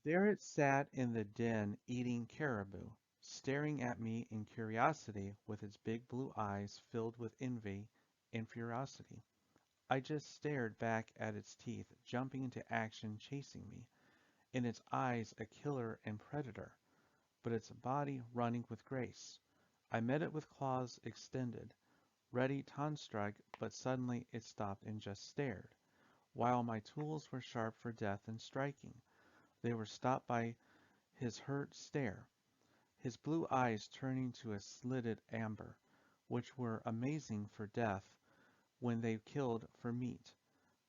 There it sat in the den eating caribou, staring at me in curiosity with its big blue eyes filled with envy and ferocity. I just stared back at its teeth, jumping into action, chasing me. In its eyes a killer and predator, but its body running with grace. I met it with claws extended, ready to strike, but suddenly it stopped and just stared. While my tools were sharp for death and striking, they were stopped by his hurt stare, his blue eyes turning to a slitted amber, which were amazing for death when they killed for meat.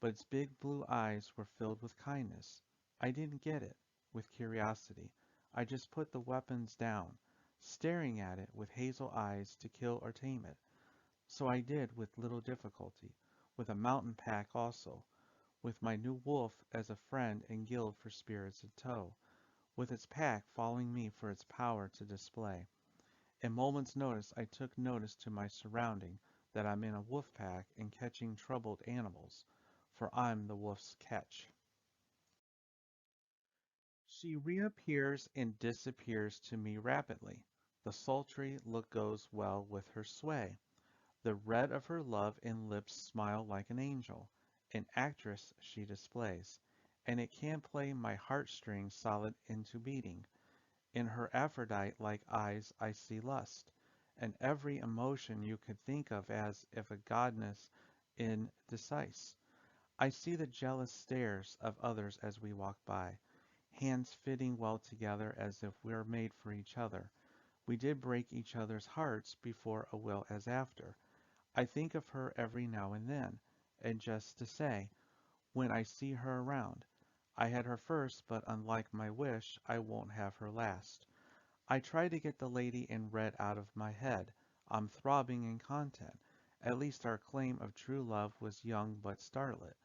But its big blue eyes were filled with kindness. I didn't get it, with curiosity. I just put the weapons down, staring at it with hazel eyes to kill or tame it. So I did with little difficulty, with a mountain pack also, with my new wolf as a friend and guild for spirits in tow, with its pack following me for its power to display. In moment's notice I took notice to my surrounding that I'm in a wolf pack and catching troubled animals, for I'm the wolf's catch. She reappears and disappears to me rapidly. The sultry look goes well with her sway. The red of her love and lips smile like an angel. An actress she displays, and it can play my heartstrings solid into beating. In her Aphrodite-like eyes I see lust, and every emotion you could think of as if a goddess in disguise. I see the jealous stares of others as we walk by, hands fitting well together as if we're made for each other. We did break each other's hearts before a will as after. I think of her every now and then, and just to say, when I see her around, I had her first, but unlike my wish, I won't have her last. I try to get the lady in red out of my head. I'm throbbing in content. At least our claim of true love was young but starlit,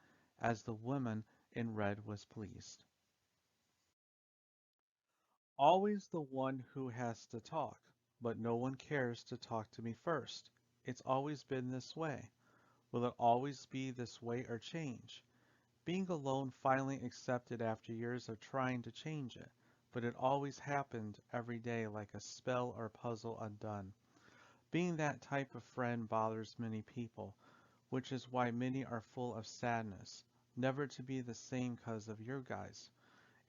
as the woman in red was pleased. Always the one who has to talk, but no one cares to talk to me first. It's always been this way. Will it always be this way or change? Being alone finally accepted after years of trying to change it, but it always happened every day like a spell or puzzle undone. Being that type of friend bothers many people, which is why many are full of sadness, never to be the same 'cause of your guys.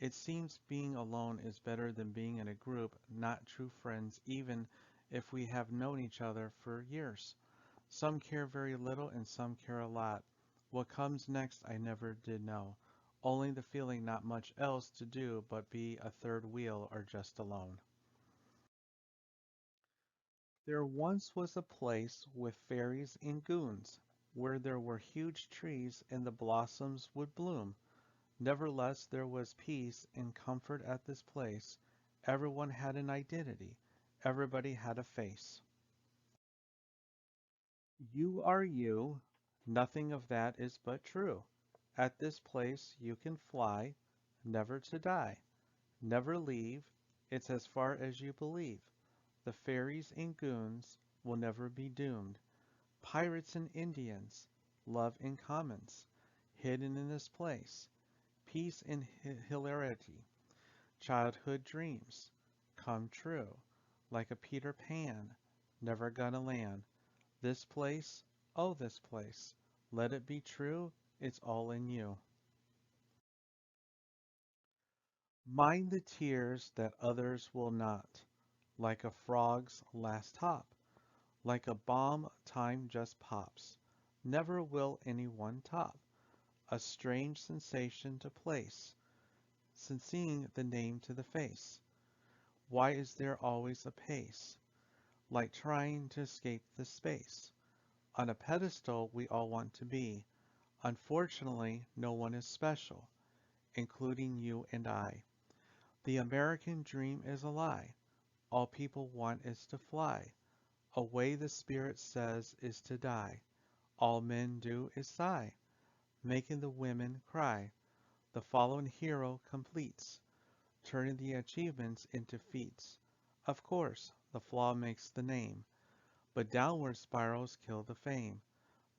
It seems being alone is better than being in a group, not true friends even if we have known each other for years. Some care very little and some care a lot. What comes next I never did know. Only the feeling not much else to do but be a third wheel or just alone. There once was a place with fairies and goons, where there were huge trees and the blossoms would bloom. Nevertheless, there was peace and comfort at this place. Everyone had an identity. Everybody had a face. You are you, nothing of that is but true. At this place you can fly, never to die, never leave, it's as far as you believe. The fairies and goons will never be doomed. Pirates and Indians, love in commons, hidden in this place, peace and hilarity, childhood dreams, come true, like a Peter Pan, never gonna land. This place, oh this place, let it be true, it's all in you. Mind the tears that others will not, like a frog's last hop, like a bomb time just pops. Never will anyone top. A strange sensation to place, since seeing the name to the face. Why is there always a pace, like trying to escape the space? On a pedestal we all want to be. Unfortunately, no one is special, including you and I. The American dream is a lie. All people want is to fly. Away the spirit says is to die. All men do is sigh, making the women cry. The fallen hero completes, turning the achievements into feats. Of course, the flaw makes the name, but downward spirals kill the fame,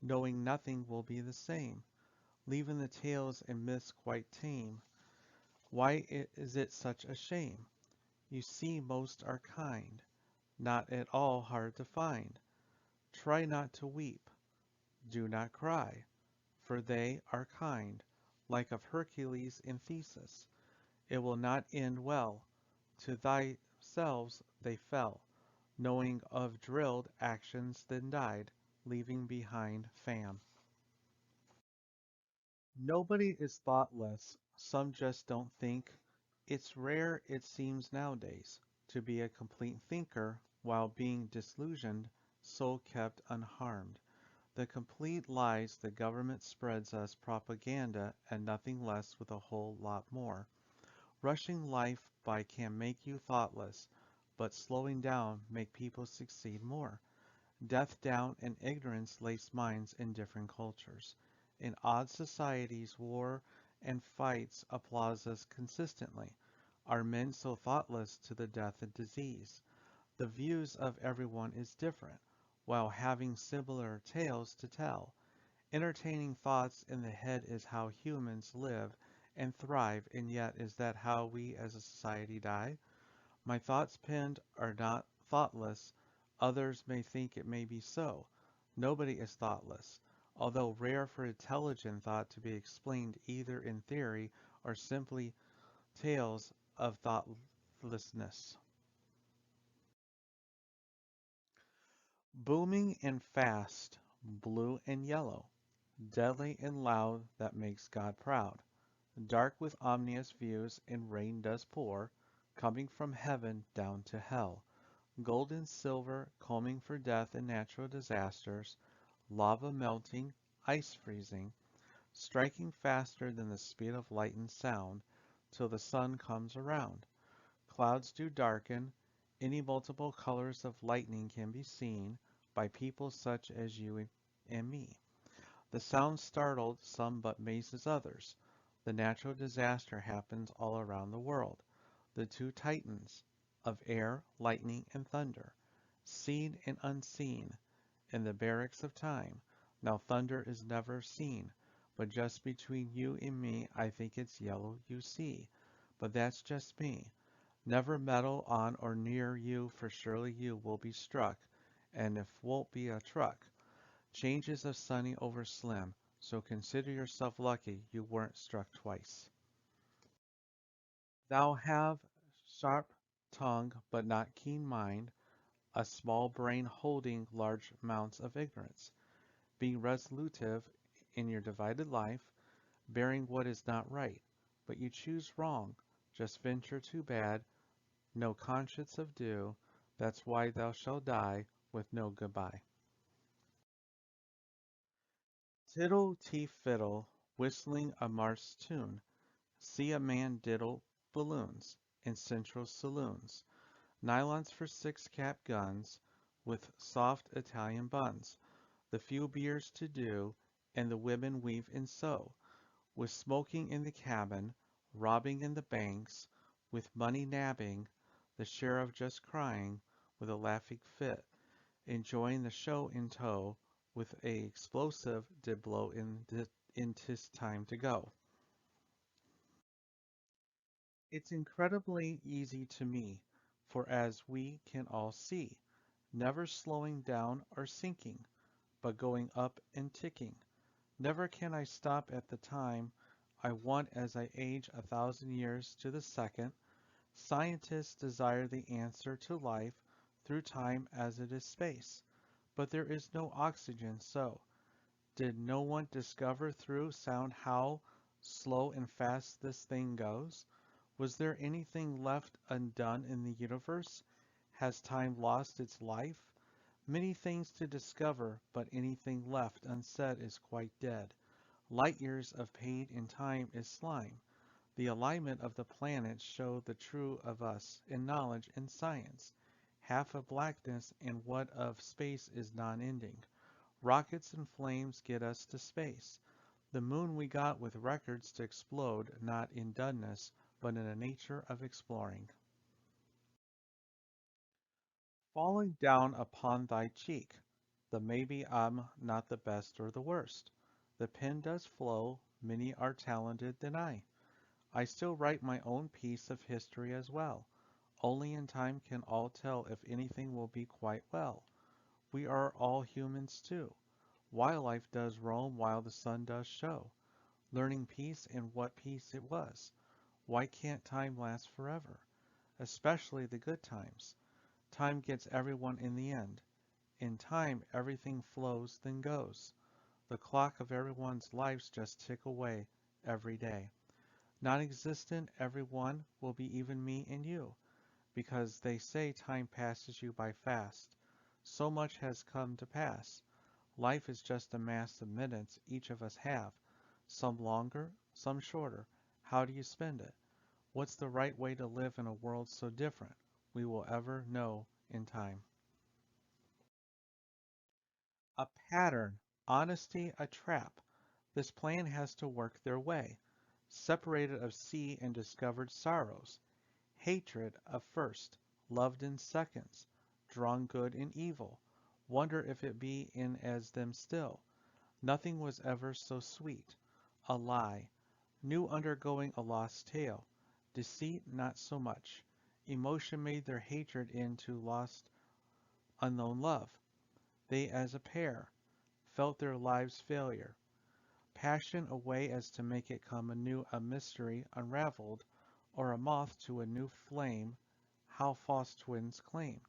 knowing nothing will be the same, leaving the tales and myths quite tame. Why is it such a shame? You see most are kind, not at all hard to find. Try not to weep, do not cry, for they are kind, like of Hercules in Theseus. It will not end well. To thyselves they fell, knowing of drilled actions then died, leaving behind fam. Nobody is thoughtless, some just don't think. It's rare, it seems nowadays, to be a complete thinker while being disillusioned, soul kept unharmed. The complete lies the government spreads us propaganda and nothing less with a whole lot more. Rushing life by can make you thoughtless, but slowing down make people succeed more. Death down and ignorance lace minds in different cultures. In odd societies, war and fights applause us consistently. Are men so thoughtless to the death and disease? The views of everyone is different, while having similar tales to tell. Entertaining thoughts in the head is how humans live and thrive, and yet is that how we as a society die? My thoughts penned are not thoughtless. Others may think it may be so. Nobody is thoughtless, although rare for intelligent thought to be explained either in theory or simply tales of thoughtlessness. Booming and fast, blue and yellow, deadly and loud that makes God proud. Dark with ominous views and rain does pour, coming from heaven down to hell. Gold and silver combing for death and natural disasters, lava melting, ice freezing, striking faster than the speed of light and sound, till the sun comes around. Clouds do darken, any multiple colors of lightning can be seen by people such as you and me. The sound startled some but mazes others. The natural disaster happens all around the world. The two titans of air, lightning, and thunder, seen and unseen, in the barracks of time. Now thunder is never seen, but just between you and me I think it's yellow you see. But that's just me. Never meddle on or near you, for surely you will be struck, and if won't be a truck. Changes of sunny over slim, so consider yourself lucky you weren't struck twice. Thou have sharp tongue but not keen mind, a small brain holding large amounts of ignorance, being resolutive in your divided life, bearing what is not right, but you choose wrong, just venture too bad, no conscience of due, that's why thou shalt die with no goodbye. Tiddle tee fiddle, whistling a march tune, see a man diddle balloons in central saloons, nylons for six-cap guns with soft Italian buns. the few beers to do, and the women weave and sew, with smoking in the cabin, robbing in the banks, with money nabbing, the sheriff just crying, with a laughing fit, enjoying the show in tow, with a explosive did blow in 'tis time to go. It's incredibly easy to me, for as we can all see, never slowing down or sinking, but going up and ticking. Never can I stop at the time I want as I age 1,000 years to the second. Scientists desire the answer to life through time as it is space, but there is no oxygen, so did no one discover through sound how slow and fast this thing goes? Was there anything left undone in the universe? Has time lost its life? Many things to discover, but anything left unsaid is quite dead. Light years of pain in time is slime. The alignment of the planets show the true of us in knowledge and science. Half of blackness and what of space is non-ending. Rockets and flames get us to space. The moon we got with records to explode, not in doneness, but in a nature of exploring. Falling down upon thy cheek, the maybe I'm not the best or the worst. The pen does flow, many are talented than I. I still write my own piece of history as well. Only in time can all tell if anything will be quite well. We are all humans too. Wildlife does roam while the sun does show, learning peace and what peace it was. Why can't time last forever? Especially the good times. Time gets everyone in the end. In time, everything flows then goes. The clock of everyone's lives just tick away every day. Non-existent everyone will be even me and you, because they say time passes you by fast. So much has come to pass. Life is just a mass of minutes each of us have, some longer, some shorter. How do you spend it? What's the right way to live in a world so different? We will ever know in time. A pattern, honesty a trap. This plan has to work their way. Separated of sea and discovered sorrows. Hatred of first, loved in seconds. Drawn good and evil. Wonder if it be in as them still. Nothing was ever so sweet. A lie. New undergoing a lost tale. Deceit not so much. Emotion made their hatred into lost unknown love. They as a pair felt their lives' failure. Passion a way as to make it come anew a mystery unraveled, or a moth to a new flame, how false twins claim.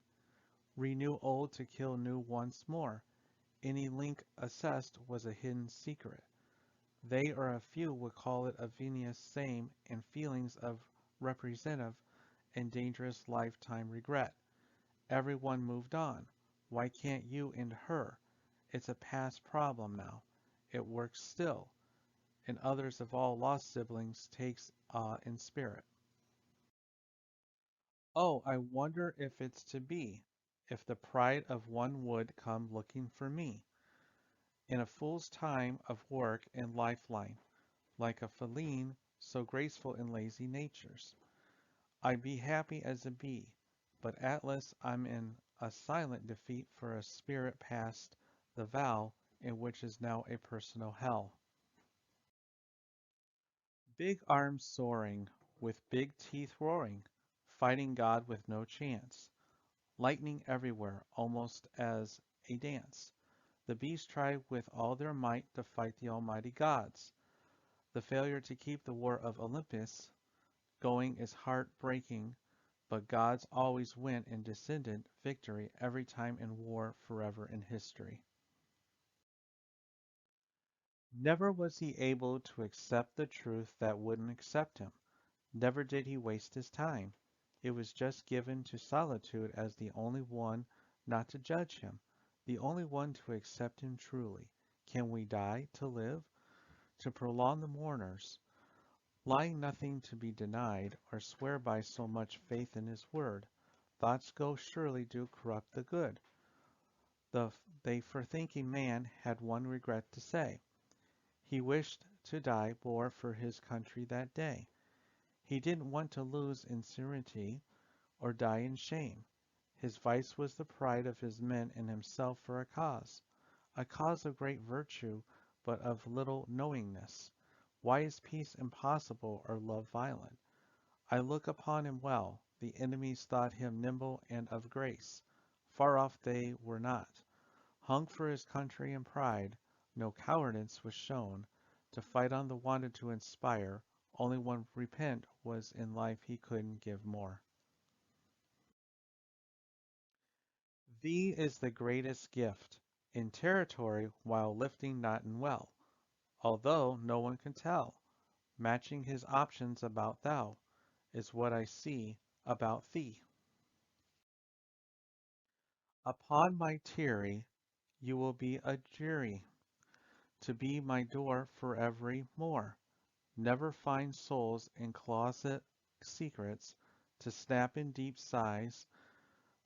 Renew old to kill new once more. Any link assessed was a hidden secret. They or a few would call it a Venus same and feelings of representative and dangerous lifetime regret. Everyone moved on. Why can't you and her? It's a past problem now. It works still, and others of all lost siblings takes awe in spirit. Oh, I wonder if it's to be, if the pride of one would come looking for me, in a fool's time of work and lifeline, like a feline, so graceful in lazy natures. I'd be happy as a bee, but Atlas I'm in a silent defeat for a spirit past the vow, in which is now a personal hell. Big arms soaring, with big teeth roaring, fighting God with no chance. Lightning everywhere, almost as a dance. The beasts try with all their might to fight the almighty gods. The failure to keep the war of Olympus going is heart-breaking, but gods always win in descendant victory every time in war forever in history. Never was he able to accept the truth that wouldn't accept him. Never did he waste his time. It was just given to solitude as the only one not to judge him, the only one to accept him truly. Can we die to live? To prolong the mourners, lying nothing to be denied, or swear by so much faith in his word. Thoughts go surely do corrupt the good. The they for thinking man had one regret to say. He wished to die more for his country that day. He didn't want to lose in serenity or die in shame. His vice was the pride of his men and himself for a cause of great virtue, but of little knowingness. Why is peace impossible or love violent? I look upon him well. The enemies thought him nimble and of grace. Far off they were not. Hung for his country and pride, no cowardice was shown. To fight on the wanted to inspire, only one repent was in life he couldn't give more. Thee is the greatest gift, in territory while lifting not in well, although no one can tell. Matching his options about thou is what I see about thee. Upon my tyranny you will be a jury, to be my door for evermore. Never find souls in closet secrets, to snap in deep sighs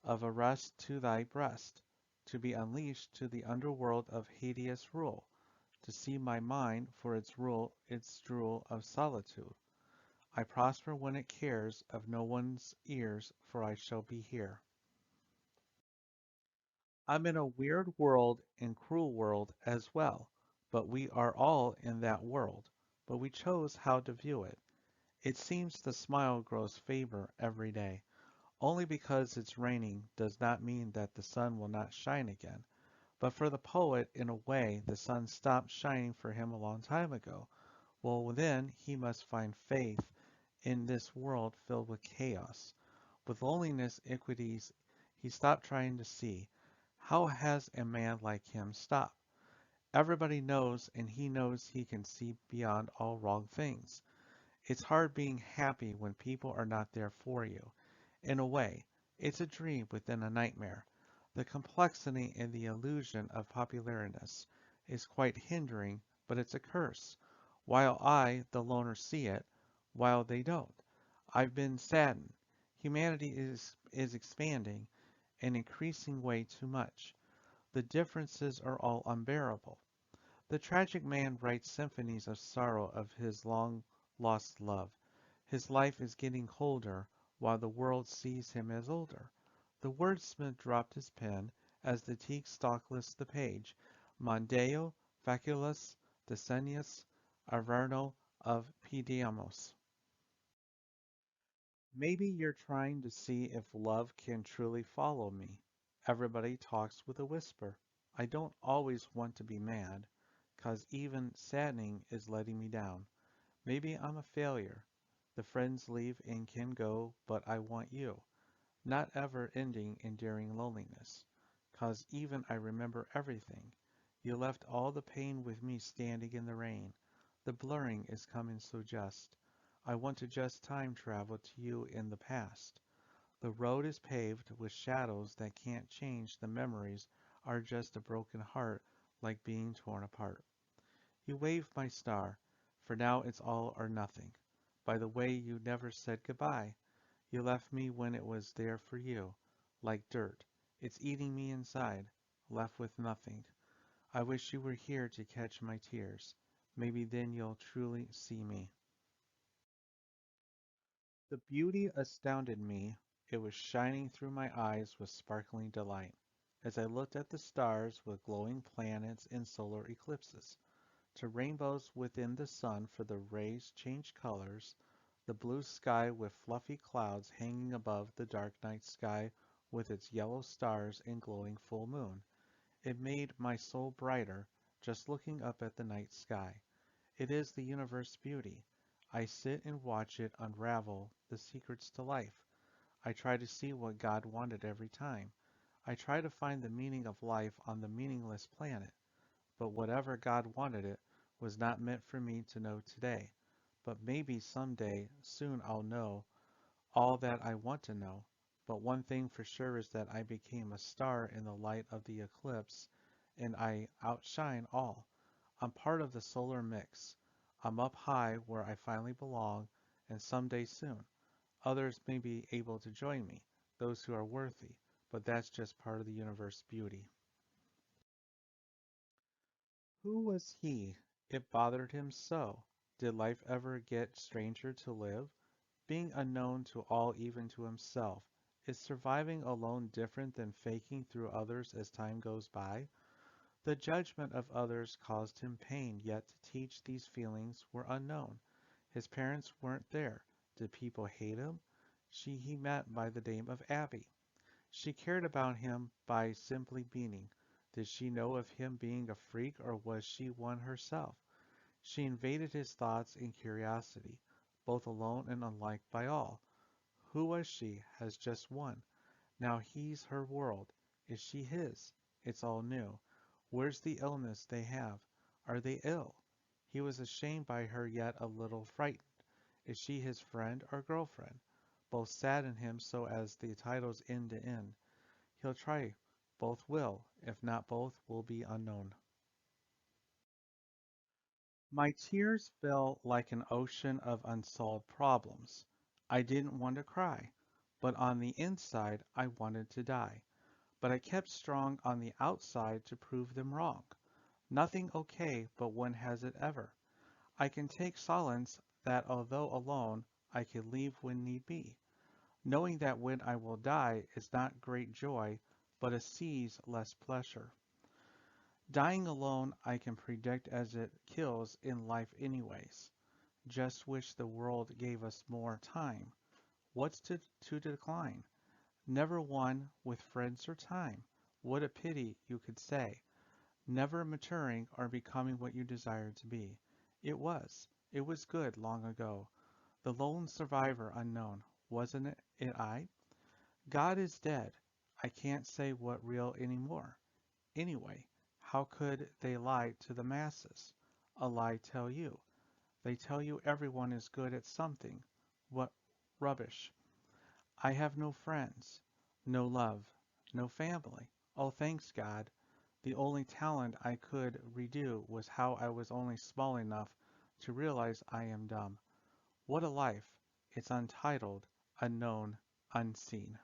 of arrest to thy breast, to be unleashed to the underworld of hideous rule, to see my mind for its rule, its drool of solitude. I prosper when it cares of no one's ears, for I shall be here. I'm in a weird world and cruel world as well, but we are all in that world, but we chose how to view it. It seems the smile grows fainter every day. Only because it's raining does not mean that the sun will not shine again. But for the poet, in a way, the sun stopped shining for him a long time ago. Well, then he must find faith in this world filled with chaos. With loneliness, iniquities, he stopped trying to see. How has a man like him stopped? Everybody knows, and he knows he can see beyond all wrong things. It's hard being happy when people are not there for you. In a way, it's a dream within a nightmare. The complexity and the illusion of populariness is quite hindering, but it's a curse. While I, the loner, see it, while they don't. I've been saddened. Humanity is expanding and increasing way too much. The differences are all unbearable. The tragic man writes symphonies of sorrow of his long lost love. His life is getting colder, while the world sees him as older. The wordsmith dropped his pen as the teak stalkless the page. Mondeo faculus decenius averno of pediamos. Maybe you're trying to see if love can truly follow me. Everybody talks with a whisper. I don't always want to be mad, 'cause even saddening is letting me down. Maybe I'm a failure. The friends leave and can go, but I want you. Not ever ending enduring loneliness. 'Cause even I remember everything. You left all the pain with me standing in the rain. The blurring is coming so just. I want to just time travel to you in the past. The road is paved with shadows that can't change. The memories are just a broken heart, like being torn apart. You waved my star, for now it's all or nothing. By the way, you never said goodbye. You left me when it was there for you, like dirt. It's eating me inside, left with nothing. I wish you were here to catch my tears. Maybe then you'll truly see me. The beauty astounded me. It was shining through my eyes with sparkling delight, as I looked at the stars with glowing planets and solar eclipses, to rainbows within the sun for the rays change colors, the blue sky with fluffy clouds hanging above the dark night sky with its yellow stars and glowing full moon. It made my soul brighter just looking up at the night sky. It is the universe beauty. I sit and watch it unravel the secrets to life. I try to see what God wanted every time. I try to find the meaning of life on the meaningless planet. But whatever God wanted it was not meant for me to know today. But maybe someday, soon I'll know all that I want to know. But one thing for sure is that I became a star in the light of the eclipse, and I outshine all. I'm part of the solar mix. I'm up high where I finally belong, and someday soon, others may be able to join me, those who are worthy, but that's just part of the universe beauty. Who was he? It bothered him so. Did life ever get stranger to live? Being unknown to all, even to himself. Is surviving alone different than faking through others as time goes by? The judgment of others caused him pain, yet to teach these feelings were unknown. His parents weren't there. Did people hate him? She he met by the name of Abby. She cared about him by simply being. Did she know of him being a freak, or was she one herself? She invaded his thoughts in curiosity, both alone and unliked by all. Who was she? Has just one. Now he's her world. Is she his? It's all new. Where's the illness they have? Are they ill? He was ashamed by her, yet a little frightened. Is she his friend or girlfriend? Both sadden him so as the titles end to end. He'll try. Both will. If not both, will be unknown. My tears fell like an ocean of unsolved problems. I didn't want to cry, but on the inside I wanted to die. But I kept strong on the outside to prove them wrong. Nothing okay, but when has it ever? I can take solace that although alone, I can leave when need be, knowing that when I will die is not great joy, but a sea's less pleasure. Dying alone I can predict as it kills in life anyways. Just wish the world gave us more time. What's to decline? Never one with friends or time. What a pity, you could say. Never maturing or becoming what you desired to be. It was. It was good long ago. The lone survivor unknown. Wasn't it I? God is dead. I can't say what real anymore. Anyway, how could they lie to the masses? A lie tell you. They tell you everyone is good at something. What rubbish. I have no friends, no love, no family. Oh, thanks God. The only talent I could redo was how I was only small enough to realize I am dumb. What a life. It's untitled, unknown, unseen.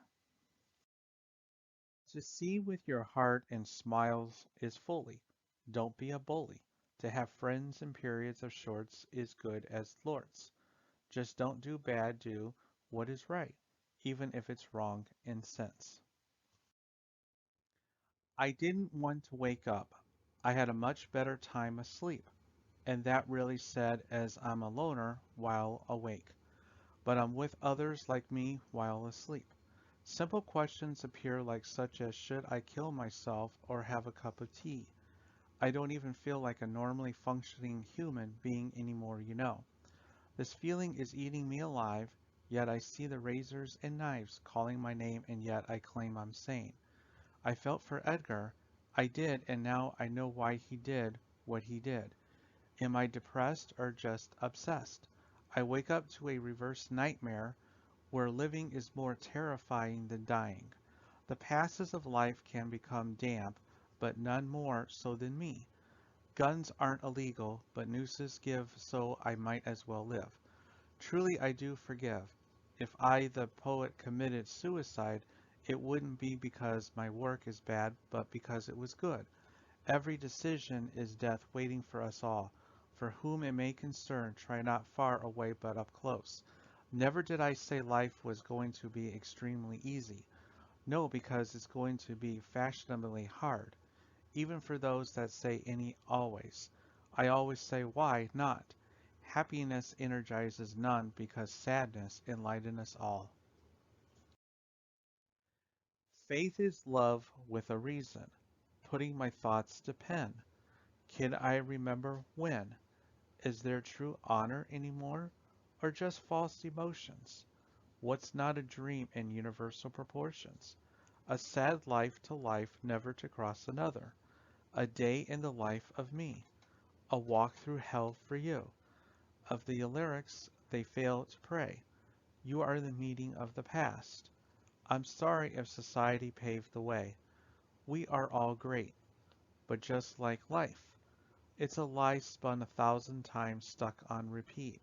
To see with your heart and smiles is fully. Don't be a bully. To have friends in periods of shorts is good as lorts. Just don't do bad, do what is right, even if it's wrong in sense. I didn't want to wake up. I had a much better time asleep, and that really said as I'm a loner while awake, but I'm with others like me while asleep. Simple questions appear like such as should I kill myself or have a cup of tea? I don't even feel like a normally functioning human being anymore, you know. This feeling is eating me alive, yet I see the razors and knives calling my name and yet I claim I'm sane. I felt for Edgar. I did, and now I know why he did what he did. Am I depressed or just obsessed? I wake up to a reverse nightmare where living is more terrifying than dying. The passes of life can become damp, but none more so than me. Guns aren't illegal, but nooses give, so I might as well live. Truly I do forgive. If I, the poet, committed suicide, it wouldn't be because my work is bad, but because it was good. Every decision is death waiting for us all. For whom it may concern, try not far away but up close. Never did I say life was going to be extremely easy. No, because it's going to be fashionably hard. Even for those that say any always. I always say why not? Happiness energizes none because sadness enlightens us all. Faith is love with a reason, putting my thoughts to pen. Can I remember when? Is there true honor anymore? Or just false emotions? What's not a dream in universal proportions? A sad life to life never to cross another. A day in the life of me. A walk through hell for you. Of the lyrics, they fail to pray. You are the meeting of the past. I'm sorry if society paved the way. We are all great, but just like life, it's a lie spun 1,000 times stuck on repeat.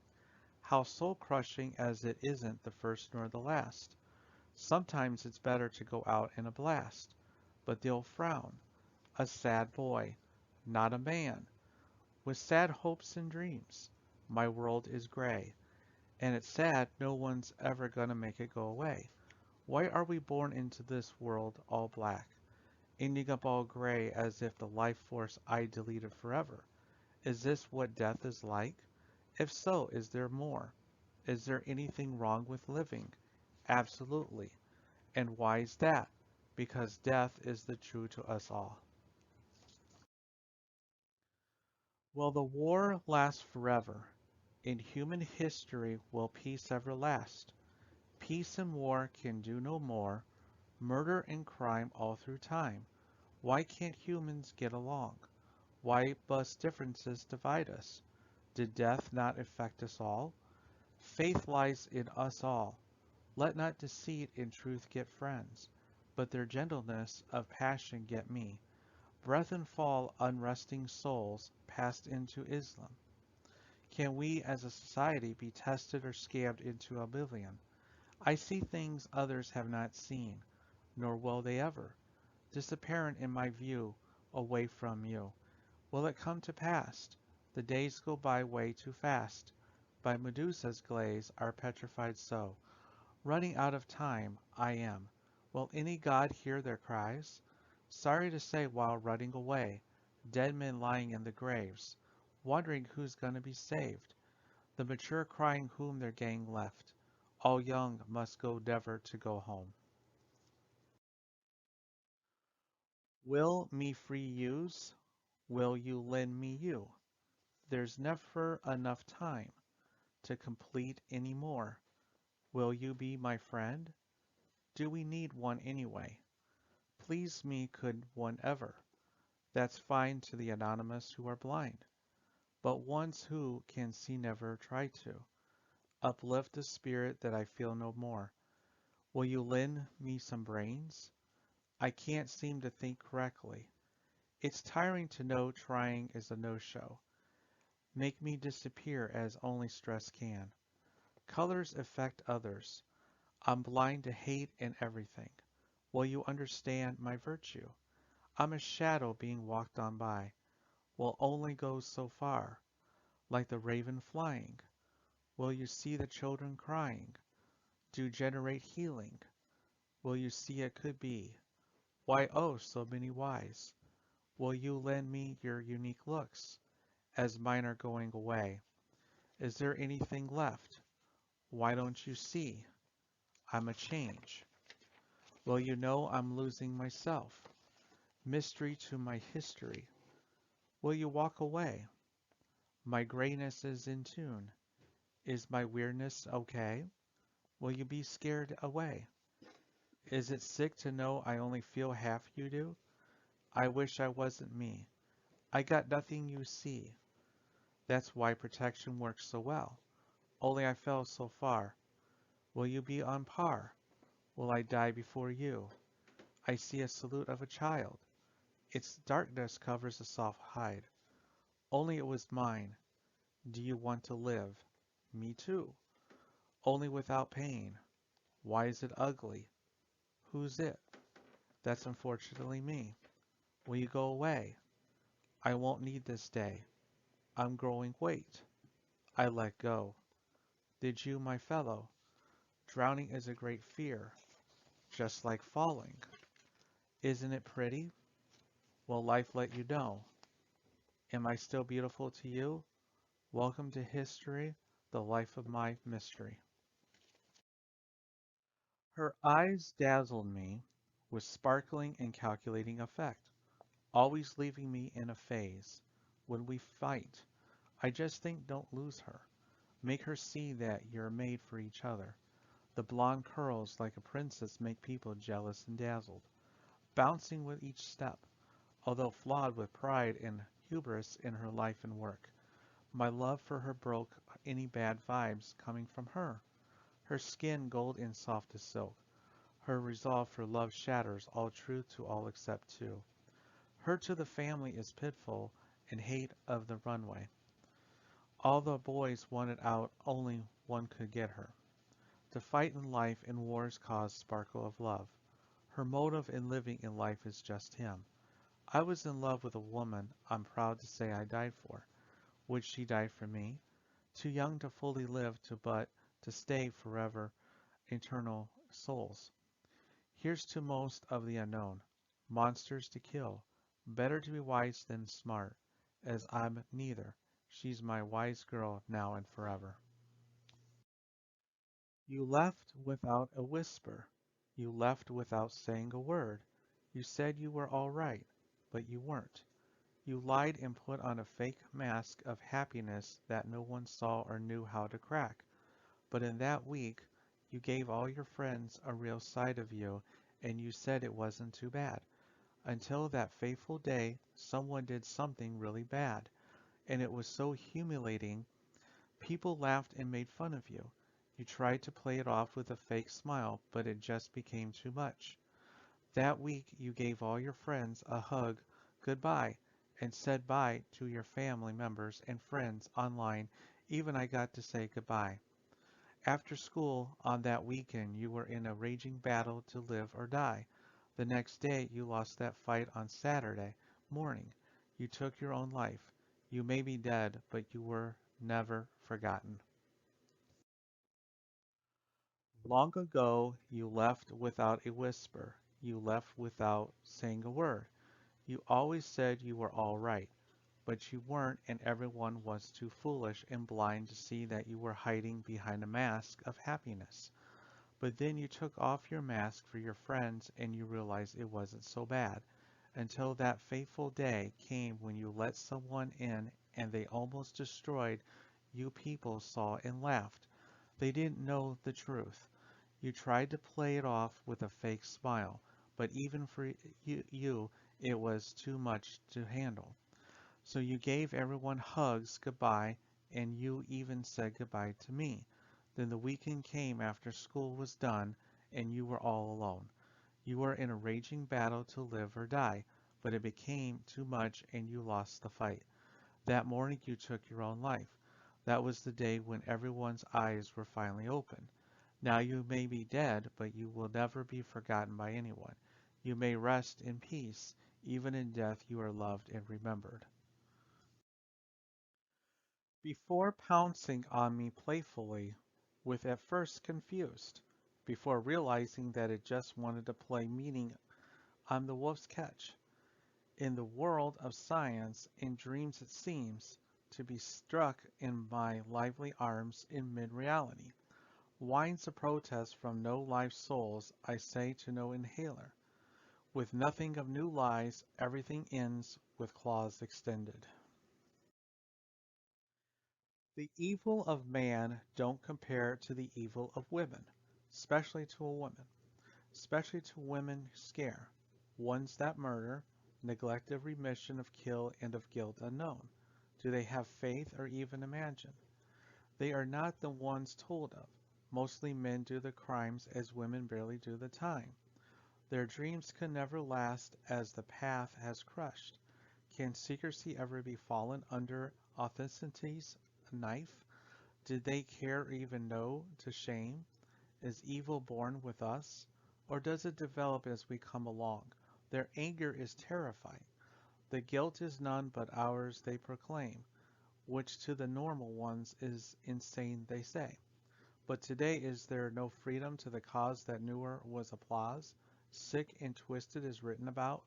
How soul-crushing as it isn't the first nor the last. Sometimes it's better to go out in a blast, but they'll frown. A sad boy, not a man. with sad hopes and dreams. My world is gray, and it's sad no one's ever gonna make it go away. Why are we born into this world all black, ending up all gray as if the life force I deleted forever? Is this what death is like? If so, is there more? Is there anything wrong with living? Absolutely. And why is that? Because death is the true to us all. Will the war last forever? In human history, will peace ever last? Peace and war can do no more. Murder and crime all through time. Why can't humans get along? Why must differences divide us? Did death not affect us all? Faith lies in us all. Let not deceit and truth get friends, but their gentleness of passion get me. Breath and fall unresting souls passed into Islam. Can we as a society be tested or scammed into oblivion? I see things others have not seen, nor will they ever. Disapparent in my view, away from you. Will it come to pass? The days go by way too fast. By Medusa's glaze are petrified so. Running out of time, I am. Will any god hear their cries? Sorry to say while running away, dead men lying in the graves, wondering who's gonna be saved. The mature crying whom their gang left. All young must go never to go home. Will me free use? Will you lend me you? There's never enough time to complete any more. Will you be my friend? Do we need one anyway? Please me could one ever. That's fine to the anonymous who are blind. But ones who can see never try to. Uplift the spirit that I feel no more. Will you lend me some brains? I can't seem to think correctly. It's tiring to know trying is a no-show. Make me disappear as only stress can. Colors affect others. I'm blind to hate and everything. Will you understand my virtue? I'm a shadow being walked on by. Will only go so far, like the raven flying. Will you see the children crying? Do generate healing? Will you see it could be? Why oh so many whys? Will you lend me your unique looks, as mine are going away? Is there anything left? Why don't you see? I'm a change. Will you know I'm losing myself? Mystery to my history. Will you walk away? My grayness is in tune. Is my weirdness okay? Will you be scared away? Is it sick to know I only feel half you do? I wish I wasn't me. I got nothing you see. That's why protection works so well. Only I fell so far. Will you be on par? Will I die before you? I see a salute of a child. Its darkness covers a soft hide. Only it was mine. Do you want to live? Me too. Only without pain. Why is it ugly? Who's it? That's unfortunately me. Will you go away? I won't need this day. I'm growing weight. I let go. Did you, my fellow? Drowning is a great fear, just like falling. Isn't it pretty? Will life let you know? Am I still beautiful to you? Welcome to history, the life of my mystery. Her eyes dazzled me with sparkling and calculating effect, always leaving me in a phase. When we fight, I just think don't lose her. Make her see that you're made for each other. The blonde curls like a princess make people jealous and dazzled, bouncing with each step, although flawed with pride and hubris in her life and work. My love for her broke any bad vibes coming from her. Her skin gold and soft as silk. Her resolve for love shatters all truth to all except two. Her to the family is pitiful and hate of the runway. All the boys wanted out, only one could get her. To fight in life and wars cause sparkle of love. Her motive in living in life is just him. I was in love with a woman I'm proud to say I died for. Would she die for me? Too young to fully live to but to stay forever eternal souls. Here's to most of the unknown. Monsters to kill. Better to be wise than smart, as I'm neither. She's my wise girl now and forever. You left without a whisper. You left without saying a word. You said you were all right, but you weren't. You lied and put on a fake mask of happiness that no one saw or knew how to crack. But in that week, you gave all your friends a real side of you, and you said it wasn't too bad. Until that fateful day, someone did something really bad, and it was so humiliating. People laughed and made fun of you. You tried to play it off with a fake smile, but it just became too much. That week, you gave all your friends a hug goodbye and said bye to your family members and friends online. Even I got to say goodbye. After school on that weekend, you were in a raging battle to live or die. The next day, you lost that fight on Saturday morning. You took your own life. You may be dead, but you were never forgotten. Long ago, you left without a whisper. You left without saying a word. You always said you were all right, but you weren't, and everyone was too foolish and blind to see that you were hiding behind a mask of happiness. But then you took off your mask for your friends and you realized it wasn't so bad, until that fateful day came when you let someone in and they almost destroyed you. People saw and laughed. They didn't know the truth. You tried to play it off with a fake smile, but even for you it was too much to handle. So you gave everyone hugs goodbye, and you even said goodbye to me. Then the weekend came after school was done, and you were all alone. You were in a raging battle to live or die, but it became too much and you lost the fight. That morning you took your own life. That was the day when everyone's eyes were finally open. Now you may be dead, but you will never be forgotten by anyone. You may rest in peace. Even in death you are loved and remembered. Before pouncing on me playfully, with at first confused, before realizing that it just wanted to play meaning, I'm the wolf's catch. In the world of science, in dreams it seems to be struck in my lively arms in mid-reality. Whines a protest from no live souls, I say to no inhaler. With nothing of new lies, everything ends with claws extended. The evil of man don't compare to the evil of women, especially to a woman, especially to women scare, ones that murder, neglect of remission of kill and of guilt unknown. Do they have faith or even imagine? They are not the ones told of. Mostly men do the crimes as women barely do the time. Their dreams can never last as the path has crushed. Can secrecy ever be fallen under authenticity's knife? Did they care or even know to shame? Is evil born with us? Or does it develop as we come along? Their anger is terrifying. The guilt is none but ours they proclaim, which to the normal ones is insane they say. But today is there no freedom to the cause that newer was applause? Sick and twisted is written about,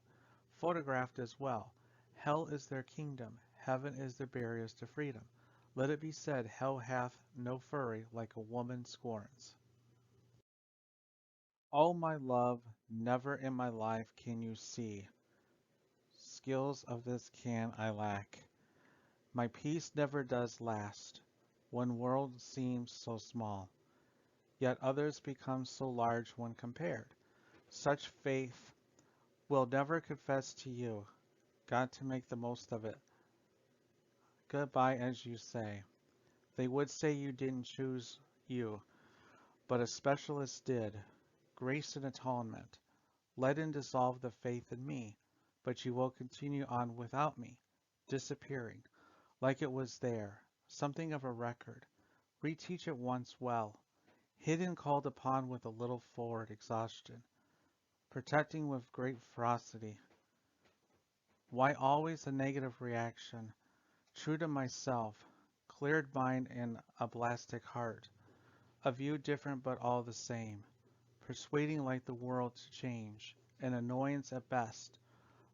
photographed as well. Hell is their kingdom, heaven is their barriers to freedom. Let it be said, hell hath no fury like a woman scorns. Oh my love, never in my life can you see. Skills of this can I lack. My peace never does last. One world seems so small, yet others become so large when compared. Such faith will never confess to you. Got to make the most of it. Goodbye, as you say. They would say you didn't choose you, but a specialist did. Grace and atonement. Let and dissolve the faith in me, but you will continue on without me, disappearing, like it was there, something of a record. Reteach it once well, hidden called upon with a little forward exhaustion, protecting with great ferocity. Why always a negative reaction? True to myself, cleared mind and a plastic heart, a view different but all the same, persuading like the world to change, an annoyance at best,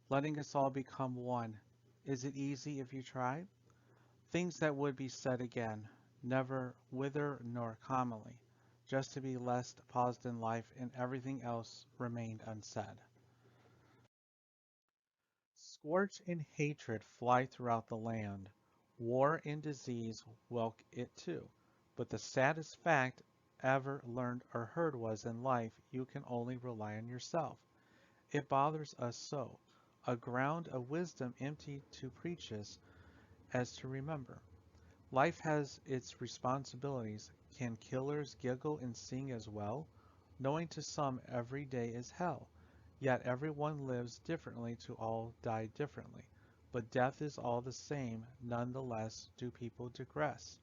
letting us all become one. Is it easy if you try? Things that would be said again, never whither nor commonly, just to be less paused in life and everything else remained unsaid. Scorch and hatred fly throughout the land. War and disease welcome it too. But the saddest fact ever learned or heard was in life you can only rely on yourself. It bothers us so. A ground of wisdom empty to preach us as to remember. Life has its responsibilities. Can killers giggle and sing as well? Knowing to some every day is hell. Yet everyone lives differently to all die differently. But death is all the same, nonetheless do people digress.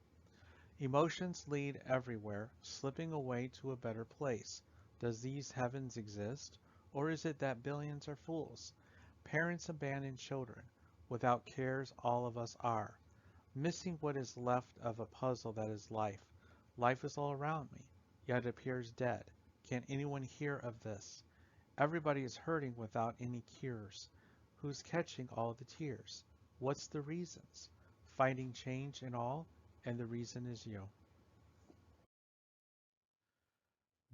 Emotions lead everywhere, slipping away to a better place. Does these heavens exist? Or is it that billions are fools? Parents abandon children. Without cares all of us are. Missing what is left of a puzzle that is life. Life is all around me, yet appears dead. Can anyone hear of this? Everybody is hurting without any cures. Who's catching all the tears? What's the reasons? Finding change in all, and the reason is you.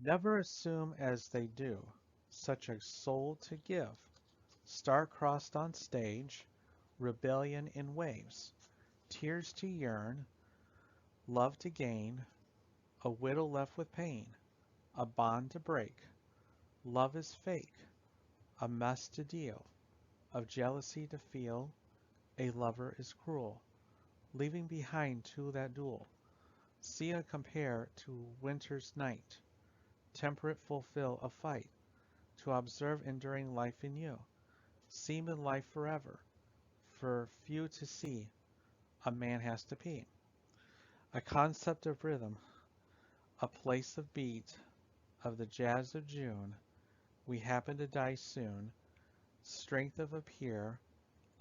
Never assume as they do, such a soul to give. Star-crossed on stage, rebellion in waves, tears to yearn, love to gain, a widow left with pain, a bond to break. Love is fake, a mess to deal, of jealousy to feel, a lover is cruel, leaving behind two that duel. See a compare to winter's night, temperate fulfill a fight, to observe enduring life in you, seem in life forever, for few to see, a man has to pee. A concept of rhythm, a place of beat, of the jazz of June, we happen to die soon, strength of a peer,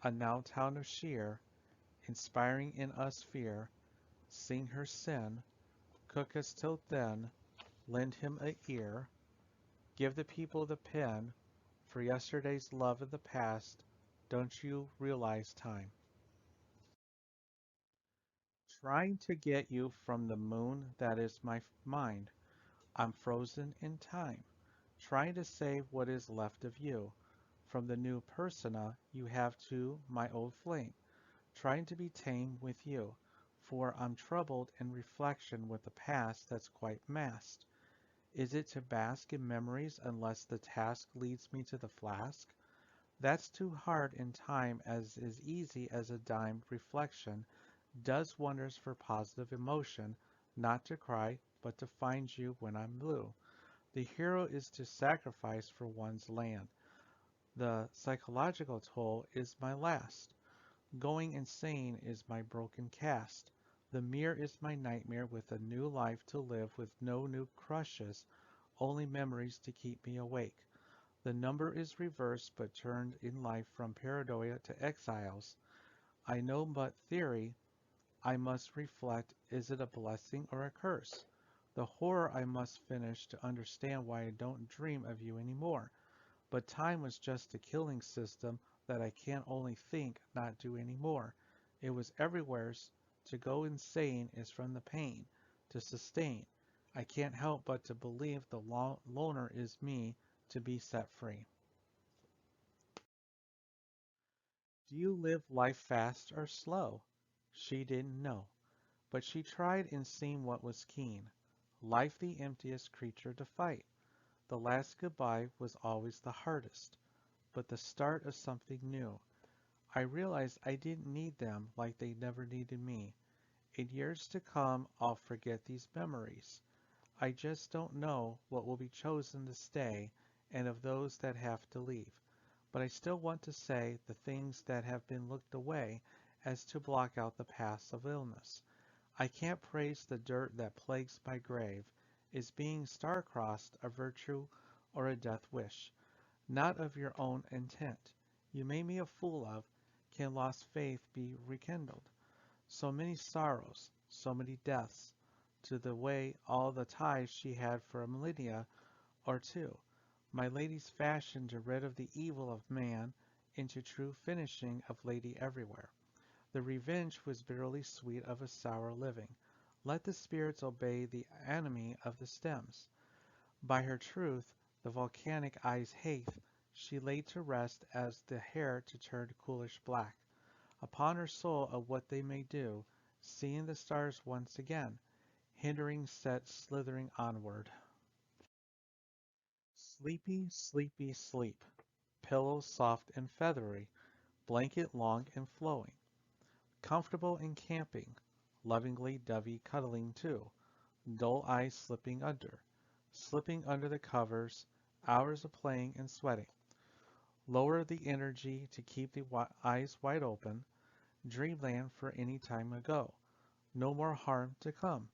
a now town of sheer, inspiring in us fear, sing her sin, cook us till then, lend him a ear, give the people the pen, for yesterday's love of the past, don't you realize time? Trying to get you from the moon that is my mind, I'm frozen in time, trying to save what is left of you, from the new persona you have to my old flame, trying to be tame with you, for I'm troubled in reflection with the past that's quite masked. Is it to bask in memories unless the task leads me to the flask? That's too hard in time as is easy as a dime reflection does wonders for positive emotion, not to cry, but to find you when I'm blue. The hero is to sacrifice for one's land. The psychological toll is my last. Going insane is my broken cast. The mirror is my nightmare with a new life to live with no new crushes, only memories to keep me awake. The number is reversed but turned in life from paranoia to exiles. I know but theory I must reflect, is it a blessing or a curse? The horror I must finish to understand why I don't dream of you anymore. But time was just a killing system that I can't only think, not do anymore. It was everywheres. To go insane is from the pain, to sustain. I can't help but to believe the loner is me to be set free. Do you live life fast or slow? She didn't know, but she tried and seen what was keen. Life the emptiest creature to fight. The last goodbye was always the hardest, but the start of something new. I realized I didn't need them like they never needed me. In years to come, I'll forget these memories. I just don't know what will be chosen to stay and of those that have to leave. But I still want to say the things that have been looked away as to block out the paths of illness. I can't praise the dirt that plagues my grave. Is being star-crossed a virtue or a death wish? Not of your own intent. You made me a fool of. Can lost faith be rekindled? So many sorrows, so many deaths, to the way all the ties she had for a millennia or two. My lady's fashion to rid of the evil of man into true finishing of lady everywhere. The revenge was bitterly sweet of a sour living. Let the spirits obey the enemy of the stems. By her truth, the volcanic eyes hate, she laid to rest as the hair to turn coolish black. Upon her soul of what they may do, seeing the stars once again, hindering set slithering onward. Sleepy, sleepy, sleep. Pillow soft and feathery, blanket long and flowing. Comfortable in camping, lovingly dovey cuddling too, dull eyes slipping under the covers, hours of playing and sweating. Lower the energy to keep the eyes wide open, dreamland for any time ago. No more harm to come.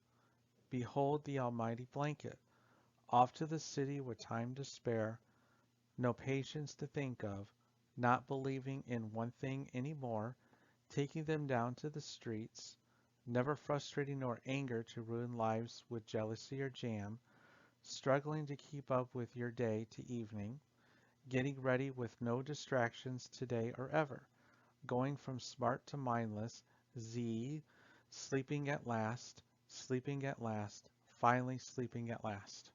Behold the almighty blanket. Off to the city with time to spare, no patience to think of, not believing in one thing any more, taking them down to the streets, never frustrating nor anger to ruin lives with jealousy or jam, struggling to keep up with your day to evening, getting ready with no distractions today or ever, going from smart to mindless, sleeping at last, finally sleeping at last.